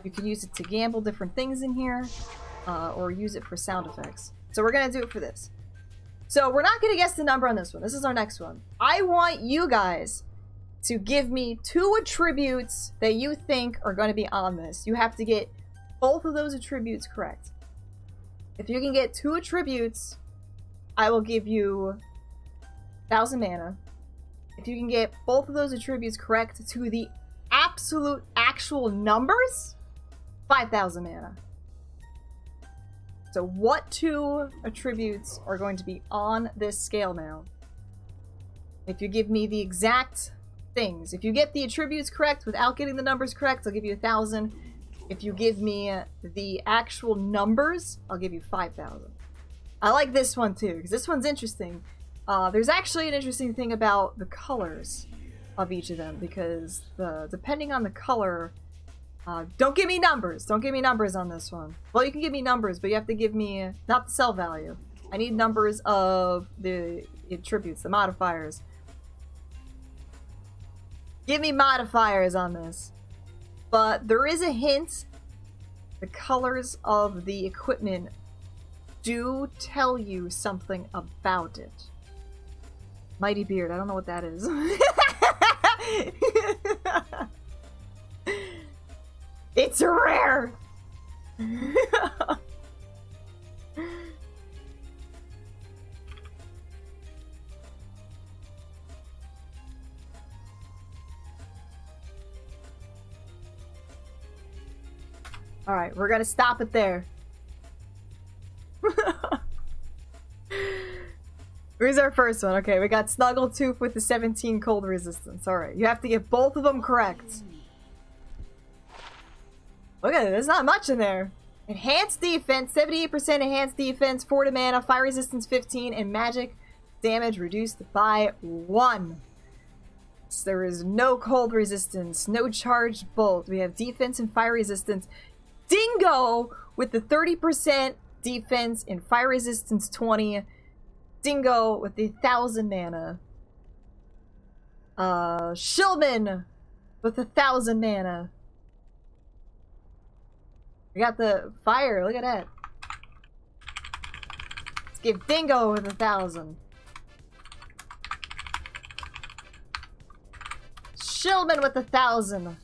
You can use it to gamble different things in here, or use it for sound effects. So we're gonna do it for this. So we're not gonna guess the number on this one. This is our next one. I want you guys to give me 2 attributes that you think are gonna be on this. You have to get both of those attributes correct. If you can get 2 attributes, I will give you 1,000 mana. If you can get both of those attributes correct to the absolute actual numbers, 5,000 mana. So what 2 attributes are going to be on this scale now? If you give me the exact things. If you get the attributes correct without getting the numbers correct, I'll give you 1,000. If you give me the actual numbers, I'll give you 5,000. I like this one too, because this one's interesting. There's actually an interesting thing about the colors of each of them, because depending on the color, don't give me numbers. Don't give me numbers on this one. Well, you can give me numbers, but you have to give me not the sell value. I need numbers of the attributes, the modifiers. Give me modifiers on this. But there is a hint. The colors of the equipment do tell you something about it. Mighty Beard, I don't know what that is. It's rare! Alright, we're gonna stop it there. Here's our first one. Okay, we got Snuggletooth with the 17 cold resistance. Alright, you have to get both of them correct. Look at it, there's not much in there. Enhanced defense, 78% enhanced defense, 40 mana, fire resistance 15, and magic damage reduced by 1. So there is no cold resistance, no charged bolt. We have defense and fire resistance. Dingo with the 30% defense and fire resistance 20. Dingo with the 1,000 mana. Shillman with 1,000 mana. We got the fire, look at that. Let's give Dingo with 1,000. Shillman with 1,000.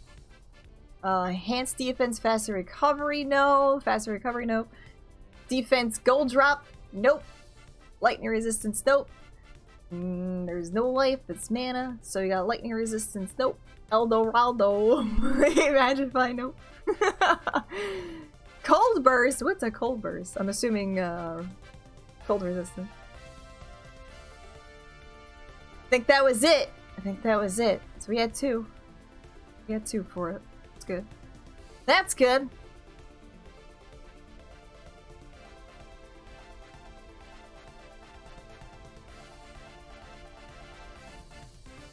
Enhanced defense, faster recovery, no. Faster recovery, nope. Defense, gold drop, nope. Lightning resistance, nope. There's no life, it's mana. So you got lightning resistance, nope. Eldorado. Imagine if I know. Cold burst, what's a cold burst? I'm assuming cold resistance. I think that was it. I think that was it. So we had 2. We had 2 for it. That's good. That's good.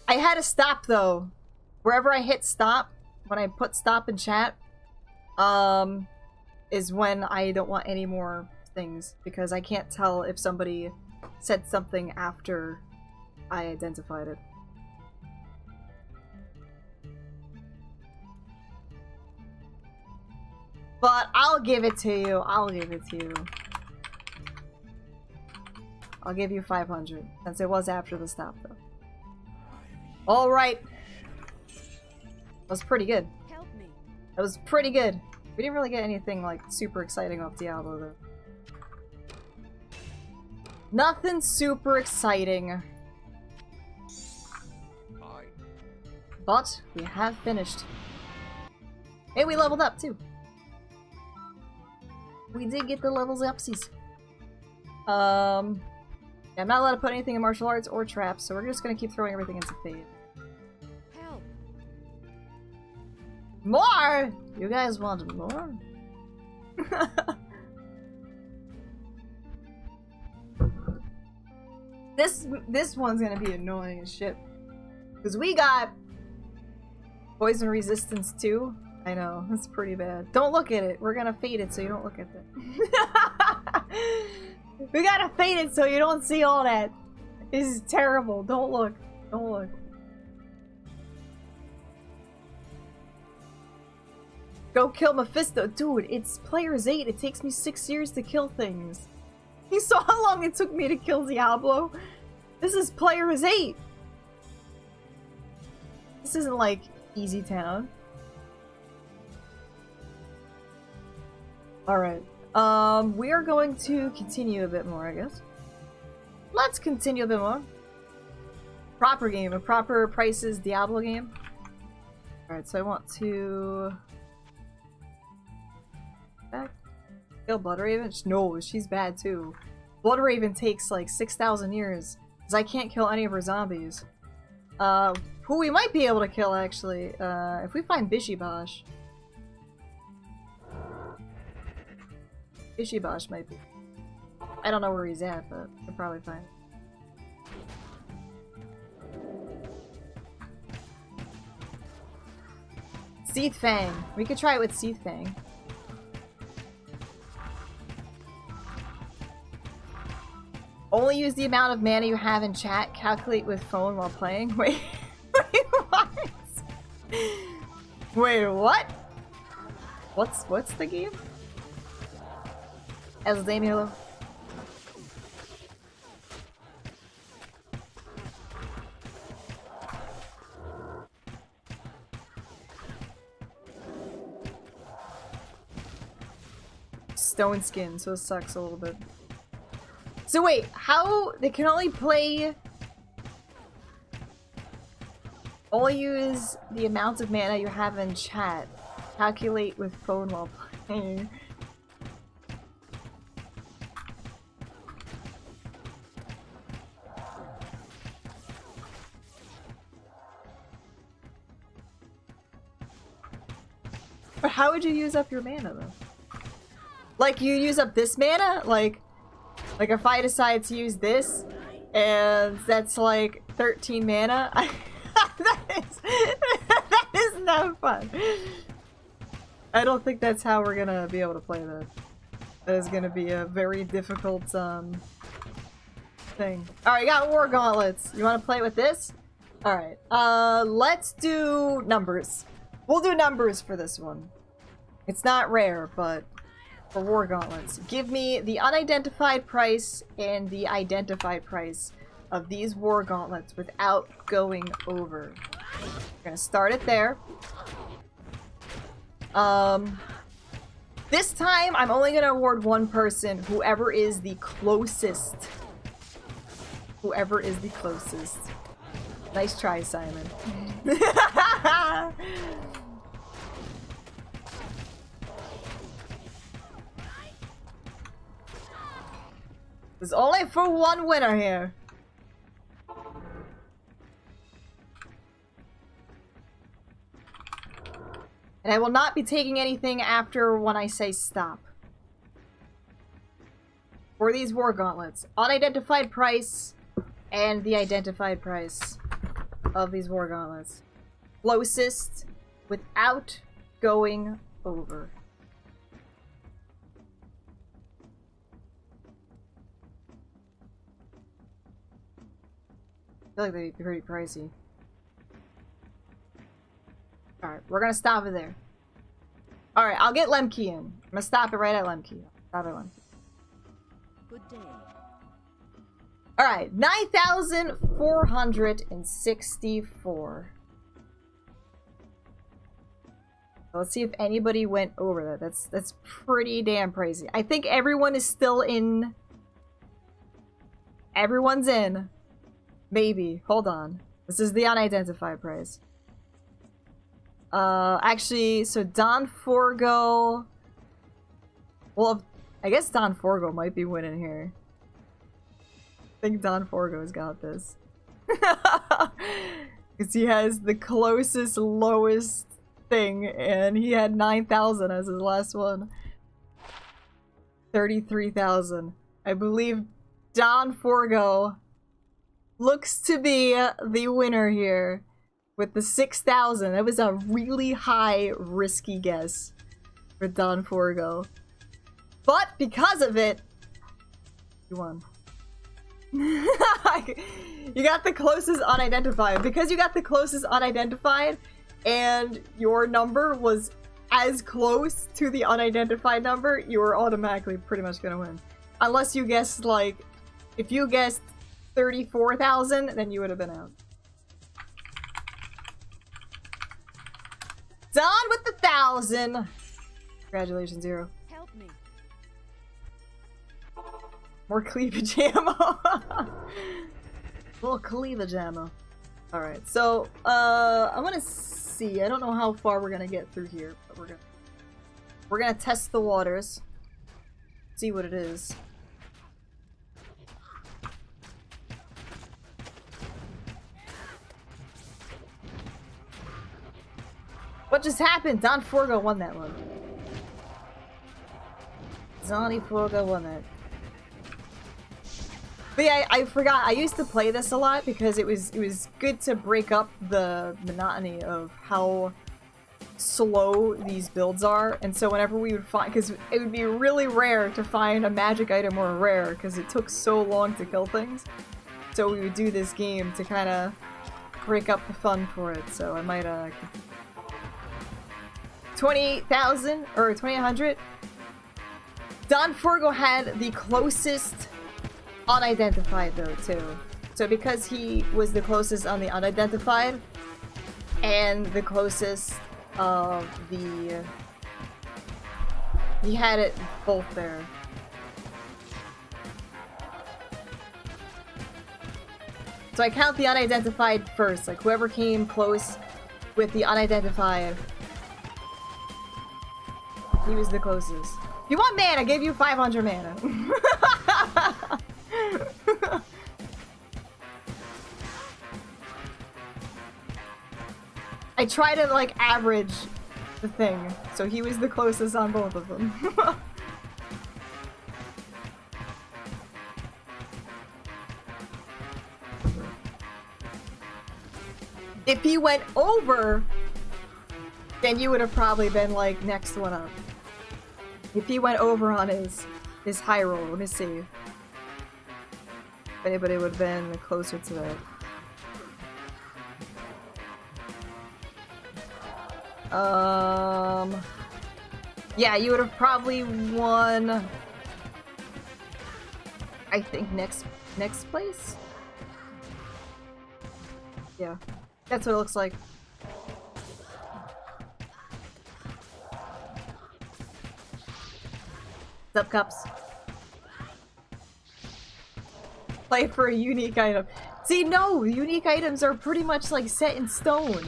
I had to stop though. Wherever I hit stop, when I put stop in chat, is when I don't want any more things, because I can't tell if somebody said something after I identified it. But I'll give it to you. I'll give it to you. I'll give you 500, since it was after the stop though. Alright. That was pretty good. Help me. That was pretty good. We didn't really get anything like super exciting off Diablo though. Nothing super exciting. But we have finished. Hey, we leveled up too. We did get the levels upsies. Yeah, I'm not allowed to put anything in martial arts or traps, so we're just gonna keep throwing everything into fade. Help. More! You guys want more? This one's gonna be annoying as shit. Because we got poison resistance too. I know, that's pretty bad. Don't look at it. We're gonna fade it so you don't look at that. We gotta fade it so you don't see all that. This is terrible. Don't look. Don't look. Go kill Mephisto. Dude, it's player's 8. It takes me 6 years to kill things. You saw how long it took me to kill Diablo? This is player's 8. This isn't like Easy Town. Alright. We are going to continue a bit more, I guess. Let's continue a bit more. Proper game, a proper prices Diablo game. Alright, so I want to... back. Kill Bloodraven? No, she's bad too. Bloodraven takes like 6,000 years. Because I can't kill any of her zombies. Who we might be able to kill actually, if we find Bishibosh. Bishibosh might be. I don't know where he's at, but we'll probably find him. Seath Fang. We could try it with Seath Fang. Only use the amount of mana you have in chat. Calculate with phone while playing. Wait, wait, what? Wait, what? What's the game? As Damielo. Stone skin, so it sucks a little bit. So wait, how they can only play? Only use the amount of mana you have in chat. Calculate with phone while playing. But how would you use up your mana though? Like you use up this mana? Like if I decide to use this, and that's like 13 mana, that is not fun. I don't think that's how we're gonna be able to play that. That is gonna be a very difficult thing. Alright, got War Gauntlets. You wanna play with this? Alright, let's do numbers. We'll do numbers for this one. It's not rare, but for War Gauntlets. Give me the unidentified price and the identified price of these War Gauntlets without going over. We're gonna start it there. This time I'm only gonna award one person, whoever is the closest. Whoever is the closest. Nice try, Simon. There's only for one winner here. And I will not be taking anything after when I say stop. For these War Gauntlets. Unidentified price and the identified price of these War Gauntlets. Closest without going over. I feel like they'd be pretty pricey. Alright, we're gonna stop it there. Alright, I'll get Lemke in. I'm gonna stop it right at Lemke. Stop at Lemke. Good day. Alright, 9,464. Let's see if anybody went over that. That's pretty damn crazy. I think everyone is still in. Everyone's in. Maybe. Hold on. This is the unidentified price. Actually, so Don Forgo... Well, I guess Don Forgo might be winning here. I think Don Forgo's got this. Because he has the closest, lowest thing, and he had 9,000 as his last one. 33,000. I believe Don Forgo looks to be the winner here with the 6,000. That was a really high, risky guess for Don Forgo. But because of it, you won. You got the closest unidentified. Because you got the closest unidentified, and your number was as close to the unidentified number, you were automatically pretty much gonna win. Unless you guessed, like, if you guessed 34,000, then you would have been out. Done with the 1,000! Congratulations, Zero. Help me. More cleavage ammo. Little cleavage ammo. Alright, so, I'm gonna see. I don't know how far we're gonna get through here, but we're gonna test the waters. See what it is. What just happened? Don Forgo won that one. Donnie Forgo won that. But yeah, I forgot. I used to play this a lot because it was good to break up the monotony of how slow these builds are. And so whenever we would find, because it would be really rare to find a magic item or a rare because it took so long to kill things. So we would do this game to kind of break up the fun for it. So I might 20,000 or 2,800. Don Forgo had the closest unidentified though too. So because he was the closest on the unidentified and the closest of the... He had it both there. So I count the unidentified first, like whoever came close with the unidentified, he was the closest. If you want mana, I gave you 500 mana. I try to like average the thing, so he was the closest on both of them. If he went over, then you would have probably been like next one up. If he went over on his high roll, let me see. If anybody would have been closer to that. Yeah, you would have probably won, I think, next place? Yeah, that's what it looks like. What's up, Cups? Play for a unique item. See, no! Unique items are pretty much like set in stone.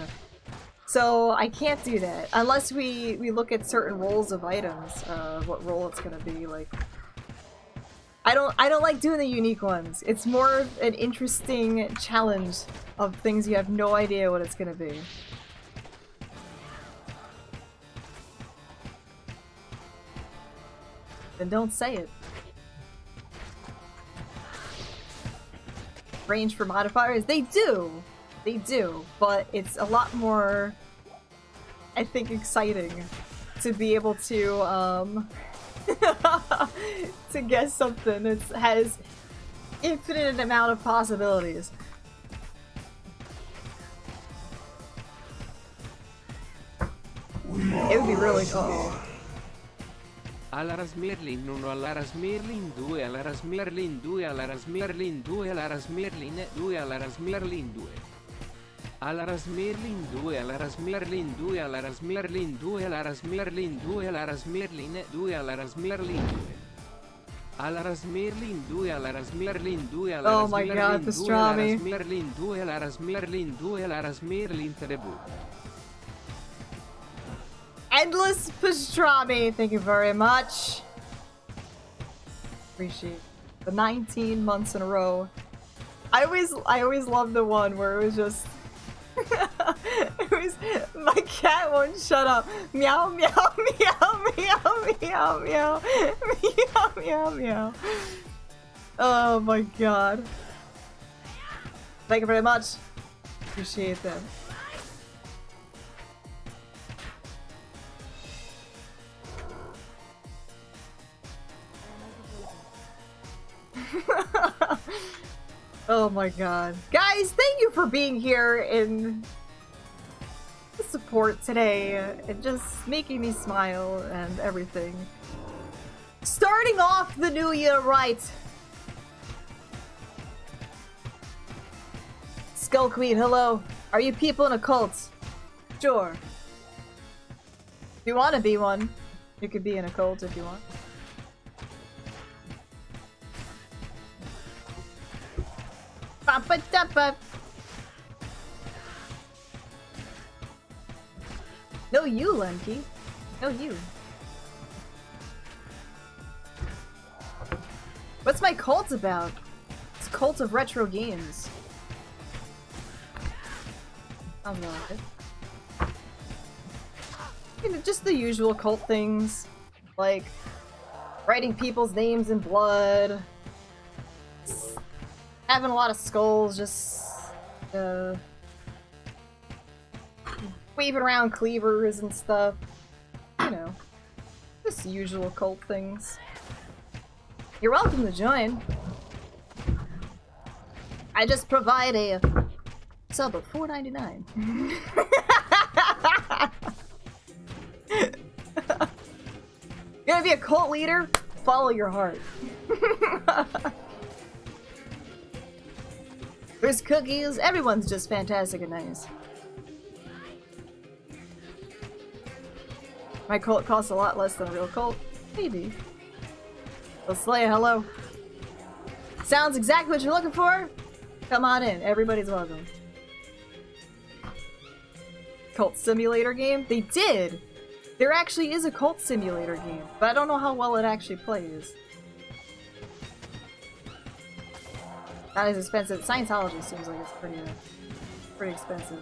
So I can't do that. Unless we look at certain rolls of items, what roll it's gonna be, like. I don't like doing the unique ones. It's more of an interesting challenge of things you have no idea what it's gonna be. Then don't say it. Range for modifiers? They do! They do, but it's a lot more, I think, exciting to be able to, to guess something that has infinite amount of possibilities. It would be really cool. Alaras Merlin 1, Alaras Merlin 2, Alaras Merlin 2, Alaras Merlin 2, Alaras Merlin 2, Alaras Merlin 2. Alaras Merlin 2, Alaras Merlin 2, Alaras Merlin 2, Alaras Merlin 2, Alaras Merlin 2, Alaras Merlin 2. Alaras Merlin 2, Alaras Merlin 2, Alaras Oh my god, pastrami. Merlin 2, Alaras Merlin 2, Alaras Merlin 3. Endless pastrami, thank you very much. Appreciate the 19 months in a row. I always love the one where it was just it was my cat won't shut up. Meow meow meow meow meow meow meow meow meow. Oh my god. Thank you very much. Appreciate that. Oh my god. Guys, thank you for being here in the support today and just making me smile and everything. Starting off the new year right. Skull Queen, hello. Are you people in a cult? Sure. If you want to be one, you could be in a cult if you want. No you, Lemke. No you. What's my cult about? It's a cult of retro games. I'm not. You know, just the usual cult things. Like writing people's names in blood. Having a lot of skulls, just waving around cleavers and stuff. You know, just usual cult things. You're welcome to join. I just provide a sub of $4.99. You gonna be a cult leader? Follow your heart. There's cookies. Everyone's just fantastic and nice. My cult costs a lot less than a real cult. Maybe. Well, Slay, hello. Sounds exactly what you're looking for. Come on in. Everybody's welcome. Cult simulator game? They did! There actually is a cult simulator game, but I don't know how well it actually plays. Not as expensive. Scientology seems like it's pretty expensive.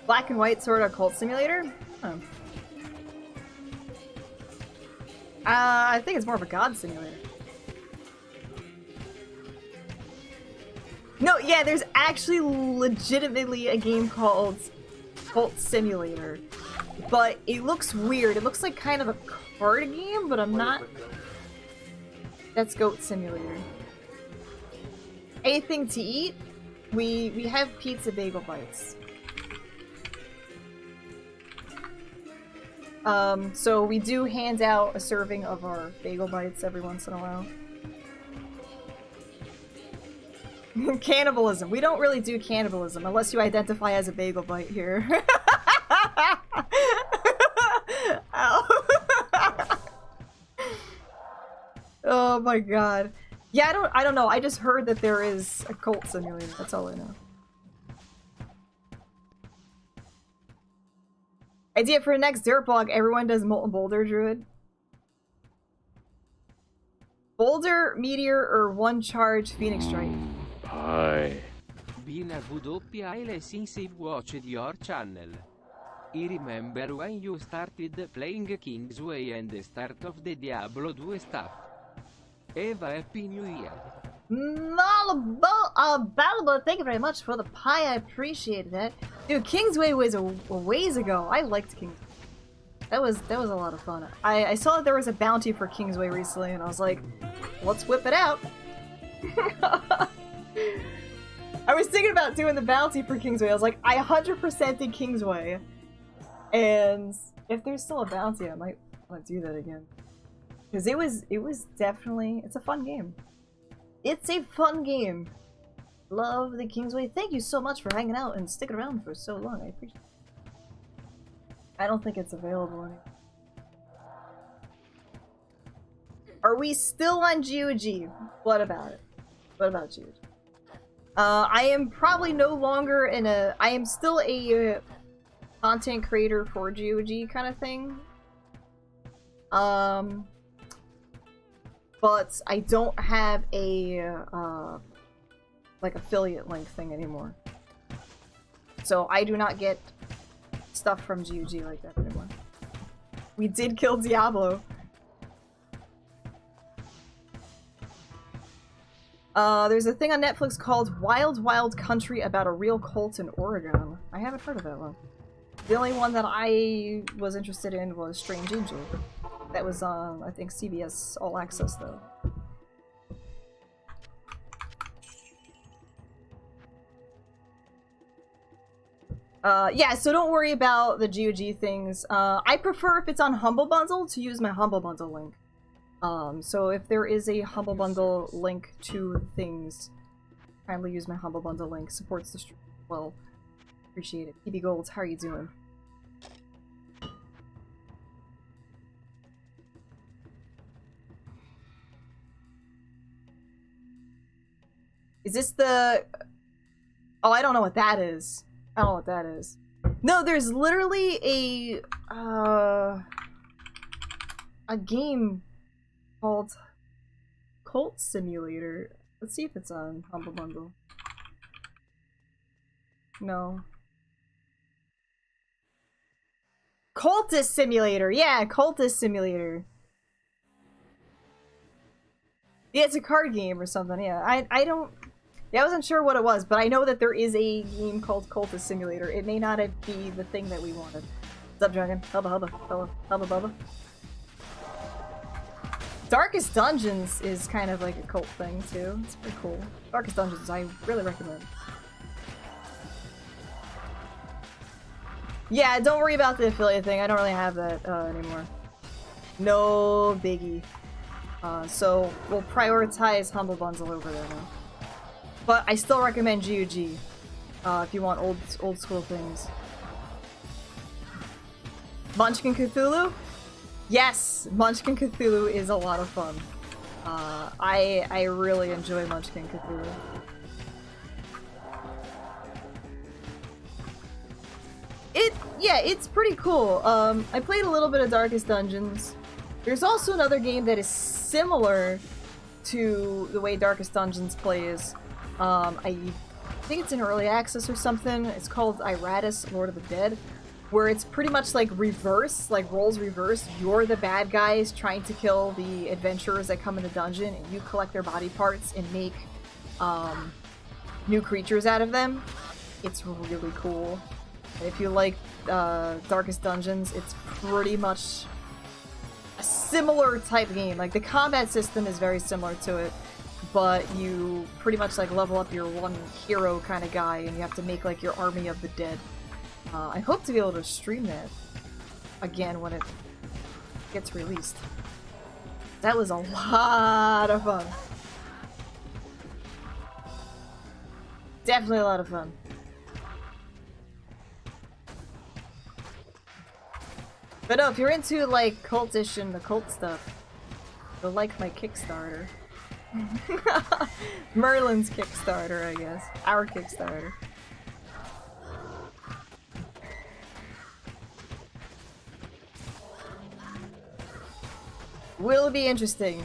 Black and white sort of cult simulator? Oh. I think it's more of a god simulator. No, yeah, there's actually legitimately a game called Cult Simulator. But it looks weird. It looks like kind of a card game, but I'm not... That's Goat Simulator. Anything to eat? We have pizza bagel bites. So we do hand out a serving of our bagel bites every once in a while. Cannibalism. We don't really do cannibalism unless you identify as a bagel bite here. Oh my god. Yeah, I don't know. I just heard that there is a cult simulator. That's all I know. Idea for the next dirt blog, everyone does Molten Boulder Druid. Boulder, Meteor, or one charge Phoenix Strike. Pie. Bina WIL since I watched your channel. I remember when you started playing Kingsway and the start of the Diablo 2 stuff. Eva, Happy New Year. Balaba, thank you very much for the pie. I appreciate that. Dude, Kingsway was a ways ago. I liked Kingsway. That was a lot of fun. I saw that there was a bounty for Kingsway recently, and I was like, let's whip it out. I was thinking about doing the bounty for Kingsway. I was like, I 100% did Kingsway. And if there's still a bounty, I might want to do that again. Because it was definitely, it's a fun game. It's a fun game. Love the Kingsway. Thank you so much for hanging out and sticking around for so long. I appreciate it. I don't think it's available anymore. Are we still on GOG? What about it? What about GOG? I am probably no longer I am still a content creator for GOG kind of thing. But I don't have a, like, affiliate link thing anymore. So I do not get stuff from GOG like that anymore. We did kill Diablo. There's a thing on Netflix called Wild Wild Country about a real cult in Oregon. I haven't heard of that one. The only one that I was interested in was Strange Angel. That was on, I think, CBS All Access, though. Yeah, so don't worry about the GOG things. I prefer, if it's on Humble Bundle, to use my Humble Bundle link. So if there is a Humble Bundle link to things, kindly use my Humble Bundle link. Supports the stream well. Appreciate it. PB Gold, how are you doing? Is this the... Oh, I don't know what that is. I don't know what that is. No, there's literally a game called Cult Simulator. Let's see if it's on Humble Bundle. No. Cultist Simulator! Yeah, Cultist Simulator. Yeah, it's a card game or something, yeah. I don't... Yeah, I wasn't sure what it was, but I know that there is a game called Cultist Simulator. It may not be the thing that we wanted. What's up, Dragon? Hubba hubba. Hubba hubba bubba. Darkest Dungeons is kind of like a cult thing, too. It's pretty cool. Darkest Dungeons, I really recommend. Yeah, don't worry about the affiliate thing. I don't really have that anymore. No biggie. So we'll prioritize Humble Bundle over there now. But I still recommend GOG if you want old school things. Munchkin Cthulhu? Yes! Munchkin Cthulhu is a lot of fun. I really enjoy Munchkin Cthulhu. Yeah, it's pretty cool. I played a little bit of Darkest Dungeons. There's also another game that is similar to the way Darkest Dungeons plays. I think it's in early access or something. It's called Iratus, Lord of the Dead, where it's pretty much like reverse, like roles reverse. You're the bad guys trying to kill the adventurers that come in the dungeon, and you collect their body parts and make new creatures out of them. It's really cool. If you like Darkest Dungeons, it's pretty much a similar type game. Like, the combat system is very similar to it, but you pretty much like level up your one hero kind of guy, and you have to make like your army of the dead. I hope to be able to stream that again when it gets released. That was a lot of fun. Definitely a lot of fun. But no, if you're into like cultish and occult stuff, you'll like my Kickstarter. Merlin's Kickstarter, I guess. Our Kickstarter. Will be interesting.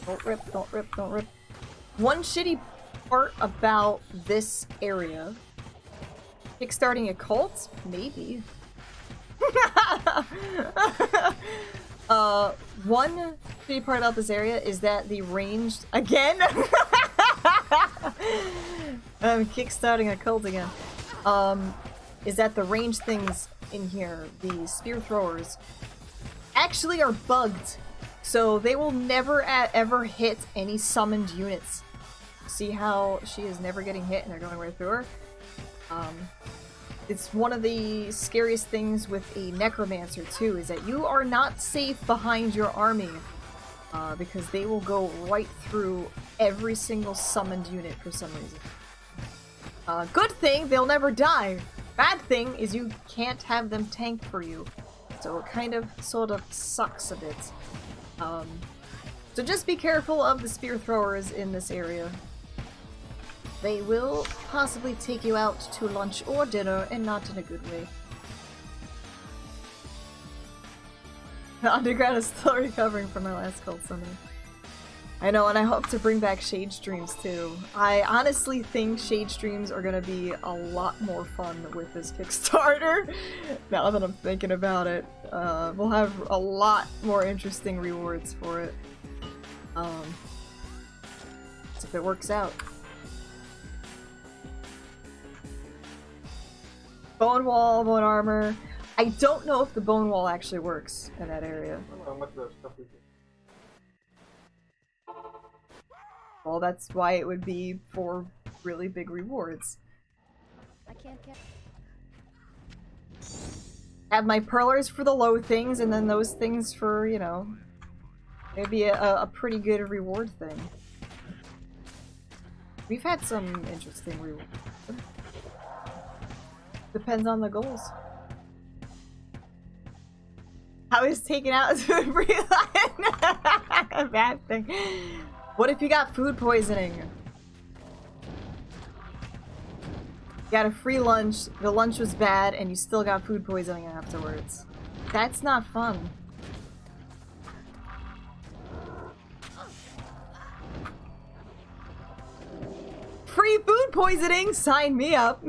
Don't rip, don't rip, don't rip. One shitty part about this area. Kickstarting a cult? Maybe. One shitty part about this area is that the ranged... Again? I'm kickstarting a cult again. Is that the ranged things in here, the spear throwers, actually are bugged. So they will never ever hit any summoned units. See how she is never getting hit and they're going right through her? It's one of the scariest things with a necromancer too, is that you are not safe behind your army, because they will go right through every single summoned unit for some reason. Good thing, they'll never die. Bad thing is you can't have them tank for you, so it kind of sort of sucks a bit. So just be careful of the spear throwers in this area. They will possibly take you out to lunch or dinner, and not in a good way. The underground is still recovering from my last cold summer. I know, and I hope to bring back shade streams too. I honestly think shade streams are gonna be a lot more fun with this Kickstarter. Now that I'm thinking about it, we'll have a lot more interesting rewards for it. If it works out. Bone wall, bone armor. I don't know if the bone wall actually works in that area. I don't know how much of that stuff we can. Well, that's why it would be for really big rewards. I can't get. Have my pearlers for the low things, and then those things for, you know, maybe a pretty good reward thing. We've had some interesting rewards. Depends on the goals. I was taken out to a free line. A bad thing. What if you got food poisoning? You got a free lunch, the lunch was bad, and you still got food poisoning afterwards. That's not fun. Free food poisoning? Sign me up.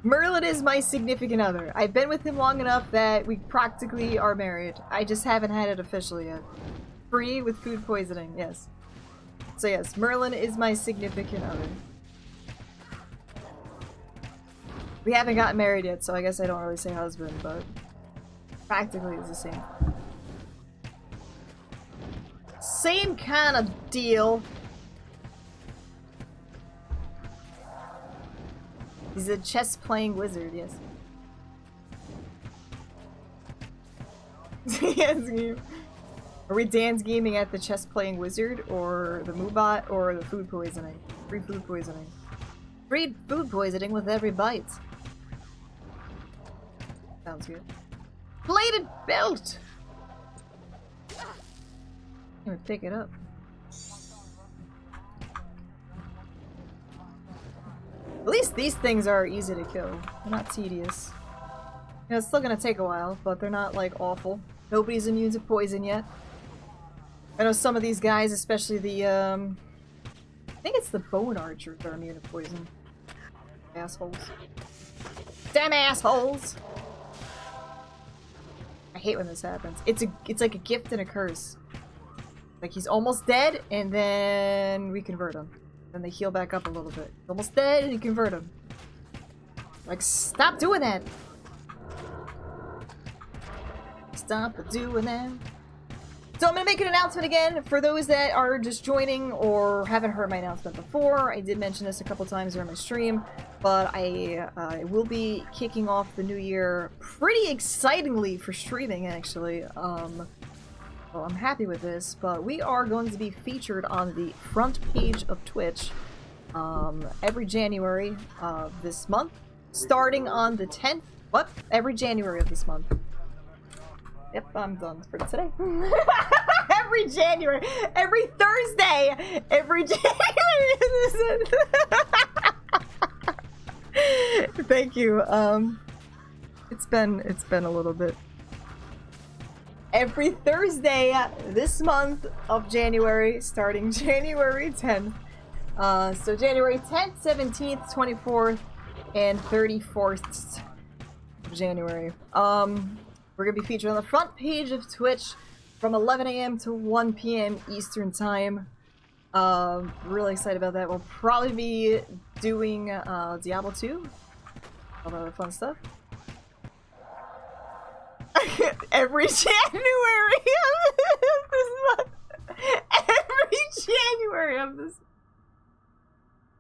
Merlin is my significant other. I've been with him long enough that we practically are married. I just haven't had it officially yet. Free with food poisoning, yes. So yes, Merlin is my significant other. We haven't gotten married yet, so I guess I don't really say husband, but practically it's the same. Same kind of deal. He's a chess-playing wizard, yes. Dance game. Are we dance gaming at the chess-playing wizard, or the Moobot, or the food poisoning? Free food poisoning. Free food poisoning with every bite. Sounds good. Bladed belt! I'm gonna pick it up. At least these things are easy to kill. They're not tedious. You know, it's still gonna take a while, but they're not, like, awful. Nobody's immune to poison yet. I know some of these guys, especially the, I think it's the bone archers that are immune to poison. Assholes. Damn assholes! I hate when this happens. It's like a gift and a curse. Like, he's almost dead, and then we convert him. Then they heal back up a little bit. He's almost dead, and you convert him. Like, stop doing that! Stop doing that. So I'm gonna make an announcement again for those that are just joining or haven't heard my announcement before. I did mention this a couple times during my stream, but I will be kicking off the new year pretty excitingly for streaming, actually. Well, I'm happy with this, but we are going to be featured on the front page of Twitch every January of this month, starting on the 10th. What? Every January of this month. Yep, I'm done for today. Every January, every Thursday, every January. Thank you. It's been a little bit. Every Thursday this month of January, starting January 10th. So January 10th, 17th, 24th, and 31st of January. We're going to be featured on the front page of Twitch from 11 a.m. to 1 p.m. Eastern Time. Really excited about that. We'll probably be doing Diablo 2. All that other fun stuff. Every January of this month. Every January of this.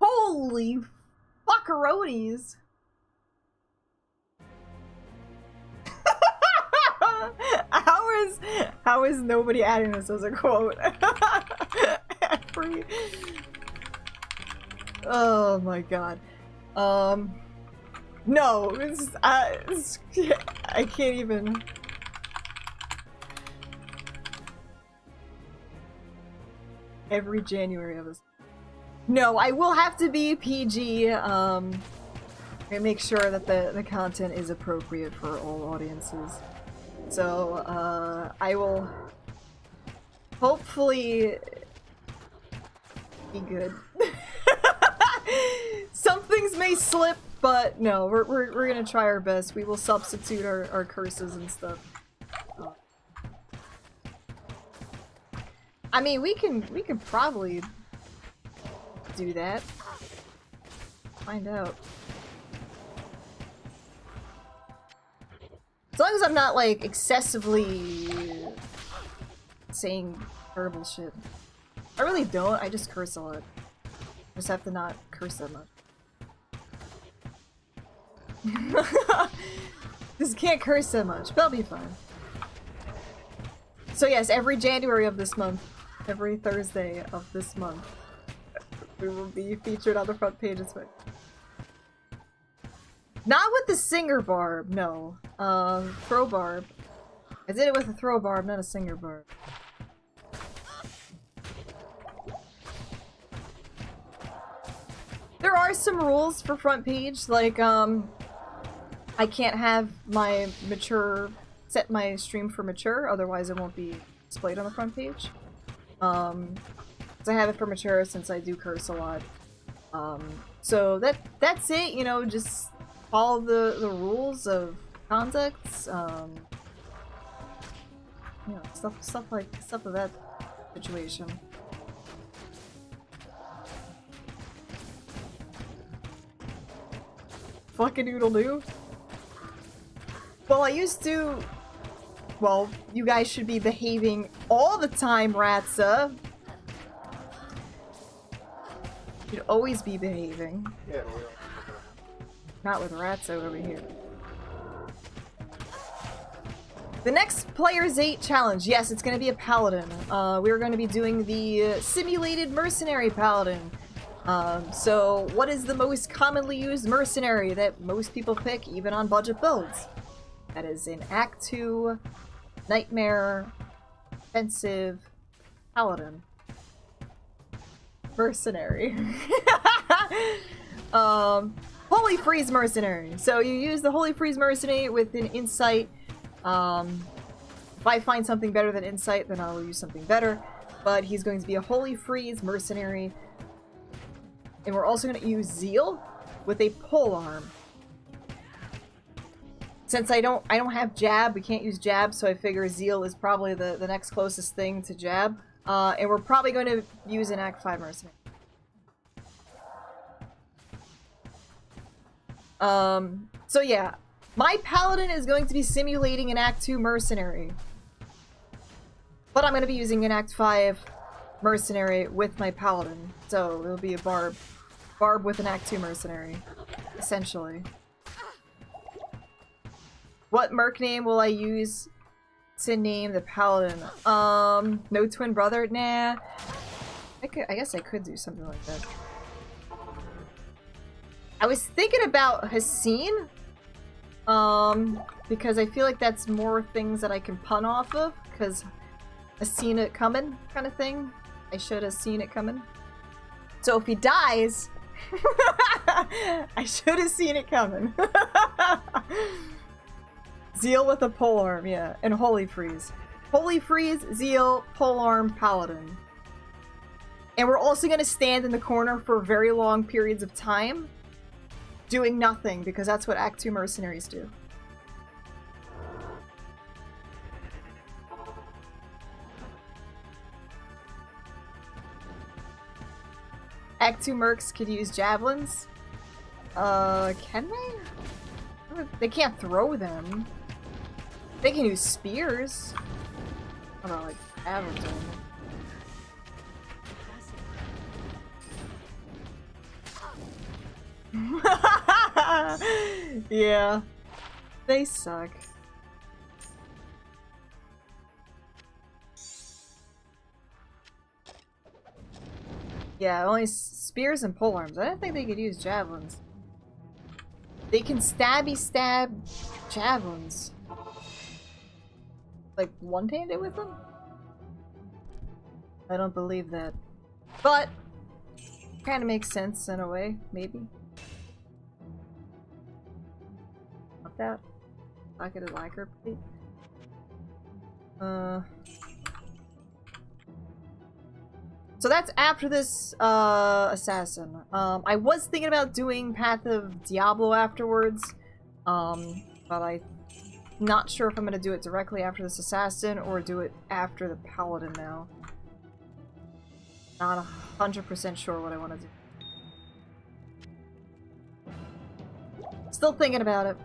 Holy fuckaroonies. How is nobody adding this as a quote? Every... Oh my god. No, I can't even. Every January of this. No, I will have to be PG, and make sure that the content is appropriate for all audiences. So, I will hopefully be good. Some things may slip, but no, we're gonna try our best. We will substitute our curses and stuff. I mean, we can probably do that. Find out. As long as I'm not like excessively saying terrible shit. I really don't. I just curse a lot. Just have to not curse that much. Just can't curse that much, but I'll be fine. So yes, every January of this month, every Thursday of this month, we will be featured on the front page as well. Not with the singer barb, no. Throw barb. I did it with a throw barb, not a singer barb. There are some rules for front page, like, I can't have my mature, set my stream for mature, otherwise it won't be displayed on the front page. So I have it for mature since I do curse a lot. So that's it, you know, just follow the rules of conduct, you know, stuff of that situation. Fucking doodle doo. Well, I used to. Well, you guys should be behaving all the time, Ratsa. You'd always be behaving. Yeah, Not with Ratsa over here. The next Players 8 challenge. Yes, it's going to be a paladin. We're going to be doing the simulated mercenary paladin. So what is the most commonly used mercenary that most people pick, even on budget builds? That is in Act 2, Nightmare, Offensive, Paladin. Mercenary. Holy Freeze Mercenary. So you use the Holy Freeze Mercenary with an Insight. If I find something better than Insight, then I will use something better. But he's going to be a Holy Freeze Mercenary. And we're also going to use Zeal with a polearm. Since I don't have Jab, we can't use Jab, so I figure Zeal is probably the next closest thing to Jab. And we're probably going to use an Act 5 Mercenary. So yeah. My Paladin is going to be simulating an Act 2 Mercenary. But I'm going to be using an Act 5 Mercenary with my Paladin. So it'll be a Barb. Barb with an Act 2 Mercenary. Essentially. What merc name will I use to name the Paladin? No twin brother? Nah. I guess I could do something like that. I was thinking about Haseen. Because I feel like that's more things that I can pun off of. Because I seen it coming kind of thing. I should have seen it coming. So if he dies, I should have seen it coming. Zeal with a polearm, yeah. And Holy Freeze. Holy Freeze, Zeal, polearm, Paladin. And we're also going to stand in the corner for very long periods of time. Doing nothing, because that's what Act 2 mercenaries do. Act 2 mercs could use javelins. Can they? They can't throw them. They can use spears. How about like javelins? Yeah. They suck. Yeah, only spears and polearms. I didn't think they could use javelins. They can stabby stab javelins. like, one-tamed it with them? I don't believe that. But, kind of makes sense in a way, maybe. Not that. Pocket is lacquer, please. So that's after this, assassin. I was thinking about doing Path of Diablo afterwards, but I'm not sure if I'm gonna do it directly after this assassin or do it after the paladin now. Not 100% sure what I want to do. Still thinking about it.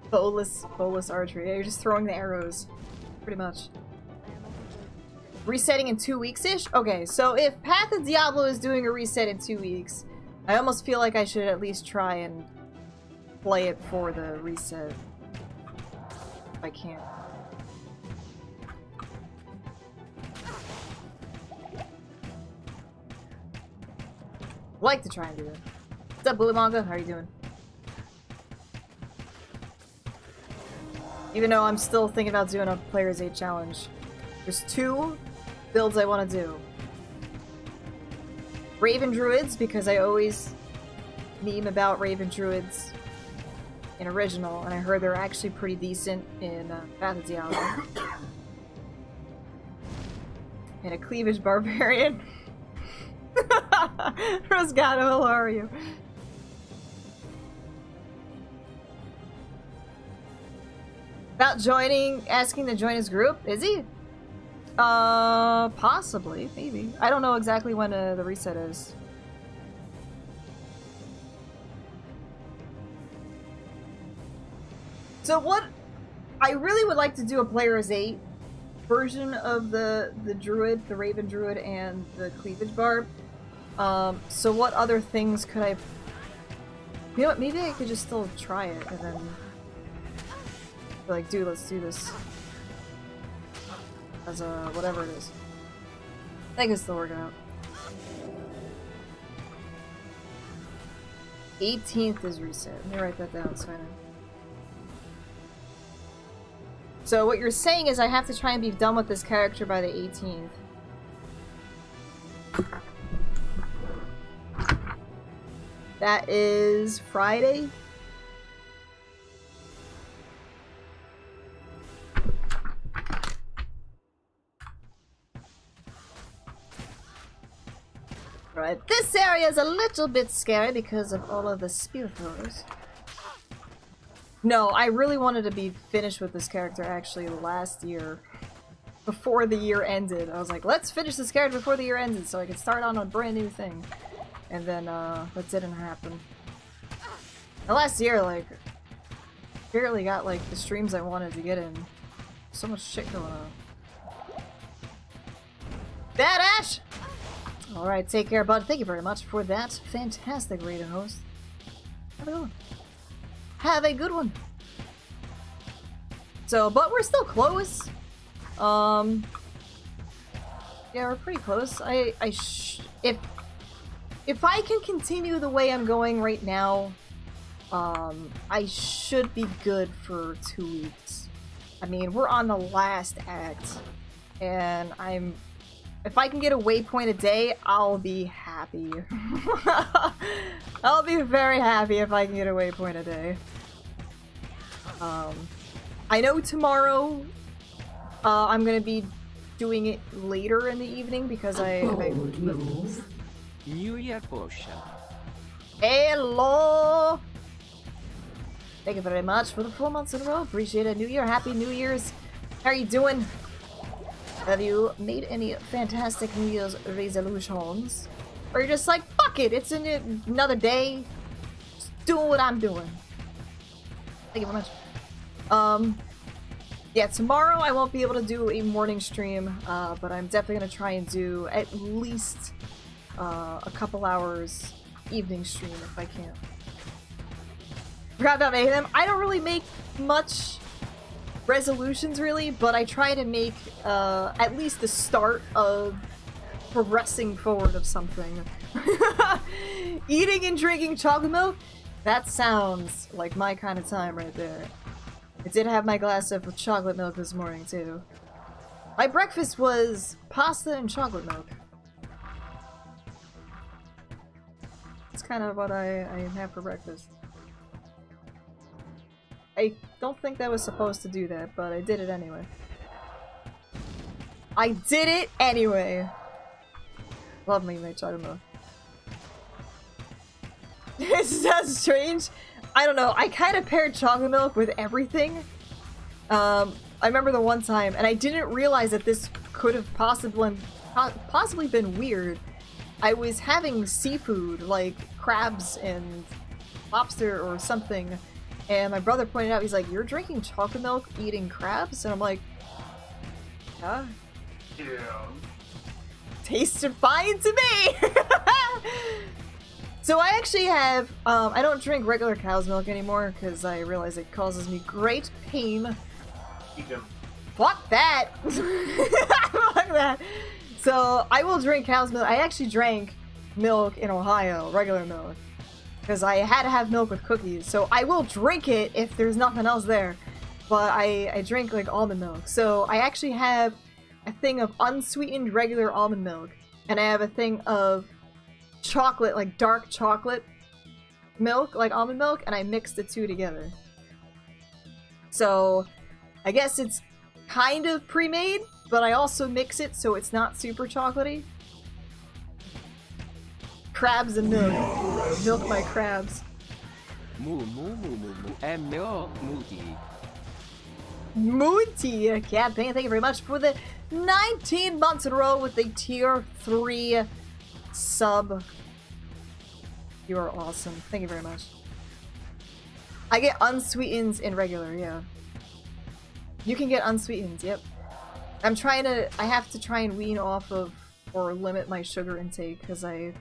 Bowless archery. Yeah, you're just throwing the arrows. Pretty much. Resetting in 2 weeks-ish? Okay, so if Path of Diablo is doing a reset in 2 weeks, I almost feel like I should at least try and play it for the reset. If I can. Like to try and do that. What's up, Bully Manga? How are you doing? Even though I'm still thinking about doing a Player's 8 challenge. There's 2 builds I want to do. Raven Druids, because I always meme about Raven Druids in original, and I heard they're actually pretty decent in Path of Diablo. And a Cleavage Barbarian. Rosgato, how are you? About joining, asking to join his group? Is he? Possibly, maybe. I don't know exactly when the reset is. So what I really would like to do a Player's 8 version of the Druid, the Raven Druid, and the Cleavage Barb. So what other things could I... You know what, maybe I could just still try it and then... Like, dude, let's do this. As a... whatever it is. I think it's still working out. 18th is reset. Let me write that down so I know. So what you're saying is I have to try and be done with this character by the 18th. That is Friday? Right, this area is a little bit scary because of all of the spear throwers. No, I really wanted to be finished with this character actually last year. Before the year ended. I was like, let's finish this character before the year ended so I could start on a brand new thing. And then, that didn't happen. The last year, like, barely got, like, the streams I wanted to get in. So much shit going on. Bad Ash! Alright, take care, bud. Thank you very much for that fantastic raid host. Have a good one. Have a good one. So, but we're still close. Yeah, we're pretty close. If I can continue the way I'm going right now, I should be good for 2 weeks. I mean, we're on the last act, and if I can get a waypoint a day, I'll be happy. I'll be very happy if I can get a waypoint a day. I know tomorrow, I'm gonna be doing it later in the evening because New Year potion. Hello! Thank you very much for the 4 months in a row. Appreciate it. New Year. Happy New Year's. How are you doing? Have you made any fantastic New Year's resolutions? Or you're just like, fuck it, it's another day. Just doing what I'm doing. Thank you very much. Yeah, tomorrow I won't be able to do a morning stream, but I'm definitely gonna try and do at least a couple hours evening stream if I can. Forgot about Venom. I don't really make much resolutions really, but I try to make at least the start of progressing forward of something. Eating and drinking chocolate milk? That sounds like my kind of time right there. I did have my glass of chocolate milk this morning, too. My breakfast was pasta and chocolate milk. That's kind of what I have for breakfast. I don't think that was supposed to do that, but I did it anyway. I did it anyway! Love me, my chocolate milk. This sounds strange. I don't know. I kind of paired chocolate milk with everything. I remember the one time, and I didn't realize that this could have possibly been weird. I was having seafood, like crabs and lobster or something, and my brother pointed out, he's like, "You're drinking chocolate milk, eating crabs?" And I'm like, "Yeah." Yeah. Tasted fine to me! So I actually have, I don't drink regular cow's milk anymore because I realize it causes me great pain. Eat them. Fuck that! Fuck that! So I will drink cow's milk. I actually drank milk in Ohio, regular milk, because I had to have milk with cookies. So I will drink it if there's nothing else there. But I drink like almond milk. So I actually have a thing of unsweetened regular almond milk, and I have a thing of chocolate, like dark chocolate milk, like almond milk, and I mix the two together. So I guess it's kind of pre-made, but I also mix it so it's not super chocolatey. Crabs and milk. Milk my crabs. Moo moo moo moo moo. M-O-Moody. Moody campaign, thank you very much for the 19 months in a row with the tier 3 sub. You are awesome. Thank you very much. I get unsweetened in regular, yeah. You can get unsweetened, yep. I have to try and wean off of or limit my sugar intake because it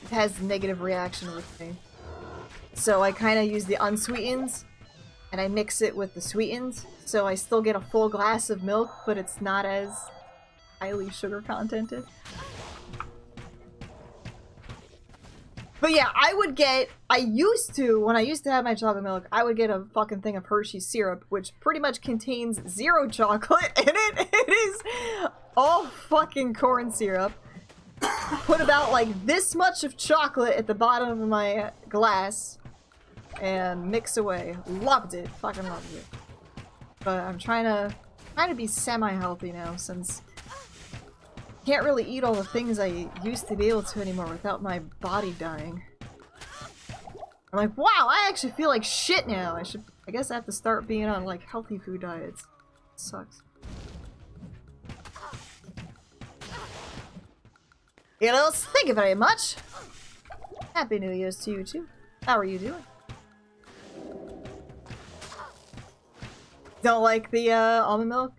has negative reaction with me. So I kind of use the unsweetened and I mix it with the sweetened, so I still get a full glass of milk, but it's not as highly sugar contented. But yeah, when I used to have my chocolate milk, I would get a fucking thing of Hershey's syrup, which pretty much contains 0 chocolate in it. It is all fucking corn syrup. Put about like this much of chocolate at the bottom of my glass and mix away. Loved it. Fucking loved it. But I'm trying to be semi-healthy now since I can't really eat all the things I used to be able to anymore without my body dying. I'm like, wow, I actually feel like shit now. I guess I have to start being on like healthy food diets. It sucks. You know, thank you very much. Happy New Year's to you too. How are you doing? Don't like the almond milk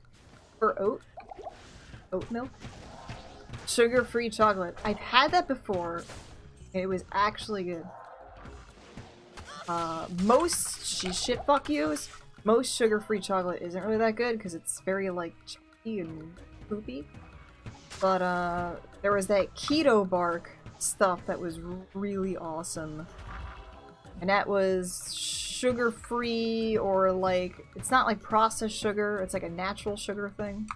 or oat milk? Sugar-free chocolate. I've had that before. And it was actually good. Most shit fuck yous. Most sugar-free chocolate isn't really that good because it's very like chunky and poopy. But there was that keto bark stuff that was really awesome. And that was sugar-free, or like, it's not like processed sugar, it's like a natural sugar thing.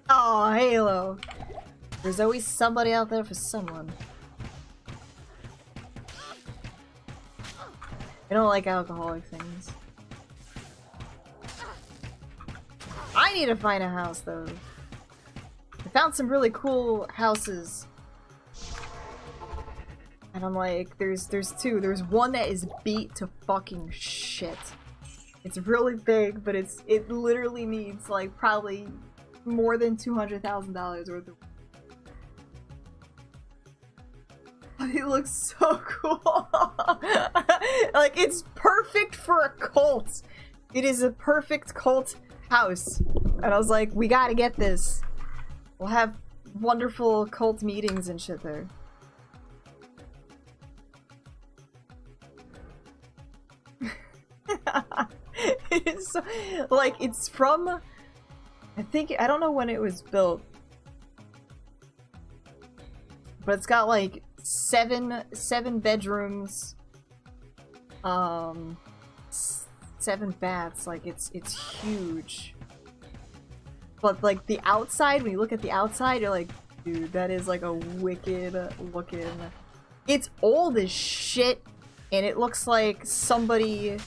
Oh, Halo. There's always somebody out there for someone. I don't like alcoholic things. I need to find a house, though. I found some really cool houses. And I'm like, there's two. There's one that is beat to fucking shit. It's really big, but it literally needs, like, probably more than $200,000 worth of... It looks so cool. Like, it's perfect for a cult. It is a perfect cult house. And I was like, we gotta get this. We'll have wonderful cult meetings and shit there. It is so, like, it's from I don't know when it was built. But it's got like seven bedrooms. 7 baths, like it's huge. But like the outside, when you look at the outside, you're like, dude, that is like a wicked looking. It's old as shit, and it looks like somebody.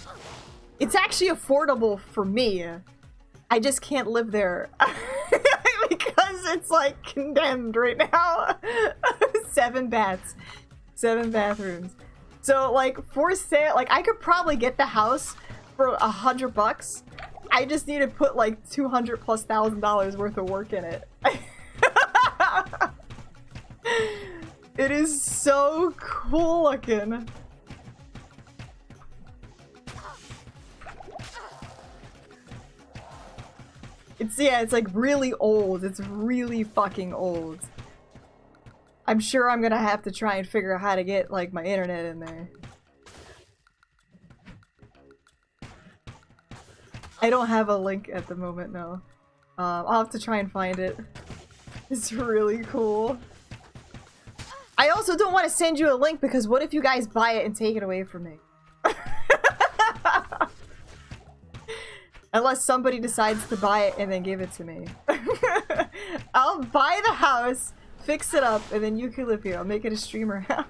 It's actually affordable for me. I just can't live there because it's like condemned right now. 7 baths, 7 bathrooms. So like for sale, like I could probably get the house for $100. I just need to put like $200,000+ worth of work in it. It is so cool looking. It's like really old. It's really fucking old. I'm sure I'm gonna have to try and figure out how to get like my internet in there. I don't have a link at the moment, no. I'll have to try and find it. It's really cool. I also don't want to send you a link because what if you guys buy it and take it away from me? Unless somebody decides to buy it and then give it to me. I'll buy the house, fix it up, and then you can live here. I'll make it a streamer house.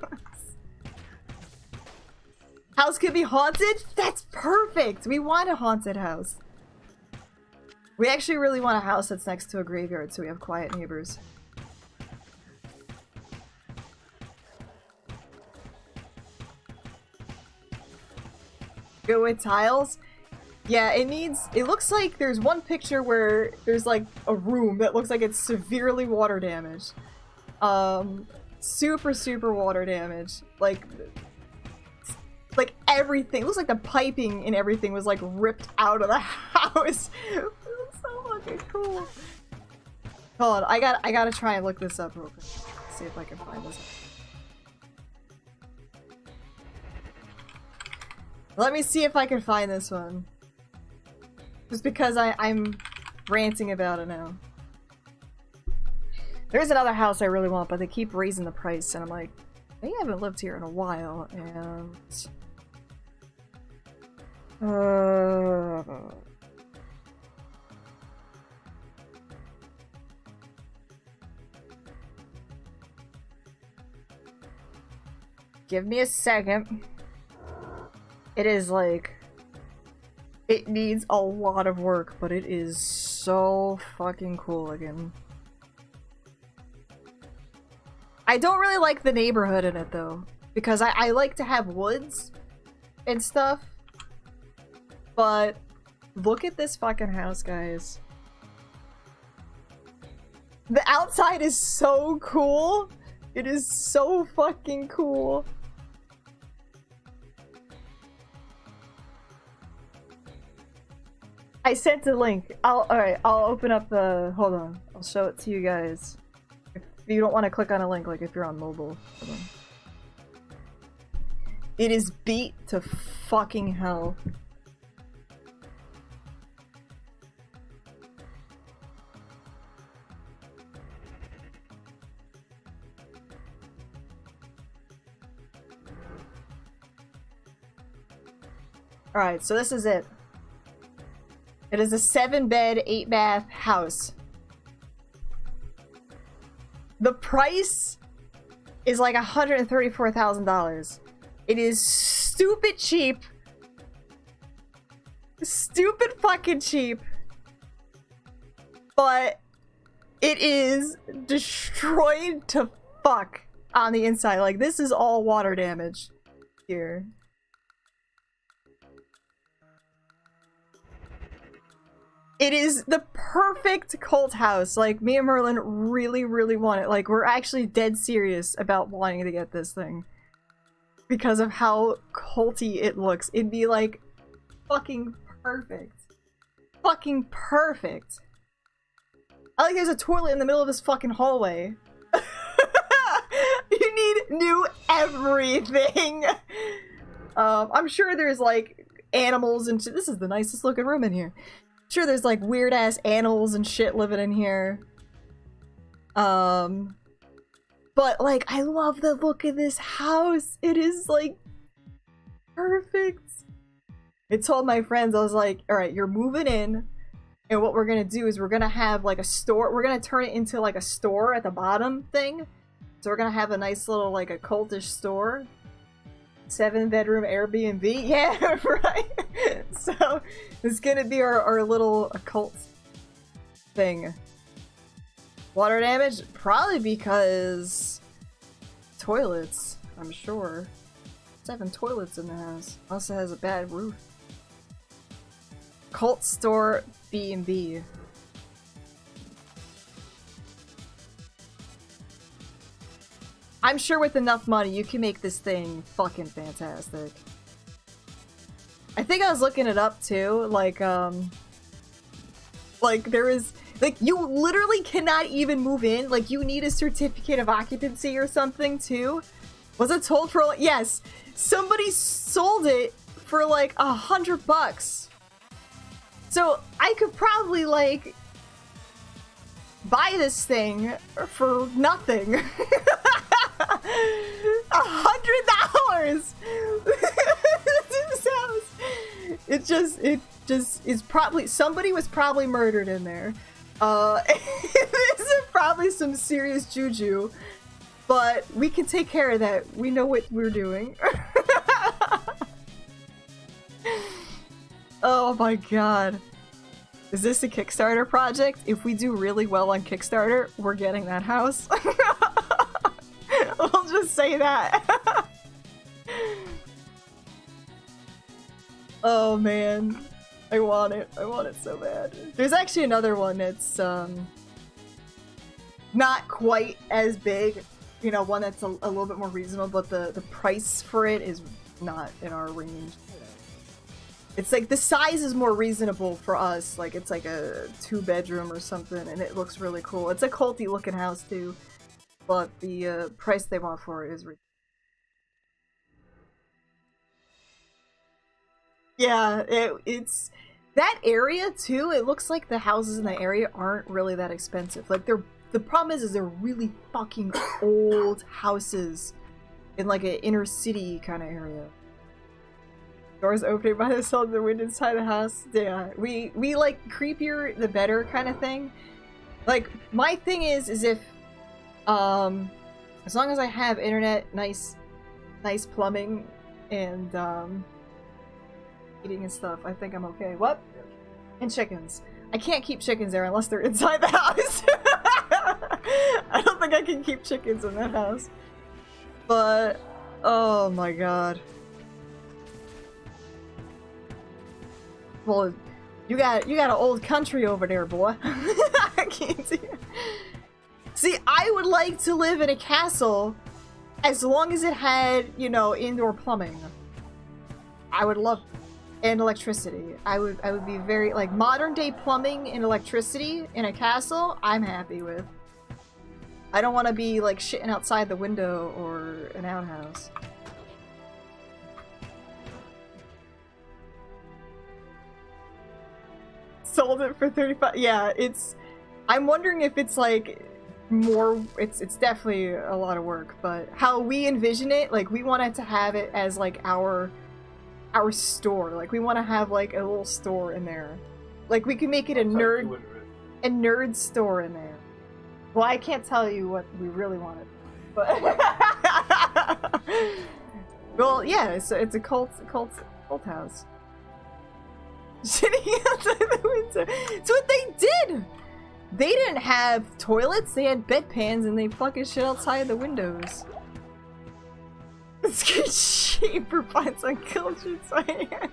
House could be haunted? That's perfect! We want a haunted house. We actually really want a house that's next to a graveyard so we have quiet neighbors. Go with tiles? Yeah, it looks like there's one picture where there's like a room that looks like it's severely water damaged. Super water damaged. Like everything. It looks like the piping and everything was like ripped out of the house. It looks so fucking cool. Hold on, I gotta try and look this up real quick. See if I can find this. Let me see if I can find this one. Just because I'm ranting about it now. There's another house I really want, but they keep raising the price, and I'm like, they haven't lived here in a while, and... Give me a second. It is like... It needs a lot of work, but it is so fucking cool again. I don't really like the neighborhood in it though, because I like to have woods and stuff, but look at this fucking house, guys. The outside is so cool. It is so fucking cool. I sent a link. Alright, I'll open up the... Hold on. I'll show it to you guys. If you don't want to click on a link, like if you're on mobile. Hold on. It is beat to fucking hell. Alright, so this is it. It is a 7-bed, 8-bath house. The price is like $134,000. It is stupid cheap. Stupid fucking cheap. But it is destroyed to fuck on the inside. Like, this is all water damage here. It is the perfect cult house. Like, me and Merlin really want it. Like, we're actually dead serious about wanting to get this thing. Because of how culty it looks. It'd be, like, fucking perfect. Fucking perfect. I like there's a toilet in the middle of this fucking hallway. You need new everything. I'm sure there's, like, animals and shit. This is the nicest looking room in here. Sure, there's like weird ass animals and shit living in here. But like, I love the look of this house. It is like perfect. I told my friends, I was like, all right, you're moving in. And what we're gonna do is we're gonna have like a store. We're gonna turn it into like a store at the bottom thing. So we're gonna have a nice little like a cultish store. 7-bedroom Airbnb. Yeah, right. So it's gonna be our little occult thing. Water damage? Probably because toilets, I'm sure. 7 toilets in the house. Also has a bad roof. Cult store B&B. I'm sure with enough money you can make this thing fucking fantastic. I think I was looking it up too, like there is, like, you literally cannot even move in, like you need a certificate of occupancy or something too. Was it sold for, yes, somebody sold it for like $100. So I could probably like buy this thing for nothing. $100. This house. It just is probably, somebody was probably murdered in there. This is probably some serious juju, but we can take care of that. We know what we're doing. Oh my god. Is this a Kickstarter project? If we do really well on Kickstarter, we're getting that house. I'll just say that. Oh man. I want it. I want it so bad. There's actually another one that's not quite as big. You know, one that's a little bit more reasonable, but the price for it is not in our range. It's like the size is more reasonable for us. Like it's like a 2-bedroom or something, and it looks really cool. It's a culty looking house too, but the price they want for it is ridiculous. Yeah, it's that area too. It looks like the houses in the area aren't really that expensive. Like the problem is they're really fucking old houses in like an inner city kind of area. Doors opening by themselves, the wind inside the house. Yeah, we like creepier the better kind of thing. Like my thing is if as long as I have internet, nice plumbing, and eating and stuff, I think I'm okay. What? And chickens. I can't keep chickens there unless they're inside the house. I don't think I can keep chickens in that house. But oh my god. Well, you got an old country over there, boy. I can't see it. See, I would like to live in a castle as long as it had, you know, indoor plumbing. I would love, and electricity. I would be very, like, modern day plumbing and electricity in a castle, I'm happy with. I don't want to be like shitting outside the window or an outhouse. Sold it for 35. Yeah, it's, I'm wondering if it's like more, it's definitely a lot of work, but how we envision it, like we wanted to have it as like our store. Like we want to have like a little store in there. Like we can make it a nerd store in there. Well, I can't tell you what we really wanted, but well, yeah, it's a cult house. Sitting outside the window. It's what they did! They didn't have toilets, they had bedpans, and they fucking shit outside the windows. It's good shape for finds on cultured science.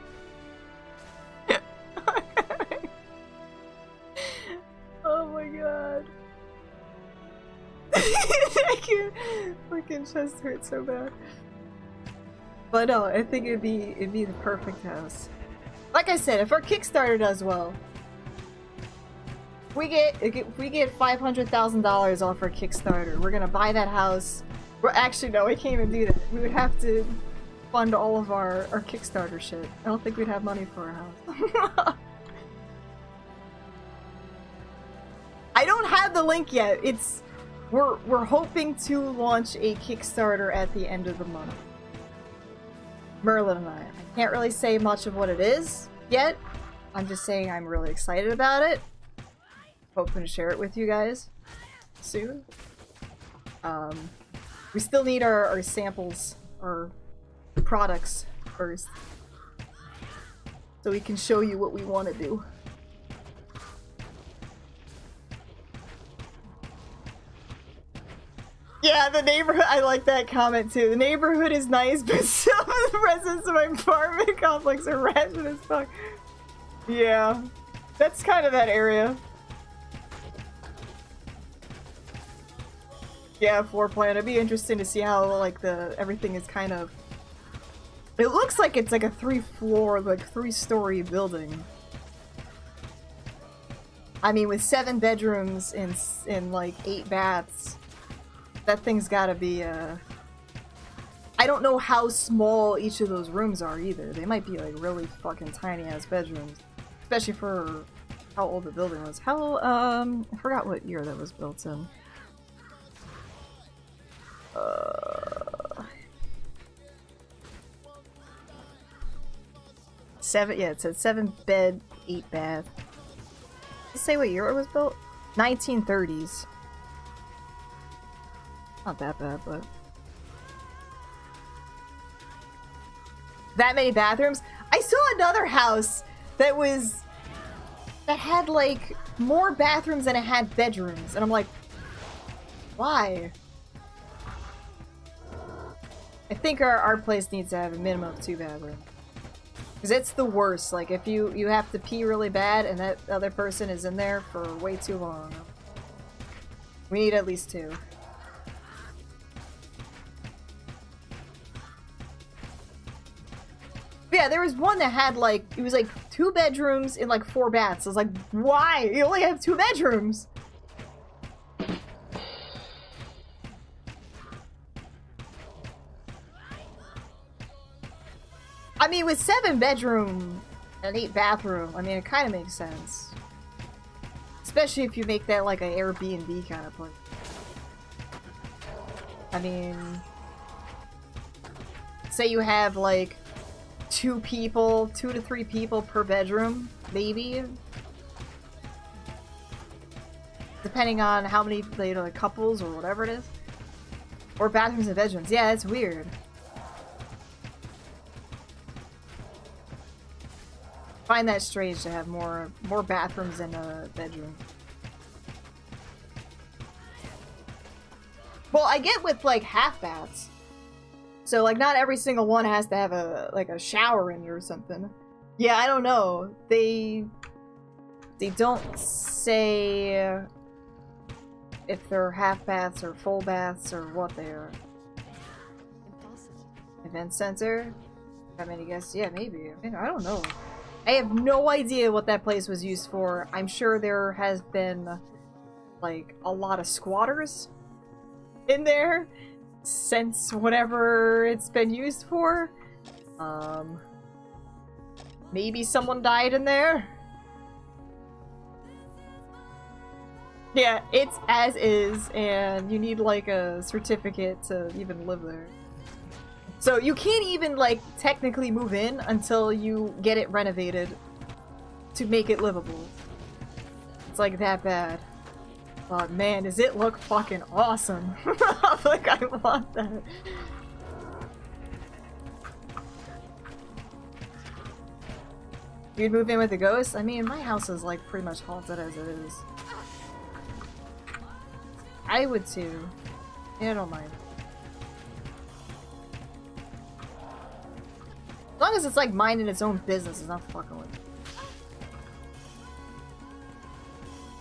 Oh my god. I can't. Fucking chest hurts so bad. But no, I think it'd be the perfect house. Like I said, if our Kickstarter does well, if we get $500,000 off our Kickstarter, we're gonna buy that house. Well, actually, no, we can't even do that. We would have to fund all of our Kickstarter shit. I don't think we'd have money for a house. don't have the link yet. We're hoping to launch a Kickstarter at the end of the month. Merlin and I can't really say much of what it is yet. I'm just saying I'm really excited about it. Hoping to share it with you guys soon. We still need our samples, our products first, so we can show you what we want to do. Yeah, the neighborhood, I like that comment too. The neighborhood is nice, but some of the residents of my apartment complex are ratchet as fuck. Yeah, that's kind of that area. Yeah, floor plan. It'd be interesting to see how, like, everything is kind of... It looks like it's like a 3-floor, like 3-story building. I mean, with 7 bedrooms and like 8 baths, that thing's gotta be, I don't know how small each of those rooms are either. They might be like really fucking tiny ass bedrooms. Especially for how old the building was. I forgot what year that was built in. It said 7 bed, 8 bath. Did it say what year it was built? 1930s. Not that bad, but... That many bathrooms? I saw another house that had like more bathrooms than it had bedrooms, and I'm like, why? I think our place needs to have a minimum of 2 bathrooms. Because it's the worst, like if you have to pee really bad and that other person is in there for way too long. We need at least 2. Yeah, there was one that had like, it was like 2 bedrooms and like 4 baths. I was like, why? You only have 2 bedrooms! I mean, with 7 bedroom and 8 bathroom, I mean, it kind of makes sense. Especially if you make that like an Airbnb kind of place. I mean, say you have like 2 to 3 people per bedroom, maybe. Depending on how many, you know, like couples or whatever it is. Or bathrooms and bedrooms. Yeah, it's weird. Find that strange to have more bathrooms in a bedroom. Well, I get with like half baths. So like not every single one has to have a shower in it or something. Yeah, I don't know. They don't say if they're half baths or full baths or what they are. Event center? I mean, I guess, yeah, maybe. I mean, I don't know. I have no idea what that place was used for. I'm sure there has been, like, a lot of squatters in there since whatever it's been used for. Maybe someone died in there? Yeah, it's as is, and you need, like, a certificate to even live there. So you can't even, like, technically move in until you get it renovated to make it livable. It's like that bad. But man, does it look fucking awesome. Like, I want that. You'd move in with a ghost? I mean, my house is, like, pretty much haunted as it is. I would too. Yeah, I don't mind. As long as it's like minding its own business, it's not fucking with it.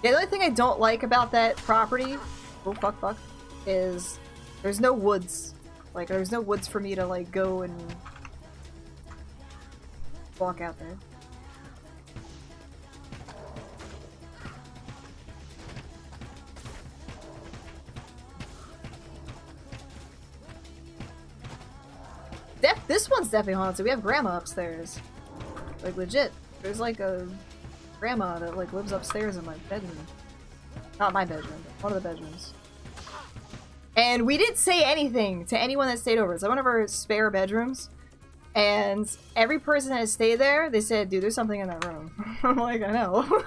Yeah, the only thing I don't like about that property, oh fuck, is there's no woods. Like, there's no woods for me to like go and walk out there. This one's definitely haunted. We have grandma upstairs. Like, legit. There's like a grandma that like lives upstairs in my bedroom. Not my bedroom, but one of the bedrooms. And we didn't say anything to anyone that stayed over. It's one of our spare bedrooms. And every person that stayed there, they said, dude, there's something in that room. I'm like, I know.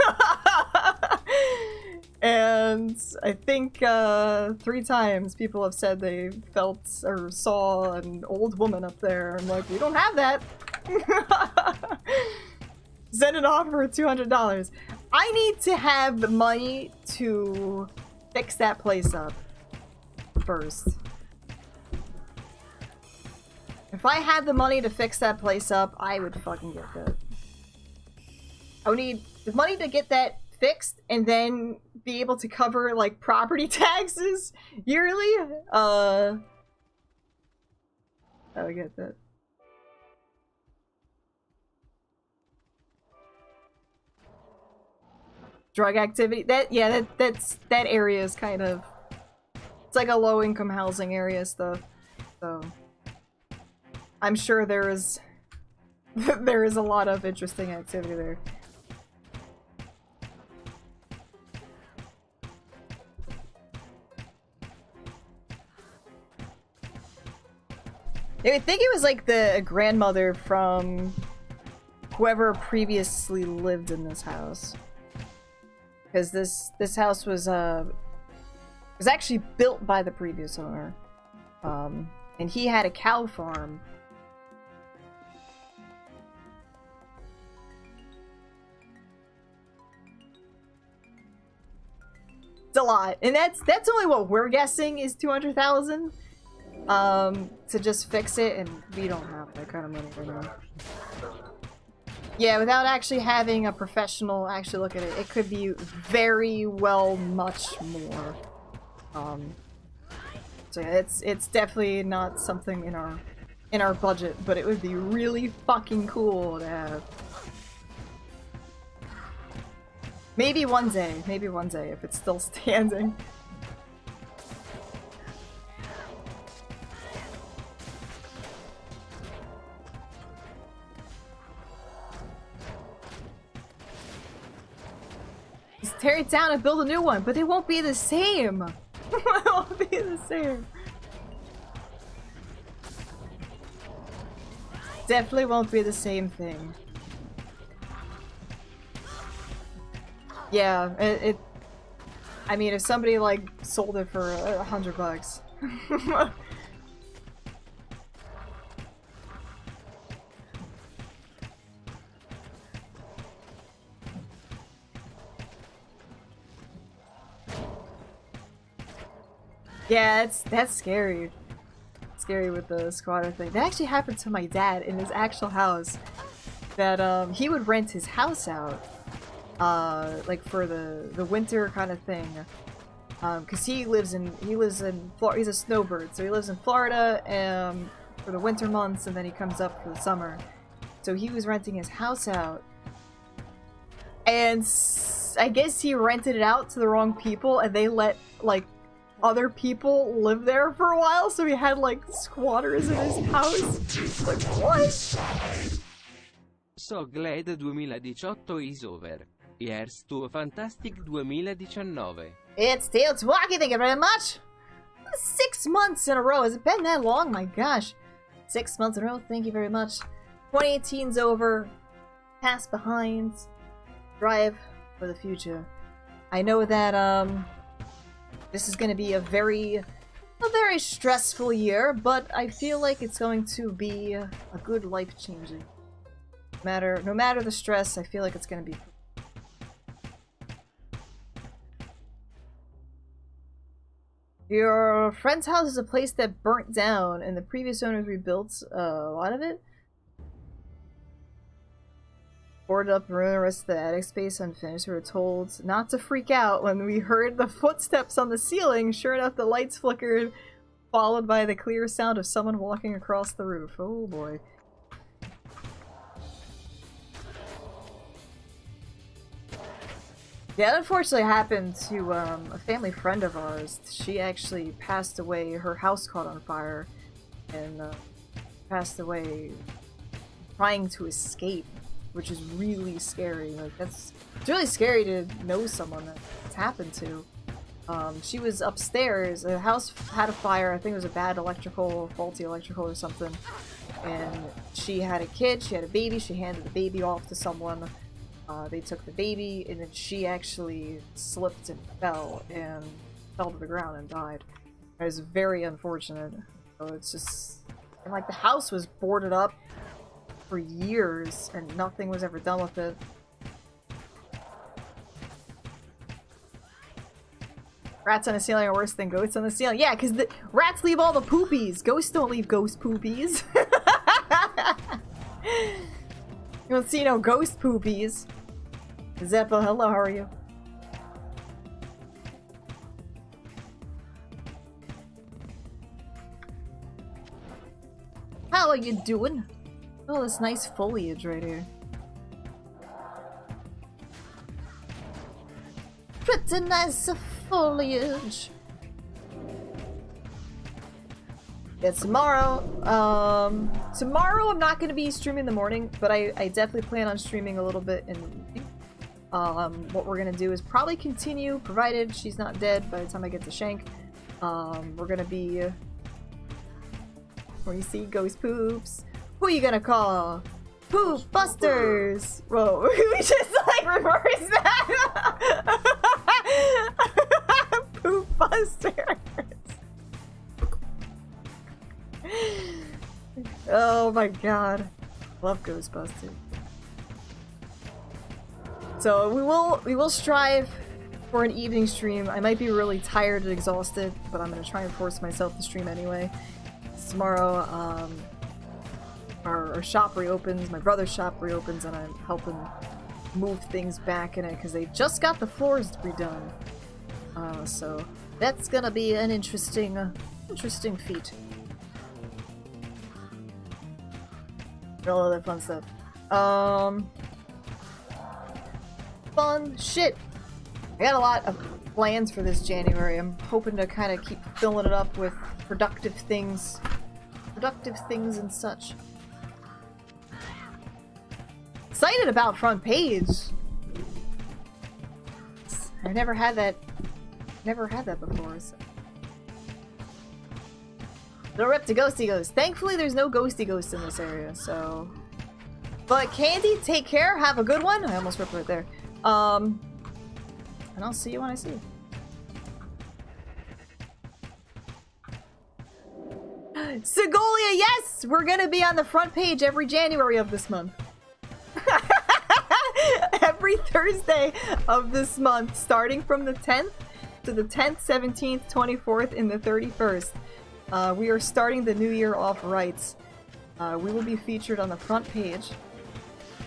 And I think 3 times people have said they felt or saw an old woman up there. I'm like, we don't have that. Send an offer of $200. I need to have the money to fix that place up first. If I had the money to fix that place up, I would fucking get that. I would need the money to get that fixed and then be able to cover like property taxes yearly. I would get that. Drug activity. That area is kind of, it's like a low income housing area stuff. So I'm sure there is there is a lot of interesting activity there. I think it was like the grandmother from whoever previously lived in this house. Because this house was actually built by the previous owner. And he had a cow farm. It's a lot. And that's only what we're guessing is 200,000. To just fix it, and we don't have that kind of money right now. Yeah, without actually having a professional actually look at it, it could be very well much more. So yeah, it's definitely not something in our budget, but it would be really fucking cool to have. Maybe one day if it's still standing. Just tear it down and build a new one, but they won't be the same. It won't be the same. Definitely won't be the same thing. Yeah, I mean, if somebody like sold it for $100. Yeah, that's scary. Scary with the squatter thing. That actually happened to my dad in his actual house. That he would rent his house out, like for the winter kind of thing. Cause he lives in Florida. He's a snowbird, so he lives in Florida for the winter months, and then he comes up for the summer. So he was renting his house out, and I guess he rented it out to the wrong people, and they let like other people live there for a while, so he had like squatters in his house. Like, what? So Glad 2018 is over. Here's to a fantastic 2019. It's Tail Twalkie, thank you very much! 6 months in a row. Has it been that long? My gosh. 6 months in a row, thank you very much. 2018's over. Pass behind. Drive for the future. I know that, this is gonna be a very stressful year, but I feel like it's going to be a good life-changing. No matter the stress, I feel like it's gonna be. Your friend's house is a place that burnt down, and the previous owners rebuilt a lot of it. Boarded up and ruined the rest of the attic space unfinished. We were told not to freak out when we heard the footsteps on the ceiling. Sure enough, the lights flickered, followed by the clear sound of someone walking across the roof. Oh boy. Yeah, that unfortunately happened to a family friend of ours. She actually passed away. Her house caught on fire, and passed away trying to escape, which is really scary. Like it's really scary to know someone that it's happened to. She was upstairs. The house had a fire. I think it was a bad faulty electrical or something. And she had a kid, she had a baby, she handed the baby off to someone. They took the baby, and then she actually slipped and fell to the ground and died. It was very unfortunate. So it's just... And like the house was boarded up for years, and nothing was ever done with it. Rats on the ceiling are worse than ghosts on the ceiling. Yeah, because the rats leave all the poopies. Ghosts don't leave ghost poopies. You don't see no ghost poopies. Zeppo, hello, how are you? How are you doing? Oh, this nice foliage right here. Pretty nice foliage. Yeah, tomorrow I'm not going to be streaming in the morning, but I definitely plan on streaming a little bit in the evening. What we're going to do is probably continue, provided she's not dead by the time I get to Shank. We're going to be... where you see ghost poops. Who are you gonna call? Poop Busters! Whoa, we just like reverse that! Poop Busters! Oh my god. Love Ghostbusters. So we will strive for an evening stream. I might be really tired and exhausted, but I'm gonna try and force myself to stream anyway. Tomorrow, our shop reopens, my brother's shop reopens, and I'm helping move things back in it because they just got the floors redone. So that's gonna be an interesting feat. All other fun stuff. Fun shit. I got a lot of plans for this January. I'm hoping to kind of keep filling it up with productive things and such. Excited about front page. I've never had that before. So. No rep to Ghosty Ghost. Thankfully, there's no Ghosty Ghost in this area, so. But Candy, take care. Have a good one. I almost ripped right there. And I'll see you when I see you. Segolia, yes! We're gonna be on the front page every January of this month. Every Thursday of this month, starting from the 10th to the 10th, 17th, 24th, and the 31st. We are starting the new year off right. We will be featured on the front page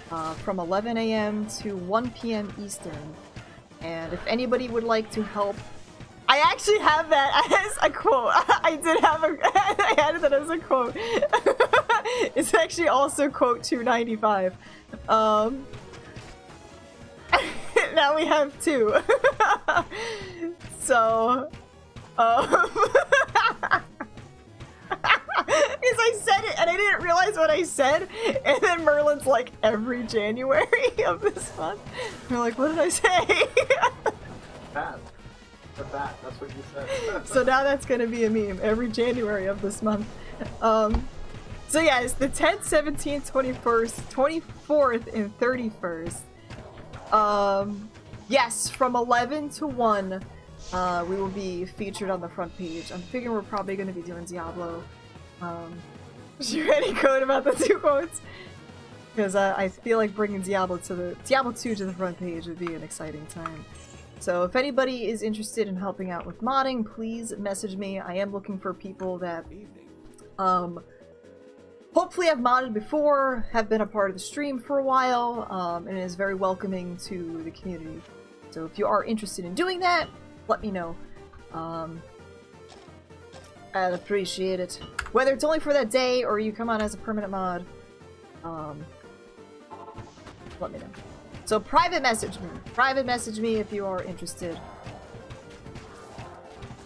from 11 a.m. to 1 p.m. Eastern. And if anybody would like to help, I actually have that as a quote. I added that as a quote. It's actually also quote 295. Now we have two. So, because I said it and I didn't realize what I said, and then Merlin's like, every January of this month. We're like, what did I say? Bat. The bat, that's what you said. So now that's gonna be a meme, every January of this month. So yeah, it's the 10th, 17th, 21st, 24th, and 31st. Yes, from 11 to 1, we will be featured on the front page. I'm figuring we're probably gonna be doing Diablo. You any code about the two quotes? Because I feel like bringing Diablo 2 to the front page would be an exciting time. So if anybody is interested in helping out with modding, please message me. I am looking for people that hopefully have modded before, have been a part of the stream for a while, and is very welcoming to the community. So if you are interested in doing that, let me know. I'd appreciate it. Whether it's only for that day or you come on as a permanent mod, let me know. So private message me. Private message me if you are interested.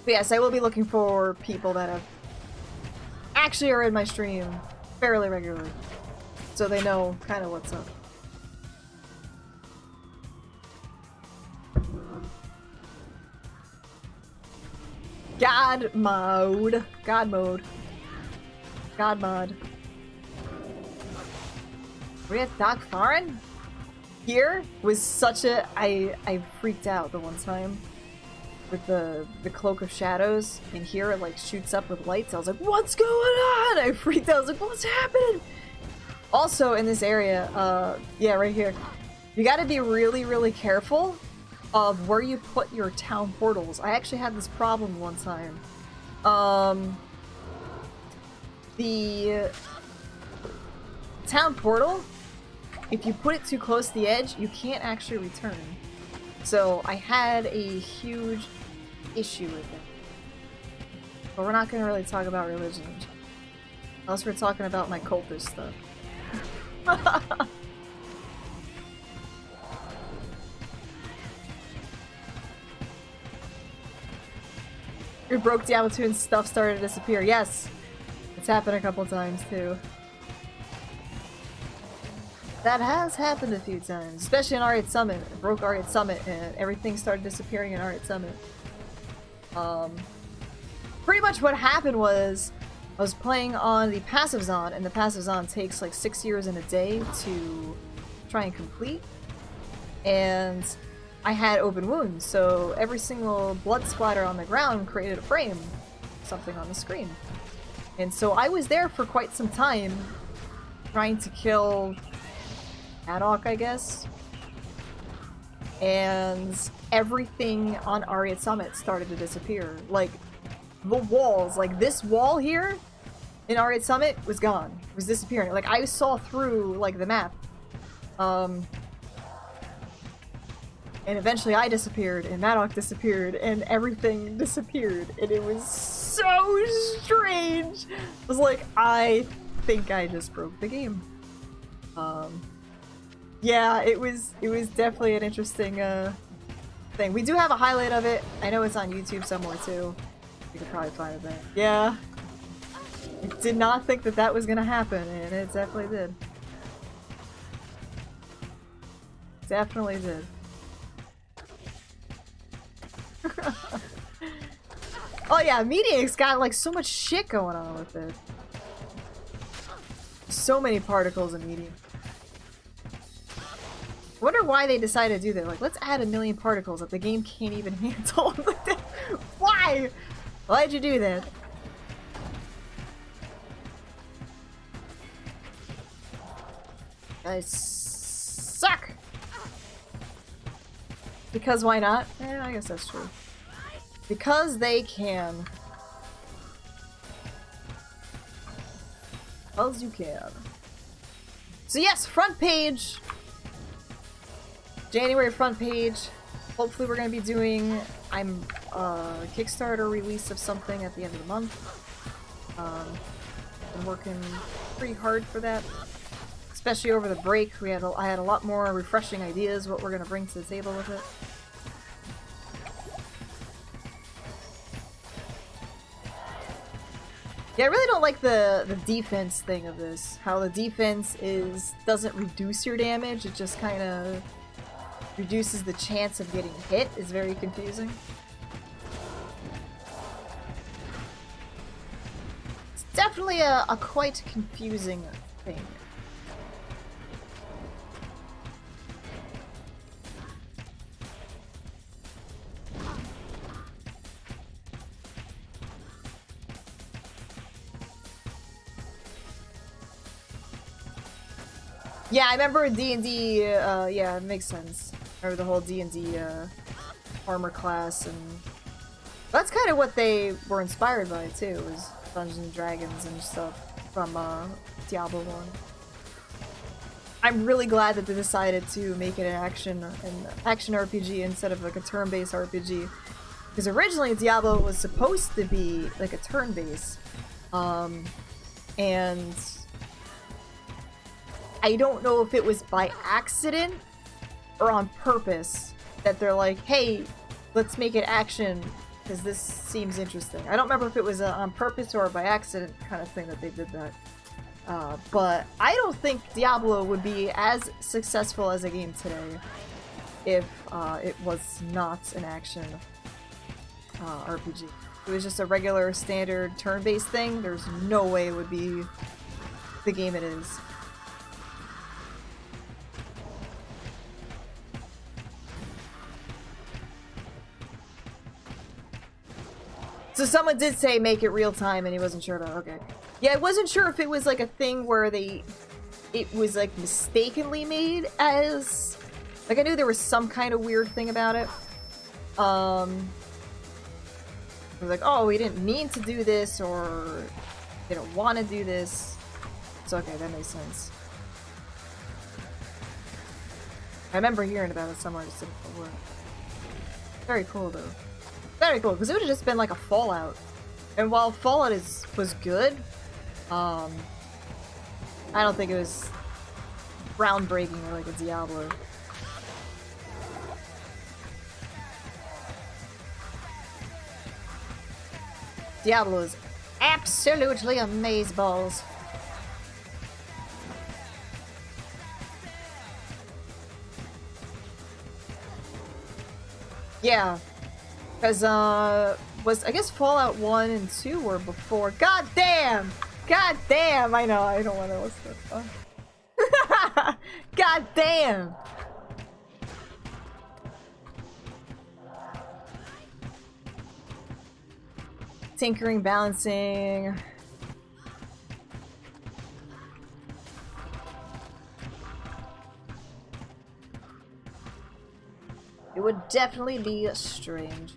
But yes, I will be looking for people that have actually are in my stream fairly regularly, so they know kind of what's up. God mode. God mode. God mod. We had Doc Farin? Here was such a... I freaked out the one time. With the Cloak of Shadows. And here it like shoots up with lights. I was like, what's going on? I freaked out. I was like, what's happening? Also in this area, yeah, right here. You gotta be really, really careful of where you put your town portals. I actually had this problem one time. The town portal, if you put it too close to the edge, you can't actually return. So I had a huge issue with it. But we're not going to really talk about religion. Unless we're talking about my cultist stuff. We broke Diablo 2 and stuff started to disappear. Yes! It's happened a couple times too. That has happened a few times, especially in R8 Summit. I broke R8 Summit and everything started disappearing in R8 Summit. Pretty much what happened was I was playing on the passive zone, and the passive zone takes like 6 years and a day to try and complete. And I had open wounds, so every single blood splatter on the ground created a frame, something on the screen. And so I was there for quite some time trying to kill Haddock, I guess. And everything on R8 Summit started to disappear. Like, the walls, like this wall here in R8 Summit was gone. It was disappearing. Like, I saw through, like, the map. And eventually I disappeared, and Maddock disappeared, and everything disappeared. And it was so strange! I was like, I think I just broke the game. Yeah, it was definitely an interesting thing. We do have a highlight of it. I know it's on YouTube somewhere too. You could probably find it there. Yeah. I did not think that that was gonna happen, and it definitely did. Definitely did. Oh yeah, Media's got like so much shit going on with it. So many particles in Media. I wonder why they decided to do that. Like, let's add 1 million particles that the game can't even handle. Why? Why'd you do that? Guys suck! Because why not? Eh, I guess that's true. Because they can. Because you can. So yes, front page! January front page. Hopefully we're going to be doing a Kickstarter release of something at the end of the month. Been working pretty hard for that. Especially over the break, I had a lot more refreshing ideas what we're going to bring to the table with it. Yeah, I really don't like the defense thing of this. How the defense doesn't reduce your damage, it just kind of reduces the chance of getting hit. Is very confusing. It's definitely a quite confusing thing. Yeah, I remember D&D, yeah, it makes sense. I remember the whole D&D, armor class, and that's kind of what they were inspired by, too, was Dungeons and Dragons and stuff from, Diablo 1. I'm really glad that they decided to make it an action RPG instead of like a turn-based RPG. Because originally Diablo was supposed to be like a turn-based, and I don't know if it was by accident or on purpose that they're like, hey, let's make it action because this seems interesting. I don't remember if it was on purpose or by accident kind of thing that they did that. But I don't think Diablo would be as successful as a game today if it was not an action RPG. If it was just a regular standard turn-based thing, there's no way it would be the game it is. So someone did say make it real time and he wasn't sure about it. Okay. Yeah, I wasn't sure if it was like a thing where it was like mistakenly made as, like I knew there was some kind of weird thing about it. Like, oh, we didn't mean to do this, or they don't want to do this. It's okay, that makes sense. I remember hearing about it somewhere, just didn't know where. Very cool though. Very cool, because it would have just been like a Fallout. And while Fallout was good, I don't think it was groundbreaking or like a Diablo. Diablo is absolutely amazeballs. Yeah. Because, I guess Fallout 1 and 2 were before. God damn! God damn! I know, I don't want to listen to that. God damn! Tinkering, balancing. It would definitely be strange.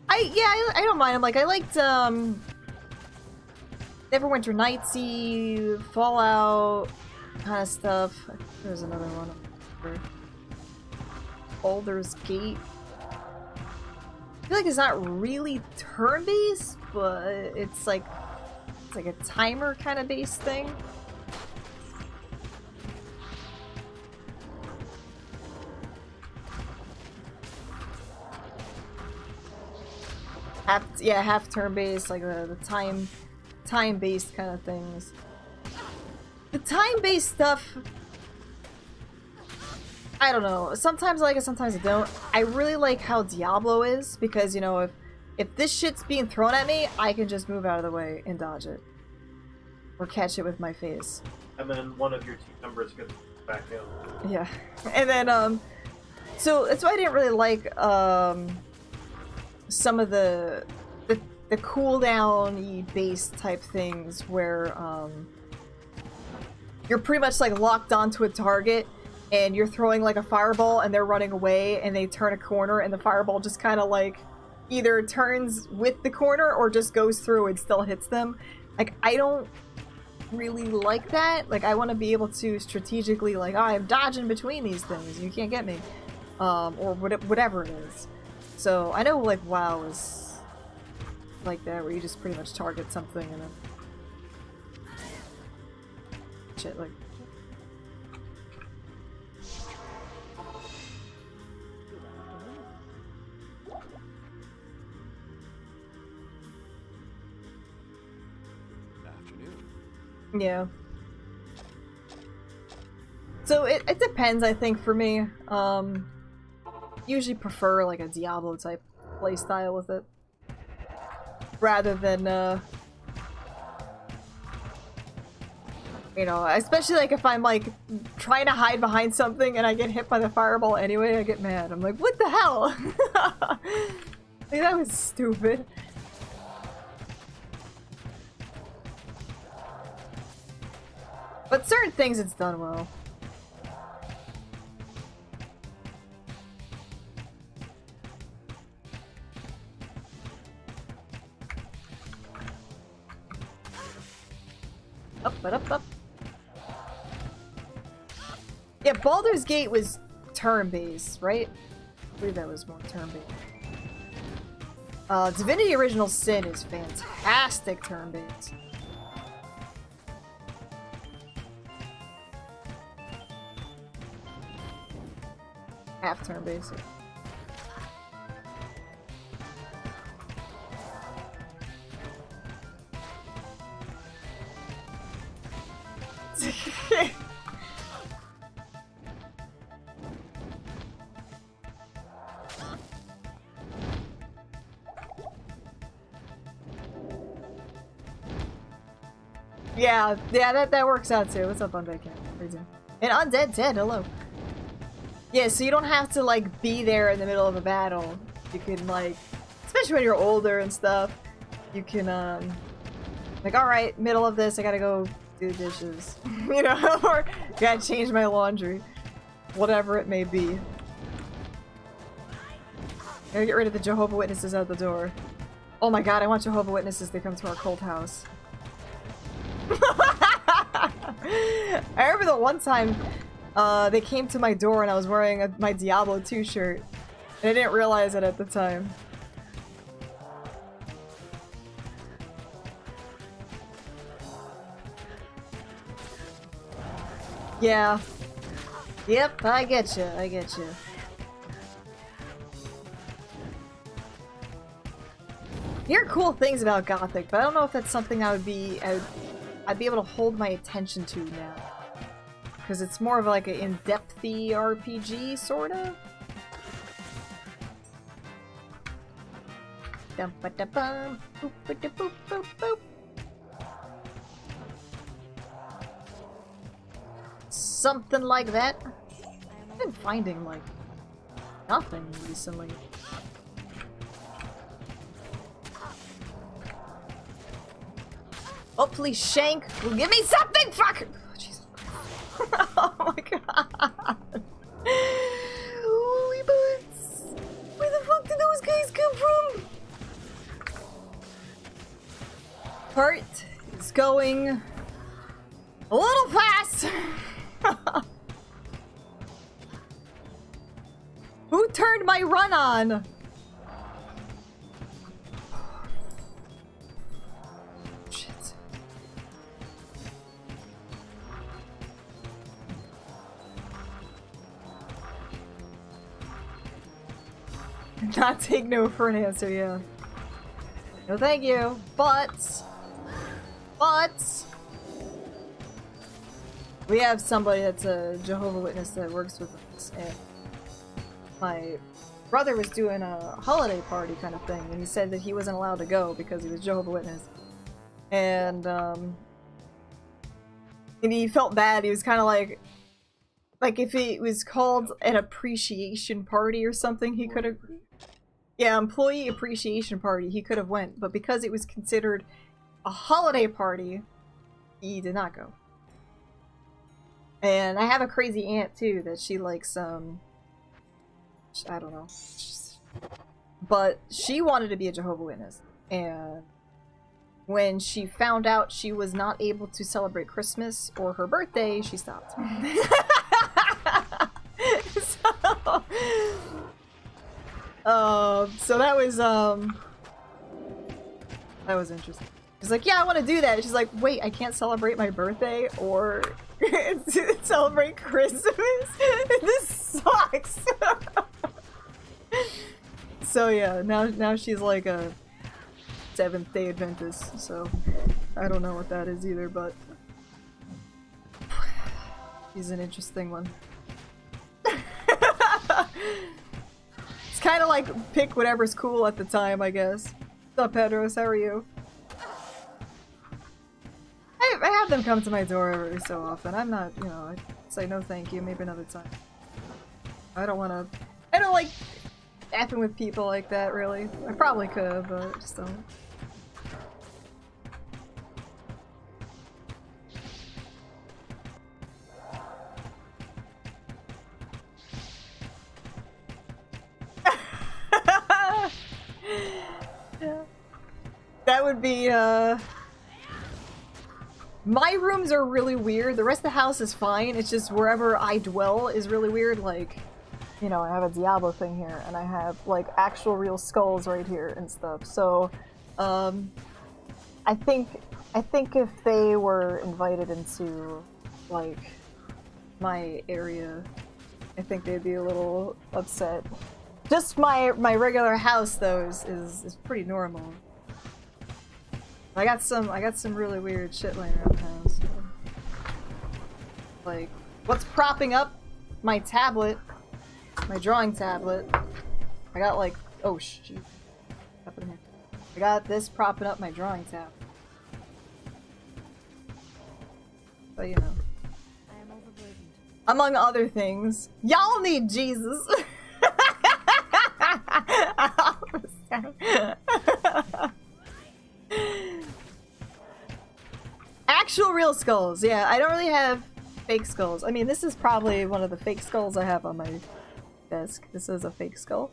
I don't mind. Like, I liked, Neverwinter Nightsy, Fallout kind of stuff. There's another one. Baldur's Gate. I feel like it's not really turn-based, but it's like a timer kind of based thing. Half turn-based, like the time-based kind of things. The time-based stuff, I don't know. Sometimes I like it, sometimes I don't. I really like how Diablo is, because, you know, if this shit's being thrown at me, I can just move out of the way and dodge it. Or catch it with my face. And then one of your team members gets back in. Yeah. And then, so that's why I didn't really like, some of the cooldown-y based type things where, you're pretty much like locked onto a target and you're throwing like a fireball and they're running away and they turn a corner and the fireball just kind of like either turns with the corner or just goes through and still hits them. Like, I don't really like that. Like, I want to be able to strategically, like, oh, I'm dodging between these things, you can't get me, or whatever it is. So I know like WoW is like that, where you just pretty much target something and then shit, like. Yeah. So it depends, I think, for me. Usually prefer like a Diablo type playstyle with it, rather than you know, especially like if I'm like trying to hide behind something and I get hit by the fireball anyway, I get mad. I'm like, what the hell? Like, that was stupid. But certain things it's done well. Up. Yeah, Baldur's Gate was turn-based, right? I believe that was more turn-based. Divinity Original Sin is fantastic turn-based. Half turn-based. Yeah, that works out too. What's up, Undead Cat? And Undead Ted, hello. Yeah, so you don't have to like be there in the middle of a battle. You can like, especially when you're older and stuff, you can like, alright, middle of this, I gotta go do dishes. You know, or gotta change my laundry. Whatever it may be. Gotta get rid of the Jehovah's Witnesses out the door. Oh my god, I want Jehovah's Witnesses to come to our cult house. I remember the one time they came to my door and I was wearing my Diablo 2 shirt. And I didn't realize it at the time. Yeah. Yep, I get you. I get you. There are cool things about Gothic, but I don't know if that's something I'd be able to hold my attention to now. Because it's more of like an in-depthy RPG, sorta? Dum-ba-da-bum, boop-ba-da-boop-boop-boop. Something like that. I've been finding, like, nothing recently. Hopefully Shank will give me something! Fuck! Oh, Jesus. Oh my god. Holy butts! Where the fuck did those guys come from? Heart is going a little fast. Who turned my run on? Shit. Not take no for an answer, yeah. No thank you, but we have somebody that's a Jehovah's Witness that works with us, and my brother was doing a holiday party kind of thing, and he said that he wasn't allowed to go because he was Jehovah's Witness. And he felt bad. He was kind of like if it was called an appreciation party or something, he could have... Yeah, employee appreciation party, he could have went, but because it was considered a holiday party, he did not go. And I have a crazy aunt too that she likes I don't know, but she wanted to be a Jehovah's Witness, and when she found out she was not able to celebrate Christmas or her birthday, she stopped. So that was interesting. She's like, yeah, I want to do that. She's like, wait, I can't celebrate my birthday or celebrate Christmas? This sucks. So yeah, now she's like a Seventh-day Adventist, so I don't know what that is either, but she's an interesting one. It's kind of like pick whatever's cool at the time, I guess. What's up, Pedros? How are you? I have them come to my door every so often. I'm not, you know, I say no thank you, maybe another time. I don't like effing with people like that, really. I probably could, but I just don't. That would be, my rooms are really weird. The rest of the house is fine. It's just wherever I dwell is really weird. Like, you know, I have a Diablo thing here, and I have, like, actual real skulls right here and stuff. So, I think if they were invited into, like, my area, I think they'd be a little upset. Just my regular house, though, is pretty normal. I got some really weird shit laying around the house. So. Like, what's propping up my tablet, my drawing tablet? I got like, oh shoot, up in here. I got this propping up my drawing tab. but you know. I am overburdened. Among other things, y'all need Jesus. Actual real skulls. Yeah, I don't really have fake skulls. I mean, this is probably one of the fake skulls I have on my desk. This is a fake skull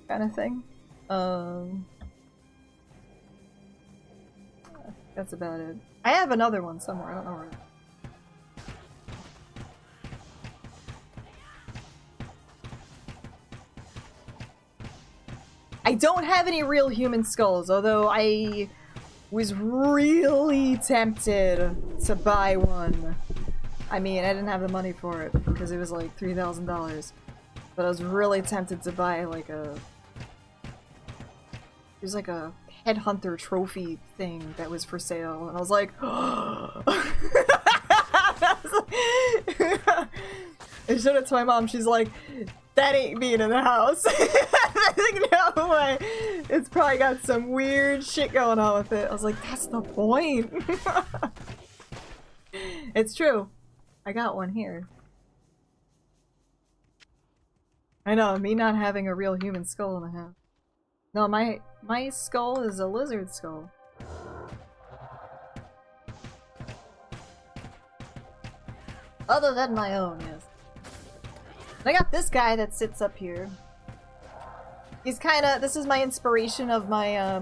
kind of thing. That's about it. I have another one somewhere. I don't know where. I don't have any real human skulls, although I was really tempted to buy one. I mean, I didn't have the money for it because it was like $3,000. But I was really tempted to buy like a... It was like a headhunter trophy thing that was for sale, and I was like... I showed it to my mom, she's like, that ain't being in the house. I was like, no way. It's probably got some weird shit going on with it. I was like, that's the point. It's true. I got one here. I know, me not having a real human skull in the house. No, my skull is a lizard skull. Other than my own, yes. I got this guy that sits up here. He's kinda, this is my inspiration of my,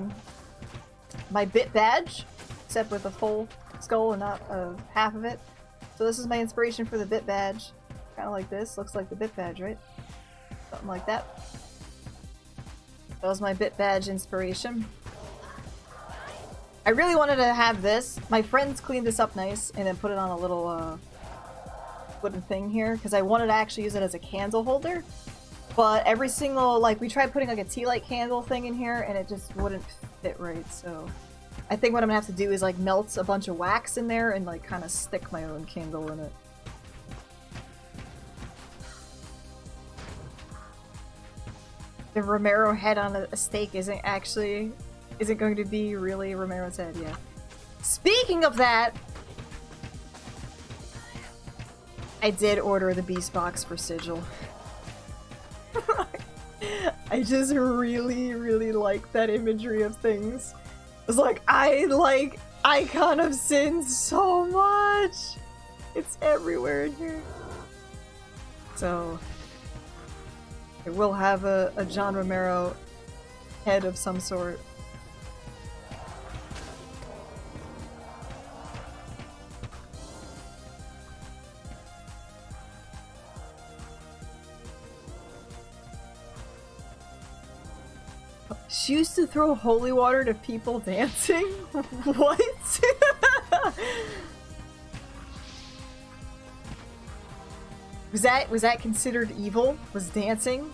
my bit badge, except with a full skull and not half of it. So this is my inspiration for the bit badge. Kinda like this, looks like the bit badge, right? Something like that. That was my bit badge inspiration. I really wanted to have this. My friends cleaned this up nice and then put it on a little, wooden thing here because I wanted to actually use it as a candle holder, but every single, like, we tried putting like a tea light candle thing in here and it just wouldn't fit right. So I think what I'm gonna have to do is like melt a bunch of wax in there and like kind of stick my own candle in it. The Romero head on a stake isn't going to be really Romero's head. Yeah. Speaking of that, I did order the Beast Box for Sigil. I just really, really like that imagery of things. It's like, I like Icon of Sin so much! It's everywhere in here. So, it will have a John Romero head of some sort. She used to throw holy water to people dancing? What? Was that considered evil? Was dancing?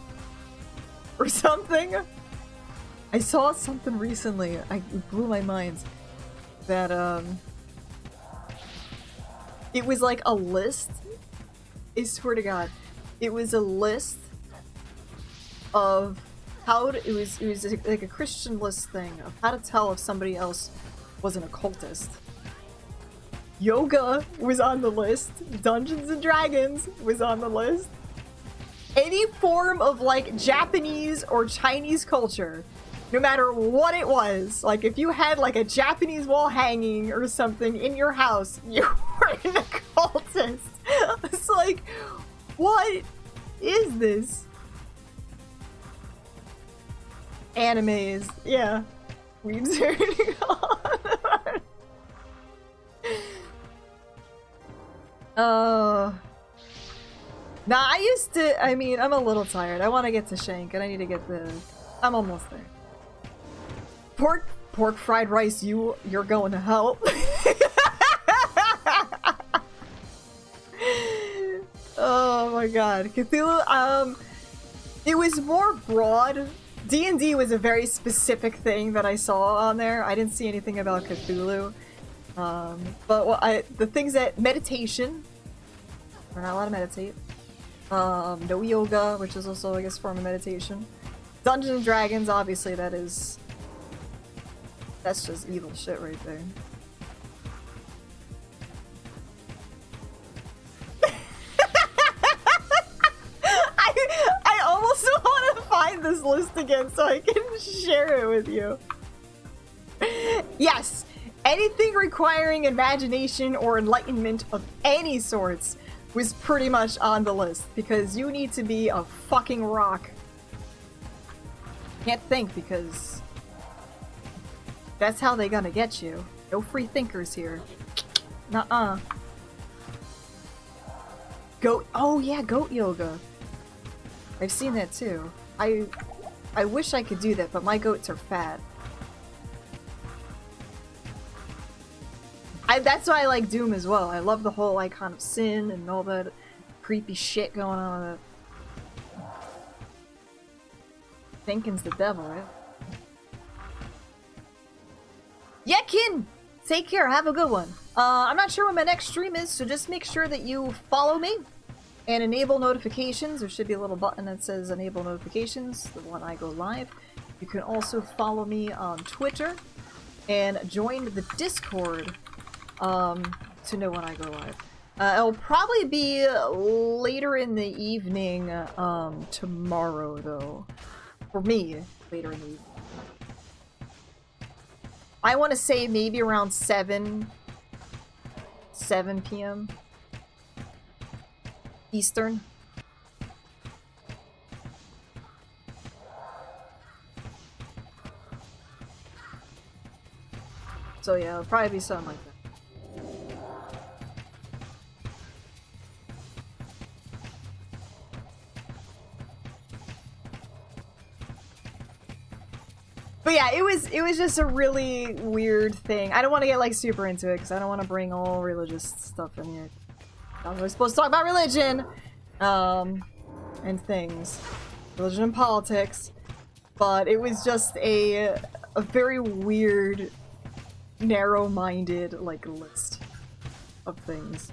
Or something? I saw something recently, it blew my mind, that it was like a list, I swear to God, it was a list of how to, it was like a Christian list thing of how to tell if somebody else was an occultist. Yoga was on the list. Dungeons and Dragons was on the list. Any form of like Japanese or Chinese culture, no matter what it was, like if you had like a Japanese wall hanging or something in your house, you were an occultist. It's like, what is this? Animes, yeah. Weebs turning on. Oh. Nah, I mean, I'm a little tired. I want to get to Shank, and I need to get I'm almost there. Pork fried rice, you're going to hell. Oh my god. Cthulhu, it was more broad. D&D was a very specific thing that I saw on there. I didn't see anything about Cthulhu. But the things that meditation, we're not allowed to meditate. No yoga, which is also, I guess, a form of meditation. Dungeons and Dragons, obviously, that's just evil shit right there. list again so I can share it with you. Yes, anything requiring imagination or enlightenment of any sorts was pretty much on the list because you need to be a fucking rock. Can't think because that's how they gonna get you. No free thinkers here. Nuh-uh. Goat. Oh yeah, goat yoga. I've seen that too. I wish I could do that, but my goats are fat. That's why I like Doom as well. I love the whole icon of sin and all that creepy shit going on with it. Thinking's the devil, right? Yeah, Kin! Take care, have a good one. I'm not sure when my next stream is, so just make sure that you follow me and enable notifications. There should be a little button that says enable notifications, the one I go live. You can also follow me on Twitter and join the Discord to know when I go live. It'll probably be later in the evening tomorrow, though. For me, later in the evening. I want to say maybe around 7 p.m. Eastern. So yeah, it'll probably be something like that. But yeah, it was just a really weird thing. I don't want to get like super into it because I don't want to bring all religious stuff in here. We're supposed to talk about religion, and things, religion and politics. But it was just a very weird, narrow-minded like list of things.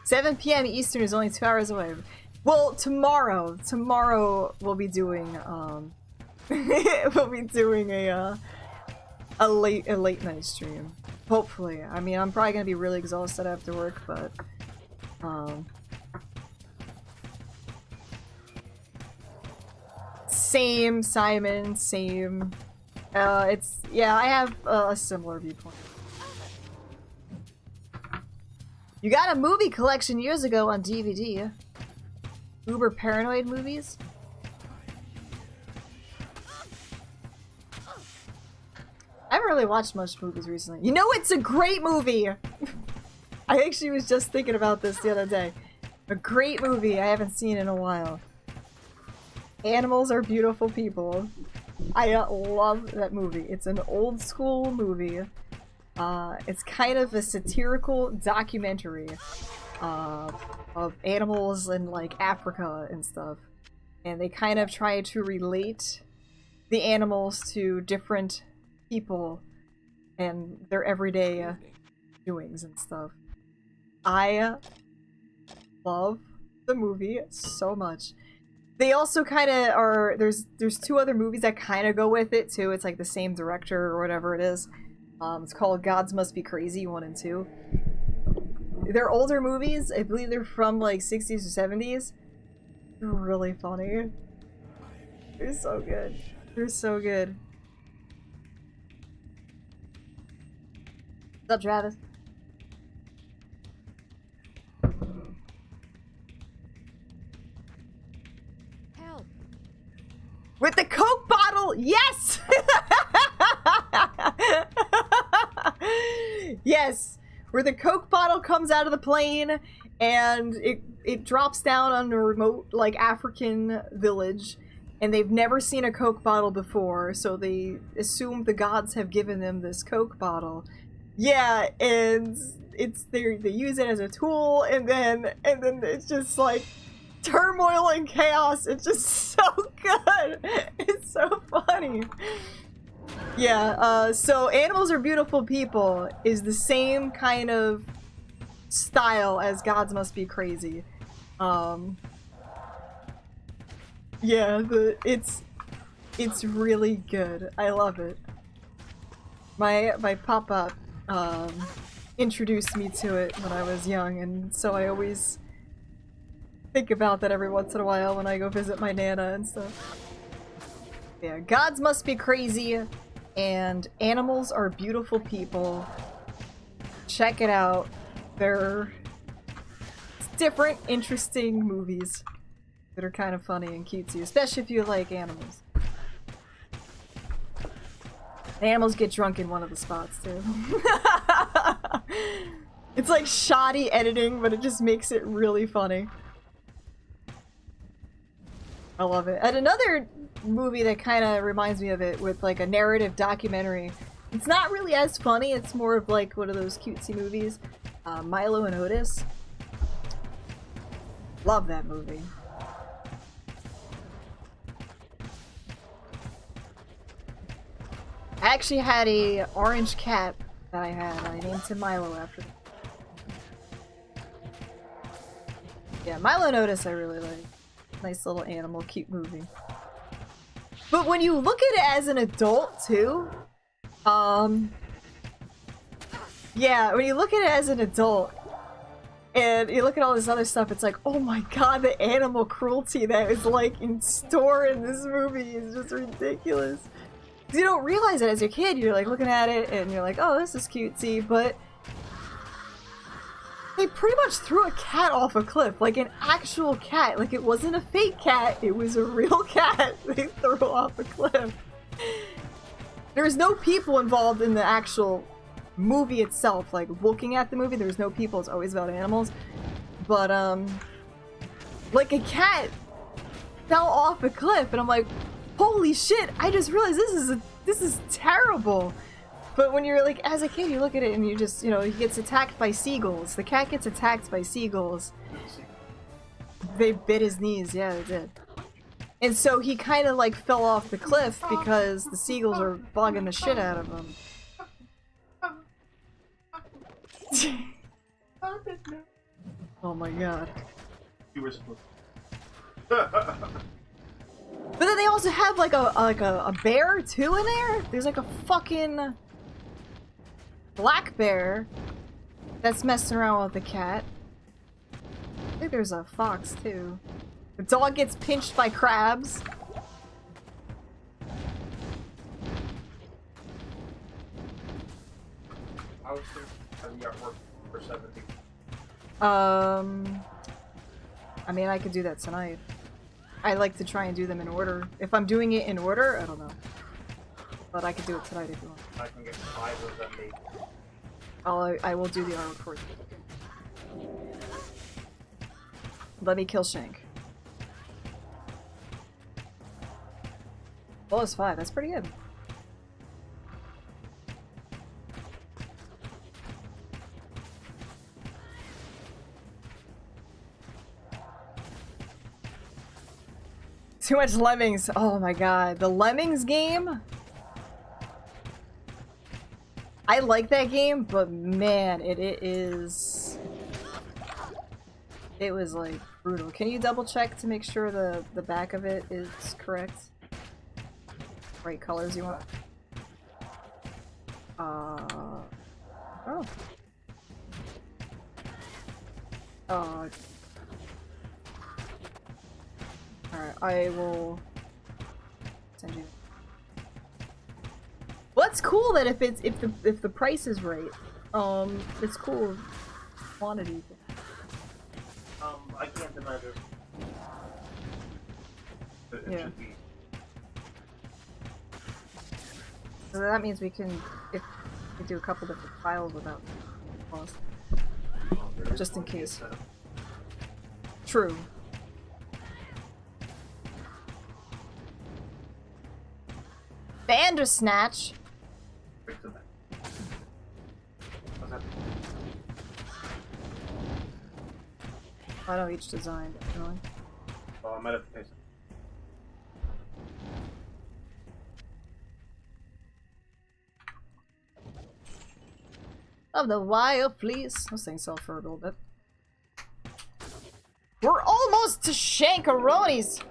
7 p.m. Eastern is only 2 hours away. Well, tomorrow we'll be doing we'll be doing a late night stream. Hopefully. I mean, I'm probably gonna be really exhausted after work, but same, Simon, same. It's yeah, I have a similar viewpoint. You got a movie collection years ago on DVD. Uber Paranoid movies. I haven't really watched much movies recently. You know, it's a great movie! I actually was just thinking about this the other day. A great movie I haven't seen in a while. Animals Are Beautiful People. I love that movie. It's an old school movie. It's kind of a satirical documentary of animals in like Africa and stuff. And they kind of try to relate the animals to different people and their everyday doings and stuff. I love the movie so much. They also kind of are, there's two other movies that kind of go with it too. It's like the same director or whatever it is. It's called Gods Must Be Crazy 1 and 2. They're older movies. I believe they're from like 60s or 70s. They're really funny. They're so good. They're so good. What's up, Travis? Help. With the Coke bottle! Yes! Yes! Where the Coke bottle comes out of the plane and it drops down on a remote, like, African village. And they've never seen a Coke bottle before, so they assume the gods have given them this Coke bottle. Yeah, and they use it as a tool, and then it's just like turmoil and chaos. It's just so good. It's so funny. Yeah, so Animals Are Beautiful People is the same kind of style as Gods Must Be Crazy. Yeah, it's really good. I love it. My papa introduced me to it when I was young, and so I always think about that every once in a while when I go visit my Nana and stuff. Yeah, gods must be crazy, and animals are beautiful people. Check it out. They're different, interesting movies that are kind of funny and cutesy, especially if you like animals. Animals get drunk in one of the spots, too. It's like shoddy editing, but it just makes it really funny. I love it. And another movie that kind of reminds me of it with like a narrative documentary. It's not really as funny, it's more of like one of those cutesy movies. Milo and Otis. Love that movie. I actually had a orange cat that I had. I named him Milo after. Yeah, Milo and Otis I really like. Nice little animal, cute movie. But when you look at it as an adult too, yeah, when you look at it as an adult and you look at all this other stuff, it's like, oh my god, the animal cruelty that is like in store in this movie is just ridiculous. You don't realize it as a kid. You're like looking at it and you're like, oh, this is cutesy, but they pretty much threw a cat off a cliff, like an actual cat. Like it wasn't a fake cat, it was a real cat they threw off a cliff. There's no people involved in the actual movie itself, like looking at the movie, there's no people, it's always about animals. But like a cat fell off a cliff and I'm like, holy shit, I just realized this is terrible. But when you're like, as a kid, you look at it and you just, you know, he gets attacked by seagulls. The cat gets attacked by seagulls. They bit his knees, yeah, they did. And so he kind of like fell off the cliff because the seagulls are bugging the shit out of him. Oh my god. You were supposed to. But then they also have like a bear too in there. There's like a fucking black bear that's messing around with the cat. I think there's a fox too. The dog gets pinched by crabs. I was thinking having you at work for 70. I mean, I could do that tonight. I like to try and do them in order. If I'm doing it in order, I don't know. But I could do it tonight if you want. I can get 5 of them made. I will do the armor for you. Let me kill Shank. Well, it's 5. That's pretty good. Too much Lemmings. Oh my god. The Lemmings game? I like that game, but man, it is... It was like brutal. Can you double check to make sure the back of it is correct? Right colors you want? Oh. Alright, I will send you. Well, it's cool that if the price is right, it's cool quantity. I can't deny this. It Yeah. should be. So that means we can, if we do a couple different files without cost, just in case. True. Bandersnatch. I know each design, definitely. Oh, I might have to pay some. Of the wild fleece. Those things sell for a little bit. We're almost to Shankaronis!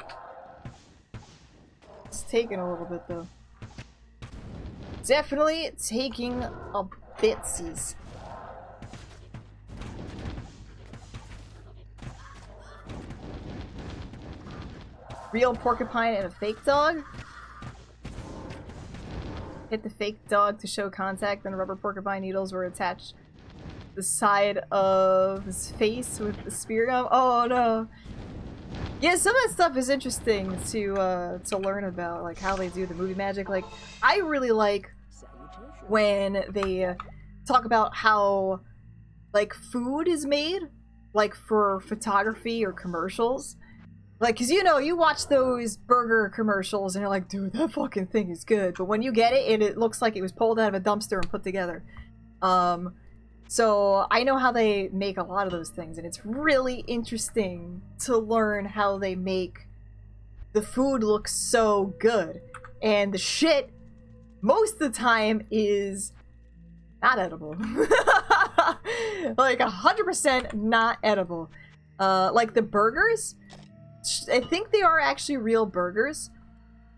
It's taking a little bit though. Definitely taking a bitsies. Real porcupine and a fake dog? hit the fake dog to show contact, and rubber porcupine needles were attached to the side of his face with the spear gun. Oh no. Yeah, some of that stuff is interesting to learn about, like how they do the movie magic. Like, I really like when they talk about how, like, food is made, like, for photography or commercials. Like, cause you know, you watch those burger commercials and you're like, dude, that fucking thing is good. But when you get it, it looks like it was pulled out of a dumpster and put together. So I know how they make a lot of those things, and it's really interesting to learn how they make the food look so good. And the shit, most of the time, is not edible. Like 100% not edible. Like the burgers, I think they are actually real burgers,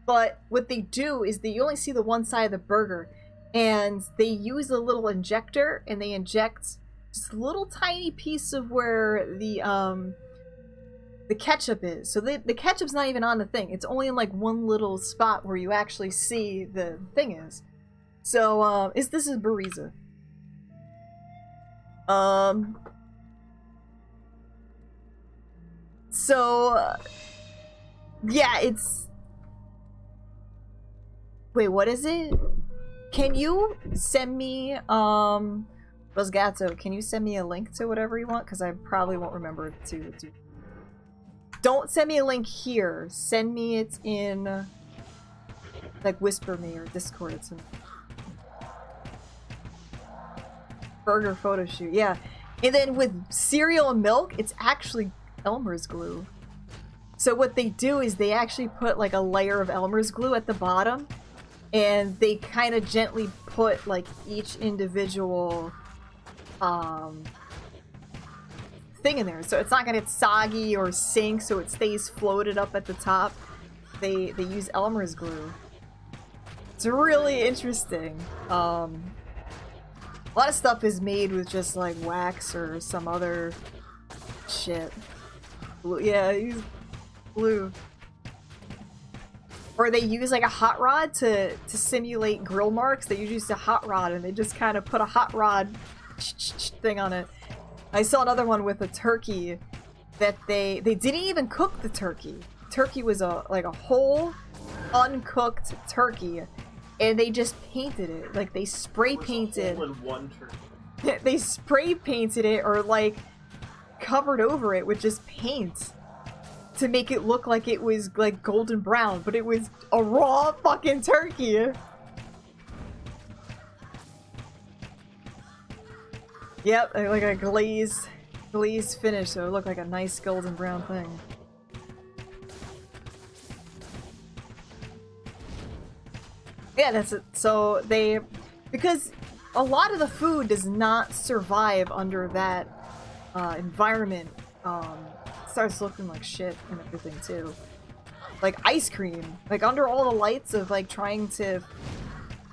but what they do is you only see the one side of the burger, and they use a little injector, and they inject just a little tiny piece of where the ketchup is. So the ketchup's not even on the thing. It's only in like one little spot where you actually see the thing is. So this is Bariza. Yeah, it's... Wait, what is it? Can you send me, Rosgato, can you send me a link to whatever you want? Because I probably won't remember to do. Don't send me a link here. Send me it in, like, Whisper Me or Discord. It's in... Burger photo shoot, yeah. And then with cereal and milk, it's actually Elmer's glue. So what they do is they actually put like a layer of Elmer's glue at the bottom, and they kind of gently put like each individual thing in there. So it's not gonna get soggy or sink, so it stays floated up at the top. They use Elmer's glue. It's really interesting. A lot of stuff is made with just like wax or some other shit. Blue, yeah, use blue. Or they use like a hot rod to simulate grill marks. They use a hot rod and they just kind of put a hot rod thing on it. I saw another one with a turkey that they didn't even cook the turkey. Turkey was like a whole uncooked turkey, and they just painted it. Like they spray painted. They spray painted it or like covered over it with just paint to make it look like it was like golden brown, but it was a raw fucking turkey. Yep, like a glazed finish, so it looked like a nice golden brown thing. Yeah, that's it. So they, because a lot of the food does not survive under that environment. It starts looking like shit and everything too. Like ice cream, like under all the lights of like trying to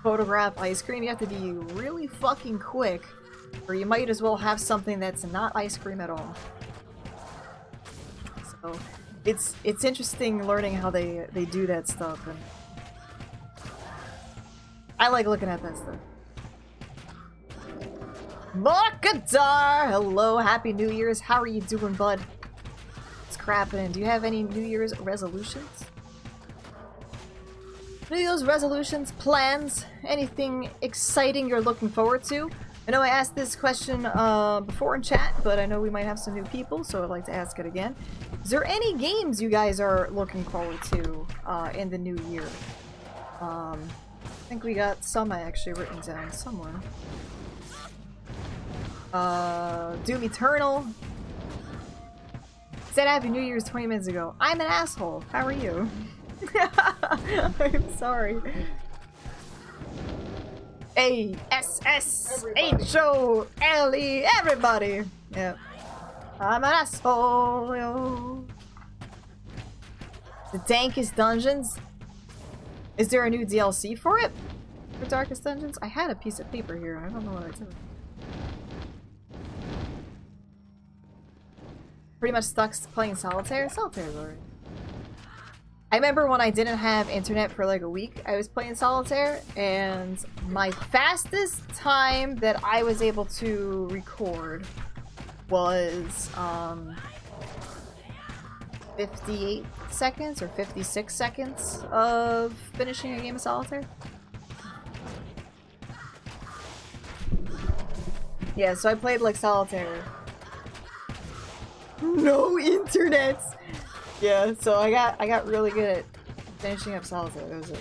photograph ice cream, you have to be really fucking quick, or you might as well have something that's not ice cream at all. So it's interesting learning how they do that stuff, and I like looking at that stuff. Markadar! Hello, happy New Year's. How are you doing, bud? What's crappin'? Do you have any New Year's resolutions? New Year's resolutions, plans, anything exciting you're looking forward to? I know I asked this question before in chat, but I know we might have some new people, so I'd like to ask it again. Is there any games you guys are looking forward to in the new year? I think we got some I actually written down somewhere. Doom Eternal. Said Happy New Year's 20 minutes ago. I'm an asshole. How are you? I'm sorry. A-S-S-H-O-L-E, everybody! Yeah. I'm an asshole, yo. The Dankest Dungeons? Is there a new DLC for it? For Darkest Dungeons? I had a piece of paper here. I don't know what I did. Pretty much stuck playing Solitaire? Solitaire's alright. I remember when I didn't have internet for like a week, I was playing solitaire, and my fastest time that I was able to record was 58 seconds or 56 seconds of finishing a game of solitaire. Yeah, so I played like solitaire. No internet! Yeah, so I got really good at finishing up solitaire. That was it.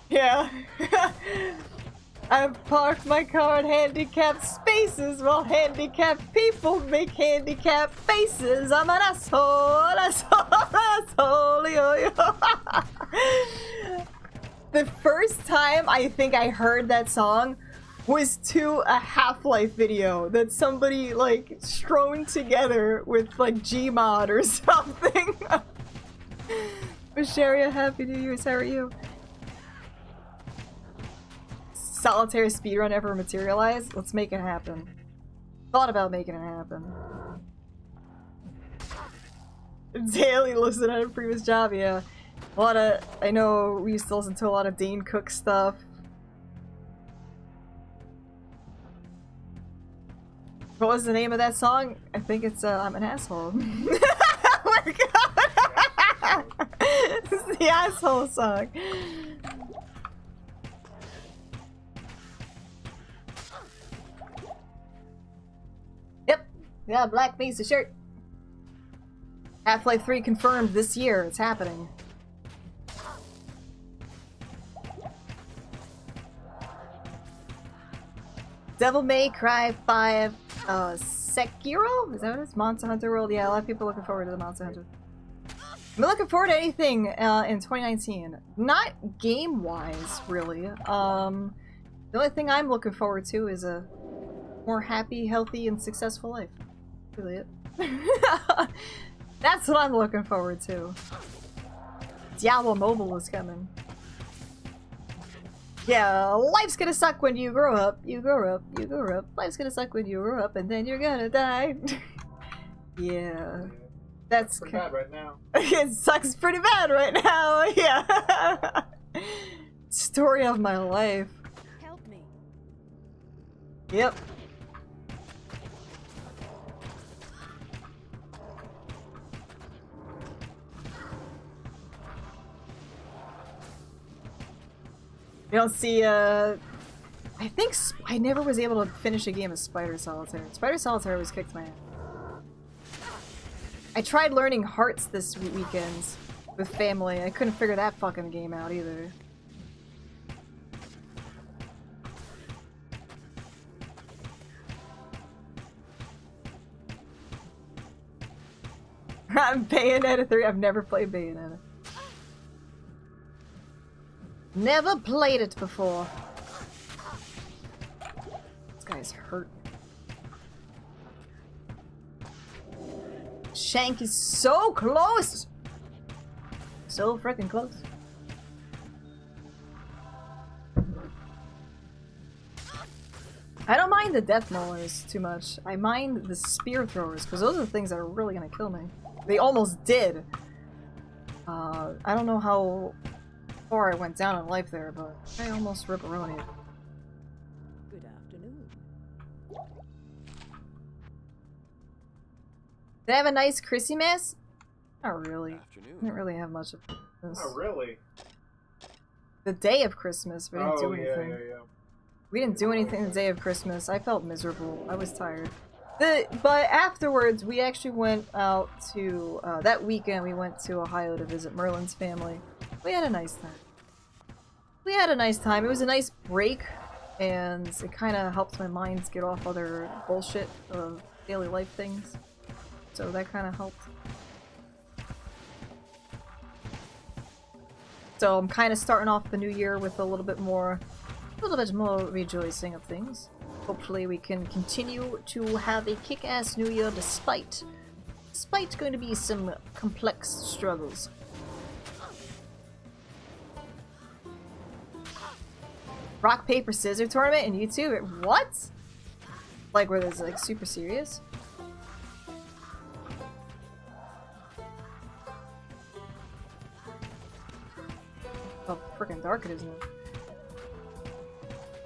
Yeah. I've parked my car in handicapped spaces while handicapped people make handicapped faces. I'm an asshole, asshole, yo, yo. The first time I think I heard that song was to a Half-Life video that somebody like strewn together with like Gmod or something. Basharia, Happy New Year's, how are you? Solitaire speedrun ever materialized? Let's make it happen. Thought about making it happen. Daily listen at a previous job, yeah. A lot of, I know we used to listen to a lot of Dane Cook stuff. What was the name of that song? I think it's I'm an asshole. Oh my god! It's the asshole song. Yep. Yeah, black Mesa shirt. Half-Life 3 confirmed this year. It's happening. Devil May Cry 5 Sekiro? Is that what it is? Monster Hunter World? Yeah, a lot of people looking forward to the Monster Hunter. I'm looking forward to anything in 2019. Not game-wise, really. The only thing I'm looking forward to is a more happy, healthy, and successful life. Really it. That's what I'm looking forward to. Diablo Mobile is coming. Yeah, life's gonna suck when you grow up. You grow up, you grow up. Life's gonna suck when you grow up, and then you're gonna die. Yeah. That's pretty bad right now. It sucks pretty bad right now. Yeah. Story of my life. Help me. Yep. You don't see, I think I never was able to finish a game of Spider Solitaire. Spider Solitaire always kicked my ass. I tried learning Hearts this weekend with family. I couldn't figure that fucking game out either. Bayonetta 3. I've never played Bayonetta. Never played it before. This guy's hurt. Shank is so close! So freaking close. I don't mind the death maulers too much. I mind the spear throwers, because those are the things that are really gonna kill me. They almost did. I don't know how far I went down in life there, but I almost ripperonied. Good afternoon. Did I have a nice Christmas? Not really. Afternoon. I didn't really have much of this. Oh, really? The day of Christmas, we didn't do anything. Yeah. We didn't do anything the day of Christmas. I felt miserable. I was tired. But afterwards, we actually went out to, that weekend we went to Ohio to visit Merlin's family. We had a nice time. We had a nice time. It was a nice break, and it kind of helped my mind get off other bullshit of daily life things. So that kind of helped. So I'm kind of starting off the new year with a little bit more rejoicing of things. Hopefully we can continue to have a kick-ass new year despite going to be some complex struggles. Rock, paper, scissors tournament in YouTube? What? Like where there's like super serious? how freaking dark it is now.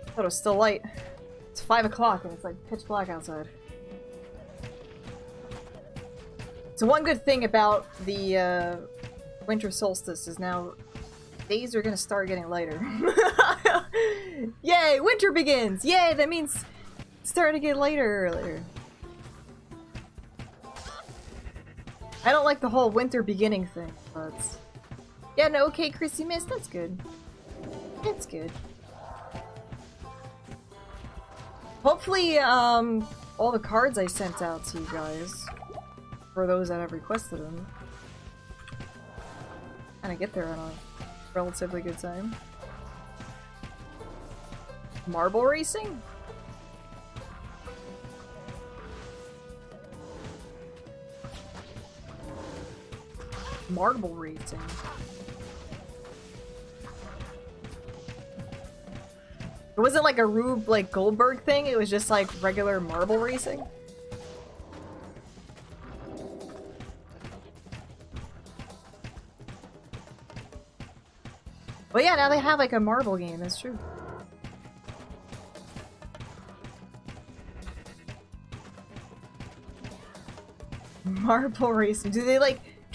I thought it was still light. It's 5 o'clock and it's like pitch black outside. So one good thing about the winter solstice is now days are gonna start getting lighter. Yay! Winter begins! Yay! That means it's starting to get lighter earlier. I don't like the whole winter beginning thing, but... Yeah, no, okay, Chrissy Miss, that's good. It's good. Hopefully, all the cards I sent out to you guys, for those that have requested them, kind of get there in a relatively good time. Marble racing? Marble racing. It wasn't like a Rube like Goldberg thing, it was just like regular marble racing. Well, yeah, now they have like a marble game, that's true. Marble racing. Do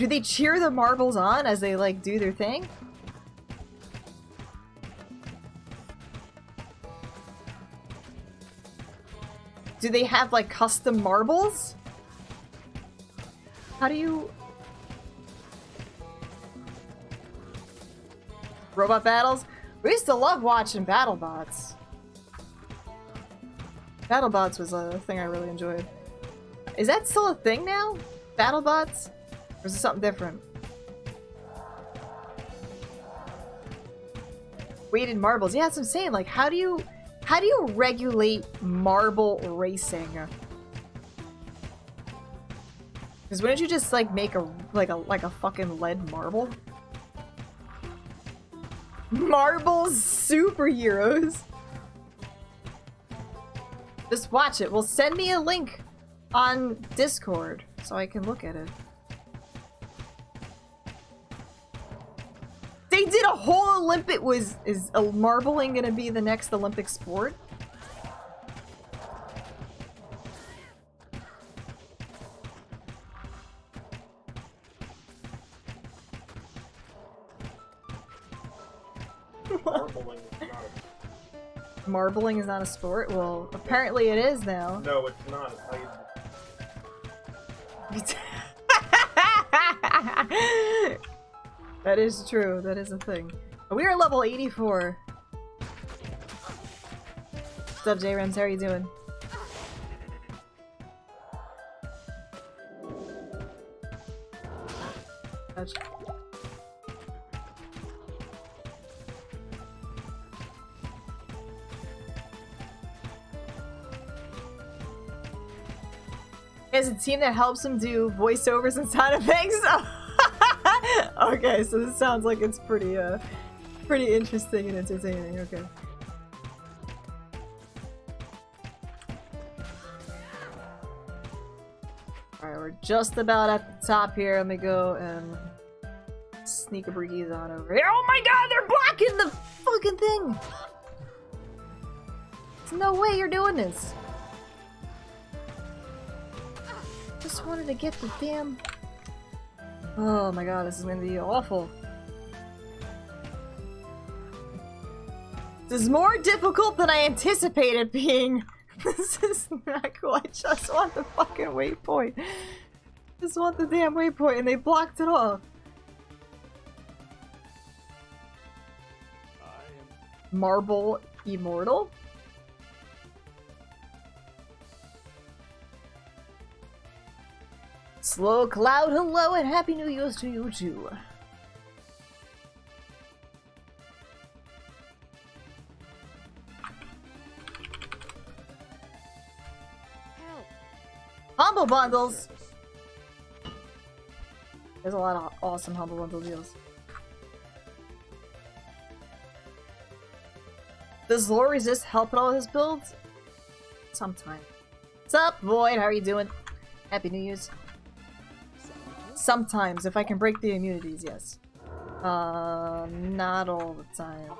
they cheer the marbles on as they like do their thing? Do they have like custom marbles? How do you... Robot battles? We used to love watching BattleBots. BattleBots was a thing I really enjoyed. Is that still a thing now? BattleBots? Or is it something different? Weighted marbles. Yeah, that's what I'm saying. Like, how do you regulate marble racing? Because wouldn't you just like make a fucking lead marble? Marbles superheroes. Just watch it. Well, send me a link on Discord so I can look at it. They did a whole Olympic. Is marbling gonna be the next Olympic sport? Marbling is not a sport? Well, apparently it is now. No, it's not. It's That is true. That is a thing. We are level 84. What's up, J-Rems? How are you doing? Touch. He has a team that helps him do voiceovers and sound effects. Okay, so this sounds like it's pretty interesting and entertaining. Okay. Alright, we're just about at the top here. Let me go and sneak a breeze on over here. Oh my god, they're blocking the fucking thing! There's no way you're doing this. Just wanted to get the damn... Oh my god, this is gonna be awful. This is more difficult than I anticipated being. This is not cool. I just want the fucking waypoint. Just want the damn waypoint and they blocked it off. Marble Immortal? Slow Cloud, hello and Happy New Year's to you too. Help. Humble bundles! There's a lot of awesome Humble Bundle deals. Does lore resist help at all his builds? Sometimes. What's up, Void? How are you doing? Happy New Year's. Sometimes, if I can break the immunities, yes. Not all the time.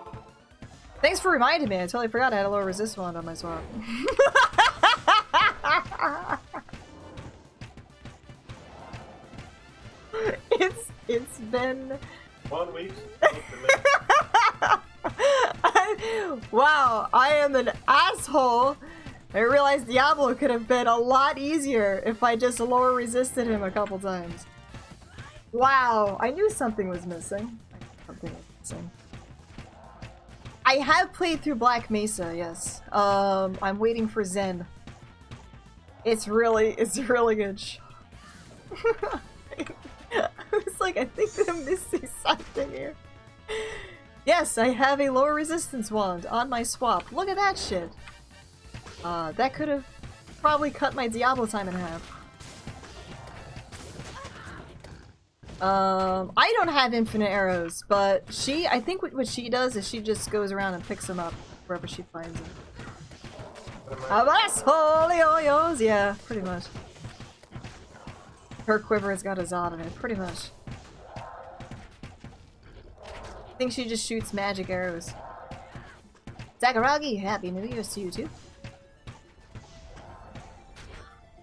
Thanks for reminding me. I totally forgot I had a low resist wand on my swap. It's been 1 week. Wow, I am an asshole. I realized Diablo could have been a lot easier if I just lower resisted him a couple times. Wow, I knew something was missing. I have played through Black Mesa, yes. I'm waiting for Zen. It's really good. I was like, I think I'm missing something here. Yes, I have a lower resistance wand on my swap. Look at that shit. That could have probably cut my Diablo time in half. I don't have infinite arrows, but I think what she does is she just goes around and picks them up wherever she finds them. Abasolios! Yeah, pretty much. Her quiver has got a Zod in it, pretty much. I think she just shoots magic arrows. Sakuragi, Happy New Year's to you too.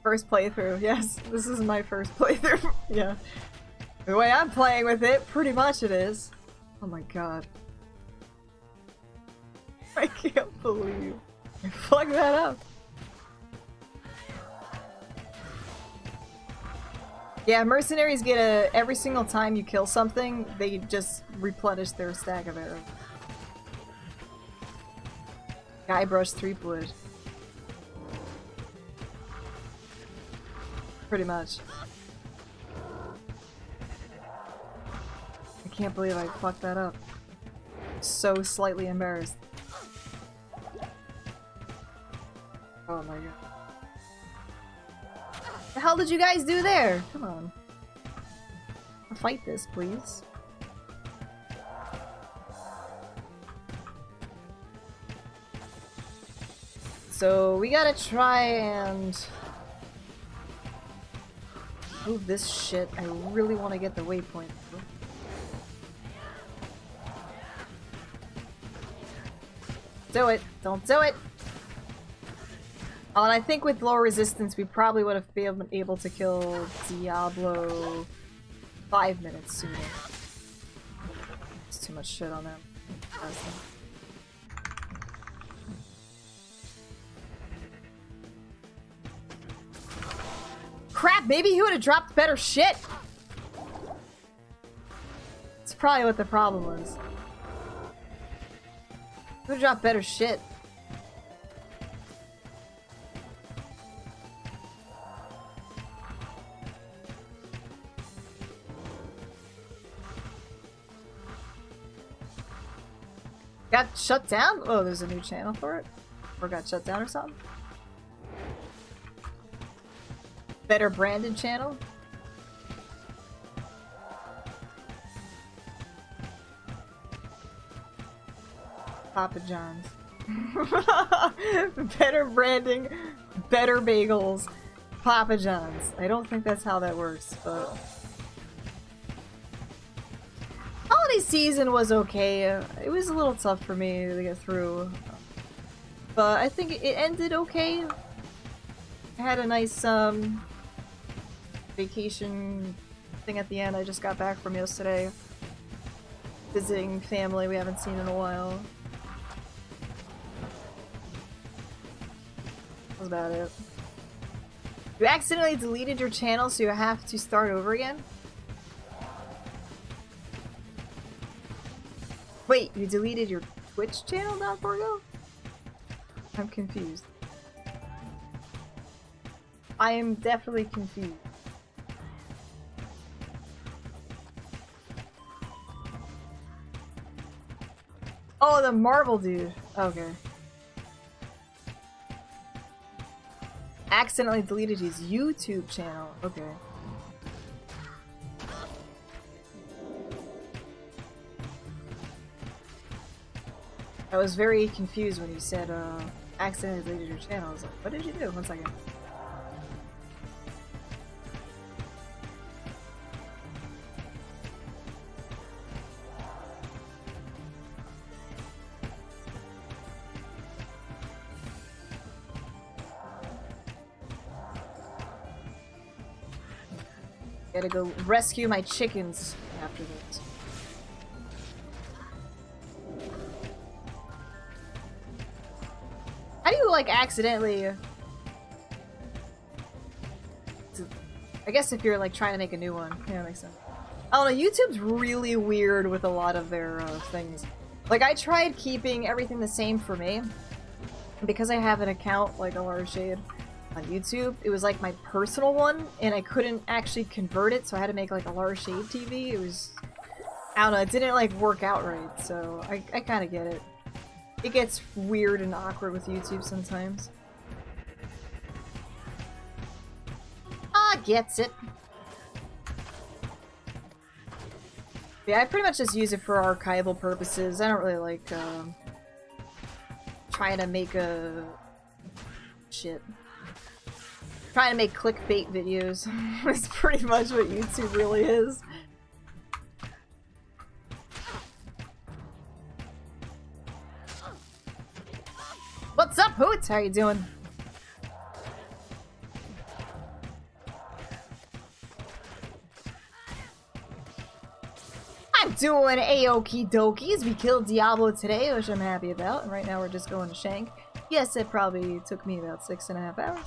First playthrough, yes. This is my first playthrough. Yeah. The way I'm playing with it, pretty much it is. Oh my god. I can't believe I fucked that up. Yeah, mercenaries get every single time you kill something, they just replenish their stack of arrows. Guybrush Threepwood. Pretty much. I can't believe I fucked that up. So slightly embarrassed. Oh my god. The hell did you guys do there? Come on. I'll fight this, please. So we gotta try and move this shit. I really want to get the waypoint. Do it! Don't do it! Oh, and I think with low resistance, we probably would have been able to kill Diablo 5 minutes sooner. It's too much shit on them. Crap, maybe he would have dropped better shit! That's probably what the problem was. He would have dropped better shit. Got shut down? Oh, there's a new channel for it? Or got shut down or something? Better branded channel? Papa John's. Better branding, better bagels, Papa John's. I don't think that's how that works, but... Holiday season was okay. It was a little tough for me to get through. But I think it ended okay. I had a nice, vacation thing at the end I just got back from yesterday. Visiting family we haven't seen in a while. That's about it. You accidentally deleted your channel, so you have to start over again? Wait, you deleted your Twitch channel, Don Borgo? I'm confused. I am definitely confused. Oh, the Marvel dude. Okay. Accidentally deleted his YouTube channel. Okay. I was very confused when you said, accidentally deleted your channel. I was like, what did you do? 1 second. Gotta go rescue my chickens after this. How do you, like, accidentally... I guess if you're, like, trying to make a new one. Yeah, that makes sense. I don't know, YouTube's really weird with a lot of their things. Like, I tried keeping everything the same for me. Because I have an account, like Alara Shade, on YouTube, it was like my personal one, and I couldn't actually convert it, so I had to make like Alara Shade TV. It was... I don't know, it didn't like work out right, so I kind of get it. It gets weird and awkward with YouTube sometimes. Gets it. Yeah, I pretty much just use it for archival purposes. I don't really like trying to make a... shit. Trying to make clickbait videos. That's pretty much what YouTube really is. What's up, Hoots? How you doing? I'm doing a-okie dokies. We killed Diablo today, which I'm happy about. And right now we're just going to Shank. Yes, it probably took me about 6.5 hours.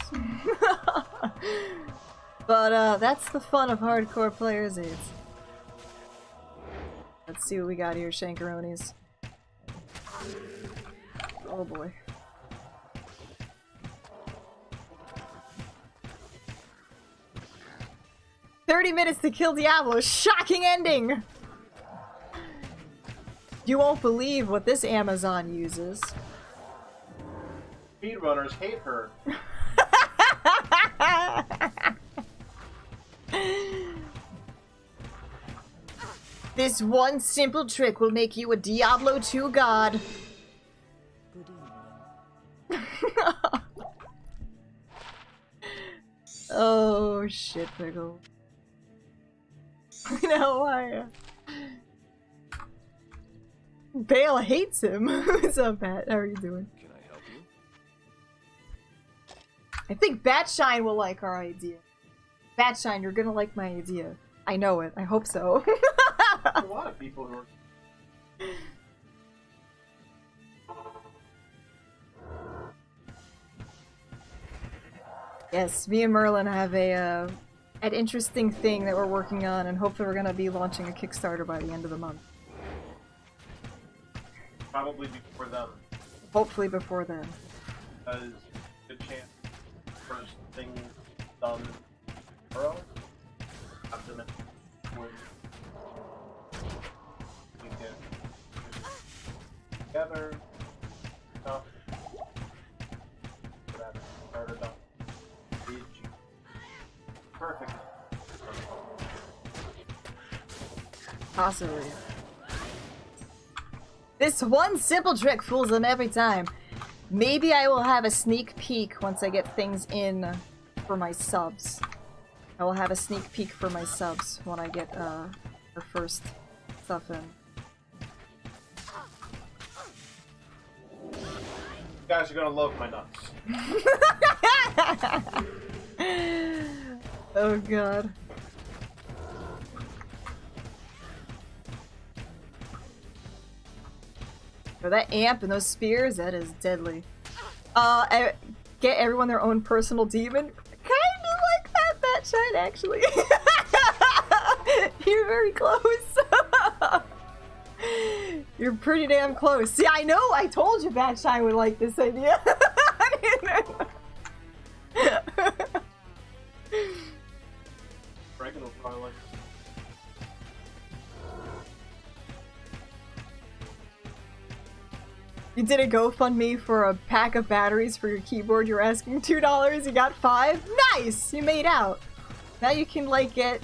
But that's the fun of hardcore players, AIDS. Let's see what we got here, Shankaronis. Oh boy. "30 minutes to kill Diablo. Shocking ending! You won't believe what this Amazon uses." Speedrunners hate her. "This one simple trick will make you a Diablo 2 god." Oh shit, Pickle. I know why. Bale hates him. What's up, Pat? How are you doing? Can I help you? I think Batshine will like our idea. Batshine, you're gonna like my idea. I know it. I hope so. A lot of people who are... Yes, me and Merlin have an interesting thing that we're working on, and hopefully we're gonna be launching a Kickstarter by the end of the month. Probably before them. Hopefully before then. Because good chance first thing done tomorrow. Optimistic. We can together stuff. That started up. Perfect. Possibly. This one simple trick fools them every time. Maybe I will have a sneak peek once I get things in for my subs. I will have a sneak peek for my subs when I get our first stuff in. You guys are gonna love my nuts. Oh god. For that amp and those spears, that is deadly. Get everyone their own personal demon. Kinda like that, Batshine, actually. You're very close. You're pretty damn close. See, I know, I told you Batshine would like this idea. Reagan will probably like this. You did a GoFundMe for a pack of batteries for your keyboard. You're asking $2. You got 5. Nice! You made out. Now you can, like, get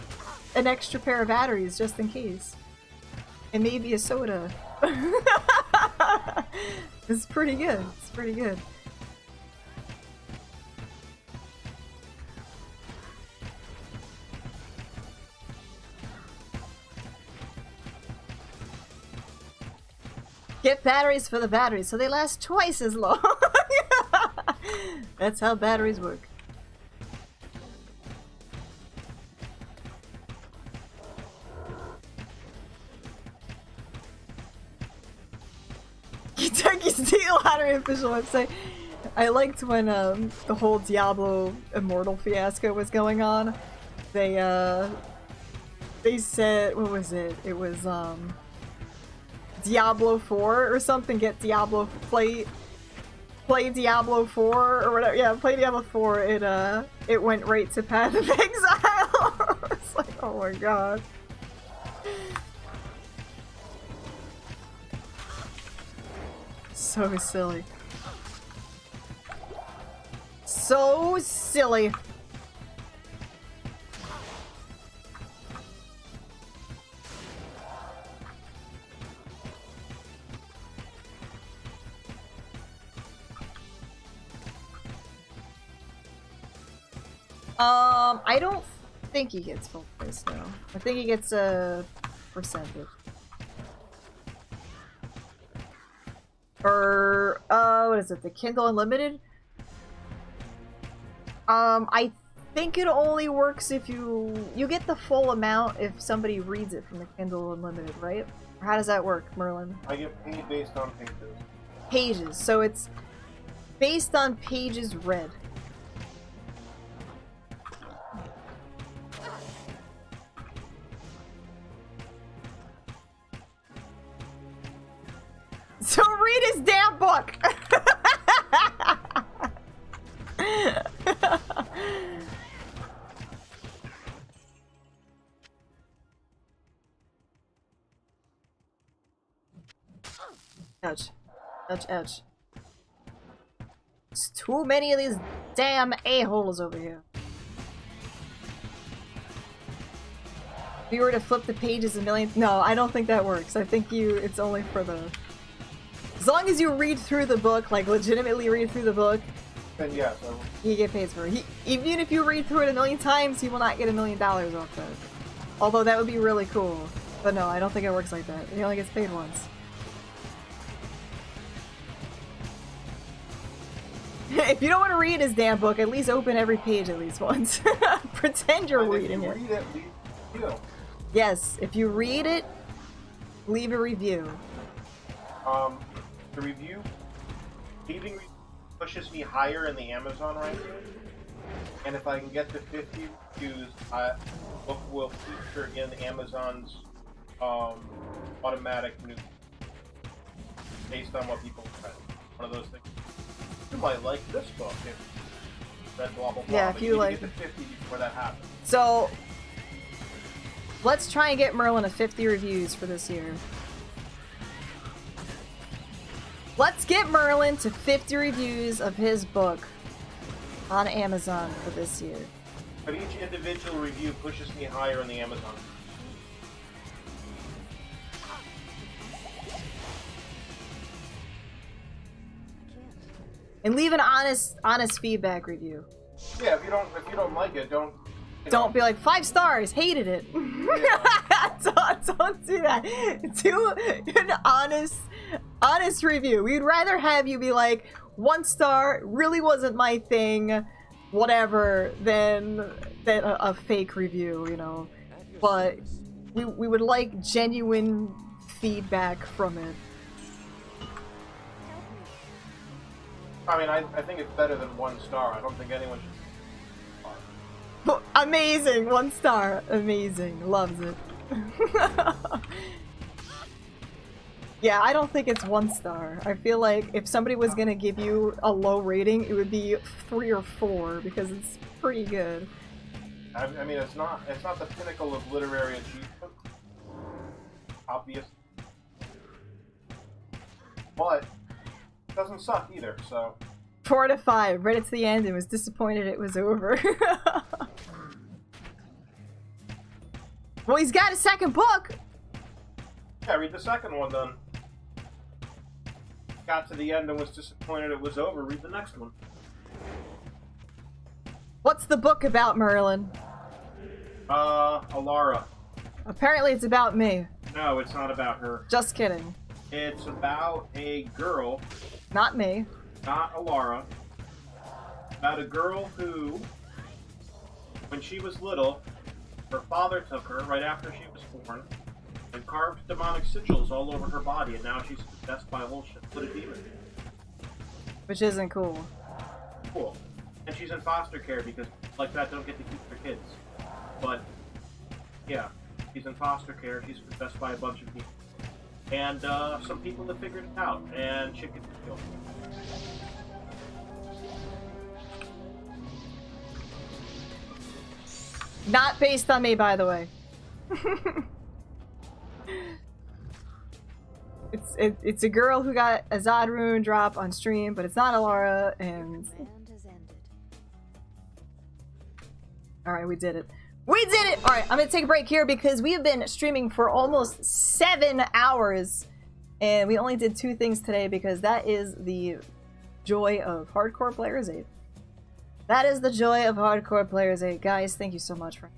an extra pair of batteries just in case. And maybe a soda. It's pretty good. It's pretty good. Get batteries for the batteries so they last twice as long. That's how batteries work. Turkey State Lottery official website. I liked when the whole Diablo Immortal fiasco was going on. They said, what was it? It was Diablo 4 or something. Get Diablo, play Diablo 4 or whatever. Yeah, play Diablo 4. It went right to Path of Exile. It's like, oh my god. So silly. So silly. I don't think he gets full price though. I think he gets a percentage. Or, what is it? The Kindle Unlimited? I think it only works if you get the full amount if somebody reads it from the Kindle Unlimited, right? Or how does that work, Merlin? I get paid based on pages. Pages, so it's based on pages read. So read his damn book! Ouch. Ouch, ouch. There's too many of these damn a-holes over here. If you were to flip the pages a million— no, I don't think that works. I think it's only for the— as long as you read through the book, like legitimately read through the book, then yes, you get paid for it. Even if you read through it a million times, you will not get $1 million off that. Although that would be really cool. But no, I don't think it works like that. He only gets paid once. If you don't want to read his damn book, at least open every page at least once. Pretend you're reading it. Read it, leave a review. Yes, if you read it, leave a review. The review, leaving pushes me higher in the Amazon ranking, and if I can get to 50 reviews, book will feature in Amazon's automatic news based on what people read. One of those things. You might like this book if you read blah blah blah. Yeah, if you like. Get to 50 before that happens. So let's try and get Merlin to 50 reviews for this year. Let's get Merlin to 50 reviews of his book on Amazon for this year. But each individual review pushes me higher in the Amazon. And leave an honest feedback review. Yeah, if you don't like it, don't be like 5 stars, hated it. Yeah. don't do that. Do an honest review. We'd rather have you be like 1 star, really wasn't my thing, whatever, than a fake review, you know. But we would like genuine feedback from it. I mean, I think it's better than 1 star. I don't think anyone should. Amazing! 1 star. Amazing. Loves it. Yeah, I don't think it's 1 star. I feel like if somebody was gonna give you a low rating, it would be 3 or 4 because it's pretty good. I mean, it's not the pinnacle of literary achievement, obvious, but it doesn't suck either. So 4 out of 5. Read it to the end and was disappointed it was over. Well, he's got a second book! Yeah, read the second one then. Got to the end and was disappointed it was over, read the next one. What's the book about, Merlin? Alara. Apparently it's about me. No, it's not about her. Just kidding. It's about a girl. Not me. Not Alara. About a girl who, when she was little, her father took her right after she was born and carved demonic sigils all over her body, and now she's possessed by a whole shitload of demons. Which isn't cool. Cool. And she's in foster care because like that don't get to keep their kids. But yeah, she's in foster care. She's possessed by a bunch of people, and some people have figured it out, and shit gets killed. Not based on me, by the way. It's a girl who got a Zod rune drop on stream, but it's not Alara, and... Alright, we did it. We did it! Alright, I'm gonna take a break here because we have been streaming for almost 7 hours, and we only did 2 things today because that is the joy of Hardcore Players 8. That is the joy of Hardcore Players 8. Guys, thank you so much for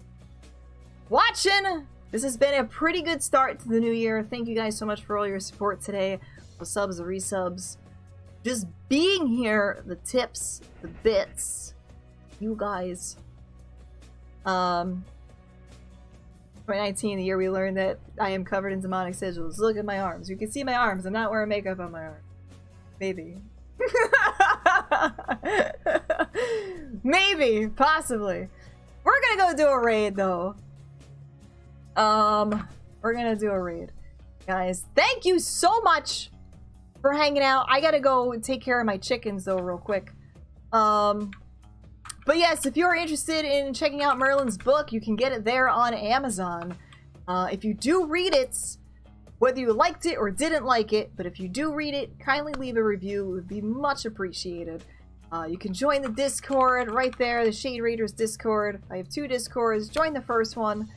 watching! This has been a pretty good start to the new year. Thank you guys so much for all your support today. The subs, the resubs. Just being here, the tips, the bits. You guys. 2019, the year we learned that I am covered in demonic sigils. Look at my arms. You can see my arms. I'm not wearing makeup on my arm. Maybe. Maybe, possibly. We're gonna go do a raid though. We're gonna do a raid. Guys, thank you so much for hanging out. I gotta go take care of my chickens though real quick. But yes, if you're interested in checking out Merlin's book, you can get it there on Amazon. If you do read it, whether you liked it or didn't like it, but if you do read it, kindly leave a review. It would be much appreciated. You can join the Discord right there, the Shade Raiders Discord. I have 2 Discords. Join the first one.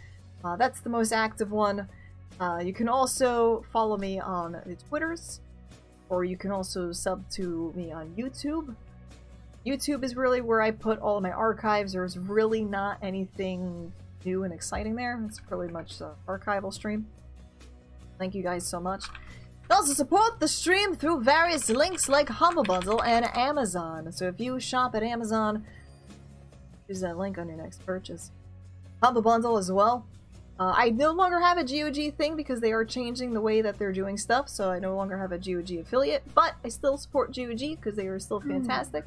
That's the most active one. You can also follow me on the Twitters, or you can also sub to me on YouTube. YouTube is really where I put all of my archives. There's really not anything new and exciting there. It's pretty much an archival stream. Thank you guys so much. Also support the stream through various links like Humble Bundle and Amazon. So if you shop at Amazon, use that link on your next purchase. Humble Bundle as well. I no longer have a GOG thing because they are changing the way that they're doing stuff, so I no longer have a GOG affiliate, but I still support GOG because they are still fantastic.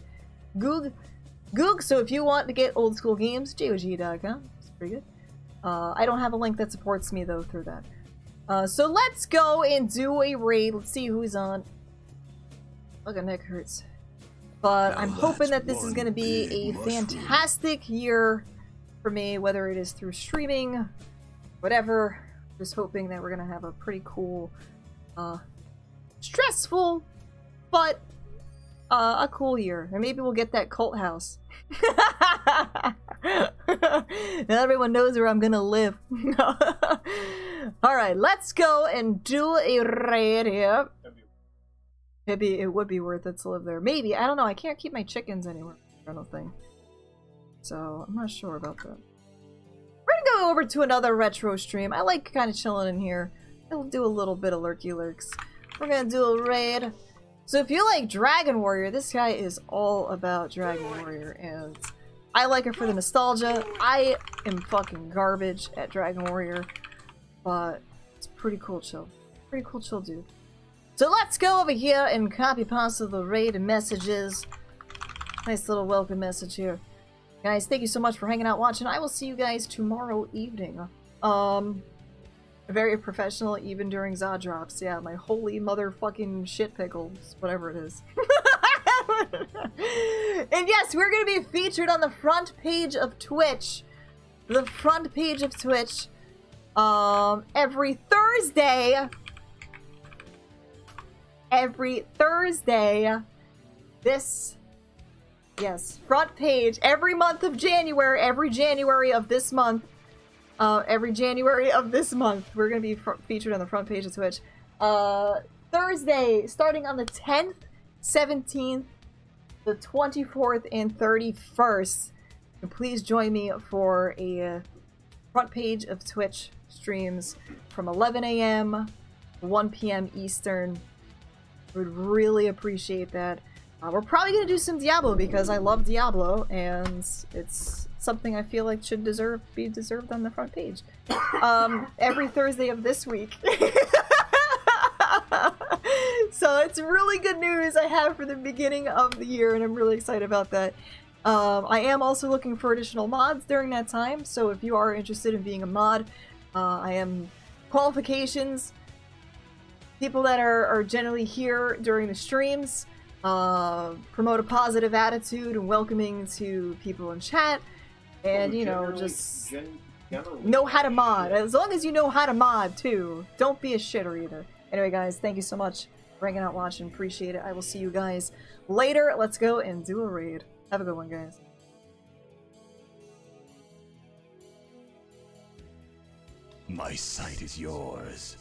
Goog, so if you want to get old school games, GOG.com. It's pretty good. I don't have a link that supports me though through that. So let's go and do a raid. Let's see who's on. Look, my neck hurts. But I'm hoping that this is going to be a fantastic year for me, whether it is through streaming, whatever. Just hoping that we're going to have a pretty cool, stressful, but a cool year. And maybe we'll get that cult house. Now everyone knows where I'm going to live. Alright, let's go and do a raid here. Maybe it would be worth it to live there. Maybe, I don't know. I can't keep my chickens anywhere. I don't think. So, I'm not sure about that. We're gonna go over to another retro stream. I like kind of chilling in here. I'll do a little bit of lurky lurks. We're gonna do a raid. So if you like Dragon Warrior, this guy is all about Dragon Warrior, and I like it for the nostalgia. I am fucking garbage at Dragon Warrior, but it's pretty cool chill. Pretty cool chill dude. So let's go over here and copy pasta the raid messages. Nice little welcome message here. Guys, thank you so much for hanging out watching. I will see you guys tomorrow evening. Very professional even during Zod drops. Yeah, my holy motherfucking shit pickles, whatever it is. And yes, we're gonna be featured on the front page of Twitch. The front page of Twitch. Every Thursday. Every Thursday. This, yes, front page. Every month of January. Every January of this month. Every January of this month. We're going to be featured on the front page of Twitch. Thursday, starting on the 10th, 17th, the 24th, and 31st. And please join me for a front page of Twitch streams from 11 a.m. to 1 p.m. Eastern. Would really appreciate that. We're probably gonna do some Diablo because I love Diablo, and it's something I feel like should be deserved on the front page. Every Thursday of this week. So it's really good news I have for the beginning of the year, and I'm really excited about that. I am also looking for additional mods during that time, so if you are interested in being a mod, I am qualifications, people that are generally here during the streams, promote a positive attitude and welcoming to people in chat, and you know, just know how to mod. As long as you know how to mod too. Don't be a shitter either. Anyway guys, thank you so much for hanging out watching, appreciate it. I will see you guys later. Let's go and do a raid. Have a good one, guys. My sight is yours.